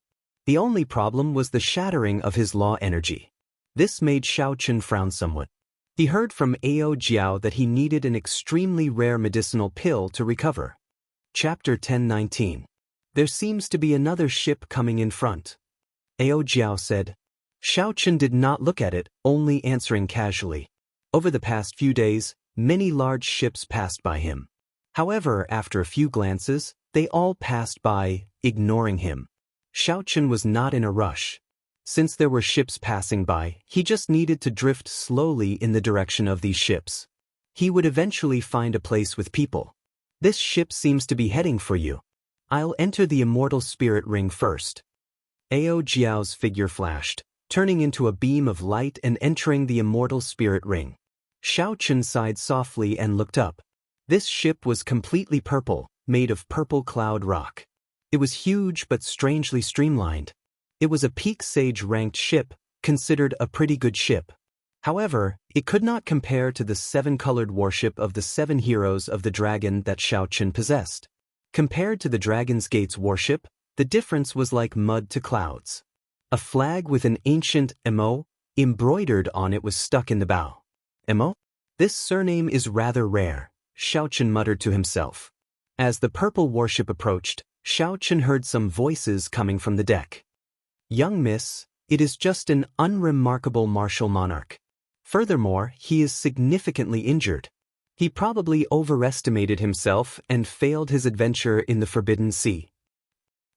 The only problem was the shattering of his law energy. This made Xiao Chen frown somewhat. He heard from Ao Jiao that he needed an extremely rare medicinal pill to recover. Chapter 1019. There seems to be another ship coming in front. Ao Jiao said. Xiao Chen did not look at it, only answering casually. Over the past few days, many large ships passed by him. However, after a few glances, they all passed by, ignoring him. Xiao Chen was not in a rush. Since there were ships passing by, he just needed to drift slowly in the direction of these ships. He would eventually find a place with people. This ship seems to be heading for you. I'll enter the immortal spirit ring first. Ao Jiao's figure flashed, turning into a beam of light and entering the immortal spirit ring. Xiao Chen sighed softly and looked up. This ship was completely purple, made of purple cloud rock. It was huge but strangely streamlined. It was a peak sage-ranked ship, considered a pretty good ship. However, it could not compare to the seven-colored warship of the seven heroes of the dragon that Xiao Chen possessed. Compared to the Dragon's Gate's warship, the difference was like mud to clouds. A flag with an ancient Mo embroidered on it was stuck in the bow. Mo? This surname is rather rare, Xiao Chen muttered to himself. As the purple warship approached, Xiao Chen heard some voices coming from the deck. Young miss, it is just an unremarkable martial monarch. Furthermore, he is significantly injured. He probably overestimated himself and failed his adventure in the Forbidden Sea.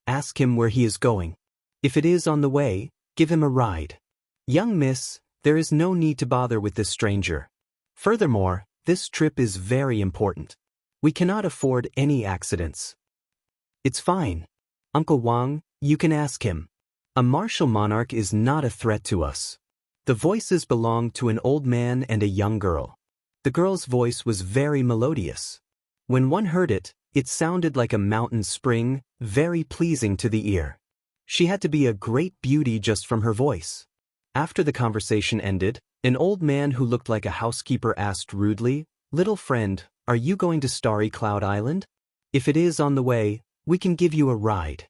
Ask him where he is going. If it is on the way, give him a ride. Young miss, there is no need to bother with this stranger. Furthermore, this trip is very important. We cannot afford any accidents. It's fine. Uncle Wang, you can ask him. A martial monarch is not a threat to us. The voices belonged to an old man and a young girl. The girl's voice was very melodious. When one heard it, it sounded like a mountain spring, very pleasing to the ear. She had to be a great beauty just from her voice. After the conversation ended, an old man who looked like a housekeeper asked rudely, "Little friend, are you going to Starry Cloud Island? If it is on the way, we can give you a ride."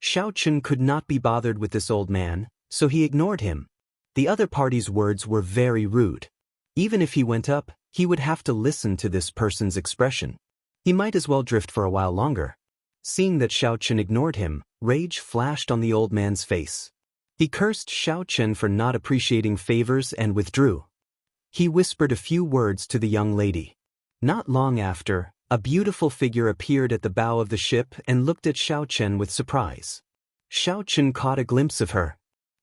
Xiao Chen could not be bothered with this old man, so he ignored him. The other party's words were very rude. Even if he went up, he would have to listen to this person's expression. He might as well drift for a while longer. Seeing that Xiao Chen ignored him, rage flashed on the old man's face. He cursed Xiao Chen for not appreciating favors and withdrew. He whispered a few words to the young lady. Not long after, a beautiful figure appeared at the bow of the ship and looked at Xiao Chen with surprise. Xiao Chen caught a glimpse of her.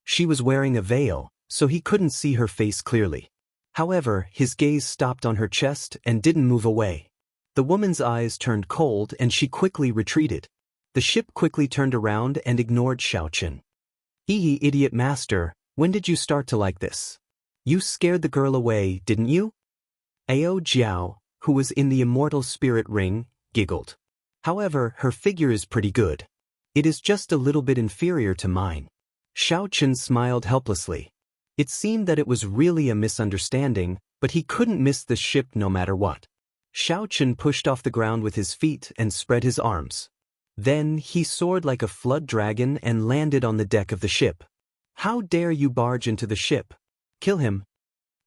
She was wearing a veil, so he couldn't see her face clearly. However, his gaze stopped on her chest and didn't move away. The woman's eyes turned cold and she quickly retreated. The ship quickly turned around and ignored Xiao Chen. Hee idiot master, when did you start to like this? You scared the girl away, didn't you? Ao Jiao, who was in the immortal spirit ring, giggled. However, her figure is pretty good. It is just a little bit inferior to mine. Xiao Chen smiled helplessly. It seemed that it was really a misunderstanding, but he couldn't miss the ship no matter what. Xiao Chen pushed off the ground with his feet and spread his arms. Then he soared like a flood dragon and landed on the deck of the ship. How dare you barge into the ship? Kill him.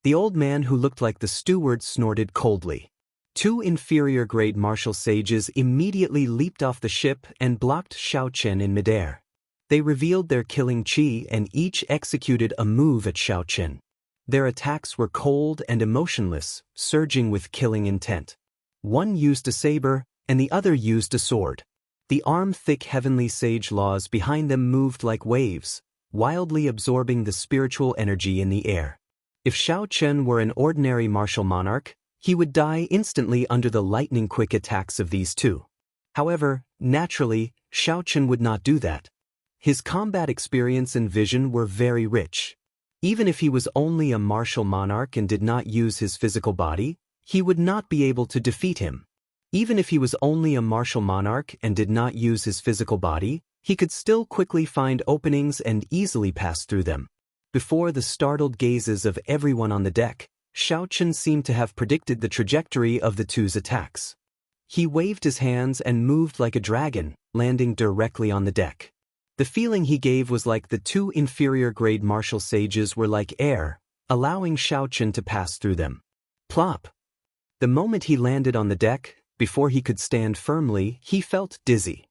The old man who looked like the steward snorted coldly. Two inferior-grade martial sages immediately leaped off the ship and blocked Xiao Chen in midair. They revealed their killing chi and each executed a move at Xiao Chen. Their attacks were cold and emotionless, surging with killing intent. One used a saber, and the other used a sword. The arm-thick heavenly sage laws behind them moved like waves, wildly absorbing the spiritual energy in the air. If Xiaochen were an ordinary martial monarch, he would die instantly under the lightning-quick attacks of these two. However, naturally, Xiaochen would not do that. His combat experience and vision were very rich. Even if he was only a martial monarch and did not use his physical body, he would not be able to defeat him. Even if he was only a martial monarch and did not use his physical body, he could still quickly find openings and easily pass through them. Before the startled gazes of everyone on the deck, Xiaochen seemed to have predicted the trajectory of the two's attacks. He waved his hands and moved like a dragon, landing directly on the deck. The feeling he gave was like the two inferior-grade martial sages were like air, allowing Xiaochen to pass through them. Plop! The moment he landed on the deck, before he could stand firmly, he felt dizzy.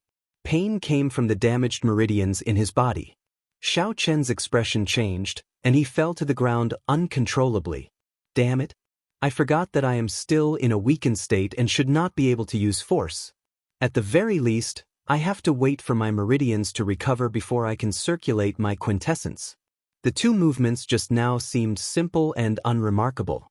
Pain came from the damaged meridians in his body. Xiaochen's expression changed, and he fell to the ground uncontrollably. Damn it! I forgot that I am still in a weakened state and should not be able to use force. At the very least, I have to wait for my meridians to recover before I can circulate my quintessence. The two movements just now seemed simple and unremarkable.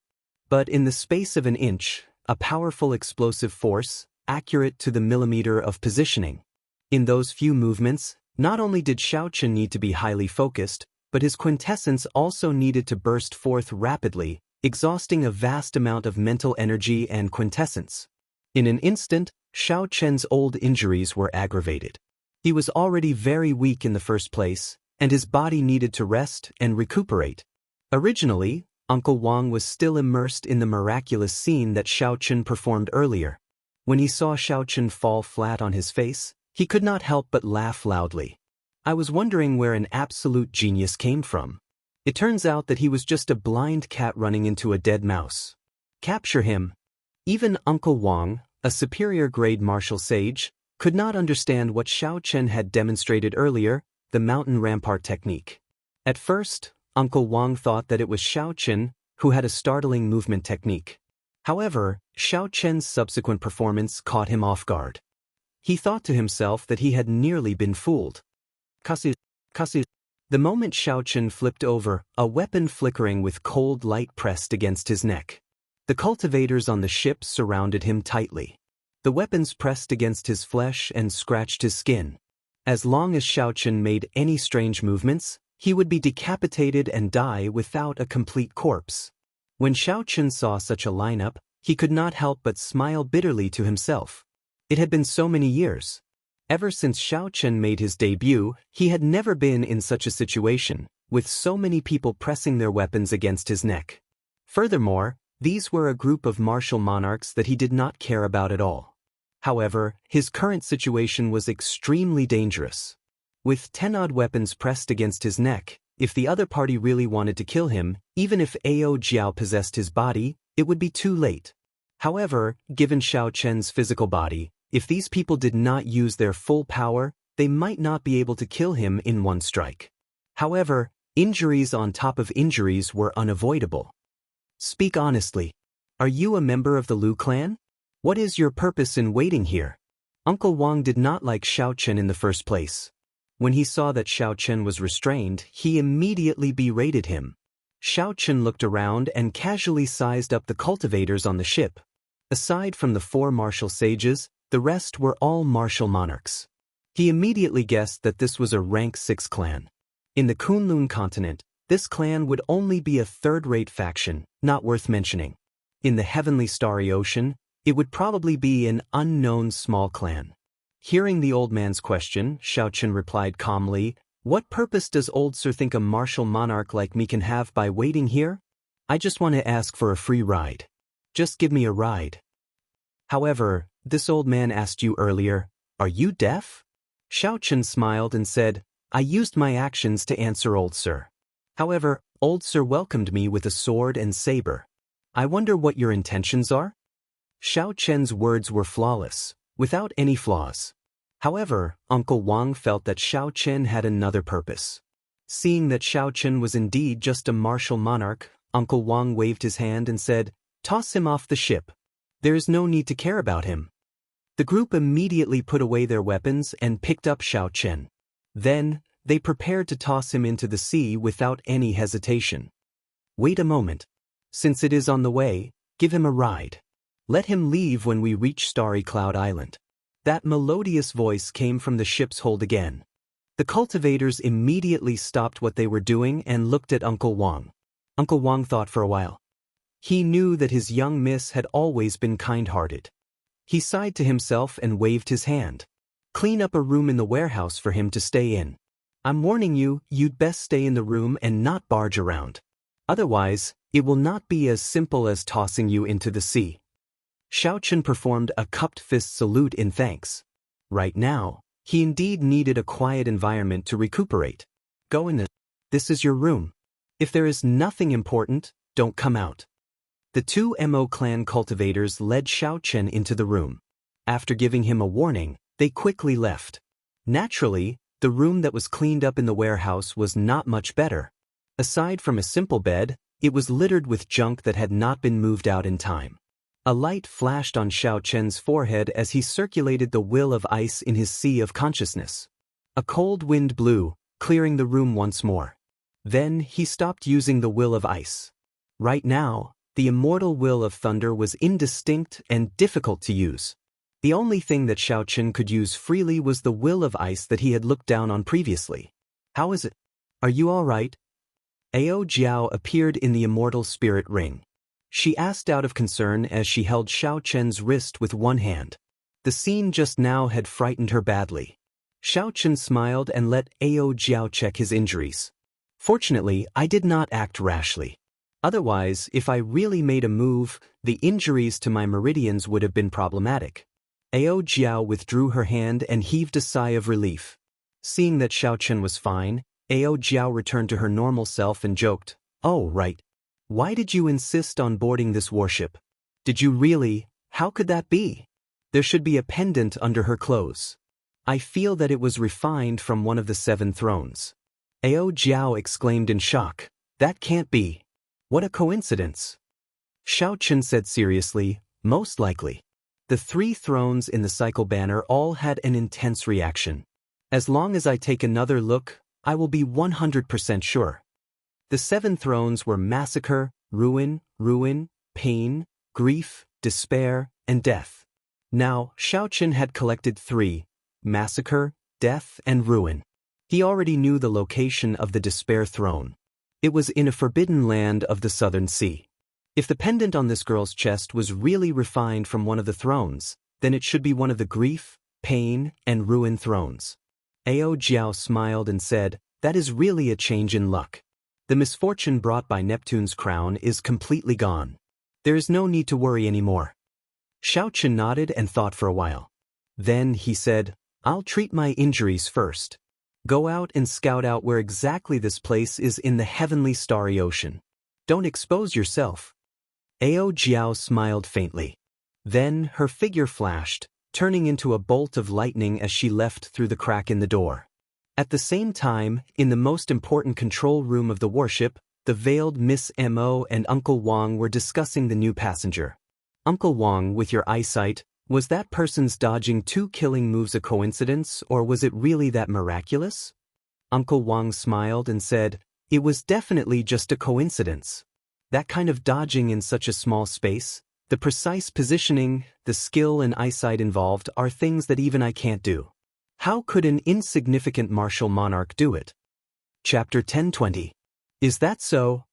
But in the space of an inch, a powerful explosive force, accurate to the millimeter of positioning. In those few movements, not only did Xiaochen need to be highly focused, but his quintessence also needed to burst forth rapidly, exhausting a vast amount of mental energy and quintessence. In an instant, Xiaochen's old injuries were aggravated. He was already very weak in the first place, and his body needed to rest and recuperate. Originally, Uncle Wang was still immersed in the miraculous scene that Xiaochen performed earlier. When he saw Xiaochen fall flat on his face, he could not help but laugh loudly. I was wondering where an absolute genius came from. It turns out that he was just a blind cat running into a dead mouse. Capture him. Even Uncle Wang, a superior-grade martial sage, could not understand what Xiaochen had demonstrated earlier, the mountain rampart technique. At first, Uncle Wang thought that it was Xiaochen who had a startling movement technique. However, Xiaochen's subsequent performance caught him off guard. He thought to himself that he had nearly been fooled. Kasu. The moment Xiaochen flipped over, a weapon flickering with cold light pressed against his neck. The cultivators on the ship surrounded him tightly. The weapons pressed against his flesh and scratched his skin. As long as Xiaochen made any strange movements, he would be decapitated and die without a complete corpse. When Xiaochen saw such a lineup, he could not help but smile bitterly to himself. It had been so many years. Ever since Xiaochen made his debut, he had never been in such a situation, with so many people pressing their weapons against his neck. Furthermore, these were a group of martial monarchs that he did not care about at all. However, his current situation was extremely dangerous. With 10-odd weapons pressed against his neck, if the other party really wanted to kill him, even if Ao Jiao possessed his body, it would be too late. However, given Xiaochen's physical body, if these people did not use their full power, they might not be able to kill him in one strike. However, injuries on top of injuries were unavoidable. Speak honestly. Are you a member of the Lu clan? What is your purpose in waiting here? Uncle Wang did not like Xiaochen in the first place. When he saw that Xiaochen was restrained, he immediately berated him. Xiaochen looked around and casually sized up the cultivators on the ship. Aside from the 4 martial sages, the rest were all martial monarchs. He immediately guessed that this was a rank 6 clan. In the Kunlun continent, this clan would only be a third-rate faction, not worth mentioning. In the heavenly starry ocean, it would probably be an unknown small clan. Hearing the old man's question, Xiaochen replied calmly, "What purpose does old sir think a martial monarch like me can have by waiting here? I just want to ask for a free ride. Just give me a ride." However, this old man asked you earlier, "Are you deaf?" Xiaochen smiled and said, "I used my actions to answer old sir. However, old sir welcomed me with a sword and saber. I wonder what your intentions are?" Xiaochen's words were flawless, without any flaws. However, Uncle Wang felt that Xiaochen had another purpose. Seeing that Xiaochen was indeed just a martial monarch, Uncle Wang waved his hand and said, "Toss him off the ship. There is no need to care about him." The group immediately put away their weapons and picked up Xiaochen. Then, they prepared to toss him into the sea without any hesitation. "Wait a moment. Since it is on the way, give him a ride. Let him leave when we reach Starry Cloud Island." That melodious voice came from the ship's hold again. The cultivators immediately stopped what they were doing and looked at Uncle Wang. Uncle Wang thought for a while. He knew that his young miss had always been kind-hearted. He sighed to himself and waved his hand. "Clean up a room in the warehouse for him to stay in. I'm warning you, you'd best stay in the room and not barge around. Otherwise, it will not be as simple as tossing you into the sea." Xiaochen performed a cupped fist salute in thanks. Right now, he indeed needed a quiet environment to recuperate. "Go in. This is your room. If there is nothing important, don't come out." The two Mo clan cultivators led Xiaochen into the room. After giving him a warning, they quickly left. Naturally, the room that was cleaned up in the warehouse was not much better. Aside from a simple bed, it was littered with junk that had not been moved out in time. A light flashed on Xiaochen's forehead as he circulated the will of ice in his sea of consciousness. A cold wind blew, clearing the room once more. Then he stopped using the will of ice. Right now, the immortal will of thunder was indistinct and difficult to use. The only thing that Xiaochen could use freely was the will of ice that he had looked down on previously. "How is it? Are you all right?" Ao Jiao appeared in the immortal spirit ring. She asked out of concern as she held Xiaochen's wrist with one hand. The scene just now had frightened her badly. Xiaochen smiled and let Ao Jiao check his injuries. "Fortunately, I did not act rashly. Otherwise, if I really made a move, the injuries to my meridians would have been problematic." Ao Jiao withdrew her hand and heaved a sigh of relief. Seeing that Xiaochen was fine, Ao Jiao returned to her normal self and joked, "Oh, right. Why did you insist on boarding this warship? Did you really? How could that be? There should be a pendant under her clothes. I feel that it was refined from one of the 7 thrones." Ao Jiao exclaimed in shock, "That can't be. What a coincidence." Xiaochen said seriously, "Most likely. The 3 thrones in the cycle banner all had an intense reaction. As long as I take another look, I will be 100% sure. The 7 thrones were massacre, ruin, pain, grief, despair, and death. Now, Xiaochen had collected 3, massacre, death, and ruin. He already knew the location of the despair throne. It was in a forbidden land of the southern sea. If the pendant on this girl's chest was really refined from one of the thrones, then it should be one of the grief, pain, and ruin thrones. Ao Jiao smiled and said, "That is really a change in luck. The misfortune brought by Neptune's crown is completely gone. There is no need to worry anymore." Xiaochen nodded and thought for a while. Then he said, "I'll treat my injuries first. Go out and scout out where exactly this place is in the heavenly starry ocean. Don't expose yourself." Ao Jiao smiled faintly. Then her figure flashed, turning into a bolt of lightning as she left through the crack in the door. At the same time, in the most important control room of the warship, the veiled Miss Mo and Uncle Wang were discussing the new passenger. "Uncle Wang, with your eyesight, was that person's dodging 2 killing moves a coincidence, or was it really that miraculous?" Uncle Wang smiled and said, "It was definitely just a coincidence. That kind of dodging in such a small space, the precise positioning, the skill and eyesight involved are things that even I can't do. How could an insignificant martial monarch do it?" Chapter 1020. "Is that so?"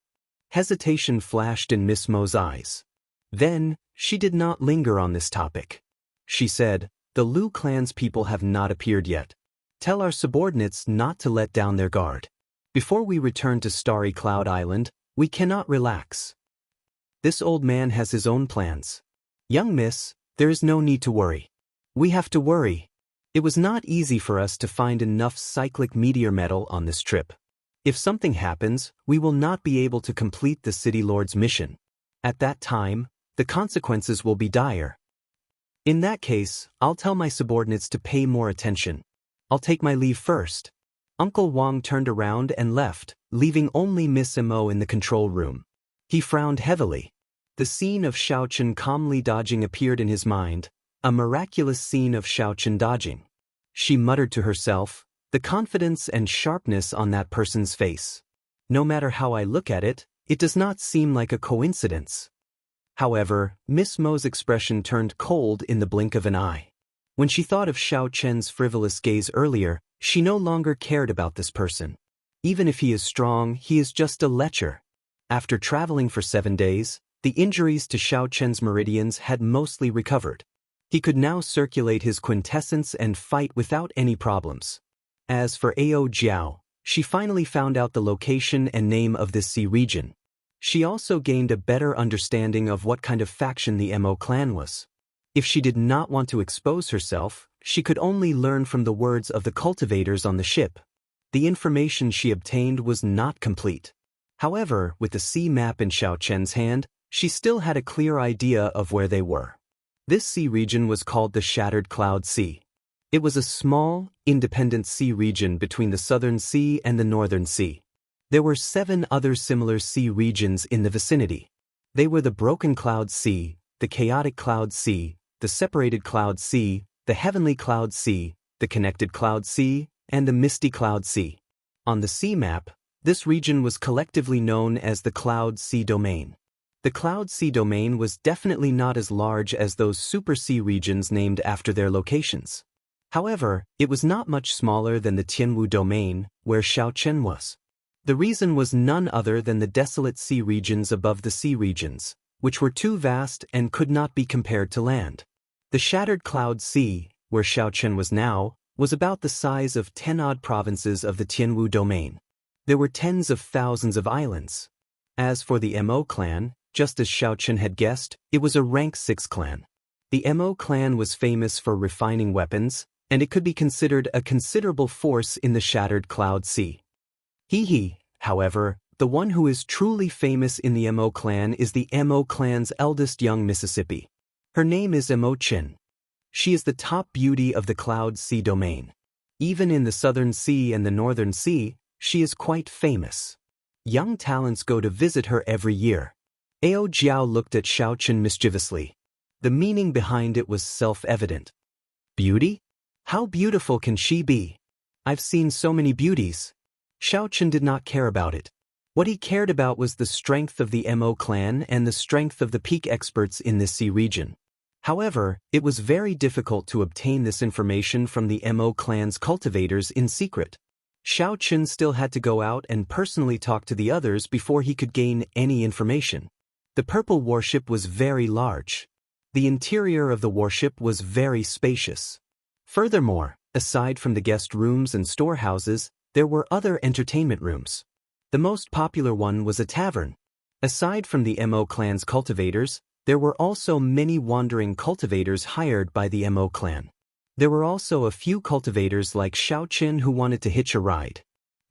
Hesitation flashed in Miss Mo's eyes. Then, she did not linger on this topic. She said, "The Lu clan's people have not appeared yet. Tell our subordinates not to let down their guard. Before we return to Starry Cloud Island, we cannot relax. This old man has his own plans. Young miss, there is no need to worry. We have to worry. It was not easy for us to find enough cyclic meteor metal on this trip. If something happens, we will not be able to complete the City Lord's mission. At that time, the consequences will be dire. In that case, I'll tell my subordinates to pay more attention. I'll take my leave first." Uncle Wang turned around and left, leaving only Miss Mo in the control room. He frowned heavily. The scene of Xiaochen calmly dodging appeared in his mind, a miraculous scene of Xiaochen dodging. She muttered to herself, the confidence and sharpness on that person's face. No matter how I look at it, it does not seem like a coincidence. However, Miss Mo's expression turned cold in the blink of an eye. When she thought of Xiao Chen's frivolous gaze earlier, she no longer cared about this person. Even if he is strong, he is just a lecher. After traveling for 7 days, the injuries to Xiao Chen's meridians had mostly recovered. He could now circulate his quintessence and fight without any problems. As for Ao Jiao, she finally found out the location and name of this sea region. She also gained a better understanding of what kind of faction the Mo clan was. If she did not want to expose herself, she could only learn from the words of the cultivators on the ship. The information she obtained was not complete. However, with the sea map in Xiao Chen's hand, she still had a clear idea of where they were. This sea region was called the Shattered Cloud Sea. It was a small, independent sea region between the Southern Sea and the Northern Sea. There were 7 other similar sea regions in the vicinity. They were the Broken Cloud Sea, the Chaotic Cloud Sea, the Separated Cloud Sea, the Heavenly Cloud Sea, the Connected Cloud Sea, and the Misty Cloud Sea. On the sea map, this region was collectively known as the Cloud Sea Domain. The Cloud Sea Domain was definitely not as large as those super sea regions named after their locations. However, it was not much smaller than the Tianwu Domain, where Xiaochen was. The reason was none other than the desolate sea regions above the sea regions, which were too vast and could not be compared to land. The Shattered Cloud Sea, where Xiaochen was now, was about the size of 10-odd provinces of the Tianwu Domain. There were tens of thousands of islands. As for the Mo clan, just as Xiaochen had guessed, it was a rank 6 clan. The Mo clan was famous for refining weapons, and it could be considered a considerable force in the Shattered Cloud Sea. However, the one who is truly famous in the Mo clan is the Mo clan's eldest young Mississippi. Her name is Mo Chin. She is the top beauty of the Cloud Sea Domain. Even in the Southern Sea and the Northern Sea, she is quite famous. Young talents go to visit her every year. Ao Jiao looked at Xiaochen mischievously. The meaning behind it was self-evident. Beauty? How beautiful can she be? I've seen so many beauties. Xiaochen did not care about it. What he cared about was the strength of the Mo clan and the strength of the peak experts in this sea region. However, it was very difficult to obtain this information from the Mo clan's cultivators in secret. Xiaochen still had to go out and personally talk to the others before he could gain any information. The purple warship was very large. The interior of the warship was very spacious. Furthermore, aside from the guest rooms and storehouses, there were other entertainment rooms. The most popular one was a tavern. Aside from the Mo clan's cultivators, there were also many wandering cultivators hired by the Mo clan. There were also a few cultivators like Xiaochen who wanted to hitch a ride.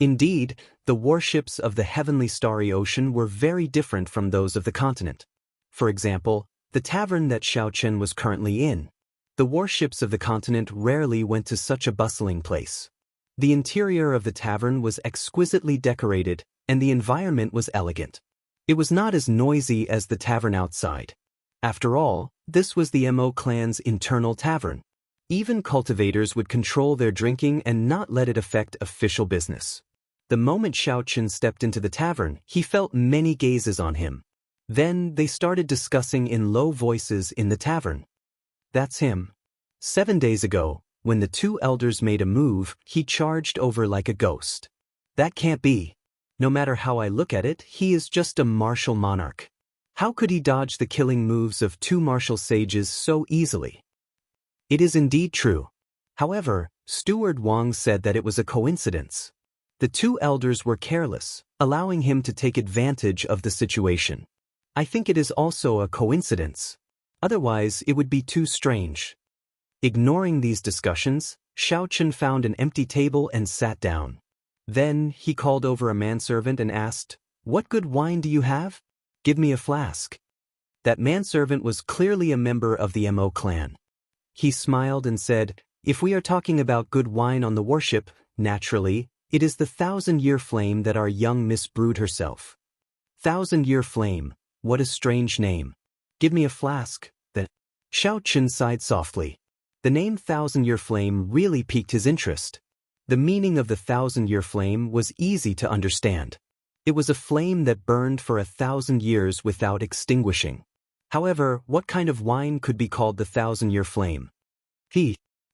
Indeed, the warships of the heavenly starry ocean were very different from those of the continent. For example, the tavern that Xiaochen was currently in. The warships of the continent rarely went to such a bustling place. The interior of the tavern was exquisitely decorated, and the environment was elegant. It was not as noisy as the tavern outside. After all, this was the Mo clan's internal tavern. Even cultivators would control their drinking and not let it affect official business. The moment Xiaochen stepped into the tavern, he felt many gazes on him. Then they started discussing in low voices in the tavern. That's him. 7 days ago, when the 2 elders made a move, he charged over like a ghost. That can't be. No matter how I look at it, he is just a martial monarch. How could he dodge the killing moves of 2 martial sages so easily? It is indeed true. However, Steward Wang said that it was a coincidence. The 2 elders were careless, allowing him to take advantage of the situation. I think it is also a coincidence. Otherwise, it would be too strange. Ignoring these discussions, Xiaochen found an empty table and sat down. Then, he called over a manservant and asked, "What good wine do you have? Give me a flask." That manservant was clearly a member of the Mo clan. He smiled and said, "If we are talking about good wine on the warship, naturally, it is the 1,000-year flame that our young Miss brewed herself." Thousand-Year Flame, what a strange name. Give me a flask, then. Xiao sighed softly. The name Thousand-Year Flame really piqued his interest. The meaning of the Thousand-Year Flame was easy to understand. It was a flame that burned for 1,000 years without extinguishing. However, what kind of wine could be called the Thousand-Year Flame?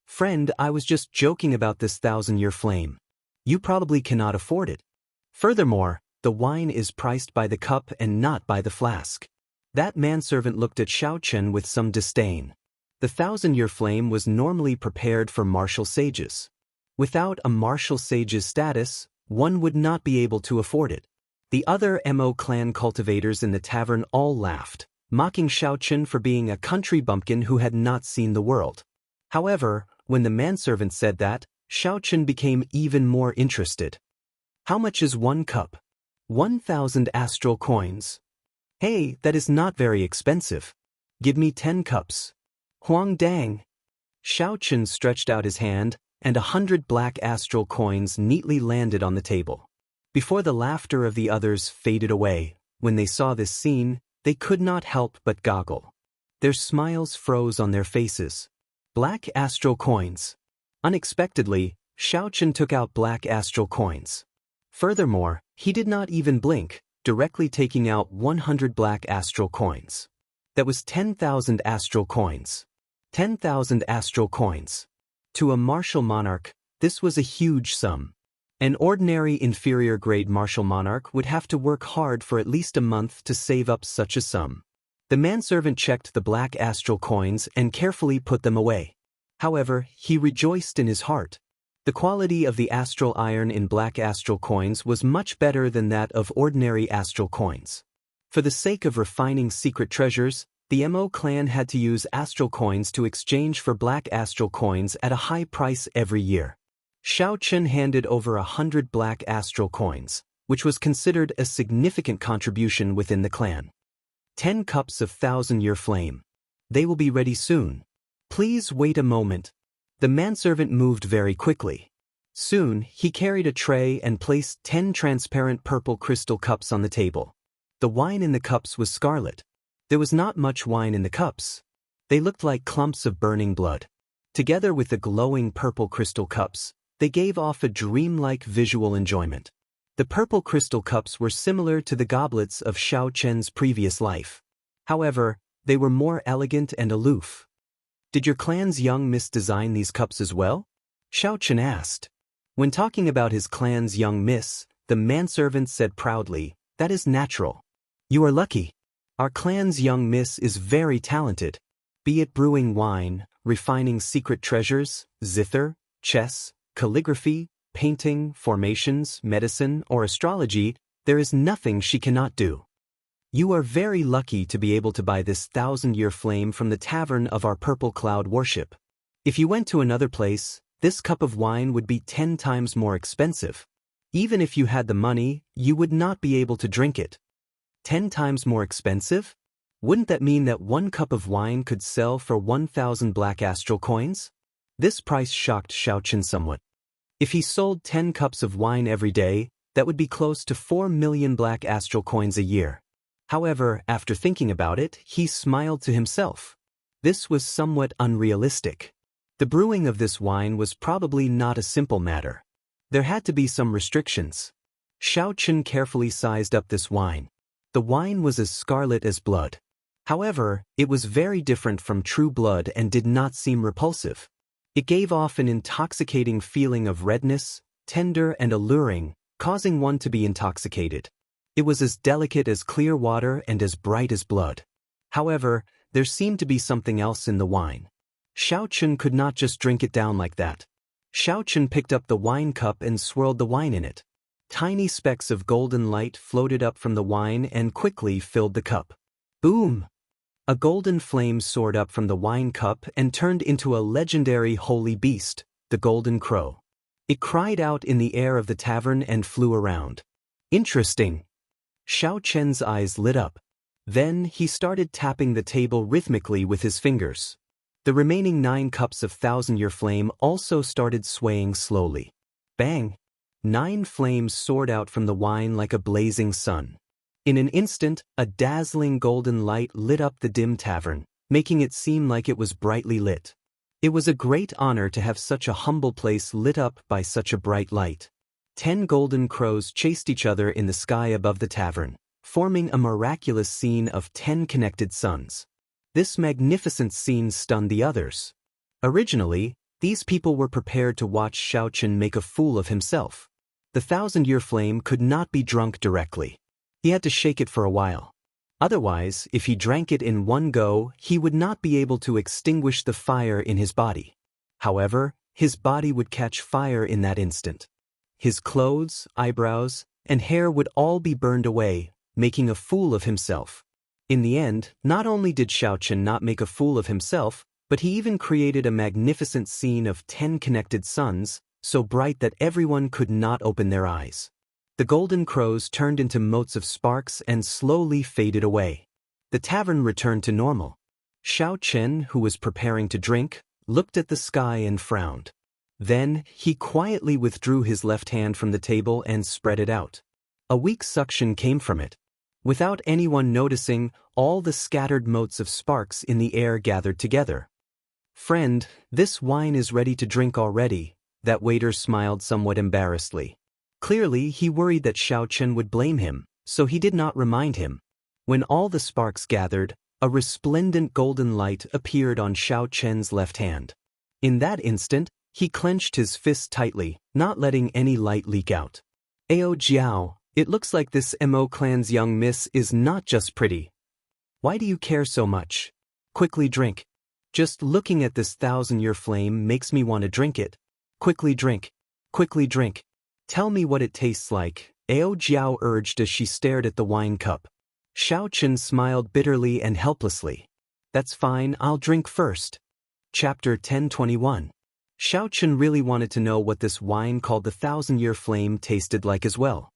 Friend, I was just joking about this Thousand-Year Flame. You probably cannot afford it. Furthermore, the wine is priced by the cup and not by the flask. That manservant looked at Xiao with some disdain. The Thousand-Year Flame was normally prepared for martial sages. Without a martial sage's status, one would not be able to afford it. The other Mo clan cultivators in the tavern all laughed, mocking Xiao for being a country bumpkin who had not seen the world. However, when the manservant said that, Xiao became even more interested. How much is one cup? 1,000 astral coins. Hey, that is not very expensive. Give me 10 cups. Huang dang. Xiao stretched out his hand, and 100 black astral coins neatly landed on the table. Before the laughter of the others faded away, when they saw this scene, they could not help but goggle. Their smiles froze on their faces. Black astral coins. Unexpectedly, Xiao took out black astral coins. Furthermore, he did not even blink, directly taking out 100 black astral coins. That was 10,000 astral coins. 10,000 astral coins. To a martial monarch, this was a huge sum. An ordinary inferior-grade martial monarch would have to work hard for at least a month to save up such a sum. The manservant checked the black astral coins and carefully put them away. However, he rejoiced in his heart. The quality of the astral iron in black astral coins was much better than that of ordinary astral coins. For the sake of refining secret treasures, the Mo clan had to use astral coins to exchange for black astral coins at a high price every year. Xiao handed over 100 black astral coins, which was considered a significant contribution within the clan. 10 cups of Thousand-Year Flame. They will be ready soon. Please wait a moment. The manservant moved very quickly. Soon, he carried a tray and placed 10 transparent purple crystal cups on the table. The wine in the cups was scarlet. There was not much wine in the cups. They looked like clumps of burning blood. Together with the glowing purple crystal cups, they gave off a dreamlike visual enjoyment. The purple crystal cups were similar to the goblets of Xiao previous life. However, they were more elegant and aloof. Did your clan's young miss design these cups as well? Xiao asked. When talking about his clan's young miss, the manservant said proudly, "That is natural. You are lucky. Our clan's young miss is very talented. Be it brewing wine, refining secret treasures, zither, chess, calligraphy, painting, formations, medicine, or astrology, there is nothing she cannot do. You are very lucky to be able to buy this Thousand-Year Flame from the tavern of our Purple Cloud worship. If you went to another place, this cup of wine would be 10 times more expensive. Even if you had the money, you would not be able to drink it. 10 times more expensive? Wouldn't that mean that one cup of wine could sell for 1,000 black astral coins? This price shocked Xiao somewhat. If he sold 10 cups of wine every day, that would be close to 4 million black astral coins a year. However, after thinking about it, he smiled to himself. This was somewhat unrealistic. The brewing of this wine was probably not a simple matter. There had to be some restrictions. Xiao carefully sized up this wine. The wine was as scarlet as blood. However, it was very different from true blood and did not seem repulsive. It gave off an intoxicating feeling of redness, tender and alluring, causing one to be intoxicated. It was as delicate as clear water and as bright as blood. However, there seemed to be something else in the wine. Xiao could not just drink it down like that. Xiao picked up the wine cup and swirled the wine in it. Tiny specks of golden light floated up from the wine and quickly filled the cup. Boom! A golden flame soared up from the wine cup and turned into a legendary holy beast, the golden crow. It cried out in the air of the tavern and flew around. Interesting. Xiao eyes lit up. Then he started tapping the table rhythmically with his fingers. The remaining 9 cups of Thousand-Year Flame also started swaying slowly. Bang! 9 flames soared out from the wine like a blazing sun. In an instant, a dazzling golden light lit up the dim tavern, making it seem like it was brightly lit. It was a great honor to have such a humble place lit up by such a bright light. 10 golden crows chased each other in the sky above the tavern, forming a miraculous scene of 10 connected suns. This magnificent scene stunned the others. Originally, these people were prepared to watch Xiaochen make a fool of himself. The 1,000-year flame could not be drunk directly. He had to shake it for a while. Otherwise, if he drank it in one go, he would not be able to extinguish the fire in his body. However, his body would catch fire in that instant. His clothes, eyebrows, and hair would all be burned away, making a fool of himself. In the end, not only did Xiaochen not make a fool of himself, but he even created a magnificent scene of 10 connected suns, so bright that everyone could not open their eyes. The golden crows turned into motes of sparks and slowly faded away. The tavern returned to normal. Xiaochen, who was preparing to drink, looked at the sky and frowned. Then, he quietly withdrew his left hand from the table and spread it out. A weak suction came from it. Without anyone noticing, all the scattered motes of sparks in the air gathered together. "Friend, this wine is ready to drink already," that waiter smiled somewhat embarrassedly. Clearly, he worried that Xiaochen would blame him, so he did not remind him. When all the sparks gathered, a resplendent golden light appeared on Xiaochen's left hand. In that instant, he clenched his fist tightly, not letting any light leak out. "Ao Jiao, it looks like this Mo clan's young miss is not just pretty. Why do you care so much? Quickly drink. Just looking at this 1,000-year flame makes me want to drink it. Quickly drink. Quickly drink. Tell me what it tastes like," Ao Jiao urged as she stared at the wine cup. Xiaochen smiled bitterly and helplessly. "That's fine, I'll drink first." Chapter 1021. Xiaochen really wanted to know what this wine called the 1,000-year flame tasted like as well.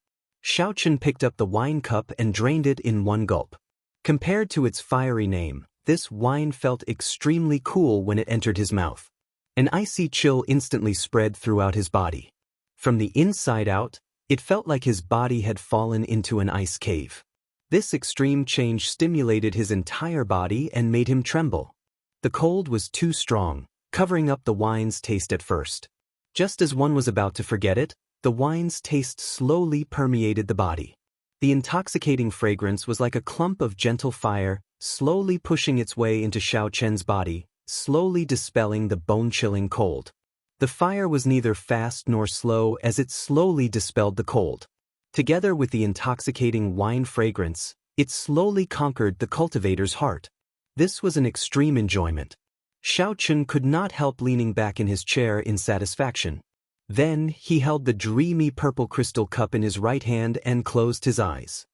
Xiaochen picked up the wine cup and drained it in one gulp. Compared to its fiery name, this wine felt extremely cool when it entered his mouth. An icy chill instantly spread throughout his body. From the inside out, it felt like his body had fallen into an ice cave. This extreme change stimulated his entire body and made him tremble. The cold was too strong, covering up the wine's taste at first. Just as one was about to forget it, the wine's taste slowly permeated the body. The intoxicating fragrance was like a clump of gentle fire, slowly pushing its way into Xiaochen's body, slowly dispelling the bone-chilling cold. The fire was neither fast nor slow as it slowly dispelled the cold. Together with the intoxicating wine fragrance, it slowly conquered the cultivator's heart. This was an extreme enjoyment. Xiaochen could not help leaning back in his chair in satisfaction. Then, he held the dreamy purple crystal cup in his right hand and closed his eyes.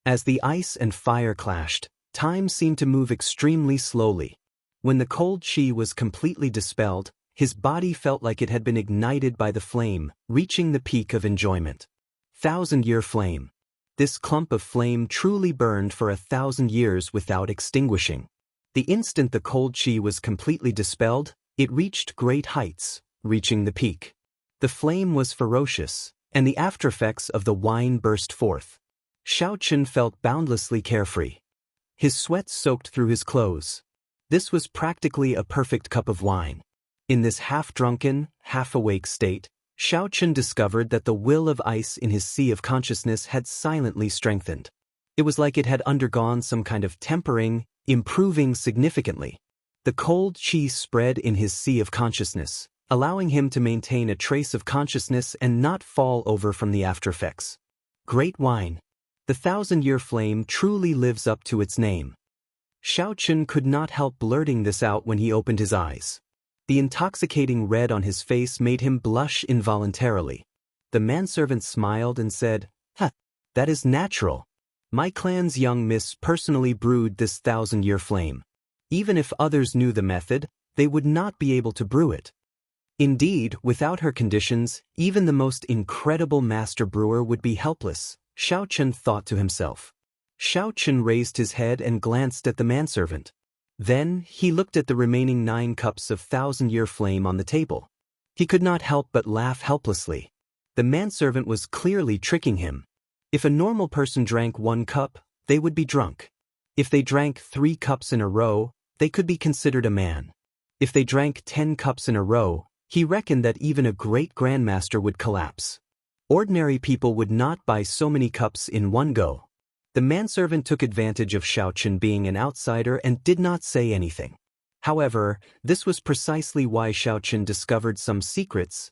As the ice and fire clashed, time seemed to move extremely slowly. When the cold qi was completely dispelled, his body felt like it had been ignited by the flame, reaching the peak of enjoyment. 1,000-year flame. This clump of flame truly burned for 1,000 years without extinguishing. The instant the cold qi was completely dispelled, it reached great heights, reaching the peak. The flame was ferocious, and the aftereffects of the wine burst forth. Xiaochen felt boundlessly carefree. His sweat soaked through his clothes. This was practically a perfect cup of wine. In this half-drunken, half-awake state, Xiaochen discovered that the will of ice in his sea of consciousness had silently strengthened. It was like it had undergone some kind of tempering, improving significantly. The cold qi spread in his sea of consciousness, allowing him to maintain a trace of consciousness and not fall over from the aftereffects. Great wine. The 1,000-year flame truly lives up to its name. Xiaochen could not help blurting this out when he opened his eyes. The intoxicating red on his face made him blush involuntarily. The manservant smiled and said, "Ha, that is natural. My clan's young miss personally brewed this 1,000-year flame. Even if others knew the method, they would not be able to brew it. Indeed, without her conditions, even the most incredible master brewer would be helpless," Xiaochen thought to himself. Xiaochen raised his head and glanced at the manservant. Then, he looked at the remaining 9 cups of 1,000-year flame on the table. He could not help but laugh helplessly. The manservant was clearly tricking him. If a normal person drank 1 cup, they would be drunk. If they drank 3 cups in a row, they could be considered a man. If they drank 10 cups in a row, he reckoned that even a great grandmaster would collapse. Ordinary people would not buy so many cups in one go. The manservant took advantage of Xiaochen being an outsider and did not say anything. However, this was precisely why Xiaochen discovered some secrets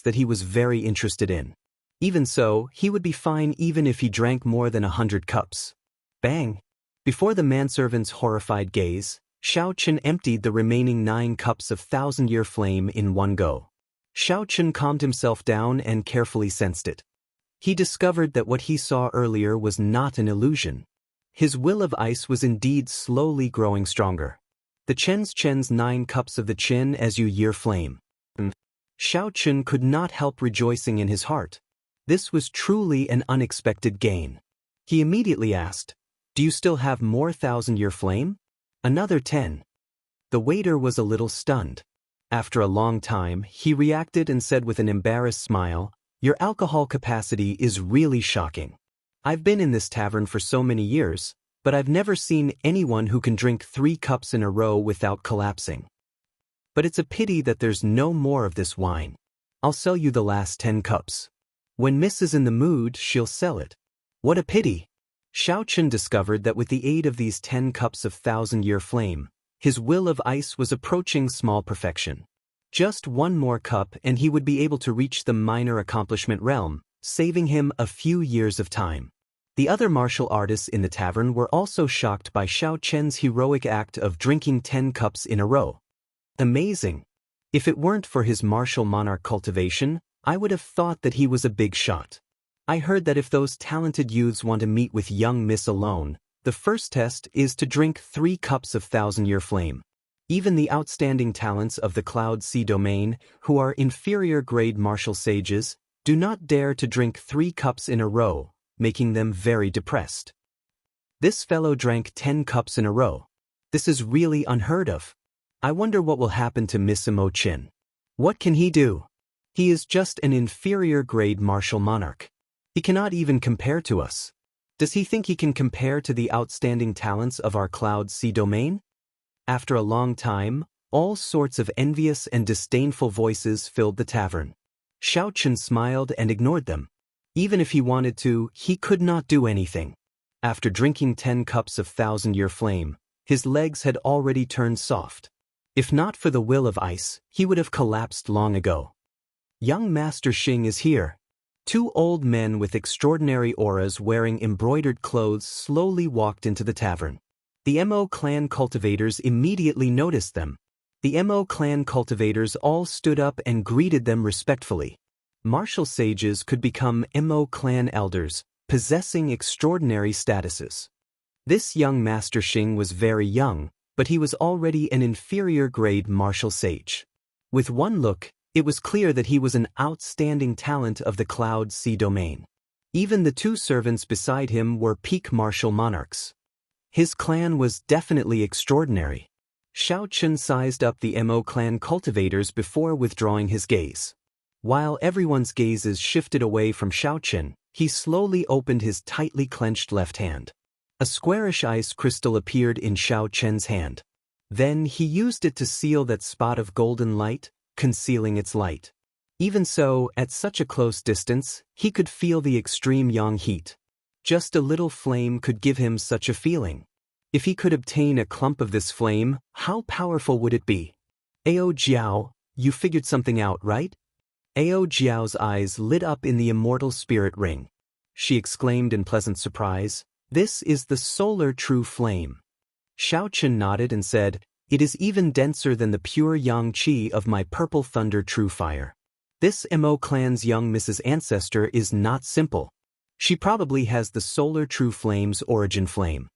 that he was very interested in. Even so, he would be fine even if he drank more than 100 cups. Bang! Before the manservant's horrified gaze, Xiaochen emptied the remaining 9 cups of thousand-year flame in one go. Xiaochen calmed himself down and carefully sensed it. He discovered that what he saw earlier was not an illusion. His will of ice was indeed slowly growing stronger. The chen's 9 cups of the Chen as you year flame. Xiaochen could not help rejoicing in his heart. This was truly an unexpected gain. He immediately asked, "Do you still have more thousand-year flame?" "Another 10. The waiter was a little stunned. After a long time, he reacted and said with an embarrassed smile, "Your alcohol capacity is really shocking. I've been in this tavern for so many years, but I've never seen anyone who can drink 3 cups in a row without collapsing. But it's a pity that there's no more of this wine. I'll sell you the last 10 cups. When Miss is in the mood, she'll sell it." What a pity! Xiaochen discovered that with the aid of these 10 cups of thousand-year flame, his will of ice was approaching small perfection. Just one more cup and he would be able to reach the minor accomplishment realm, saving him a few years of time. The other martial artists in the tavern were also shocked by Xiaochen's heroic act of drinking 10 cups in a row. Amazing! If it weren't for his martial monarch cultivation, I would have thought that he was a big shot. I heard that if those talented youths want to meet with young Miss alone, the first test is to drink 3 cups of thousand-year flame. Even the outstanding talents of the Cloud Sea domain, who are inferior-grade martial sages, do not dare to drink 3 cups in a row, making them very depressed. This fellow drank 10 cups in a row. This is really unheard of. I wonder what will happen to Missimo Chin. What can he do? He is just an inferior-grade martial monarch. He cannot even compare to us. Does he think he can compare to the outstanding talents of our Cloud Sea domain? After a long time, all sorts of envious and disdainful voices filled the tavern. Xiaochen smiled and ignored them. Even if he wanted to, he could not do anything. After drinking 10 cups of thousand-year flame, his legs had already turned soft. If not for the will of ice, he would have collapsed long ago. Young Master Xing is here. 2 old men with extraordinary auras wearing embroidered clothes slowly walked into the tavern. The Mo clan cultivators immediately noticed them. The Mo clan cultivators all stood up and greeted them respectfully. Martial sages could become Mo clan elders, possessing extraordinary statuses. This young Master Xing was very young, but he was already an inferior-grade martial sage. With one look, it was clear that he was an outstanding talent of the Cloud Sea domain. Even the 2 servants beside him were peak martial monarchs. His clan was definitely extraordinary. Xiaochen sized up the Mo clan cultivators before withdrawing his gaze. While everyone's gazes shifted away from Xiaochen, he slowly opened his tightly clenched left hand. A squarish ice crystal appeared in Xiaochen's hand. Then he used it to seal that spot of golden light, concealing its light. Even so, at such a close distance, he could feel the extreme yang heat. Just a little flame could give him such a feeling. If he could obtain a clump of this flame, how powerful would it be? Ao Jiao, you figured something out, right? Ao Jiao's eyes lit up in the immortal spirit ring. She exclaimed in pleasant surprise, "This is the solar true flame." Xiaochen nodded and said, "It is even denser than the pure yang qi of my purple thunder true fire. This Mo clan's young Mrs. Ancestor is not simple. She probably has the solar true flame's origin flame."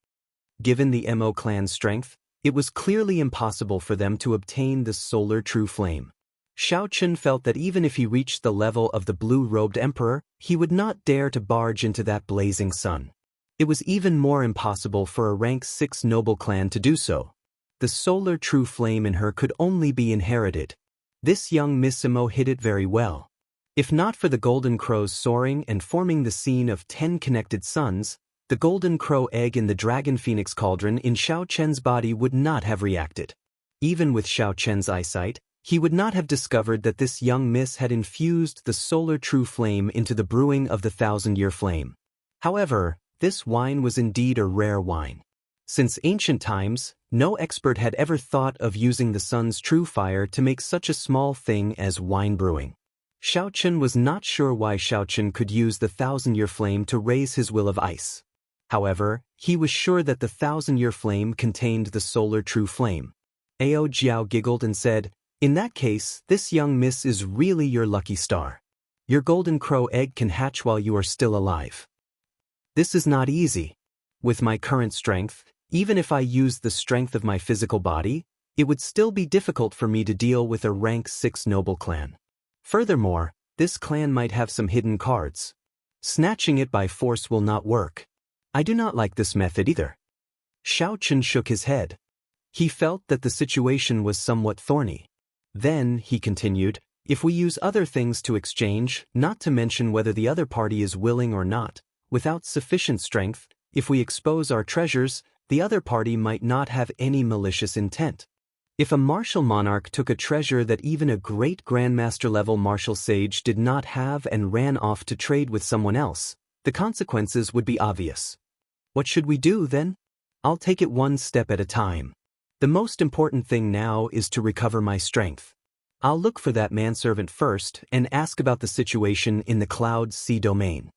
Given the Mo clan's strength, it was clearly impossible for them to obtain the solar true flame. Xiaochen felt that even if he reached the level of the blue-robed emperor, he would not dare to barge into that blazing sun. It was even more impossible for a rank 6 noble clan to do so. The solar true flame in her could only be inherited. This young Missimo hid it very well. If not for the golden crows soaring and forming the scene of 10 connected suns, The golden crow egg in the dragon phoenix cauldron in Xiao Chen's body would not have reacted. Even with Xiao Chen's eyesight, he would not have discovered that this young miss had infused the solar true flame into the brewing of the 1,000-year flame. However, this wine was indeed a rare wine. Since ancient times, no expert had ever thought of using the sun's true fire to make such a small thing as wine brewing. Xiao Chen was not sure why Xiao Chen could use the 1,000-year flame to raise his will of ice. However, he was sure that the 1,000-year flame contained the solar true flame. Ao Jiao giggled and said, "In that case, this young miss is really your lucky star. Your golden crow egg can hatch while you are still alive." This is not easy. With my current strength, even if I used the strength of my physical body, it would still be difficult for me to deal with a rank 6 noble clan. Furthermore, this clan might have some hidden cards. Snatching it by force will not work. I do not like this method either. Xiao Chen shook his head. He felt that the situation was somewhat thorny. Then, he continued, if we use other things to exchange, not to mention whether the other party is willing or not, without sufficient strength, if we expose our treasures, the other party might not have any malicious intent. If a martial monarch took a treasure that even a great grandmaster-level martial sage did not have and ran off to trade with someone else, the consequences would be obvious. What should we do, then? I'll take it one step at a time. The most important thing now is to recover my strength. I'll look for that manservant first and ask about the situation in the Cloud Sea domain.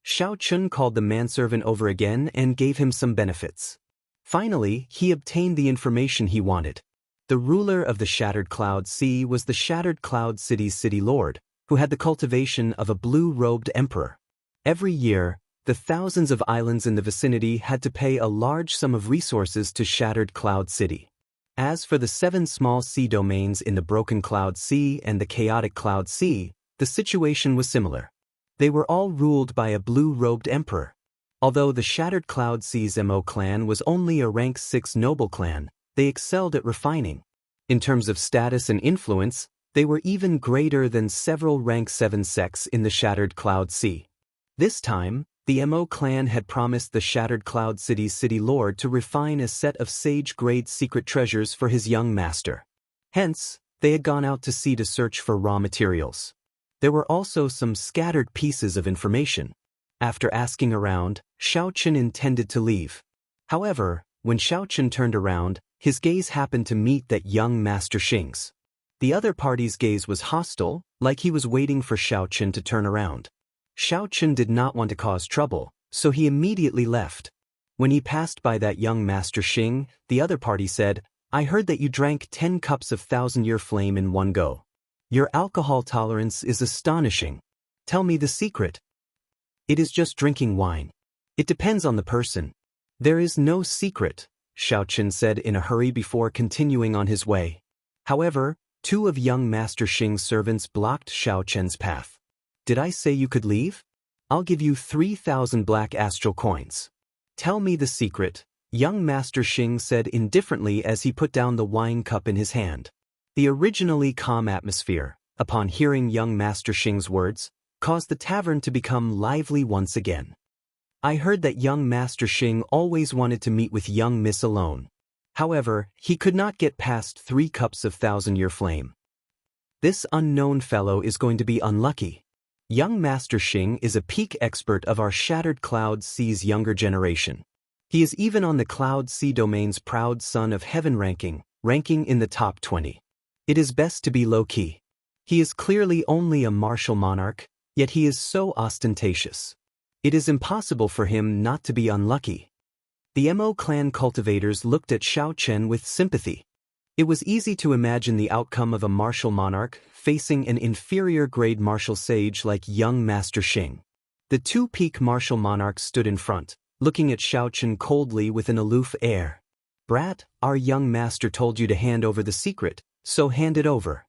Xiao Chun called the manservant over again and gave him some benefits. Finally, he obtained the information he wanted. The ruler of the Shattered Cloud Sea was the Shattered Cloud City's city lord, who had the cultivation of a blue-robed emperor. Every year, the thousands of islands in the vicinity had to pay a large sum of resources to Shattered Cloud City. As for the 7 small sea domains in the Broken Cloud Sea and the Chaotic Cloud Sea, the situation was similar. They were all ruled by a blue-robed emperor. Although the Shattered Cloud Sea's Mo clan was only a rank 6 noble clan, they excelled at refining. In terms of status and influence, they were even greater than several rank 7 sects in the Shattered Cloud Sea. This time, the Mo clan had promised the Shattered Cloud City's city lord to refine a set of sage-grade secret treasures for his young master. Hence, they had gone out to sea to search for raw materials. There were also some scattered pieces of information. After asking around, Xiao Chen intended to leave. However, when Xiao Chen turned around, his gaze happened to meet that young Master Xing's. The other party's gaze was hostile, like he was waiting for Xiao Chen to turn around. Xiao Chen did not want to cause trouble, so he immediately left. When he passed by that young Master Xing, the other party said, "I heard that you drank 10 cups of 1,000-year flame in one go. Your alcohol tolerance is astonishing. Tell me the secret." "It is just drinking wine. It depends on the person." "There is no secret," Xiao Chen said in a hurry before continuing on his way. However, 2 of young Master Xing's servants blocked Xiao Chen's path. "Did I say you could leave? I'll give you 3,000 black astral coins." "Tell me the secret," young Master Xing said indifferently as he put down the wine cup in his hand. The originally calm atmosphere, upon hearing young Master Xing's words, caused the tavern to become lively once again. "I heard that young Master Xing always wanted to meet with young Miss alone. However, he could not get past 3 cups of 1,000-year flame. This unknown fellow is going to be unlucky. Young Master Xing is a peak expert of our Shattered Cloud Sea's younger generation. He is even on the Cloud Sea domain's proud son of heaven ranking in the top 20. It is best to be low-key. He is clearly only a martial monarch, yet he is so ostentatious. It is impossible for him not to be unlucky." The Mo clan cultivators looked at Xiao Chen with sympathy. It was easy to imagine the outcome of a martial monarch facing an inferior-grade martial sage like young Master Xing. The 2 peak martial monarchs stood in front, looking at Xiao Chen coldly with an aloof air. "Brat, our young master told you to hand over the secret, so hand it over.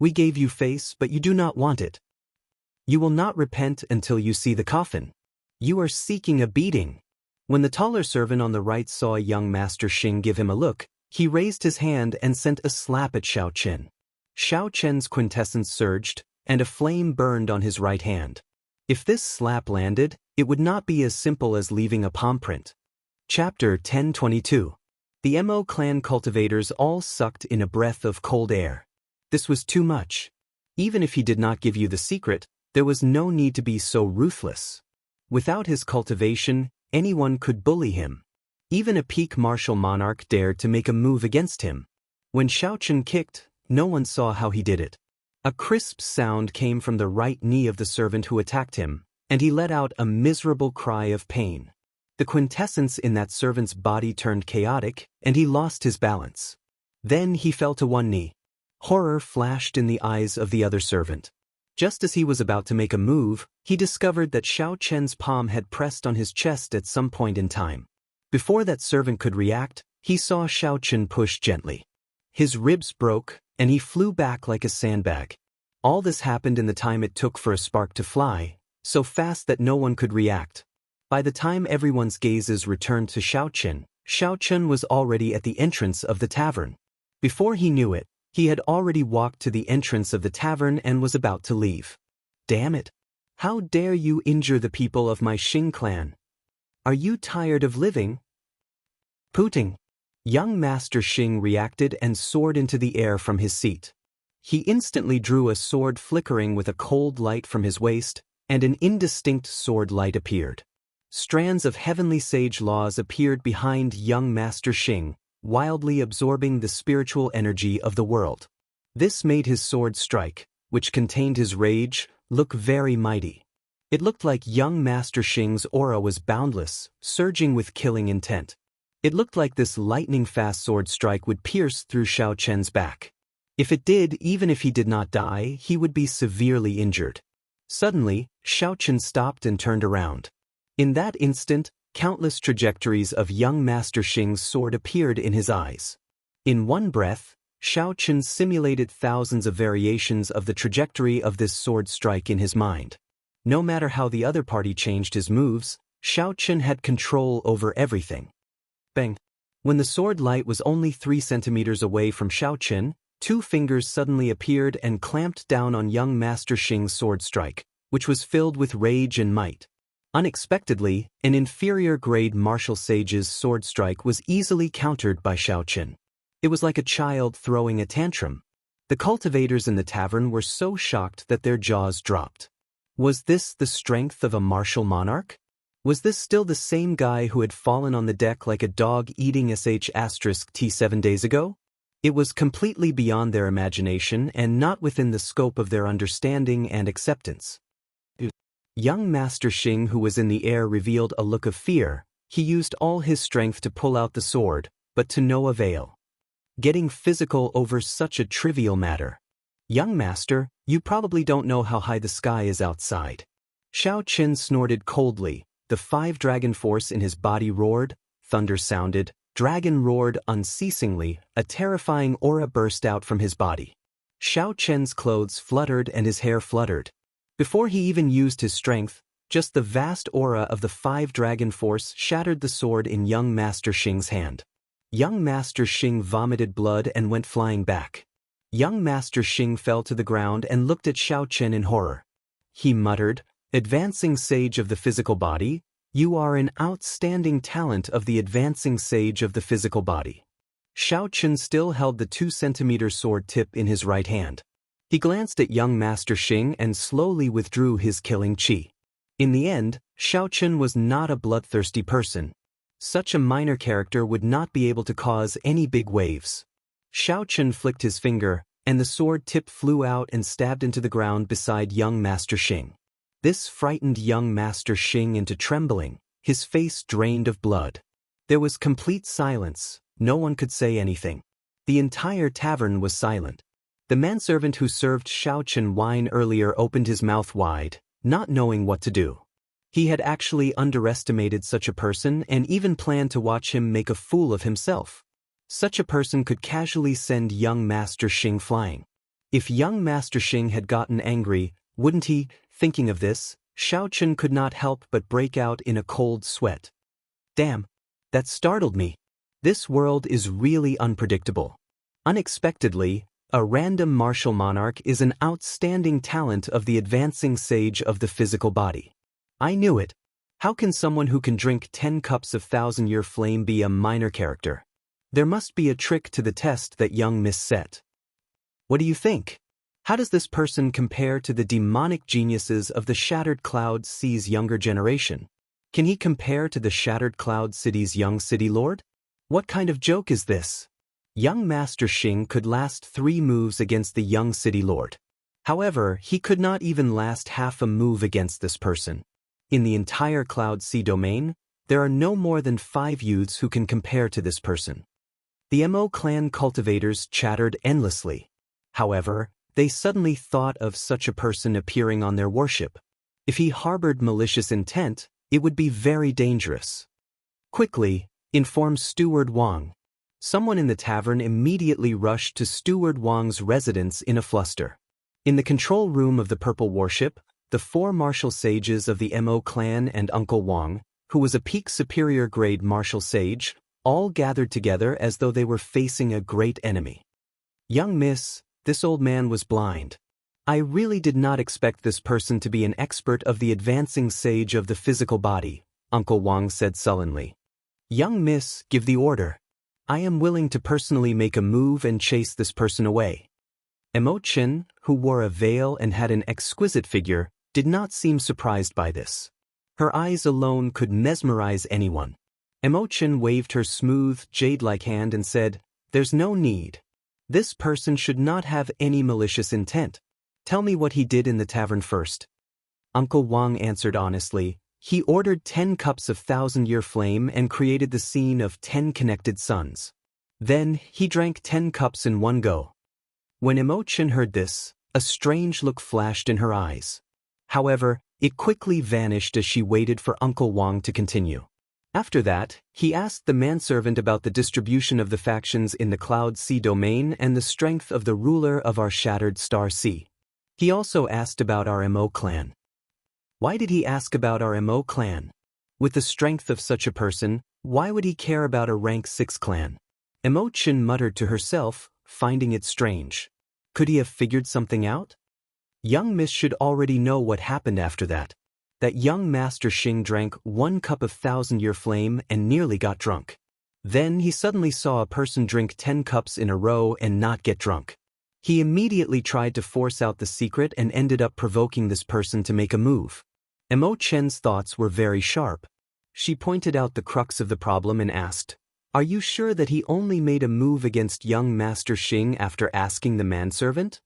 We gave you face, but you do not want it. You will not repent until you see the coffin. You are seeking a beating." When the taller servant on the right saw young Master Xing give him a look, he raised his hand and sent a slap at Xiao Chen. Xiao Chen's quintessence surged, and a flame burned on his right hand. If this slap landed, It would not be as simple as leaving a palm print. Chapter 1022. The Mo clan cultivators all sucked in a breath of cold air. This was too much. Even if he did not give you the secret, there was no need to be so ruthless. Without his cultivation, anyone could bully him. Even a peak martial monarch dared to make a move against him. When Xianxia kicked, no one saw how he did it. A crisp sound came from the right knee of the servant who attacked him, and he let out a miserable cry of pain. The quintessence in that servant's body turned chaotic, and he lost his balance. Then he fell to one knee. Horror flashed in the eyes of the other servant. Just as he was about to make a move, he discovered that Xiaoqian's palm had pressed on his chest at some point in time. Before that servant could react, he saw Xiaoqian push gently. His ribs broke, and he flew back like a sandbag. All this happened in the time it took for a spark to fly, so fast that no one could react. By the time everyone's gazes returned to Xiaoqian was already at the entrance of the tavern. Before he knew it, he had already walked to the entrance of the tavern and was about to leave. Damn it! How dare you injure the people of my Xing clan? Are you tired of living? Pooting! Young Master Xing reacted and soared into the air from his seat. He instantly drew a sword flickering with a cold light from his waist, and an indistinct sword light appeared. Strands of heavenly sage laws appeared behind young Master Xing, wildly absorbing the spiritual energy of the world. This made his sword strike, which contained his rage, look very mighty. It looked like young Master Xing's aura was boundless, surging with killing intent. It looked like this lightning-fast sword strike would pierce through Xiaoqian's back. If it did, even if he did not die, he would be severely injured. Suddenly, Xiaoqian stopped and turned around. In that instant, countless trajectories of young Master Xing's sword appeared in his eyes. In one breath, Xiaoqian simulated thousands of variations of the trajectory of this sword strike in his mind. No matter how the other party changed his moves, Xiaoqian had control over everything. Bang! When the sword light was only 3 centimeters away from Xiaoqian, 2 fingers suddenly appeared and clamped down on young Master Xing's sword strike, which was filled with rage and might. Unexpectedly, an inferior-grade martial sage's sword strike was easily countered by Xiaoqian. It was like a child throwing a tantrum. The cultivators in the tavern were so shocked that their jaws dropped. Was this the strength of a martial monarch? Was this still the same guy who had fallen on the deck like a dog eating *T 7 days ago? It was completely beyond their imagination and not within the scope of their understanding and acceptance. Young Master Xing, who was in the air, revealed a look of fear. He used all his strength to pull out the sword, but to no avail. Getting physical over such a trivial matter. Young Master, you probably don't know how high the sky is outside. Xiaoqian snorted coldly. The 5-dragon force in his body roared, thunder sounded, dragon roared unceasingly, a terrifying aura burst out from his body. Xiaoqian's clothes fluttered and his hair fluttered. Before he even used his strength, just the vast aura of the 5-dragon force shattered the sword in young Master Xing's hand. Young Master Xing vomited blood and went flying back. Young Master Xing fell to the ground and looked at Xiaoqian in horror. He muttered, "Advancing sage of the physical body, you are an outstanding talent of the advancing sage of the physical body." Xiaoqian still held the 2-centimeter sword tip in his right hand. He glanced at young Master Xing and slowly withdrew his killing qi. In the end, Xiaoqian was not a bloodthirsty person. Such a minor character would not be able to cause any big waves. Xiaoqian flicked his finger, and the sword tip flew out and stabbed into the ground beside young Master Xing. This frightened young Master Xing into trembling, his face drained of blood. There was complete silence, no one could say anything. The entire tavern was silent. The manservant who served Xiaoqian wine earlier opened his mouth wide, not knowing what to do. He had actually underestimated such a person and even planned to watch him make a fool of himself. Such a person could casually send young Master Xing flying. If young Master Xing had gotten angry, wouldn't he? Thinking of this, Xiaoqian could not help but break out in a cold sweat. Damn, that startled me. This world is really unpredictable. Unexpectedly, a random martial monarch is an outstanding talent of the advancing sage of the physical body. I knew it. How can someone who can drink 10 cups of thousand-year flame be a minor character? There must be a trick to the test that young Miss set. What do you think? How does this person compare to the demonic geniuses of the Shattered Cloud Sea's younger generation? Can he compare to the Shattered Cloud City's young city lord? What kind of joke is this? Young Master Xing could last 3 moves against the young city lord. However, he could not even last half a move against this person. In the entire Cloud Sea domain, there are no more than 5 youths who can compare to this person. The Mo clan cultivators chattered endlessly. However, they suddenly thought of such a person appearing on their worship. If he harbored malicious intent, it would be very dangerous. Quickly, inform Steward Wang. Someone in the tavern immediately rushed to Steward Wang's residence in a fluster. In the control room of the Purple Warship, the 4 martial sages of the Mo clan and Uncle Wang, who was a peak superior grade martial sage, all gathered together as though they were facing a great enemy. Young Miss, this old man was blind. I really did not expect this person to be an expert of the advancing sage of the physical body, Uncle Wang said sullenly. Young Miss, give the order. I am willing to personally make a move and chase this person away. Mo Chen, who wore a veil and had an exquisite figure, did not seem surprised by this. Her eyes alone could mesmerize anyone. Mo Chen waved her smooth, jade-like hand and said, "There's no need. This person should not have any malicious intent. Tell me what he did in the tavern first." Uncle Wang answered honestly. He ordered 10 cups of thousand-year flame and created the scene of 10 connected suns. Then, he drank 10 cups in one go. When Mo Chen heard this, a strange look flashed in her eyes. However, it quickly vanished as she waited for Uncle Wang to continue. After that, he asked the manservant about the distribution of the factions in the Cloud Sea domain and the strength of the ruler of our Shattered Star Sea. He also asked about our Mo clan. Why did he ask about our Mo clan? With the strength of such a person, why would he care about a rank 6 clan? Mo Chen muttered to herself, finding it strange. Could he have figured something out? Young Miss should already know what happened after that. That young Master Xing drank 1 cup of thousand-year flame and nearly got drunk. Then he suddenly saw a person drink 10 cups in a row and not get drunk. He immediately tried to force out the secret and ended up provoking this person to make a move. Mo Chen's thoughts were very sharp. She pointed out the crux of the problem and asked, "Are you sure that he only made a move against young Master Xing after asking the manservant?"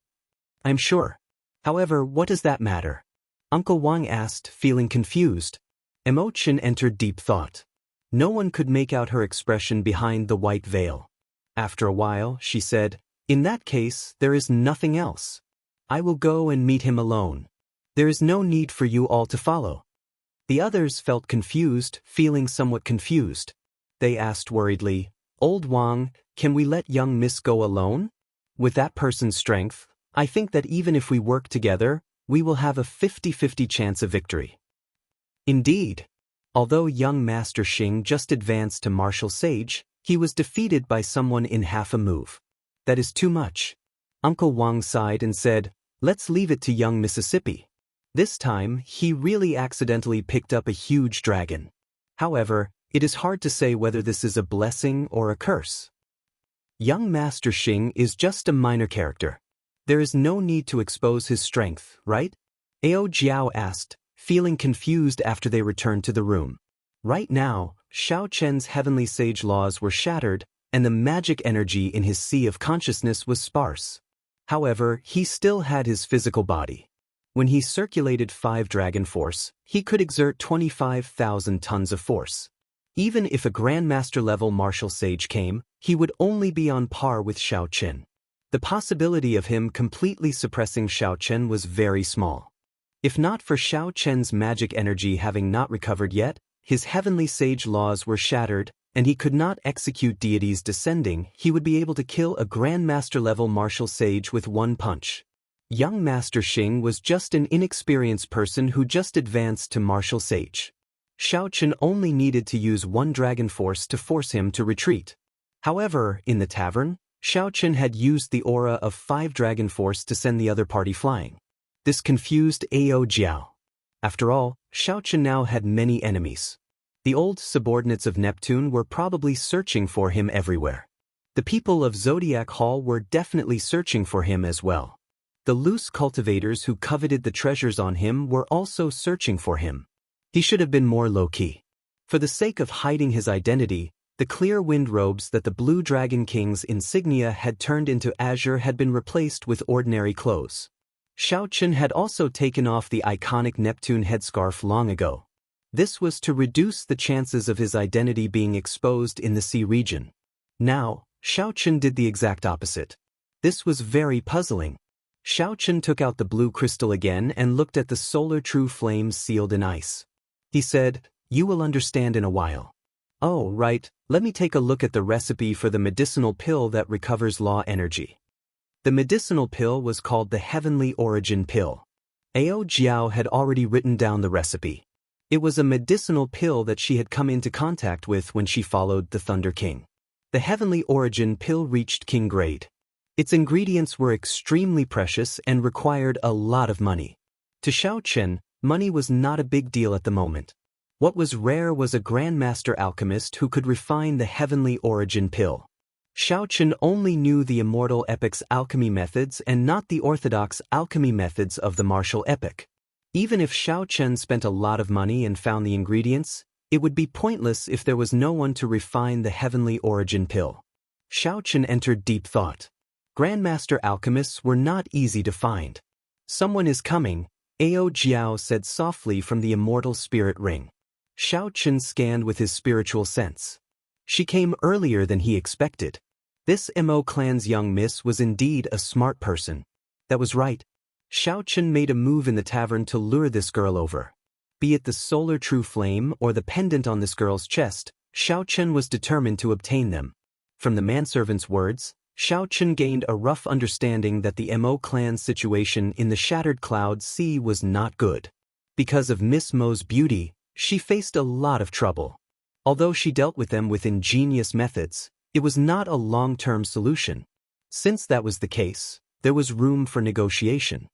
"I'm sure. However, what does that matter?" Uncle Wang asked, feeling confused. Mo Chen entered deep thought. No one could make out her expression behind the white veil. After a while, she said, "In that case, there is nothing else. I will go and meet him alone. There is no need for you all to follow." The others felt confused, feeling somewhat confused. They asked worriedly, "Old Wang, can we let young Miss go alone? With that person's strength, I think that even if we work together, we will have a 50-50 chance of victory." Indeed. Although young Master Xing just advanced to Martial Sage, he was defeated by someone in half a move. That is too much. Uncle Wang sighed and said, "Let's leave it to young Mississippi." This time, he really accidentally picked up a huge dragon. However, it is hard to say whether this is a blessing or a curse. Young Master Xing is just a minor character. There is no need to expose his strength, right? Ao Jiao asked, feeling confused after they returned to the room. Right now, Xiao Chen's heavenly sage laws were shattered, and the magic energy in his sea of consciousness was sparse. However, he still had his physical body. When he circulated 5 dragon force, he could exert 25,000 tons of force. Even if a Grandmaster level martial sage came, he would only be on par with Xiao Chen. The possibility of him completely suppressing Xiao Chen was very small. If not for Xiao Chen's magic energy having not recovered yet, his heavenly sage laws were shattered, and he could not execute deities descending. He would be able to kill a Grandmaster level martial sage with one punch. Young Master Xing was just an inexperienced person who just advanced to martial sage. Xiao Chen only needed to use 1 dragon force to force him to retreat. However, in the tavern, Xiao Chen had used the aura of 5 dragon force to send the other party flying. This confused Ao Jiao. After all, Xianxia now had many enemies. The old subordinates of Neptune were probably searching for him everywhere. The people of Zodiac Hall were definitely searching for him as well. The loose cultivators who coveted the treasures on him were also searching for him. He should have been more low-key. For the sake of hiding his identity, the clear wind robes that the Blue Dragon King's insignia had turned into azure had been replaced with ordinary clothes. Xianxia had also taken off the iconic Neptune headscarf long ago. This was to reduce the chances of his identity being exposed in the sea region. Now, Xianxia did the exact opposite. This was very puzzling. Xianxia took out the blue crystal again and looked at the solar true flames sealed in ice. He said, "You will understand in a while." "Oh, right, let me take a look at the recipe for the medicinal pill that recovers law energy." The medicinal pill was called the Heavenly Origin Pill. Ao Jiao had already written down the recipe. It was a medicinal pill that she had come into contact with when she followed the Thunder King. The Heavenly Origin Pill reached King grade. Its ingredients were extremely precious and required a lot of money. To Xianxia, money was not a big deal at the moment. What was rare was a grandmaster alchemist who could refine the Heavenly Origin Pill. Xianxia only knew the immortal epic's alchemy methods and not the orthodox alchemy methods of the martial epic. Even if Xianxia spent a lot of money and found the ingredients, it would be pointless if there was no one to refine the Heavenly Origin Pill. Xianxia entered deep thought. Grandmaster alchemists were not easy to find. "Someone is coming," Ao Jiao said softly from the immortal spirit ring. Xianxia scanned with his spiritual sense. She came earlier than he expected. This Mo clan's young miss was indeed a smart person. That was right. Xianxia made a move in the tavern to lure this girl over. Be it the solar true flame or the pendant on this girl's chest, Xianxia was determined to obtain them. From the manservant's words, Xianxia gained a rough understanding that the Mo clan's situation in the Shattered Cloud Sea was not good. Because of Miss Mo's beauty, she faced a lot of trouble. Although she dealt with them with ingenious methods, it was not a long-term solution. Since that was the case, there was room for negotiation.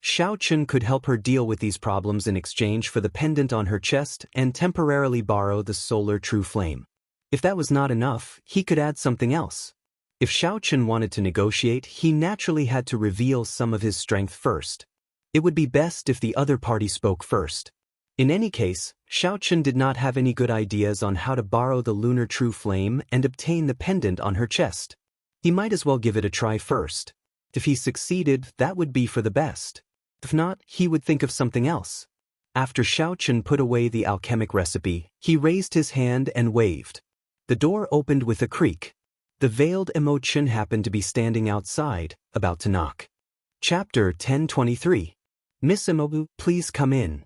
Xianxia could help her deal with these problems in exchange for the pendant on her chest and temporarily borrow the solar true flame. If that was not enough, he could add something else. If Xianxia wanted to negotiate, he naturally had to reveal some of his strength first. It would be best if the other party spoke first. In any case, Xianxia did not have any good ideas on how to borrow the lunar true flame and obtain the pendant on her chest. He might as well give it a try first. If he succeeded, that would be for the best. If not, he would think of something else. After Xianxia put away the alchemic recipe, he raised his hand and waved. The door opened with a creak. The veiled Mo Chen happened to be standing outside, about to knock. Chapter 1023. "Miss Mo, please come in."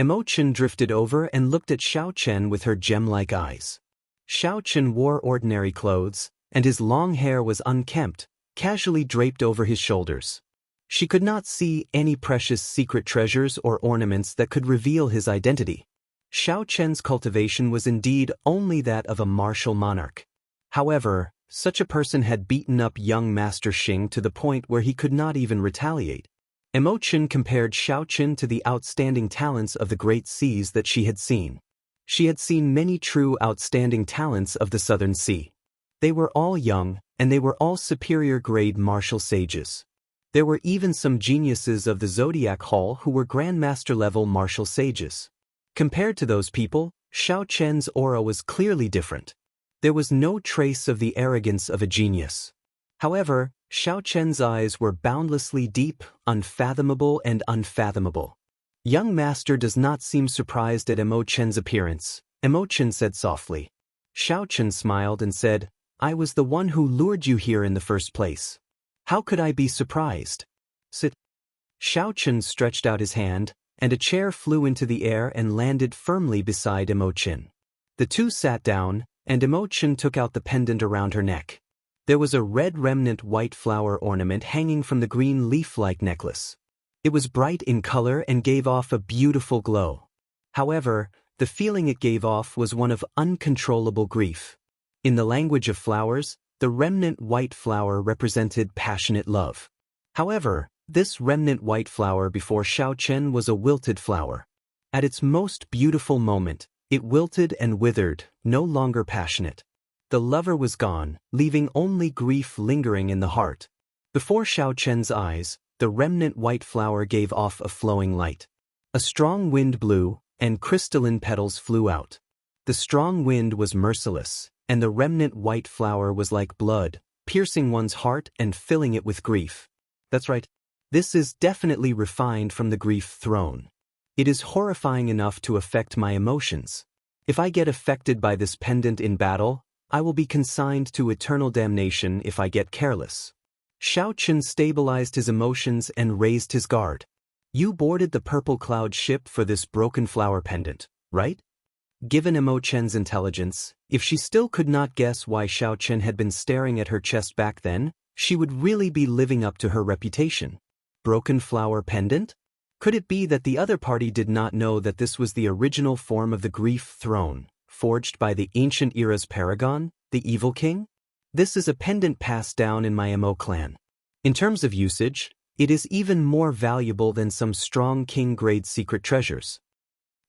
Mo Chen drifted over and looked at Xianxia with her gem-like eyes. Xianxia wore ordinary clothes, and his long hair was unkempt, casually draped over his shoulders. She could not see any precious secret treasures or ornaments that could reveal his identity. Xianxia's cultivation was indeed only that of a martial monarch. However, such a person had beaten up young Master Xing to the point where he could not even retaliate. Mo Chen compared Xianxia to the outstanding talents of the great seas that she had seen. She had seen many true outstanding talents of the Southern Sea. They were all young, and they were all superior-grade martial sages. There were even some geniuses of the Zodiac Hall who were Grandmaster-level martial sages. Compared to those people, Xianxia's aura was clearly different. There was no trace of the arrogance of a genius. However, Xianxia's eyes were boundlessly deep, unfathomable, and unfathomable. "Young master does not seem surprised at Mo Chen's appearance," Mo Chen said softly. Xianxia smiled and said, "I was the one who lured you here in the first place. How could I be surprised? Sit." Xianxia stretched out his hand, and a chair flew into the air and landed firmly beside Mo Chen. The two sat down, and Mo Chen took out the pendant around her neck. There was a red remnant white flower ornament hanging from the green leaf-like necklace. It was bright in color and gave off a beautiful glow. However, the feeling it gave off was one of uncontrollable grief. In the language of flowers, the remnant white flower represented passionate love. However, this remnant white flower before Xianxia was a wilted flower. At its most beautiful moment, it wilted and withered, no longer passionate. The lover was gone, leaving only grief lingering in the heart. Before Xiaochen's eyes, the remnant white flower gave off a flowing light. A strong wind blew, and crystalline petals flew out. The strong wind was merciless, and the remnant white flower was like blood, piercing one's heart and filling it with grief. That's right. This is definitely refined from the grief throne. It is horrifying enough to affect my emotions. If I get affected by this pendant in battle, I will be consigned to eternal damnation if I get careless. Xiaochen stabilized his emotions and raised his guard. You boarded the purple cloud ship for this broken flower pendant, right? Given Emochen's intelligence, if she still could not guess why Xiaochen had been staring at her chest back then, she would really be living up to her reputation. Broken flower pendant? Could it be that the other party did not know that this was the original form of the grief throne, forged by the ancient era's paragon, the evil king? This is a pendant passed down in my Mo clan. In terms of usage, it is even more valuable than some strong king-grade secret treasures.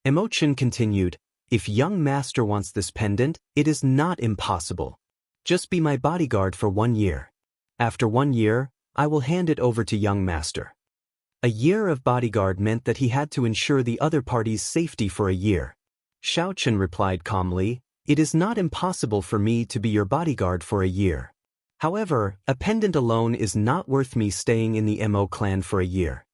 Emochen continued, if young master wants this pendant, it is not impossible. Just be my bodyguard for 1 year. After 1 year, I will hand it over to young master. A year of bodyguard meant that he had to ensure the other party's safety for a year. Xiaochen replied calmly, it is not impossible for me to be your bodyguard for a year. However, a pendant alone is not worth me staying in the Mo clan for a year.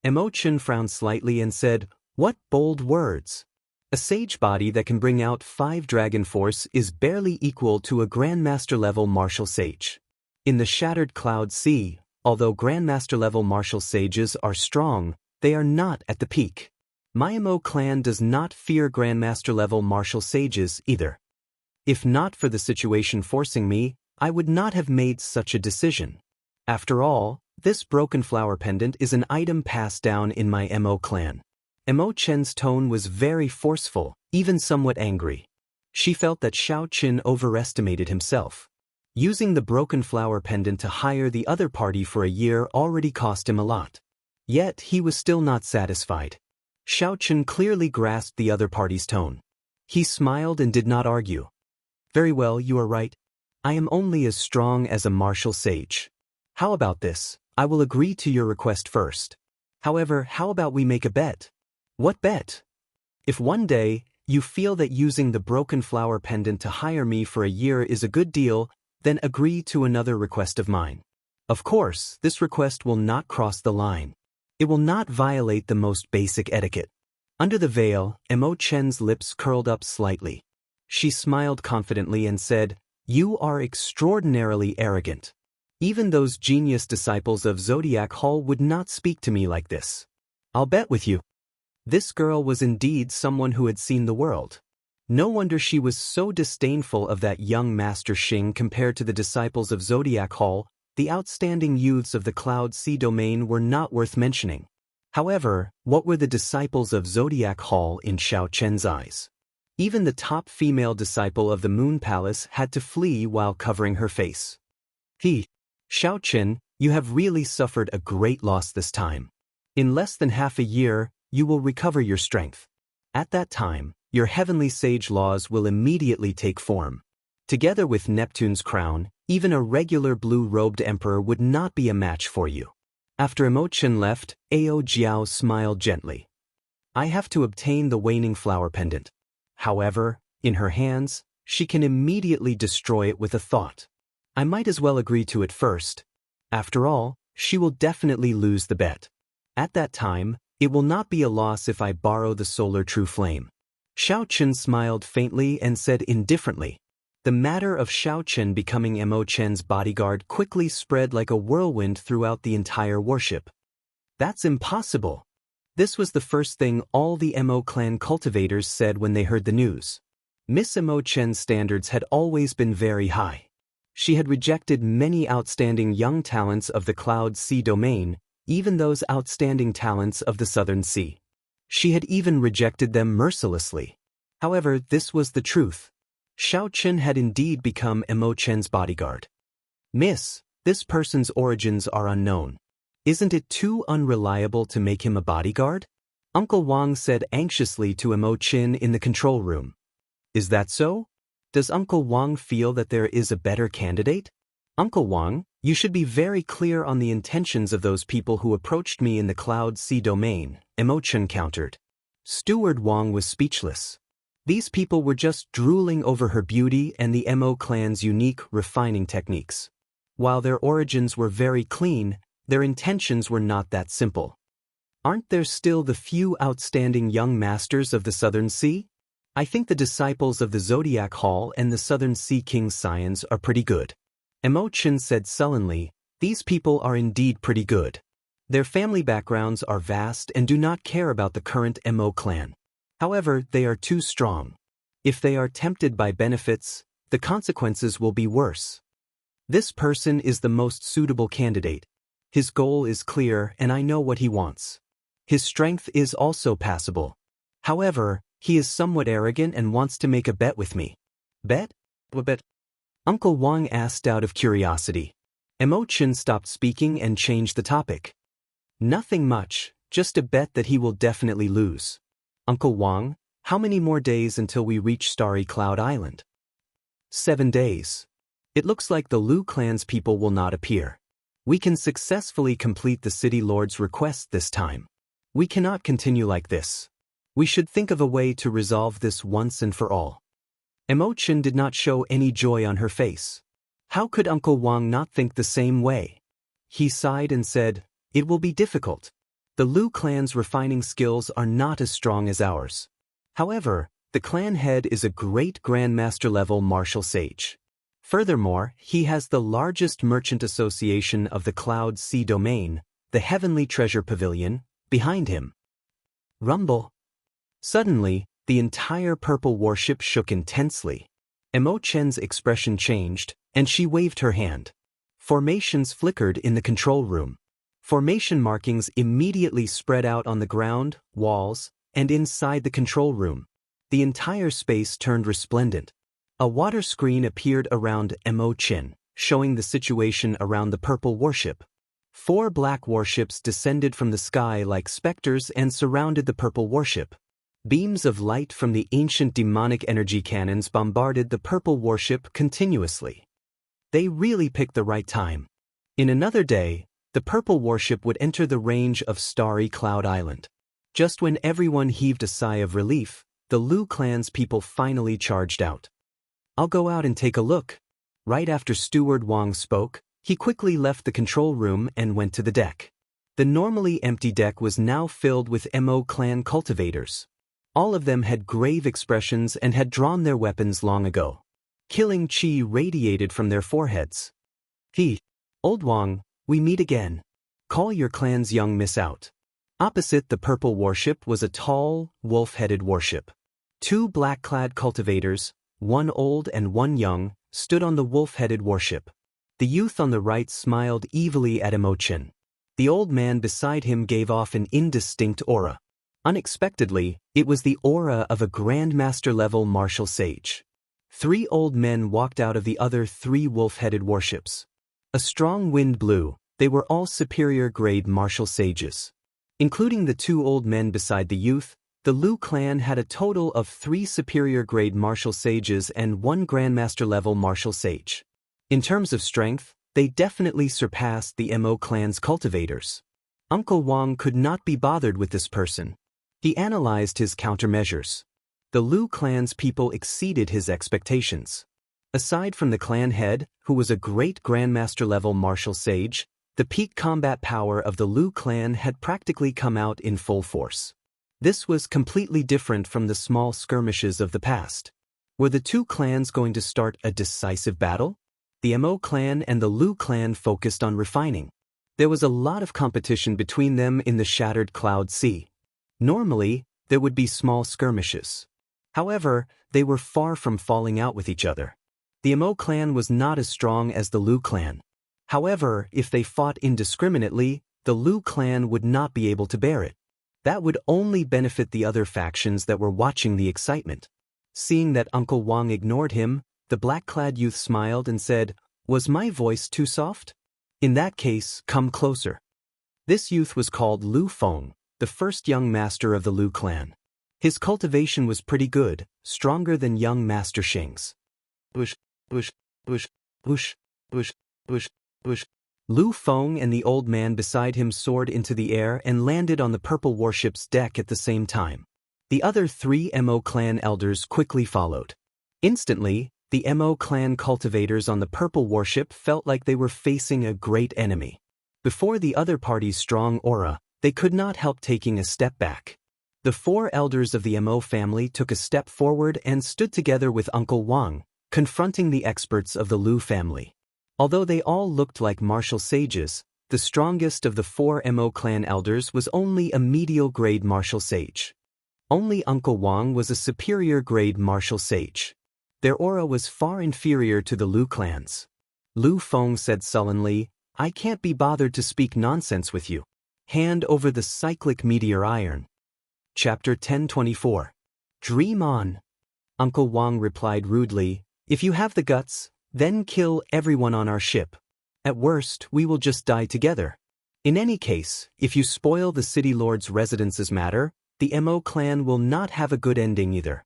Emochen frowned slightly and said, what bold words. A sage body that can bring out 5 dragon force is barely equal to a grandmaster-level martial sage. In the Shattered Cloud Sea, although grandmaster-level martial sages are strong, they are not at the peak. My Mo clan does not fear grandmaster-level martial sages either. If not for the situation forcing me, I would not have made such a decision. After all, this broken flower pendant is an item passed down in my Mo clan. Emochen's tone was very forceful, even somewhat angry. She felt that Xiaochen overestimated himself. Using the broken flower pendant to hire the other party for a year already cost him a lot. Yet he was still not satisfied. Xiaochen clearly grasped the other party's tone. He smiled and did not argue. Very well, you are right. I am only as strong as a martial sage. How about this? I will agree to your request first. However, how about we make a bet? What bet? If one day, you feel that using the broken flower pendant to hire me for a year is a good deal, then agree to another request of mine. Of course, this request will not cross the line. It will not violate the most basic etiquette. Under the veil, Emochen's lips curled up slightly. She smiled confidently and said, you are extraordinarily arrogant. Even those genius disciples of Zodiac Hall would not speak to me like this. I'll bet with you. This girl was indeed someone who had seen the world. No wonder she was so disdainful of that young Master Xing compared to the disciples of Zodiac Hall. The outstanding youths of the Cloud Sea domain were not worth mentioning. However, what were the disciples of Zodiac Hall in Xiaochen's eyes? Even the top female disciple of the Moon Palace had to flee while covering her face. Xiaochen, you have really suffered a great loss this time. In less than half a year, you will recover your strength. At that time, your heavenly sage laws will immediately take form. Together with Neptune's crown, even a regular blue-robed emperor would not be a match for you. After Emochen left, Ao Jiao smiled gently. I have to obtain the waning flower pendant. However, in her hands, she can immediately destroy it with a thought. I might as well agree to it first. After all, she will definitely lose the bet. At that time, it will not be a loss if I borrow the solar true flame. Xiaochen smiled faintly and said indifferently. The matter of Xiaochen becoming Emochen's bodyguard quickly spread like a whirlwind throughout the entire worship. That's impossible. This was the first thing all the Mo clan cultivators said when they heard the news. Miss Emochen's standards had always been very high. She had rejected many outstanding young talents of the Cloud Sea domain, even those outstanding talents of the Southern Sea. She had even rejected them mercilessly. However, this was the truth. Xiaochen had indeed become Emochen's bodyguard. Miss, this person's origins are unknown. Isn't it too unreliable to make him a bodyguard? Uncle Wang said anxiously to Mo Chin in the control room. Is that so? Does Uncle Wang feel that there is a better candidate? Uncle Wang, you should be very clear on the intentions of those people who approached me in the Cloud Sea domain, Mo Chin countered. Steward Wang was speechless. These people were just drooling over her beauty and the Mo clan's unique refining techniques. While their origins were very clean, their intentions were not that simple. Aren't there still the few outstanding young masters of the Southern Sea? I think the disciples of the Zodiac Hall and the Southern Sea King's scions are pretty good. Mo Chin said sullenly, these people are indeed pretty good. Their family backgrounds are vast and do not care about the current Mo clan. However, they are too strong. If they are tempted by benefits, the consequences will be worse. This person is the most suitable candidate. His goal is clear and I know what he wants. His strength is also passable. However, he is somewhat arrogant and wants to make a bet with me. Bet? What bet? Uncle Wang asked out of curiosity. Mo Chin stopped speaking and changed the topic. Nothing much, just a bet that he will definitely lose. Uncle Wang, how many more days until we reach Starry Cloud Island? 7 days. It looks like the Lu clan's people will not appear. We can successfully complete the City Lord's request this time. We cannot continue like this. We should think of a way to resolve this once and for all. Mo Chin did not show any joy on her face. How could Uncle Wang not think the same way? He sighed and said, it will be difficult. The Lu clan's refining skills are not as strong as ours. However, the clan head is a great Grandmaster level martial sage. Furthermore, he has the largest merchant association of the Cloud Sea domain, the Heavenly Treasure Pavilion, behind him. Rumble. Suddenly, the entire purple warship shook intensely. Mo Chen's expression changed, and she waved her hand. Formations flickered in the control room. Formation markings immediately spread out on the ground, walls, and inside the control room. The entire space turned resplendent. A water screen appeared around Mo Chen, showing the situation around the purple warship. 4 black warships descended from the sky like specters and surrounded the purple warship. Beams of light from the ancient demonic energy cannons bombarded the purple warship continuously. They really picked the right time. In another day, the purple warship would enter the range of Starry Cloud Island. Just when everyone heaved a sigh of relief, the Lu clan's people finally charged out. I'll go out and take a look. Right after Steward Wang spoke, he quickly left the control room and went to the deck. The normally empty deck was now filled with Mo clan cultivators. All of them had grave expressions and had drawn their weapons long ago. Killing chi radiated from their foreheads. Old Wang, we meet again. Call your clan's young miss out. Opposite the purple warship was a tall, wolf-headed warship. 2 black-clad cultivators, one old and one young, stood on the wolf-headed warship. The youth on the right smiled evilly at Mo Chin. The old man beside him gave off an indistinct aura. Unexpectedly, it was the aura of a Grandmaster-level martial sage. 3 old men walked out of the other 3 wolf-headed warships. A strong wind blew. They were all superior-grade martial sages. Including the 2 old men beside the youth, the Lu clan had a total of 3 superior-grade martial sages and 1 Grandmaster-level martial sage. In terms of strength, they definitely surpassed the Mo clan's cultivators. Uncle Wang could not be bothered with this person. He analyzed his countermeasures. The Lu clan's people exceeded his expectations. Aside from the clan head, who was a great Grandmaster-level martial sage, the peak combat power of the Lu clan had practically come out in full force. This was completely different from the small skirmishes of the past. Were the 2 clans going to start a decisive battle? The Mo clan and the Lu clan focused on refining. There was a lot of competition between them in the Shattered Cloud Sea. Normally, there would be small skirmishes. However, they were far from falling out with each other. The Mo clan was not as strong as the Lu clan. However, if they fought indiscriminately, the Lu clan would not be able to bear it. That would only benefit the other factions that were watching the excitement. Seeing that Uncle Wang ignored him, the black-clad youth smiled and said, "Was my voice too soft? In that case, come closer." This youth was called Lu Feng, the first young master of the Lu clan. His cultivation was pretty good, stronger than young Master Xing's. Bush, bush, bush, bush, bush, bush, bush. Lu Feng and the old man beside him soared into the air and landed on the purple warship's deck at the same time. The other 3 Mo clan elders quickly followed. Instantly, the Mo clan cultivators on the purple warship felt like they were facing a great enemy. Before the other party's strong aura, they could not help taking a step back. The 4 elders of the Mo family took a step forward and stood together with Uncle Wang, confronting the experts of the Lu family. Although they all looked like martial sages, the strongest of the 4 Mo clan elders was only a medial-grade martial sage. Only Uncle Wang was a superior-grade martial sage. Their aura was far inferior to the Lu clan's. Lu Feng said sullenly, "I can't be bothered to speak nonsense with you. Hand over the cyclic meteor iron." Chapter 1024. Dream on. Uncle Wang replied rudely, "If you have the guts, then kill everyone on our ship. At worst, we will just die together. In any case, if you spoil the city lord's residence's matter, the Mo clan will not have a good ending either.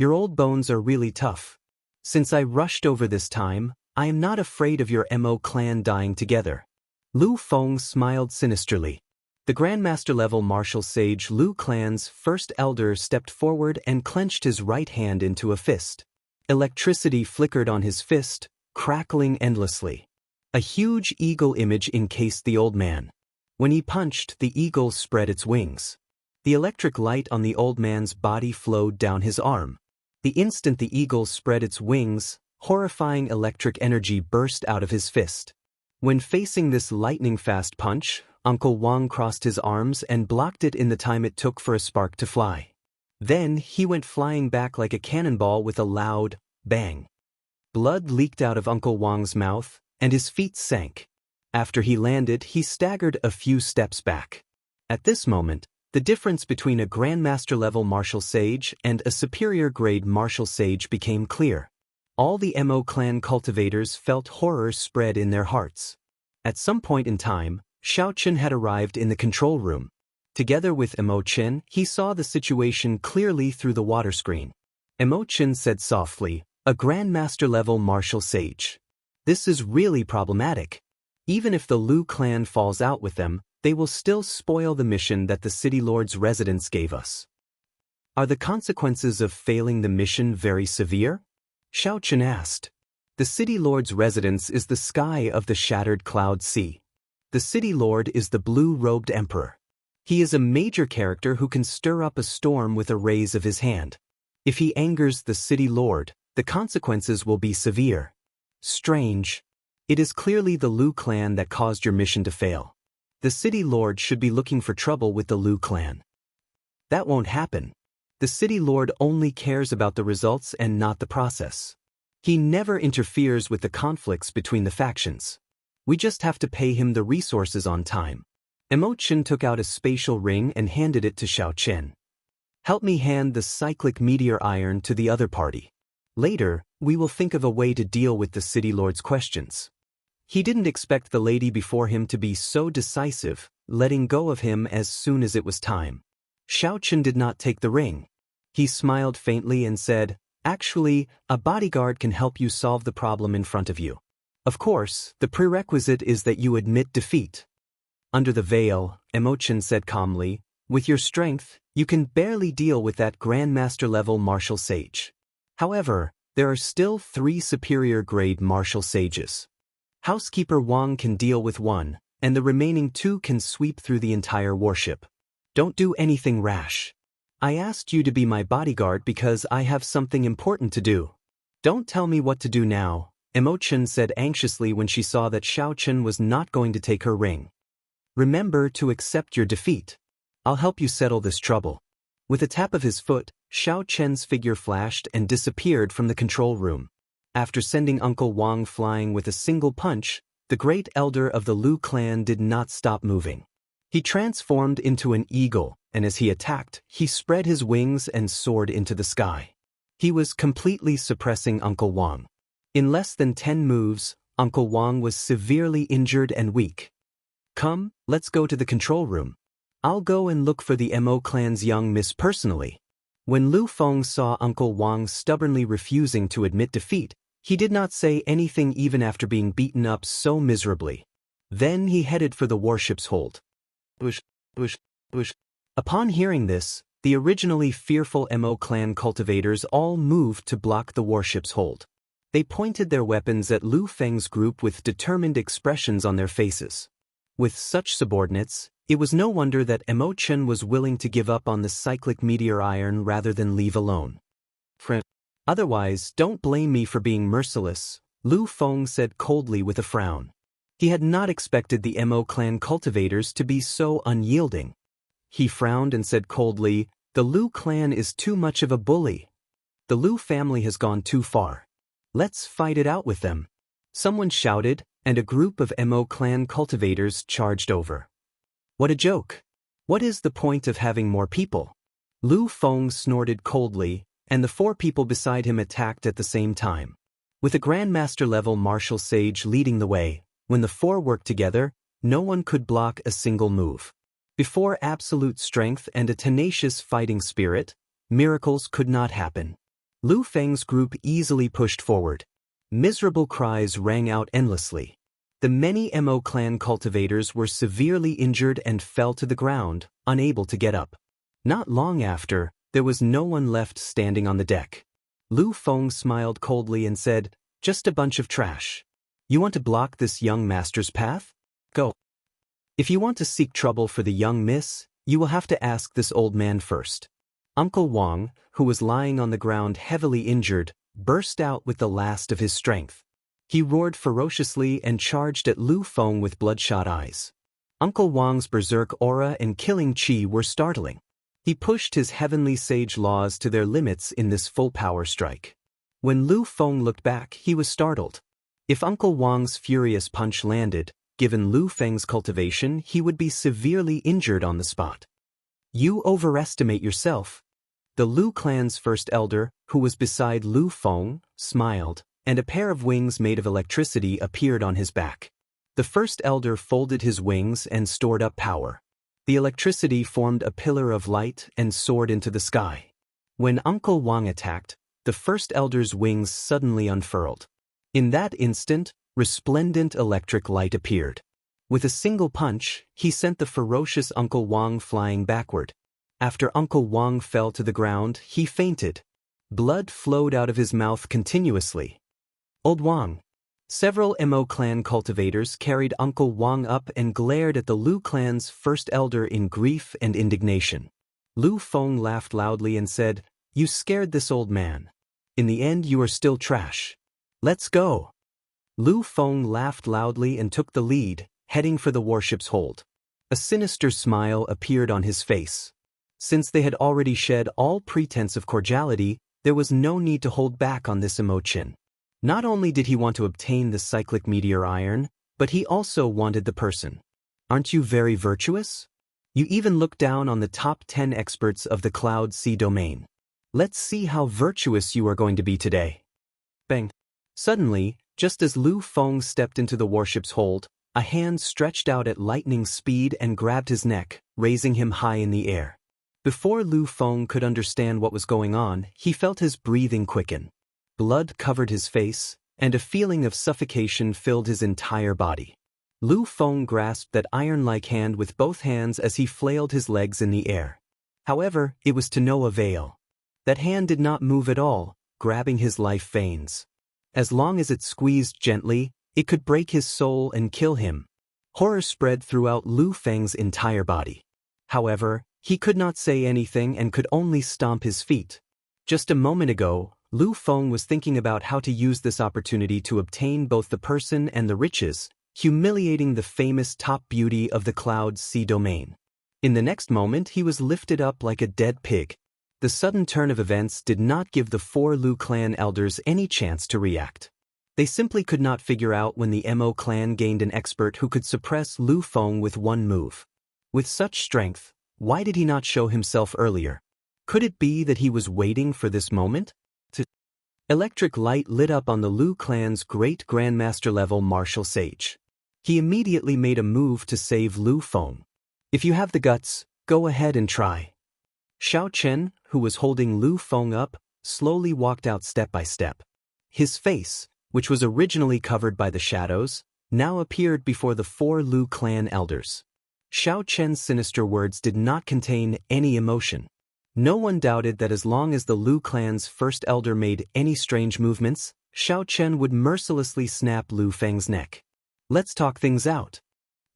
Your old bones are really tough. Since I rushed over this time, I am not afraid of your Mo clan dying together." Lu Feng smiled sinisterly. The Grandmaster-level martial sage Lu clan's first elder stepped forward and clenched his right hand into a fist. Electricity flickered on his fist, crackling endlessly. A huge eagle image encased the old man. When he punched, the eagle spread its wings. The electric light on the old man's body flowed down his arm. The instant the eagle spread its wings, horrifying electric energy burst out of his fist. When facing this lightning-fast punch, Uncle Wang crossed his arms and blocked it in the time it took for a spark to fly. Then he went flying back like a cannonball with a loud bang. Blood leaked out of Uncle Wang's mouth, and his feet sank. After he landed, he staggered a few steps back. At this moment, the difference between a Grandmaster-level martial sage and a superior-grade martial sage became clear. All the Mo clan cultivators felt horror spread in their hearts. At some point in time, Xiaochen had arrived in the control room. Together with Mo Chen, he saw the situation clearly through the water screen. Mo Chen said softly, "A Grandmaster-level martial sage. This is really problematic. Even if the Lu clan falls out with them, they will still spoil the mission that the city lord's residence gave us. Are the consequences of failing the mission very severe?" Xiaochen asked. "The city lord's residence is the sky of the shattered cloud sea. The city lord is the blue-robed emperor. He is a major character who can stir up a storm with a raise of his hand. If he angers the city lord, the consequences will be severe. Strange. It is clearly the Lu clan that caused your mission to fail. The city lord should be looking for trouble with the Lu clan." "That won't happen. The city lord only cares about the results and not the process. He never interferes with the conflicts between the factions. We just have to pay him the resources on time." Mo Chen took out a spatial ring and handed it to Xiaochen. "Help me hand the cyclic meteor iron to the other party. Later, we will think of a way to deal with the city lord's questions." He didn't expect the lady before him to be so decisive, letting go of him as soon as it was time. Xiaochen did not take the ring. He smiled faintly and said, "Actually, a bodyguard can help you solve the problem in front of you. Of course, the prerequisite is that you admit defeat." "Under the veil," Mo Chen said calmly, "with your strength, you can barely deal with that Grandmaster-level martial sage. However, there are still 3 superior-grade martial sages. Housekeeper Wang can deal with 1, and the remaining 2 can sweep through the entire warship. Don't do anything rash. I asked you to be my bodyguard because I have something important to do. Don't tell me what to do now," Mo Chen said anxiously when she saw that Xiaochen was not going to take her ring. "Remember to accept your defeat. I'll help you settle this trouble." With a tap of his foot, Xiaochen's figure flashed and disappeared from the control room. After sending Uncle Wang flying with a single punch, the great elder of the Lu clan did not stop moving. He transformed into an eagle, and as he attacked, he spread his wings and soared into the sky. He was completely suppressing Uncle Wang. In less than 10 moves, Uncle Wang was severely injured and weak. "Come, let's go to the control room." I'll go and look for the Mo clan's young miss personally. When Lu Feng saw Uncle Wang stubbornly refusing to admit defeat, he did not say anything even after being beaten up so miserably. Then he headed for the warship's hold. Bush, bush, bush. Upon hearing this, the originally fearful Mo clan cultivators all moved to block the warship's hold. They pointed their weapons at Lu Feng's group with determined expressions on their faces. With such subordinates, it was no wonder that Mo Chen was willing to give up on the cyclic meteor iron rather than leave alone. Otherwise, don't blame me for being merciless, Lu Feng said coldly with a frown. He had not expected the Mo clan cultivators to be so unyielding. He frowned and said coldly, "The Lu clan is too much of a bully. The Lu family has gone too far. Let's fight it out with them." Someone shouted, and a group of Mo clan cultivators charged over. What a joke! What is the point of having more people? Lu Feng snorted coldly, and the 4 people beside him attacked at the same time. With a Grandmaster-level martial sage leading the way, when the 4 worked together, no one could block a single move. Before absolute strength and a tenacious fighting spirit, miracles could not happen. Lu Feng's group easily pushed forward. Miserable cries rang out endlessly. The many Mo clan cultivators were severely injured and fell to the ground, unable to get up. Not long after, there was no one left standing on the deck. Lu Feng smiled coldly and said, "Just a bunch of trash. You want to block this young master's path? Go. If you want to seek trouble for the young miss, you will have to ask this old man first." Uncle Wang, who was lying on the ground heavily injured, burst out with the last of his strength. He roared ferociously and charged at Lu Feng with bloodshot eyes. Uncle Wang's berserk aura and killing chi were startling. He pushed his heavenly sage laws to their limits in this full-power strike. When Lu Feng looked back, he was startled. If Uncle Wang's furious punch landed, given Lu Feng's cultivation, he would be severely injured on the spot. "You overestimate yourself." The Lu clan's first elder, who was beside Lu Feng, smiled, and a pair of wings made of electricity appeared on his back. The first elder folded his wings and stored up power. The electricity formed a pillar of light and soared into the sky. When Uncle Wang attacked, the first elder's wings suddenly unfurled. In that instant, resplendent electric light appeared. With a single punch, he sent the ferocious Uncle Wang flying backward. After Uncle Wang fell to the ground, he fainted. Blood flowed out of his mouth continuously. "Old Wang." Several Mo clan cultivators carried Uncle Wang up and glared at the Lu clan's first elder in grief and indignation. Lu Feng laughed loudly and said, "You scared this old man. In the end you are still trash. Let's go." Lu Feng laughed loudly and took the lead, heading for the warship's hold. A sinister smile appeared on his face. Since they had already shed all pretense of cordiality, there was no need to hold back on this emotion. Not only did he want to obtain the cyclic meteor iron, but he also wanted the person. "Aren't you very virtuous? You even look down on the top 10 experts of the Cloud Sea domain. Let's see how virtuous you are going to be today." Bang! Suddenly, just as Lu Feng stepped into the warship's hold, a hand stretched out at lightning speed and grabbed his neck, raising him high in the air. Before Lu Feng could understand what was going on, he felt his breathing quicken. Blood covered his face, and a feeling of suffocation filled his entire body. Lu Feng grasped that iron-like hand with both hands as he flailed his legs in the air. However, it was to no avail. That hand did not move at all, grabbing his life veins. As long as it squeezed gently, it could break his soul and kill him. Horror spread throughout Lu Feng's entire body. However, he could not say anything and could only stomp his feet. Just a moment ago, Lu Feng was thinking about how to use this opportunity to obtain both the person and the riches, humiliating the famous top beauty of the Cloud Sea domain. In the next moment, he was lifted up like a dead pig. The sudden turn of events did not give the 4 Lu clan elders any chance to react. They simply could not figure out when the Mo clan gained an expert who could suppress Lu Feng with one move. With such strength, why did he not show himself earlier? Could it be that he was waiting for this moment? Electric light lit up on the Lu clan's great Grandmaster-level martial sage. He immediately made a move to save Lu Feng. "If you have the guts, Go ahead and try. Xiao Chen, who was holding Lu Feng up, slowly walked out step by step. His face, which was originally covered by the shadows, now appeared before the 4 Lu clan elders. Xiao Chen's sinister words did not contain any emotion. No one doubted that as long as the Lu clan's first elder made any strange movements, Xiao Chen would mercilessly snap Lu Feng's neck. Let's talk things out.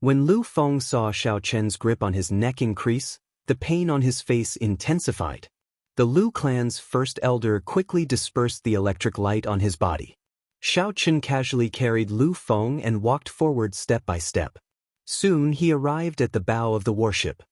When Lu Feng saw Xiao Chen's grip on his neck increase, the pain on his face intensified. The Lu clan's first elder quickly dispersed the electric light on his body. Xiao Chen casually carried Lu Feng and walked forward step by step. Soon he arrived at the bow of the warship.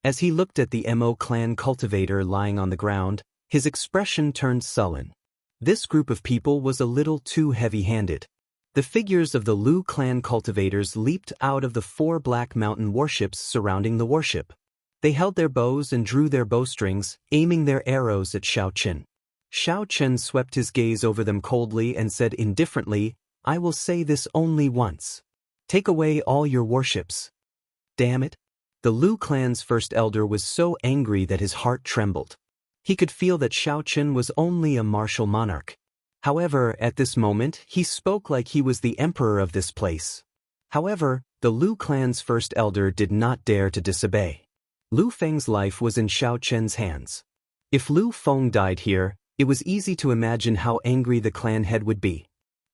As he looked at the Mo clan cultivator lying on the ground, his expression turned sullen. This group of people was a little too heavy-handed. The figures of the Lu clan cultivators leaped out of the 4 black mountain warships surrounding the warship. They held their bows and drew their bowstrings, aiming their arrows at Xiao Chen. Xiao Chen swept his gaze over them coldly and said indifferently, "I will say this only once. Take away all your warships." Damn it. The Lu clan's first elder was so angry that his heart trembled. He could feel that Xiao Chen was only a martial monarch. However, at this moment, he spoke like he was the emperor of this place. However, the Lu clan's first elder did not dare to disobey. Lu Feng's life was in Xiao Chen's hands. If Lu Feng died here, it was easy to imagine how angry the clan head would be.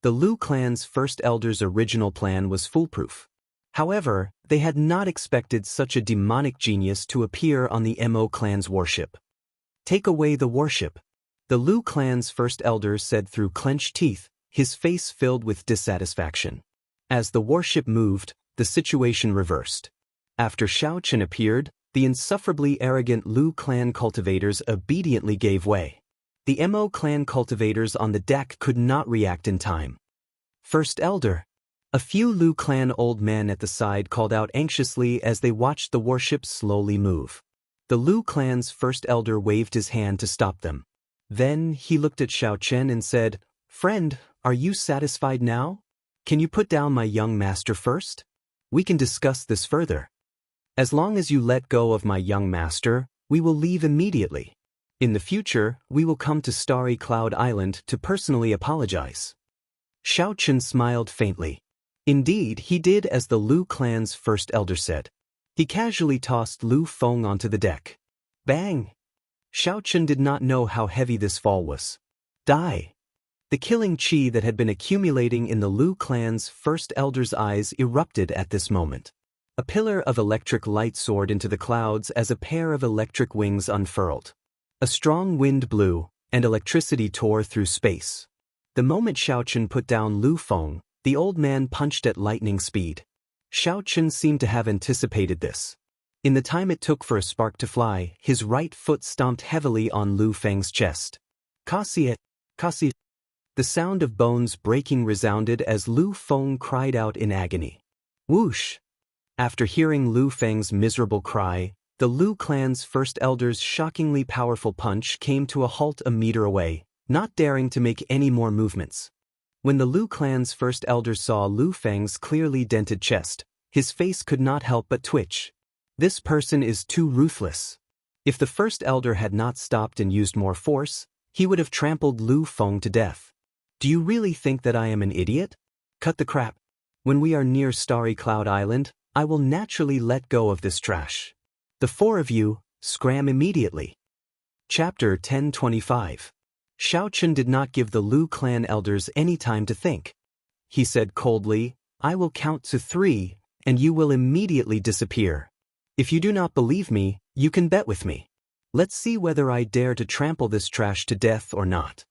The Lu clan's first elder's original plan was foolproof. However, they had not expected such a demonic genius to appear on the Mo clan's warship. Take away the warship. The Lu clan's first elder said through clenched teeth, his face filled with dissatisfaction. As the warship moved, the situation reversed. After Xiao Chen appeared, the insufferably arrogant Lu clan cultivators obediently gave way. The Mo clan cultivators on the deck could not react in time. First elder. A few Lu clan old men at the side called out anxiously as they watched the warship slowly move. The Lu clan's first elder waved his hand to stop them. Then he looked at Xiao Chen and said, "Friend, are you satisfied now? Can you put down my young master first? We can discuss this further. As long as you let go of my young master, we will leave immediately. In the future, we will come to Starry Cloud Island to personally apologize." Xiao Chen smiled faintly. Indeed, he did as the Lu clan's first elder said. He casually tossed Lu Feng onto the deck. Bang! Xiao Chen did not know how heavy this fall was. Die! The killing chi that had been accumulating in the Lu clan's first elder's eyes erupted at this moment. A pillar of electric light soared into the clouds as a pair of electric wings unfurled. A strong wind blew, and electricity tore through space. The moment Xiao Chen put down Lu Feng, the old man punched at lightning speed. Xiao Chen seemed to have anticipated this. In the time it took for a spark to fly, his right foot stomped heavily on Lu Feng's chest. Kasi. The sound of bones breaking resounded as Lu Feng cried out in agony. Whoosh! After hearing Lu Feng's miserable cry, the Lu clan's first elder's shockingly powerful punch came to a halt a meter away, not daring to make any more movements. When the Lu clan's first elder saw Lu Feng's clearly dented chest, his face could not help but twitch. This person is too ruthless. If the first elder had not stopped and used more force, he would have trampled Lu Feng to death. Do you really think that I am an idiot? Cut the crap. When we are near Starry Cloud Island, I will naturally let go of this trash. The 4 of you, scram immediately. Chapter 1025. Xiao Chen did not give the Lu clan elders any time to think. He said coldly, I will count to 3, and you will immediately disappear. If you do not believe me, you can bet with me. Let's see whether I dare to trample this trash to death or not.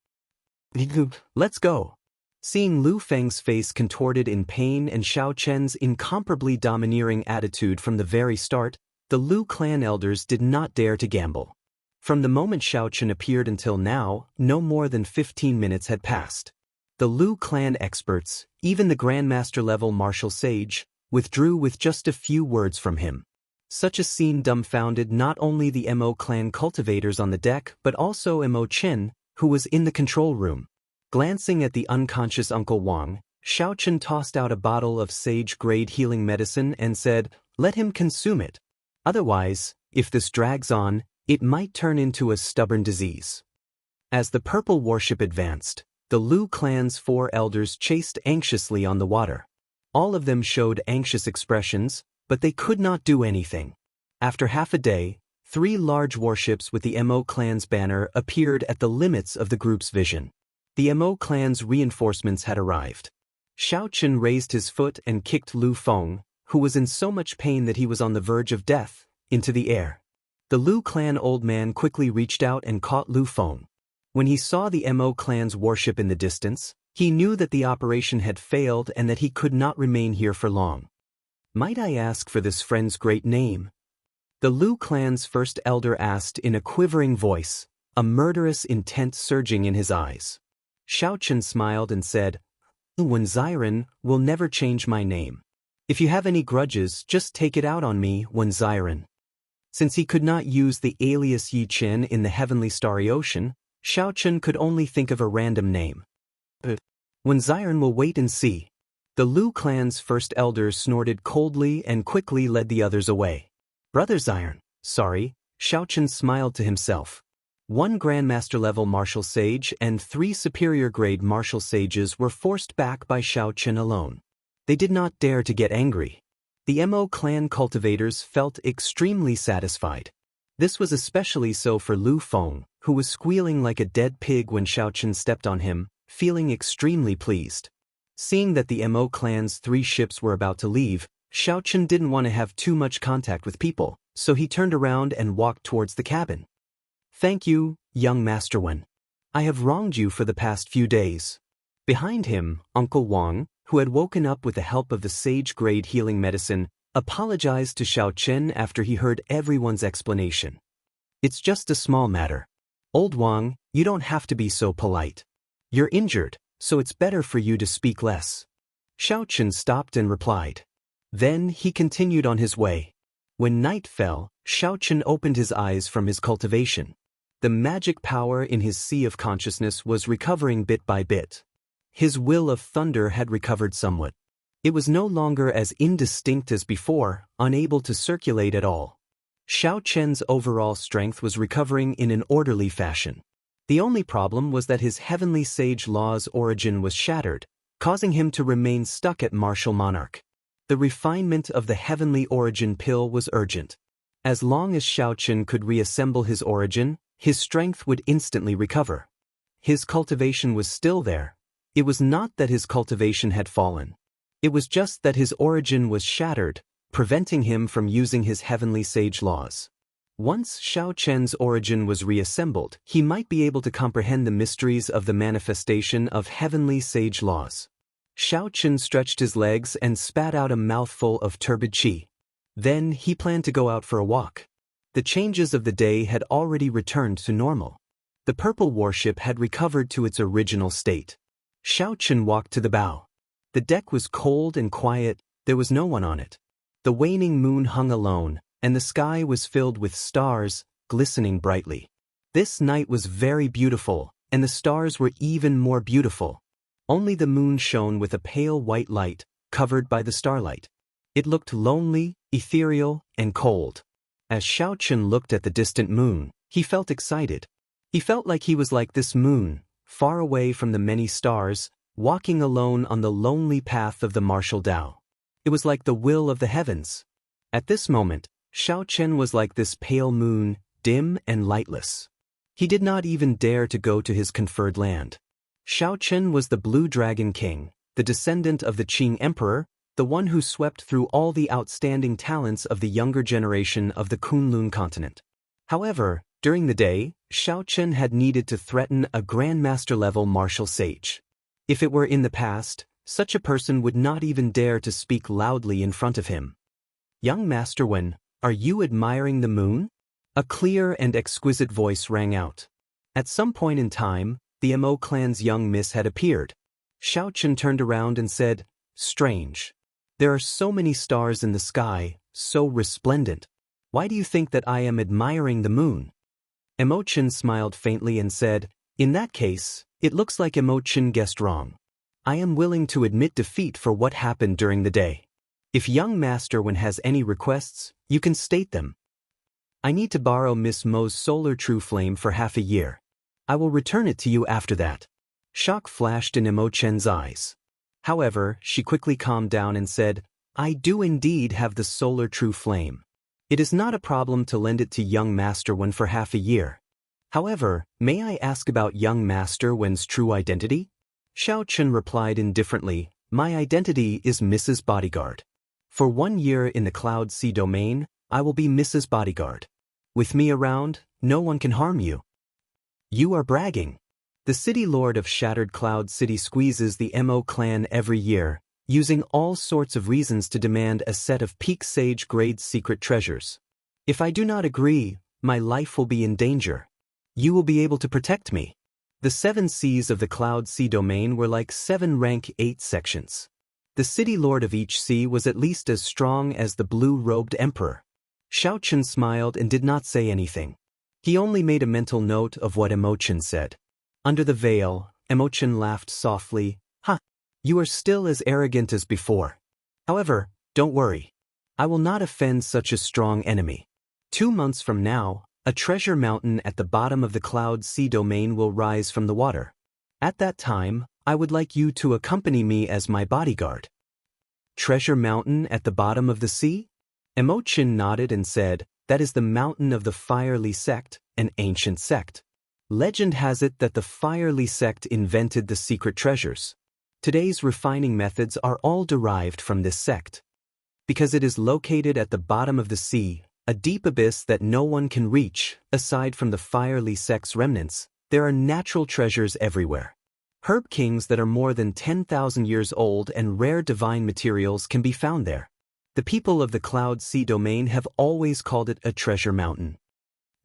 Let's go. Seeing Lu Feng's face contorted in pain and Xiao Chen's incomparably domineering attitude from the very start, the Lu clan elders did not dare to gamble. From the moment Xiao Chen appeared until now, no more than 15 minutes had passed. The Lu clan experts, even the Grandmaster-level martial sage, withdrew with just a few words from him. Such a scene dumbfounded not only the Mo clan cultivators on the deck but also Mo Chen, who was in the control room. Glancing at the unconscious Uncle Wang, Xiao Chen tossed out a bottle of sage-grade healing medicine and said, let him consume it. Otherwise, If this drags on, it might turn into a stubborn disease. As the purple warship advanced, the Lu clan's 4 elders chased anxiously on the water. All of them showed anxious expressions, but they could not do anything. After half a day, 3 large warships with the Mo clan's banner appeared at the limits of the group's vision. The Mo clan's reinforcements had arrived. Xiaochen raised his foot and kicked Lu Feng, who was in so much pain that he was on the verge of death, into the air. The Lu clan old man quickly reached out and caught Lu Feng. When he saw the Mo clan's warship in the distance, he knew that the operation had failed and that he could not remain here for long. "Might I ask for this friend's great name?" The Lu clan's first elder asked in a quivering voice, a murderous intent surging in his eyes. Xiaochen smiled and said, "Wen Ziren will never change my name. If you have any grudges, just take it out on me, Wen Ziren." Since he could not use the alias Yi Chen in the heavenly starry ocean, Xiaochen could only think of a random name. "Wen Ziren will wait and see." The Lu clan's first elder snorted coldly and quickly led the others away. "Brother Ziren, sorry," Xiaochen smiled to himself. 1 Grandmaster-level martial sage and 3 superior-grade martial sages were forced back by Xiaochen alone. They did not dare to get angry. The Mo clan cultivators felt extremely satisfied. This was especially so for Lu Feng, who was squealing like a dead pig when Xiaochen stepped on him, feeling extremely pleased. Seeing that the Mo clan's 3 ships were about to leave, Xiaochen didn't want to have too much contact with people, so he turned around and walked towards the cabin. "Thank you, young Master Wen. I have wronged you for the past few days." Behind him, Uncle Wang, who had woken up with the help of the sage-grade healing medicine, apologized to Xiaochen after he heard everyone's explanation. "It's just a small matter. Old Wang, you don't have to be so polite. You're injured, so it's better for you to speak less." Xiaochen stopped and replied. Then he continued on his way. When night fell, Xiaochen opened his eyes from his cultivation. The magic power in his sea of consciousness was recovering bit by bit. His will of thunder had recovered somewhat. It was no longer as indistinct as before, unable to circulate at all. Xiaochen's overall strength was recovering in an orderly fashion. The only problem was that his heavenly sage law's origin was shattered, causing him to remain stuck at martial monarch. The refinement of the heavenly origin pill was urgent. As long as Xiaochen could reassemble his origin, his strength would instantly recover. His cultivation was still there. It was not that his cultivation had fallen. It was just that his origin was shattered, preventing him from using his heavenly sage laws. Once Xiaochen's origin was reassembled, he might be able to comprehend the mysteries of the manifestation of heavenly sage laws. Xiaochen stretched his legs and spat out a mouthful of turbid qi. Then he planned to go out for a walk. The changes of the day had already returned to normal. The purple warship had recovered to its original state. Xiaochen walked to the bow. The deck was cold and quiet, there was no one on it. The waning moon hung alone, and the sky was filled with stars, glistening brightly. This night was very beautiful, and the stars were even more beautiful. Only the moon shone with a pale white light, covered by the starlight. It looked lonely, ethereal, and cold. As Xiaochen looked at the distant moon, he felt excited. He felt like he was like this moon, far away from the many stars, walking alone on the lonely path of the martial Tao. It was like the will of the heavens. At this moment, Xiaochen was like this pale moon, dim and lightless. He did not even dare to go to his conferred land. Xiaochen was the Blue Dragon King, the descendant of the Qing Emperor, the one who swept through all the outstanding talents of the younger generation of the Kunlun continent. However, during the day, Xiaochen had needed to threaten a Grandmaster-level martial sage. If it were in the past, such a person would not even dare to speak loudly in front of him. "Young Master Wen, are you admiring the moon?" A clear and exquisite voice rang out. At some point in time, the Mo clan's young miss had appeared. Xiaochen turned around and said, "Strange. There are so many stars in the sky, so resplendent. Why do you think that I am admiring the moon?" Emochen smiled faintly and said, "In that case, it looks like Emochen guessed wrong. I am willing to admit defeat for what happened during the day. If young Master Wen has any requests, you can state them." I need to borrow Miss Mo's solar true flame for half a year. I will return it to you after that. Shock flashed in Emo Chen's eyes. However, she quickly calmed down and said, I do indeed have the solar true flame. It is not a problem to lend it to young Master Wen for half a year. However, may I ask about young Master Wen's true identity? Xiao Chen replied indifferently, My identity is Mrs. Bodyguard. For 1 year in the Cloud Sea domain, I will be Mrs. Bodyguard. With me around, no one can harm you. You are bragging. The city lord of Shattered Cloud City squeezes the Mo clan every year, using all sorts of reasons to demand a set of peak sage grade secret treasures. If I do not agree, my life will be in danger. You will be able to protect me. The 7 seas of the Cloud Sea domain were like 7 rank 8 sections. The city lord of each sea was at least as strong as the blue-robed emperor. Xiao Chen smiled and did not say anything. He only made a mental note of what Emo Chen said. Under the veil, Emo Chen laughed softly. You are still as arrogant as before. However, don't worry. I will not offend such a strong enemy. 2 months from now, a treasure mountain at the bottom of the Cloud Sea domain will rise from the water. At that time, I would like you to accompany me as my bodyguard. Treasure mountain at the bottom of the sea? Emo Chen nodded and said, That is the mountain of the Firely sect, an ancient sect. Legend has it that the Firely sect invented the secret treasures. Today's refining methods are all derived from this sect. Because it is located at the bottom of the sea, a deep abyss that no one can reach, aside from the Firely sect's remnants, there are natural treasures everywhere. Herb kings that are more than 10,000 years old and rare divine materials can be found there. The people of the Cloud Sea domain have always called it a treasure mountain.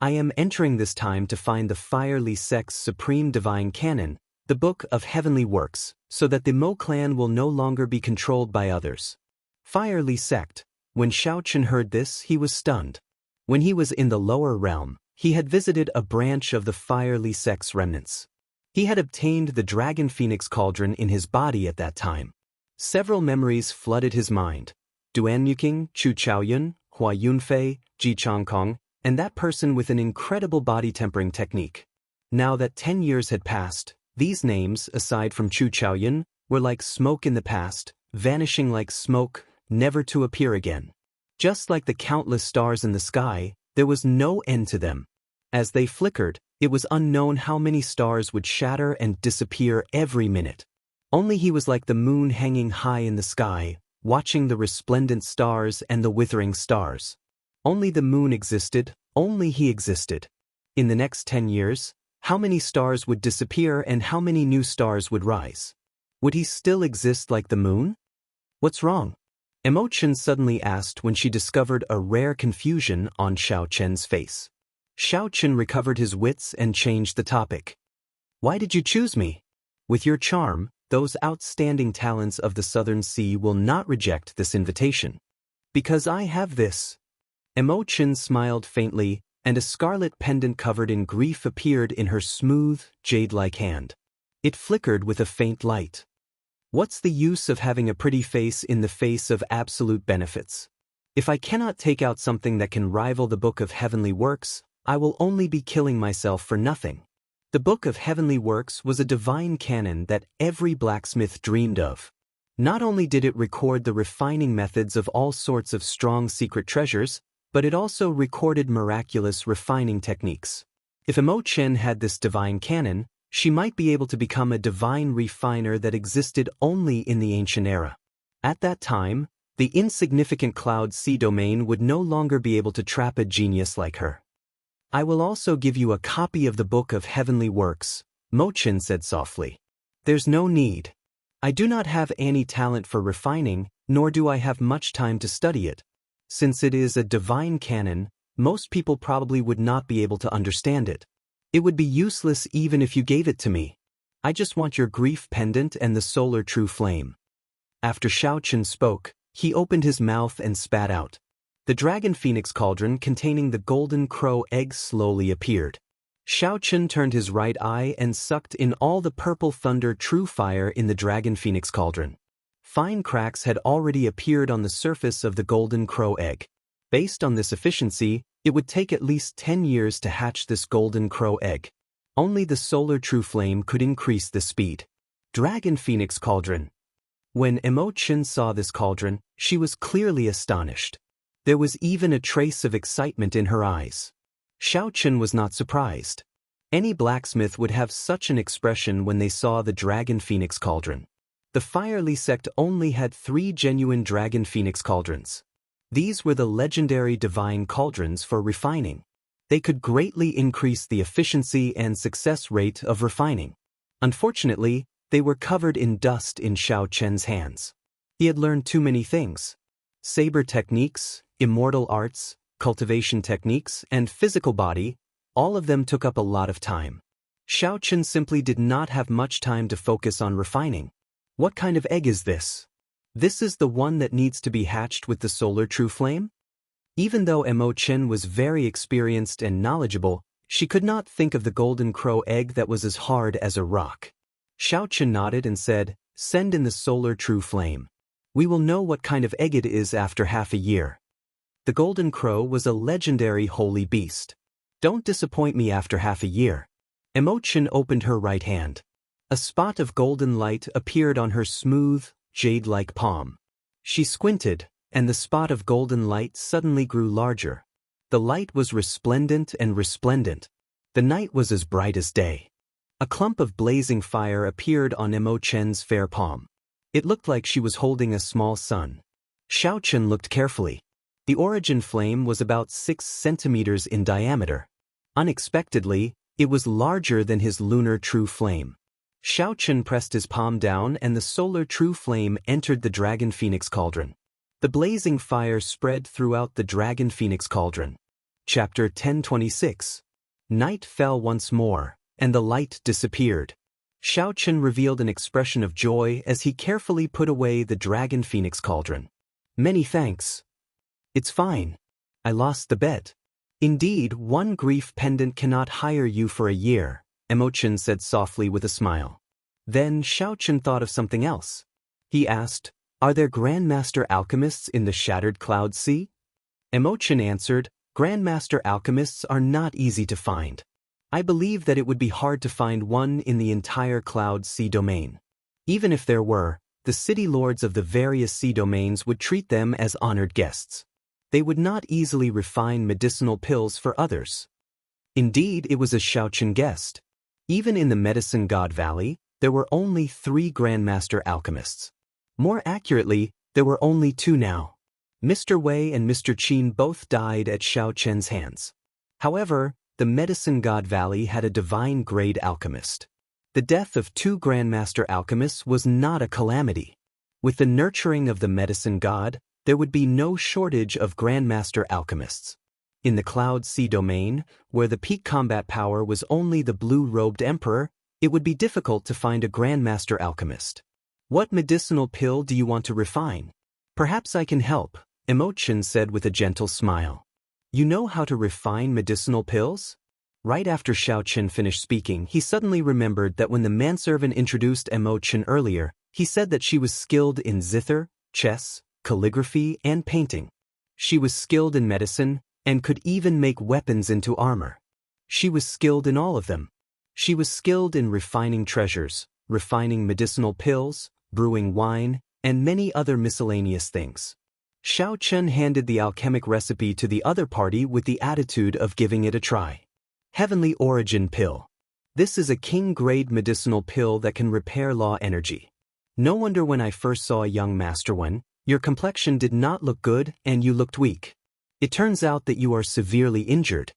I am entering this time to find the Firely sect's supreme divine canon, the Book of Heavenly Works, so that the Mo clan will no longer be controlled by others. Firely sect. When Xiao Chen heard this, he was stunned. When he was in the lower realm, he had visited a branch of the Firely sect's remnants. He had obtained the Dragon Phoenix Cauldron in his body at that time. Several memories flooded his mind. Duan Yuqing, Chu Chaoyun, Hua Yunfei, Ji Changkong, and that person with an incredible body tempering technique. Now that 10 years had passed, these names, aside from Chu Chaoyun, were like smoke in the past, vanishing like smoke, never to appear again. Just like the countless stars in the sky, there was no end to them. As they flickered, it was unknown how many stars would shatter and disappear every minute. Only he was like the moon hanging high in the sky, watching the resplendent stars and the withering stars. Only the moon existed, only he existed. In the next 10 years, how many stars would disappear and how many new stars would rise? Would he still exist like the moon? What's wrong? Emo Chen suddenly asked when she discovered a rare confusion on Xiao Chen's face. Xiao Chen recovered his wits and changed the topic. Why did you choose me? With your charm, those outstanding talents of the Southern Sea will not reject this invitation. Because I have this. Emo Chen smiled faintly, and a scarlet pendant covered in grief appeared in her smooth, jade-like hand. It flickered with a faint light. What's the use of having a pretty face in the face of absolute benefits? If I cannot take out something that can rival the Book of Heavenly Works, I will only be killing myself for nothing. The Book of Heavenly Works was a divine canon that every blacksmith dreamed of. Not only did it record the refining methods of all sorts of strong secret treasures, but it also recorded miraculous refining techniques. If Emo Chen had this divine canon, she might be able to become a divine refiner that existed only in the ancient era. At that time, the insignificant Cloud Sea domain would no longer be able to trap a genius like her. I will also give you a copy of the Book of Heavenly Works, Mo Chen said softly. There's no need. I do not have any talent for refining, nor do I have much time to study it. Since it is a divine canon, most people probably would not be able to understand it. It would be useless even if you gave it to me. I just want your grief pendant and the solar true flame. After Xiao Chen spoke, he opened his mouth and spat out. The Dragon Phoenix Cauldron containing the golden crow eggs slowly appeared. Xiao Chen turned his right eye and sucked in all the purple thunder true fire in the Dragon Phoenix Cauldron. Fine cracks had already appeared on the surface of the golden crow egg. Based on this efficiency, It would take at least 10 years to hatch this golden crow egg. Only the solar true flame could increase the speed. Dragon Phoenix Cauldron. When Imochen saw this cauldron, she was clearly astonished. There was even a trace of excitement in her eyes. Xiaochen was not surprised. Any blacksmith would have such an expression when they saw the Dragon Phoenix Cauldron. The Firely sect only had 3 genuine Dragon Phoenix Cauldrons. These were the legendary divine cauldrons for refining. They could greatly increase the efficiency and success rate of refining. Unfortunately, they were covered in dust in Xiaochen's hands. He had learned too many things. Saber techniques, immortal arts, cultivation techniques, and physical body, all of them took up a lot of time. Xiaochen simply did not have much time to focus on refining. What kind of egg is this? This is the one that needs to be hatched with the solar true flame? Even though Imochen was very experienced and knowledgeable, she could not think of the golden crow egg that was as hard as a rock. Xiaochen nodded and said, "Send in the solar true flame. We will know what kind of egg it is after half a year." The golden crow was a legendary holy beast. Don't disappoint me after half a year. Imochen opened her right hand. A spot of golden light appeared on her smooth, jade-like palm. She squinted, and the spot of golden light suddenly grew larger. The light was resplendent and resplendent. The night was as bright as day. A clump of blazing fire appeared on Imochen's fair palm. It looked like she was holding a small sun. Xiaochen looked carefully. The origin flame was about 6 centimeters in diameter. Unexpectedly, it was larger than his lunar true flame. Xiaochen pressed his palm down and the solar true flame entered the Dragon Phoenix Cauldron. The blazing fire spread throughout the Dragon Phoenix Cauldron. Chapter 1026. Night fell once more, and the light disappeared. Xiaochen revealed an expression of joy as he carefully put away the Dragon Phoenix Cauldron. "Many thanks. It's fine. I lost the bet." "Indeed, one grief pendant cannot hire you for a year," Imochen said softly with a smile. Then Xiaochen thought of something else. He asked, "Are there Grandmaster Alchemists in the Shattered Cloud Sea?" Imochen answered, "Grandmaster Alchemists are not easy to find. I believe that it would be hard to find one in the entire Cloud Sea domain. Even if there were, the city lords of the various sea domains would treat them as honored guests. They would not easily refine medicinal pills for others." Indeed, it was a Xiaochen guessed. Even in the Medicine God Valley, there were only 3 Grandmaster Alchemists. More accurately, there were only 2 now. Mr. Wei and Mr. Qin both died at Xiaochen's hands. However, the Medicine God Valley had a divine-grade alchemist. The death of 2 Grandmaster Alchemists was not a calamity. With the nurturing of the Medicine God, there would be no shortage of Grandmaster Alchemists. In the Cloud Sea domain, where the peak combat power was only the blue-robed Emperor, it would be difficult to find a Grandmaster Alchemist. "What medicinal pill do you want to refine?" "Perhaps I can help," Imochen said with a gentle smile. "You know how to refine medicinal pills?" Right after Xiaochen finished speaking, he suddenly remembered that when the manservant introduced Imochen earlier, he said that she was skilled in zither, chess, calligraphy, and painting. She was skilled in medicine, and could even make weapons into armor. She was skilled in all of them. She was skilled in refining treasures, refining medicinal pills, brewing wine, and many other miscellaneous things. Xiaochen handed the alchemic recipe to the other party with the attitude of giving it a try. Heavenly Origin Pill. This is a king-grade medicinal pill that can repair law energy. No wonder when I first saw a young master one, your complexion did not look good and you looked weak. It turns out that you are severely injured.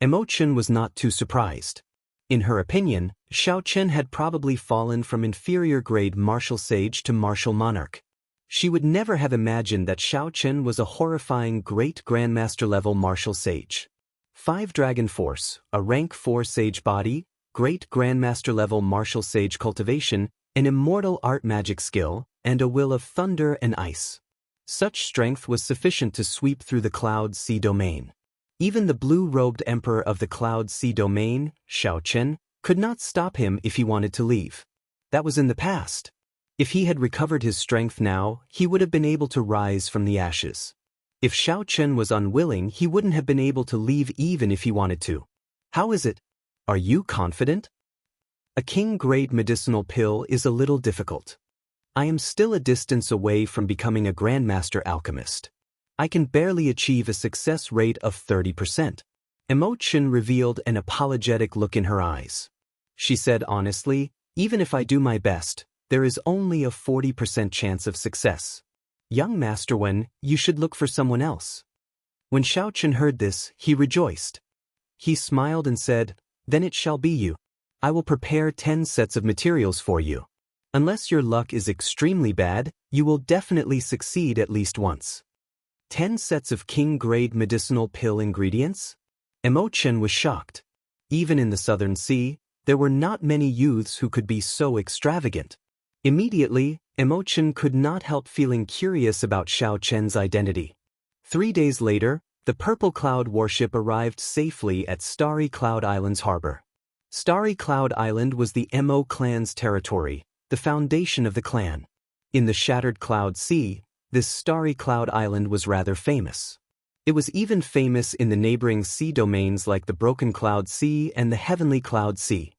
Imochen was not too surprised. In her opinion, Xiaochen had probably fallen from inferior-grade martial sage to martial monarch. She would never have imagined that Xiaochen was a horrifying great grandmaster-level martial sage. 5 Dragon Force, a rank 4 sage body, great grandmaster-level martial sage cultivation, an immortal art magic skill, and a will of thunder and ice. Such strength was sufficient to sweep through the Cloud Sea domain. Even the blue-robed Emperor of the Cloud Sea domain, Xiaochen, could not stop him if he wanted to leave. That was in the past. If he had recovered his strength now, he would have been able to rise from the ashes. If Xiao Chen was unwilling, he wouldn't have been able to leave even if he wanted to. How is it? Are you confident? A king-grade medicinal pill is a little difficult. I am still a distance away from becoming a grandmaster alchemist. I can barely achieve a success rate of 30%. Imochen revealed an apologetic look in her eyes. She said honestly, even if I do my best, there is only a 40% chance of success. Young Master Wen, you should look for someone else. When Xiao Chen heard this, he rejoiced. He smiled and said, then it shall be you. I will prepare 10 sets of materials for you. Unless your luck is extremely bad, you will definitely succeed at least once. 10 sets of king-grade medicinal pill ingredients? Imochen was shocked. Even in the Southern Sea, there were not many youths who could be so extravagant. Immediately, Imochen could not help feeling curious about Xiao Chen's identity. 3 days later, the Purple Cloud warship arrived safely at Starry Cloud Island's harbor. Starry Cloud Island was the Mo clan's territory, the foundation of the clan. In the Shattered Cloud Sea, this Starry Cloud Island was rather famous. It was even famous in the neighboring sea domains like the Broken Cloud Sea and the Heavenly Cloud Sea.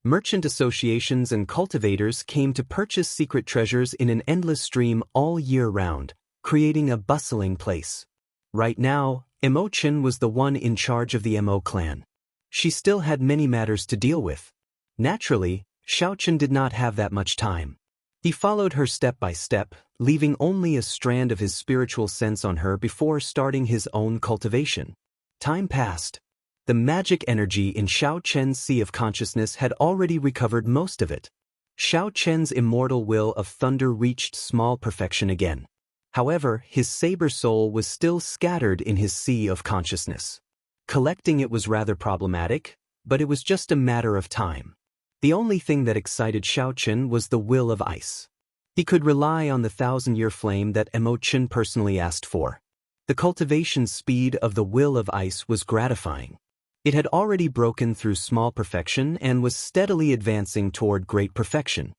Merchant associations and cultivators came to purchase secret treasures in an endless stream all year round, creating a bustling place. Right now, Imochen was the one in charge of the Mo clan. She still had many matters to deal with. Naturally, Xiao Chen did not have that much time. He followed her step by step, leaving only a strand of his spiritual sense on her before starting his own cultivation. Time passed. The magic energy in Xiao Chen's sea of consciousness had already recovered most of it. Xiao Chen's immortal will of thunder reached small perfection again. However, his saber soul was still scattered in his sea of consciousness. Collecting it was rather problematic, but it was just a matter of time. The only thing that excited Xiao Chen was the will of ice. He could rely on the 1,000-year flame that Imochen personally asked for. The cultivation speed of the will of ice was gratifying. It had already broken through small perfection and was steadily advancing toward great perfection.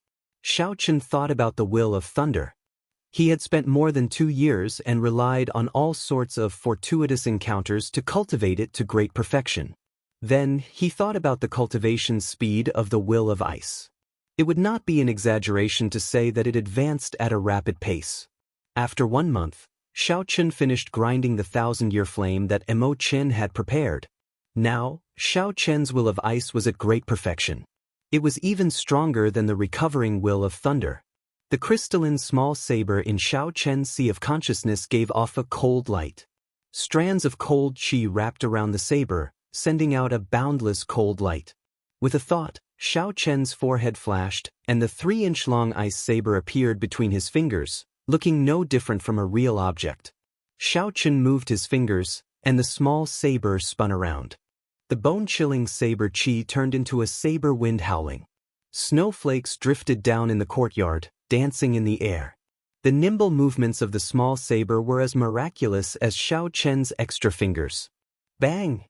Xiao Chen thought about the will of thunder. He had spent more than 2 years and relied on all sorts of fortuitous encounters to cultivate it to great perfection. Then, he thought about the cultivation speed of the will of ice. It would not be an exaggeration to say that it advanced at a rapid pace. After 1 month, Xiao Chen finished grinding the 1,000-year flame that Imochen had prepared. Now, Xiao Chen's will of ice was at great perfection. It was even stronger than the recovering will of thunder. The crystalline small saber in Xiao Chen's sea of consciousness gave off a cold light. Strands of cold qi wrapped around the saber, sending out a boundless cold light. With a thought, Xiao Chen's forehead flashed, and the 3-inch-long ice saber appeared between his fingers, looking no different from a real object. Xiao Chen moved his fingers, and the small saber spun around. The bone-chilling saber qi turned into a saber wind howling. Snowflakes drifted down in the courtyard, dancing in the air. The nimble movements of the small saber were as miraculous as Xiao Chen's extra fingers. Bang!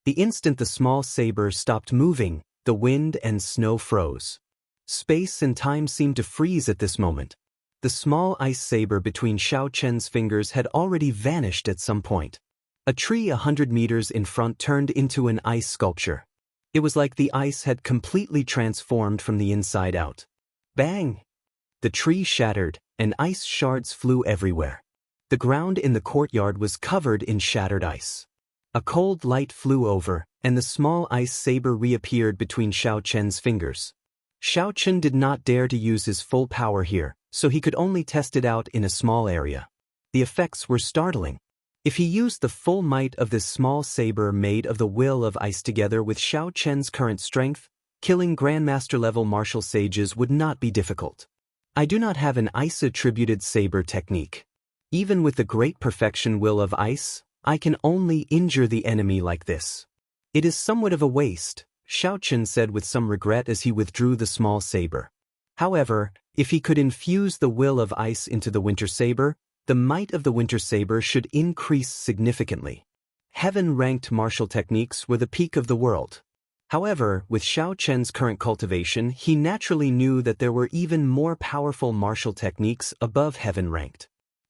The instant the small saber stopped moving, the wind and snow froze. Space and time seemed to freeze at this moment. The small ice saber between Xiao Chen's fingers had already vanished at some point. A tree 100 meters in front turned into an ice sculpture. It was like the ice had completely transformed from the inside out. Bang! The tree shattered, and ice shards flew everywhere. The ground in the courtyard was covered in shattered ice. A cold light flew over, and the small ice saber reappeared between Xiao Chen's fingers. Xiao Chen did not dare to use his full power here, so he could only test it out in a small area. The effects were startling. If he used the full might of this small saber made of the will of ice together with Xiao Chen's current strength, killing Grandmaster-level martial sages would not be difficult. I do not have an ice-attributed saber technique. Even with the great perfection will of ice, I can only injure the enemy like this. It is somewhat of a waste, Xiao Chen said with some regret as he withdrew the small saber. However, if he could infuse the will of ice into the winter saber, the might of the winter saber should increase significantly. Heaven-ranked martial techniques were the peak of the world. However, with Xiao Chen's current cultivation, he naturally knew that there were even more powerful martial techniques above heaven-ranked.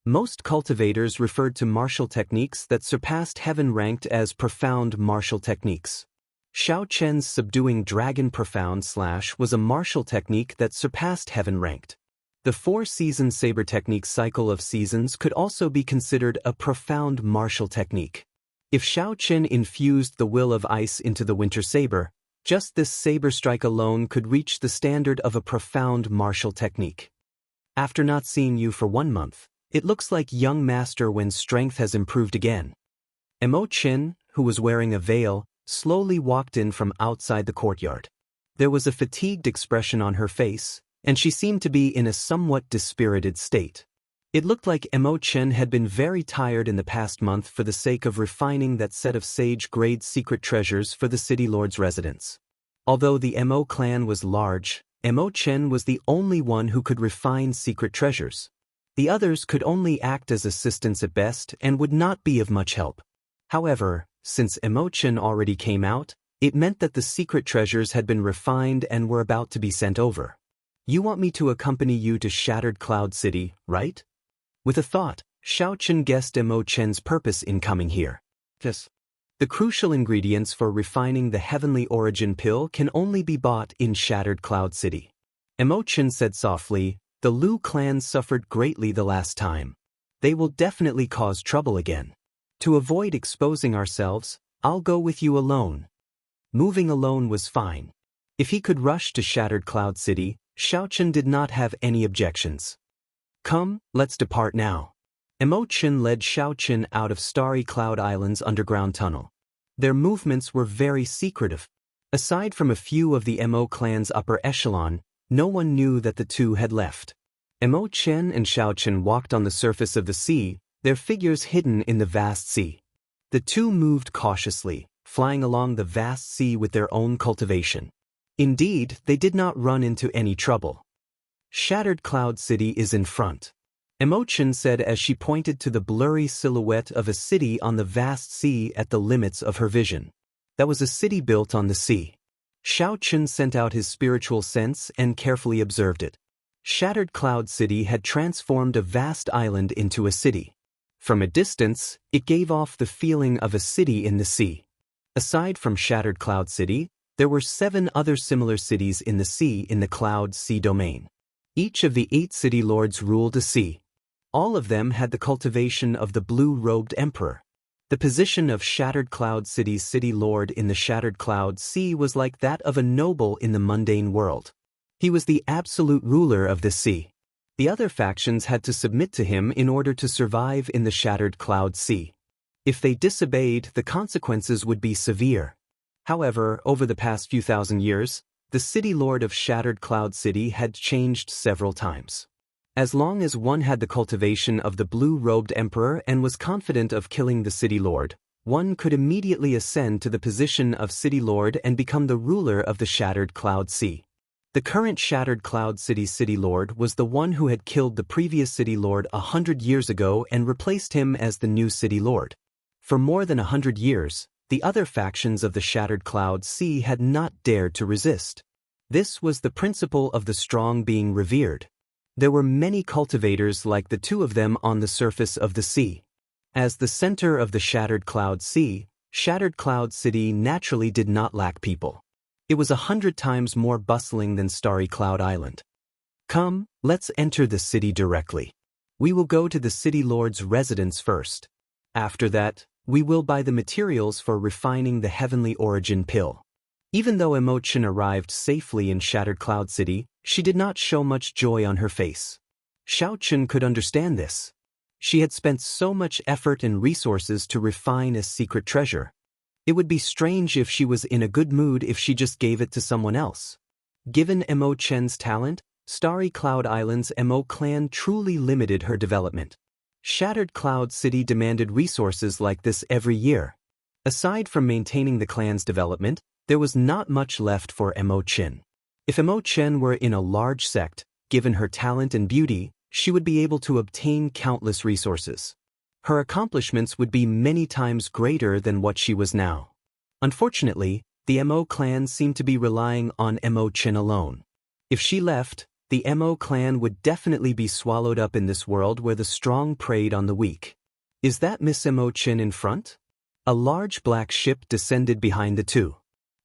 Most cultivators referred to martial techniques that surpassed heaven ranked as profound martial techniques. Xiao Chen's subduing dragon profound slash was a martial technique that surpassed heaven ranked. The 4-season saber technique cycle of seasons could also be considered a profound martial technique. If Xiao Chen infused the will of ice into the winter saber, just this saber strike alone could reach the standard of a profound martial technique. After not seeing you for 1 month, it looks like young master Wen's strength has improved again. Mo Chen, who was wearing a veil, slowly walked in from outside the courtyard. There was a fatigued expression on her face, and she seemed to be in a somewhat dispirited state. It looked like Mo Chen had been very tired in the past month for the sake of refining that set of sage-grade secret treasures for the city lord's residence. Although the Mo clan was large, Mo Chen was the only one who could refine secret treasures. The others could only act as assistants at best and would not be of much help. However, since Mo Chen already came out, it meant that the secret treasures had been refined and were about to be sent over. You want me to accompany you to Shattered Cloud City, right? With a thought, Xiao Chen guessed Mo Chen's purpose in coming here. Yes. The crucial ingredients for refining the heavenly origin pill can only be bought in Shattered Cloud City. Mo Chen said softly, the Lu clan suffered greatly the last time. They will definitely cause trouble again. To avoid exposing ourselves, I'll go with you alone. Moving alone was fine. If he could rush to Shattered Cloud City, Xiao Chen did not have any objections. Come, let's depart now. Mo Chen led Xiao Chen out of Starry Cloud Island's underground tunnel. Their movements were very secretive. Aside from a few of the Mo clan's upper echelon, no one knew that the two had left. Mo Chen and Xiao Chen walked on the surface of the sea, their figures hidden in the vast sea. The two moved cautiously, flying along the vast sea with their own cultivation. Indeed, they did not run into any trouble. Shattered Cloud City is in front. Mo Chen said as she pointed to the blurry silhouette of a city on the vast sea at the limits of her vision. That was a city built on the sea. Xiao Chen sent out his spiritual sense and carefully observed it. Shattered Cloud City had transformed a vast island into a city. From a distance, it gave off the feeling of a city in the sea. Aside from Shattered Cloud City, there were 7 other similar cities in the sea in the Cloud Sea domain. Each of the 8 city lords ruled a sea. All of them had the cultivation of the blue-robed emperor. The position of Shattered Cloud City's city lord in the Shattered Cloud Sea was like that of a noble in the mundane world. He was the absolute ruler of the sea. The other factions had to submit to him in order to survive in the Shattered Cloud Sea. If they disobeyed, the consequences would be severe. However, over the past few thousand years, the city lord of Shattered Cloud City had changed several times. As long as one had the cultivation of the blue-robed emperor and was confident of killing the city lord, one could immediately ascend to the position of city lord and become the ruler of the Shattered Cloud Sea. The current Shattered Cloud City's city lord was the one who had killed the previous city lord 100 years ago and replaced him as the new city lord. For more than 100 years, the other factions of the Shattered Cloud Sea had not dared to resist. This was the principle of the strong being revered. There were many cultivators like the two of them on the surface of the sea. As the center of the Shattered Cloud Sea, Shattered Cloud City naturally did not lack people. It was 100 times more bustling than Starry Cloud Island. Come, let's enter the city directly. We will go to the city lord's residence first. After that, we will buy the materials for refining the heavenly origin pill. Even though Mo Chen arrived safely in Shattered Cloud City, she did not show much joy on her face. Xiao Chen could understand this. She had spent so much effort and resources to refine a secret treasure. It would be strange if she was in a good mood if she just gave it to someone else. Given Mo Chen's talent, Starry Cloud Island's Mo clan truly limited her development. Shattered Cloud City demanded resources like this every year. Aside from maintaining the clan's development, there was not much left for Mo Chen. If Mo Chen were in a large sect, given her talent and beauty, she would be able to obtain countless resources. Her accomplishments would be many times greater than what she was now. Unfortunately, the Mo clan seemed to be relying on Mo Chen alone. If she left, The Mo clan would definitely be swallowed up in this world where the strong preyed on the weak. Is that Miss Mo Chin in front? A large black ship descended behind the two.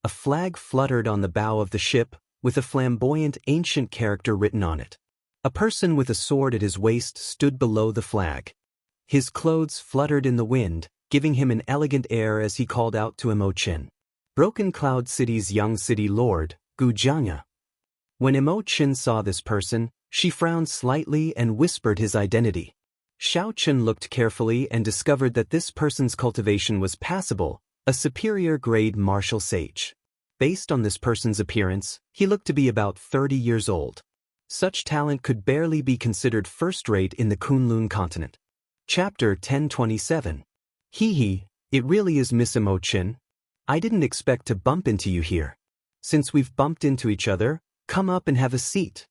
A flag fluttered on the bow of the ship, with a flamboyant ancient character written on it. A person with a sword at his waist stood below the flag. His clothes fluttered in the wind, giving him an elegant air as he called out to Mo Chin. Broken Cloud City's young city lord, Xianxia. When Mo Chin saw this person, she frowned slightly and whispered his identity. Xiao Chen looked carefully and discovered that this person's cultivation was passable, a superior-grade martial sage. Based on this person's appearance, he looked to be about 30 years old. Such talent could barely be considered first-rate in the Kunlun continent. Chapter 1027. Hee, it really is Miss Mo Chin. I didn't expect to bump into you here. Since we've bumped into each other, come up and have a seat.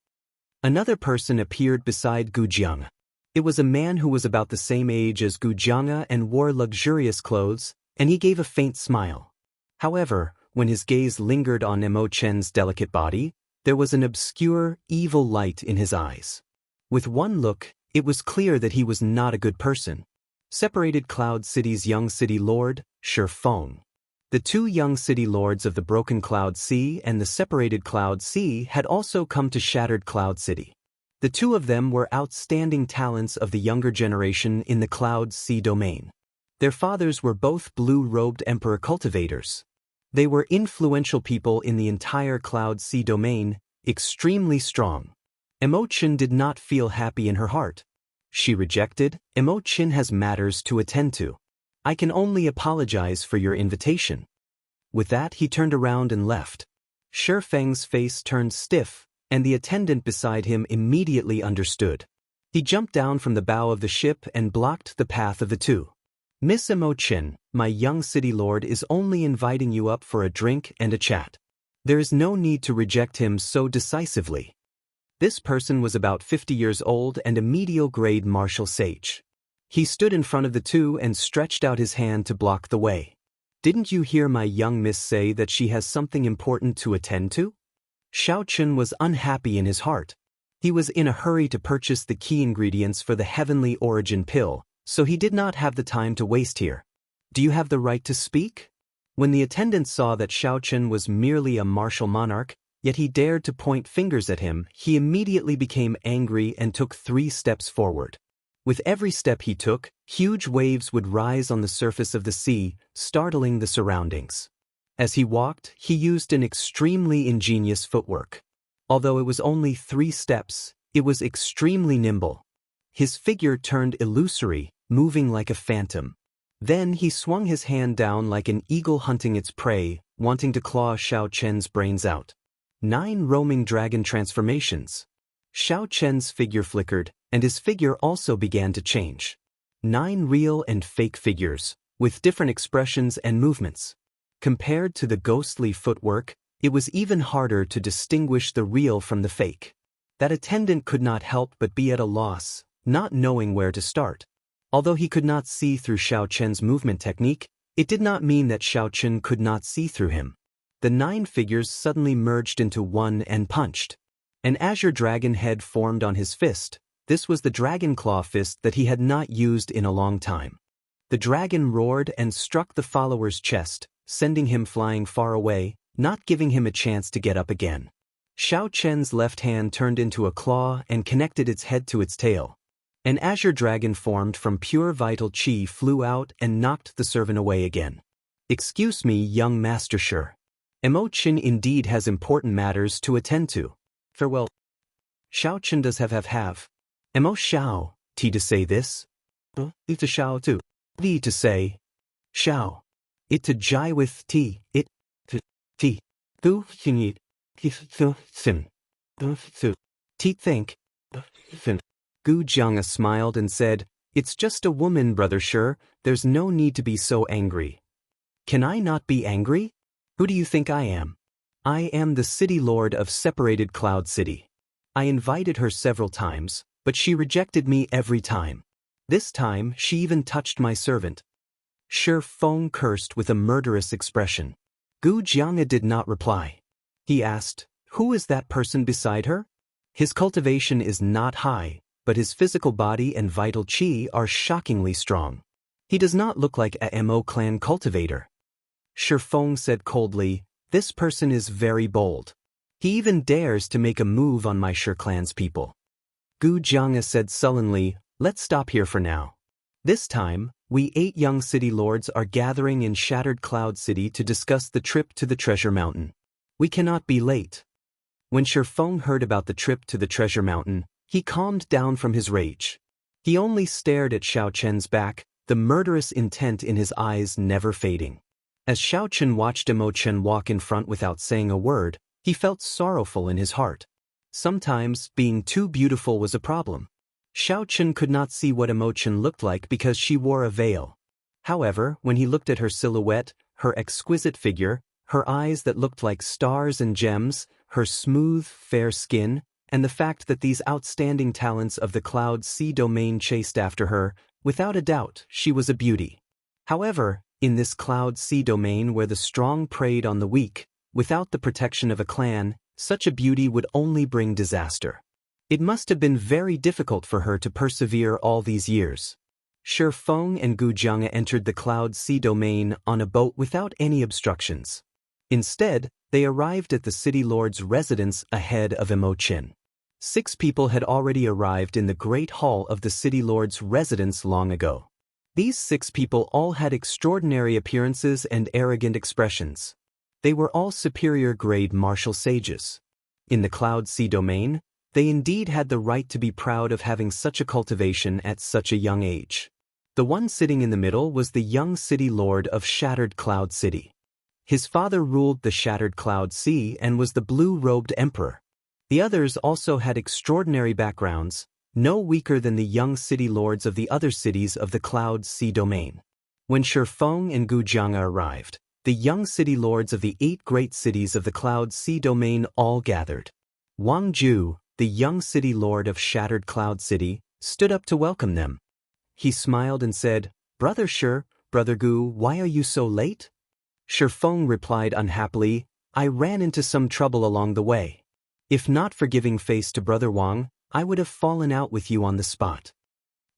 Another person appeared beside Xianxia. It was a man who was about the same age as Xianxia and wore luxurious clothes, and he gave a faint smile. However, when his gaze lingered on Mo Chen's delicate body, there was an obscure, evil light in his eyes. With one look, it was clear that he was not a good person. Separated Cloud City's young city lord, Shi Feng. The two young city lords of the Broken Cloud Sea and the Separated Cloud Sea had also come to Shattered Cloud City. The two of them were outstanding talents of the younger generation in the Cloud Sea domain. Their fathers were both blue-robed emperor cultivators. They were influential people in the entire Cloud Sea domain, extremely strong. Mo Chin did not feel happy in her heart. She rejected, Mo Chin has matters to attend to. I can only apologize for your invitation. With that, he turned around and left. Shi Feng's face turned stiff, and the attendant beside him immediately understood. He jumped down from the bow of the ship and blocked the path of the two. Miss Mo Chin, my young city lord is only inviting you up for a drink and a chat. There is no need to reject him so decisively. This person was about 50 years old and a medial-grade martial sage. He stood in front of the two and stretched out his hand to block the way. Didn't you hear my young miss say that she has something important to attend to? Xiao Chen was unhappy in his heart. He was in a hurry to purchase the key ingredients for the heavenly origin pill, so he did not have the time to waste here. Do you have the right to speak? When the attendant saw that Xiao Chen was merely a martial monarch, yet he dared to point fingers at him, he immediately became angry and took 3 steps forward. With every step he took, huge waves would rise on the surface of the sea, startling the surroundings. As he walked, he used an extremely ingenious footwork. Although it was only 3 steps, it was extremely nimble. His figure turned illusory, moving like a phantom. Then he swung his hand down like an eagle hunting its prey, wanting to claw Xiao Chen's brains out. 9 roaming dragon transformations. Xiao Chen's figure flickered, and his figure also began to change. 9 real and fake figures, with different expressions and movements. Compared to the ghostly footwork, it was even harder to distinguish the real from the fake. That attendant could not help but be at a loss, not knowing where to start. Although he could not see through Xiao Chen's movement technique, it did not mean that Xiao Chen could not see through him. The 9 figures suddenly merged into one and punched. An azure dragon head formed on his fist. This was the dragon claw fist that he had not used in a long time. The dragon roared and struck the follower's chest, sending him flying far away, not giving him a chance to get up again. Xiao Chen's left hand turned into a claw and connected its head to its tail. An azure dragon formed from pure vital qi flew out and knocked the servant away again. Excuse me, young Master Shi. Mo Chin indeed has important matters to attend to. Farewell. Xiao Chen does have. Mo Xiao, T to say this? It to Xiao too. V to say. Xiao. It to jai with T. It to T. Tu xin it. Sin. T think. Fin. Xianxia smiled and said, It's just a woman, Brother Shi, there's no need to be so angry. Can I not be angry? Who do you think I am? I am the city lord of Separated Cloud City. I invited her several times, but she rejected me every time. This time, she even touched my servant. Shi Feng cursed with a murderous expression. Xianxia did not reply. He asked, Who is that person beside her? His cultivation is not high, but his physical body and vital qi are shockingly strong. He does not look like a Mo clan cultivator. Shi Feng said coldly, this person is very bold. He even dares to make a move on my Shi clan's people. Gu Jiang'a said sullenly, let's stop here for now. This time, we 8 young city lords are gathering in Shattered Cloud City to discuss the trip to the Treasure Mountain. We cannot be late. When Shi Feng heard about the trip to the Treasure Mountain, he calmed down from his rage. He only stared at Xiao Chen's back, the murderous intent in his eyes never fading. As Xiao Chen watched Mo Chen walk in front without saying a word, he felt sorrowful in his heart. Sometimes, being too beautiful was a problem. Xiao Chen could not see what Mo Chen looked like because she wore a veil. However, when he looked at her silhouette, her exquisite figure, her eyes that looked like stars and gems, her smooth, fair skin, and the fact that these outstanding talents of the Cloud Sea domain chased after her, without a doubt, she was a beauty. However, in this Cloud Sea domain where the strong preyed on the weak, without the protection of a clan, such a beauty would only bring disaster. It must have been very difficult for her to persevere all these years. Shi Feng and Gu Jiang'a entered the Cloud Sea domain on a boat without any obstructions. Instead, they arrived at the city lord's residence ahead of Mo Chen. 6 people had already arrived in the great hall of the city lord's residence long ago. These 6 people all had extraordinary appearances and arrogant expressions. They were all superior-grade martial sages. In the Cloud Sea domain, they indeed had the right to be proud of having such a cultivation at such a young age. The one sitting in the middle was the young city lord of Shattered Cloud City. His father ruled the Shattered Cloud Sea and was the blue-robed emperor. The others also had extraordinary backgrounds, no weaker than the young city lords of the other cities of the Cloud Sea domain. When Shi Feng and Gu Jiang'a arrived, the young city lords of the 8 great cities of the Cloud Sea domain all gathered. Wang Ju, the young city lord of Shattered Cloud City, stood up to welcome them. He smiled and said, Brother Shi, Brother Gu, why are you so late? Shi Feng replied unhappily, I ran into some trouble along the way. If not for giving face to Brother Wang, I would have fallen out with you on the spot.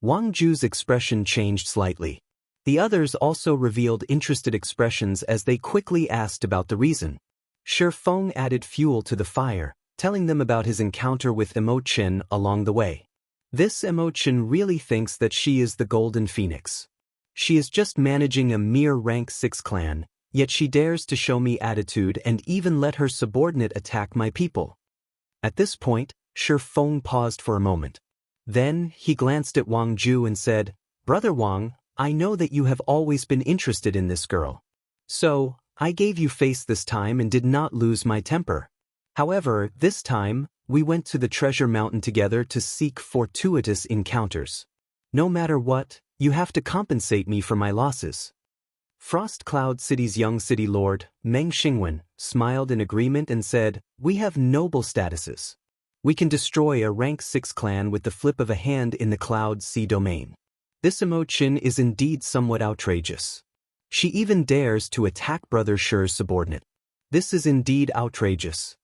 Wang Ju's expression changed slightly. The others also revealed interested expressions as they quickly asked about the reason. Shi Feng added fuel to the fire, telling them about his encounter with Mo Chen along the way. This Mo Chen really thinks that she is the Golden Phoenix. She is just managing a mere rank 6 clan, yet she dares to show me attitude and even let her subordinate attack my people. At this point, Shi Feng paused for a moment. Then, he glanced at Wang Ju and said, Brother Wang, I know that you have always been interested in this girl. So, I gave you face this time and did not lose my temper. However, this time, we went to the Treasure Mountain together to seek fortuitous encounters. No matter what, you have to compensate me for my losses. Frost Cloud City's young city lord, Meng Xingwen, smiled in agreement and said, We have noble statuses. We can destroy a rank 6 clan with the flip of a hand in the Cloud Sea domain. This Mo Chen is indeed somewhat outrageous. She even dares to attack Brother Shi's subordinate. This is indeed outrageous.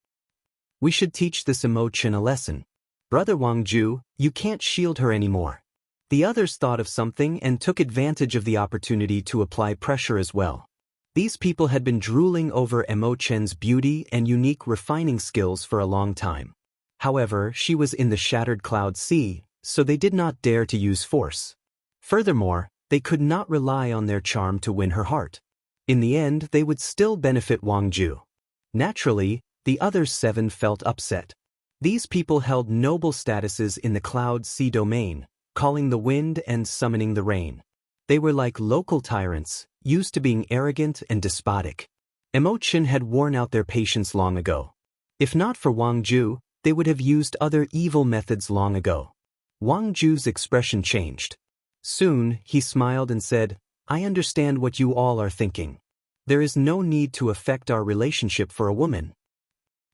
We should teach this Mo Chen a lesson. Brother Wang Ju, you can't shield her anymore. The others thought of something and took advantage of the opportunity to apply pressure as well. These people had been drooling over Mo Chen's beauty and unique refining skills for a long time. However, she was in the Shattered Cloud Sea, so they did not dare to use force. Furthermore, they could not rely on their charm to win her heart. In the end, they would still benefit Wang Ju. Naturally, the other 7 felt upset. These people held noble statuses in the Cloud Sea domain, calling the wind and summoning the rain. They were like local tyrants, used to being arrogant and despotic. Mo Chen had worn out their patience long ago. If not for Wang Ju, they would have used other evil methods long ago. Wang Ju's expression changed. Soon, he smiled and said, I understand what you all are thinking. There is no need to affect our relationship for a woman.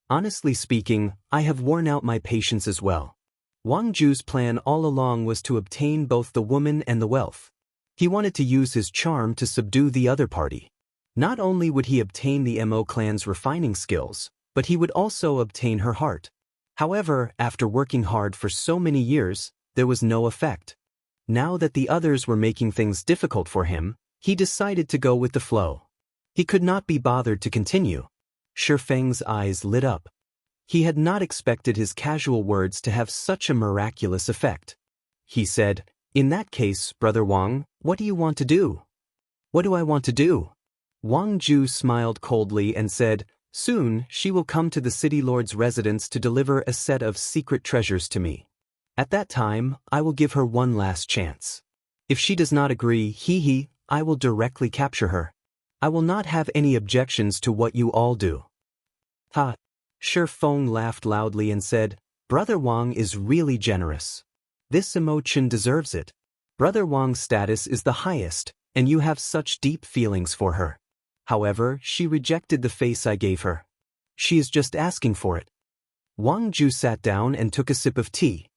Honestly speaking, I have worn out my patience as well. Wang Ju's plan all along was to obtain both the woman and the wealth. He wanted to use his charm to subdue the other party. Not only would he obtain the Mo clan's refining skills, but he would also obtain her heart. However, after working hard for so many years, there was no effect. Now that the others were making things difficult for him, he decided to go with the flow. He could not be bothered to continue. Shifeng's eyes lit up. He had not expected his casual words to have such a miraculous effect. He said, "In that case, Brother Wang, what do you want to do?" "What do I want to do?" Wang Ju smiled coldly and said, "Soon she will come to the city lord's residence to deliver a set of secret treasures to me. At that time, I will give her one last chance. If she does not agree, I will directly capture her. I will not have any objections to what you all do." "Ha!" Shifeng laughed loudly and said, "Brother Wang is really generous. This emotion deserves it. Brother Wang's status is the highest, and you have such deep feelings for her. However, she rejected the face I gave her. She is just asking for it." Wang Ju sat down and took a sip of tea.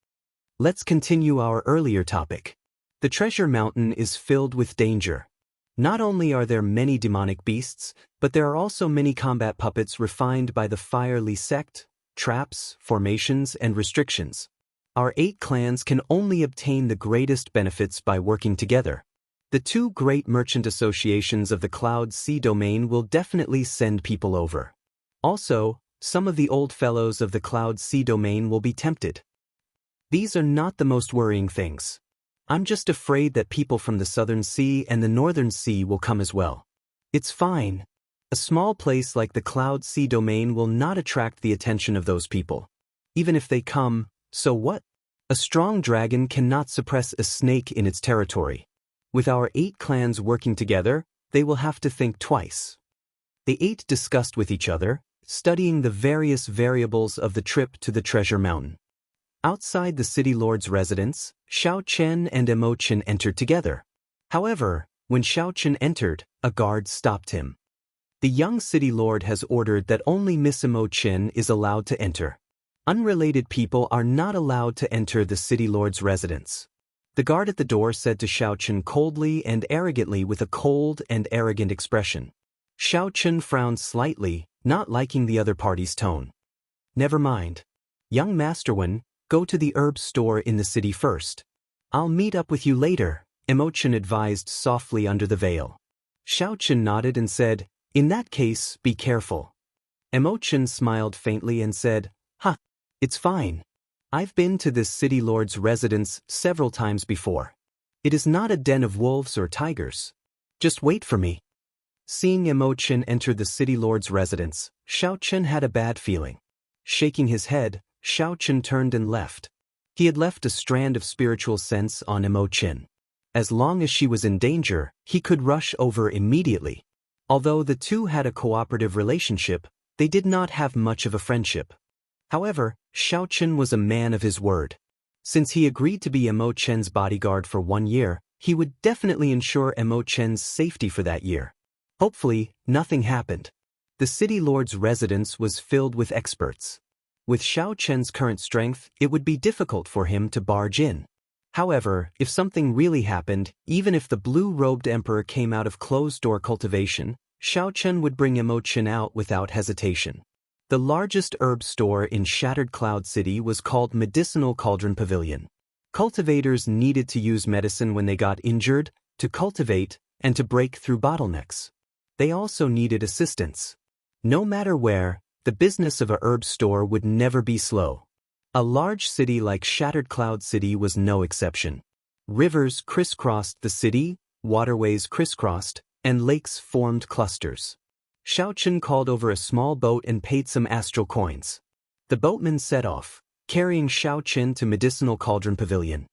Let's continue our earlier topic. The treasure mountain is filled with danger. Not only are there many demonic beasts, but there are also many combat puppets refined by the Fire Li sect, traps, formations, and restrictions. Our 8 clans can only obtain the greatest benefits by working together. The 2 great merchant associations of the Cloud Sea domain will definitely send people over. Also, some of the old fellows of the Cloud Sea domain will be tempted. These are not the most worrying things. I'm just afraid that people from the Southern Sea and the Northern Sea will come as well. It's fine. A small place like the Cloud Sea domain will not attract the attention of those people. Even if they come, so what? A strong dragon cannot suppress a snake in its territory. With our 8 clans working together, they will have to think twice. The 8 discussed with each other, studying the various variables of the trip to the treasure mountain. Outside the city lord's residence, Xiao Chen and Emo Chen entered together. However, when Xiao Chen entered, a guard stopped him. The young city lord has ordered that only Miss Emo Chen is allowed to enter. Unrelated people are not allowed to enter the city lord's residence. The guard at the door said to Xiao Chen coldly and arrogantly with a cold and arrogant expression. Xiao Chen frowned slightly, not liking the other party's tone. "Never mind. Young Masterwan, go to the herb store in the city first. I'll meet up with you later," Emo Chen advised softly under the veil. Xiao Chen nodded and said, "In that case, be careful." Emo Chen smiled faintly and said, "It's fine. I've been to this city lord's residence several times before. It is not a den of wolves or tigers. Just wait for me." Seeing Emo Chen enter the city lord's residence, Xiao Chen had a bad feeling. Shaking his head, Xiao Chen turned and left. He had left a strand of spiritual sense on Emo Chen. As long as she was in danger, he could rush over immediately. Although the 2 had a cooperative relationship, they did not have much of a friendship. However, Xiao Chen was a man of his word. Since he agreed to be Emo Chen's bodyguard for 1 year, he would definitely ensure Emo Chen's safety for that year. Hopefully, nothing happened. The city lord's residence was filled with experts. With Xiao Chen's current strength, it would be difficult for him to barge in. However, if something really happened, even if the blue-robed emperor came out of closed-door cultivation, Xiao Chen would bring Emo Chen out without hesitation. The largest herb store in Shattered Cloud City was called Medicinal Cauldron Pavilion. Cultivators needed to use medicine when they got injured, to cultivate, and to break through bottlenecks. They also needed assistance. No matter where, the business of a herb store would never be slow. A large city like Shattered Cloud City was no exception. Rivers crisscrossed the city, waterways crisscrossed, and lakes formed clusters. Xiao Chen called over a small boat and paid some astral coins. The boatman set off, carrying Xiao Chen to Medicinal Cauldron Pavilion.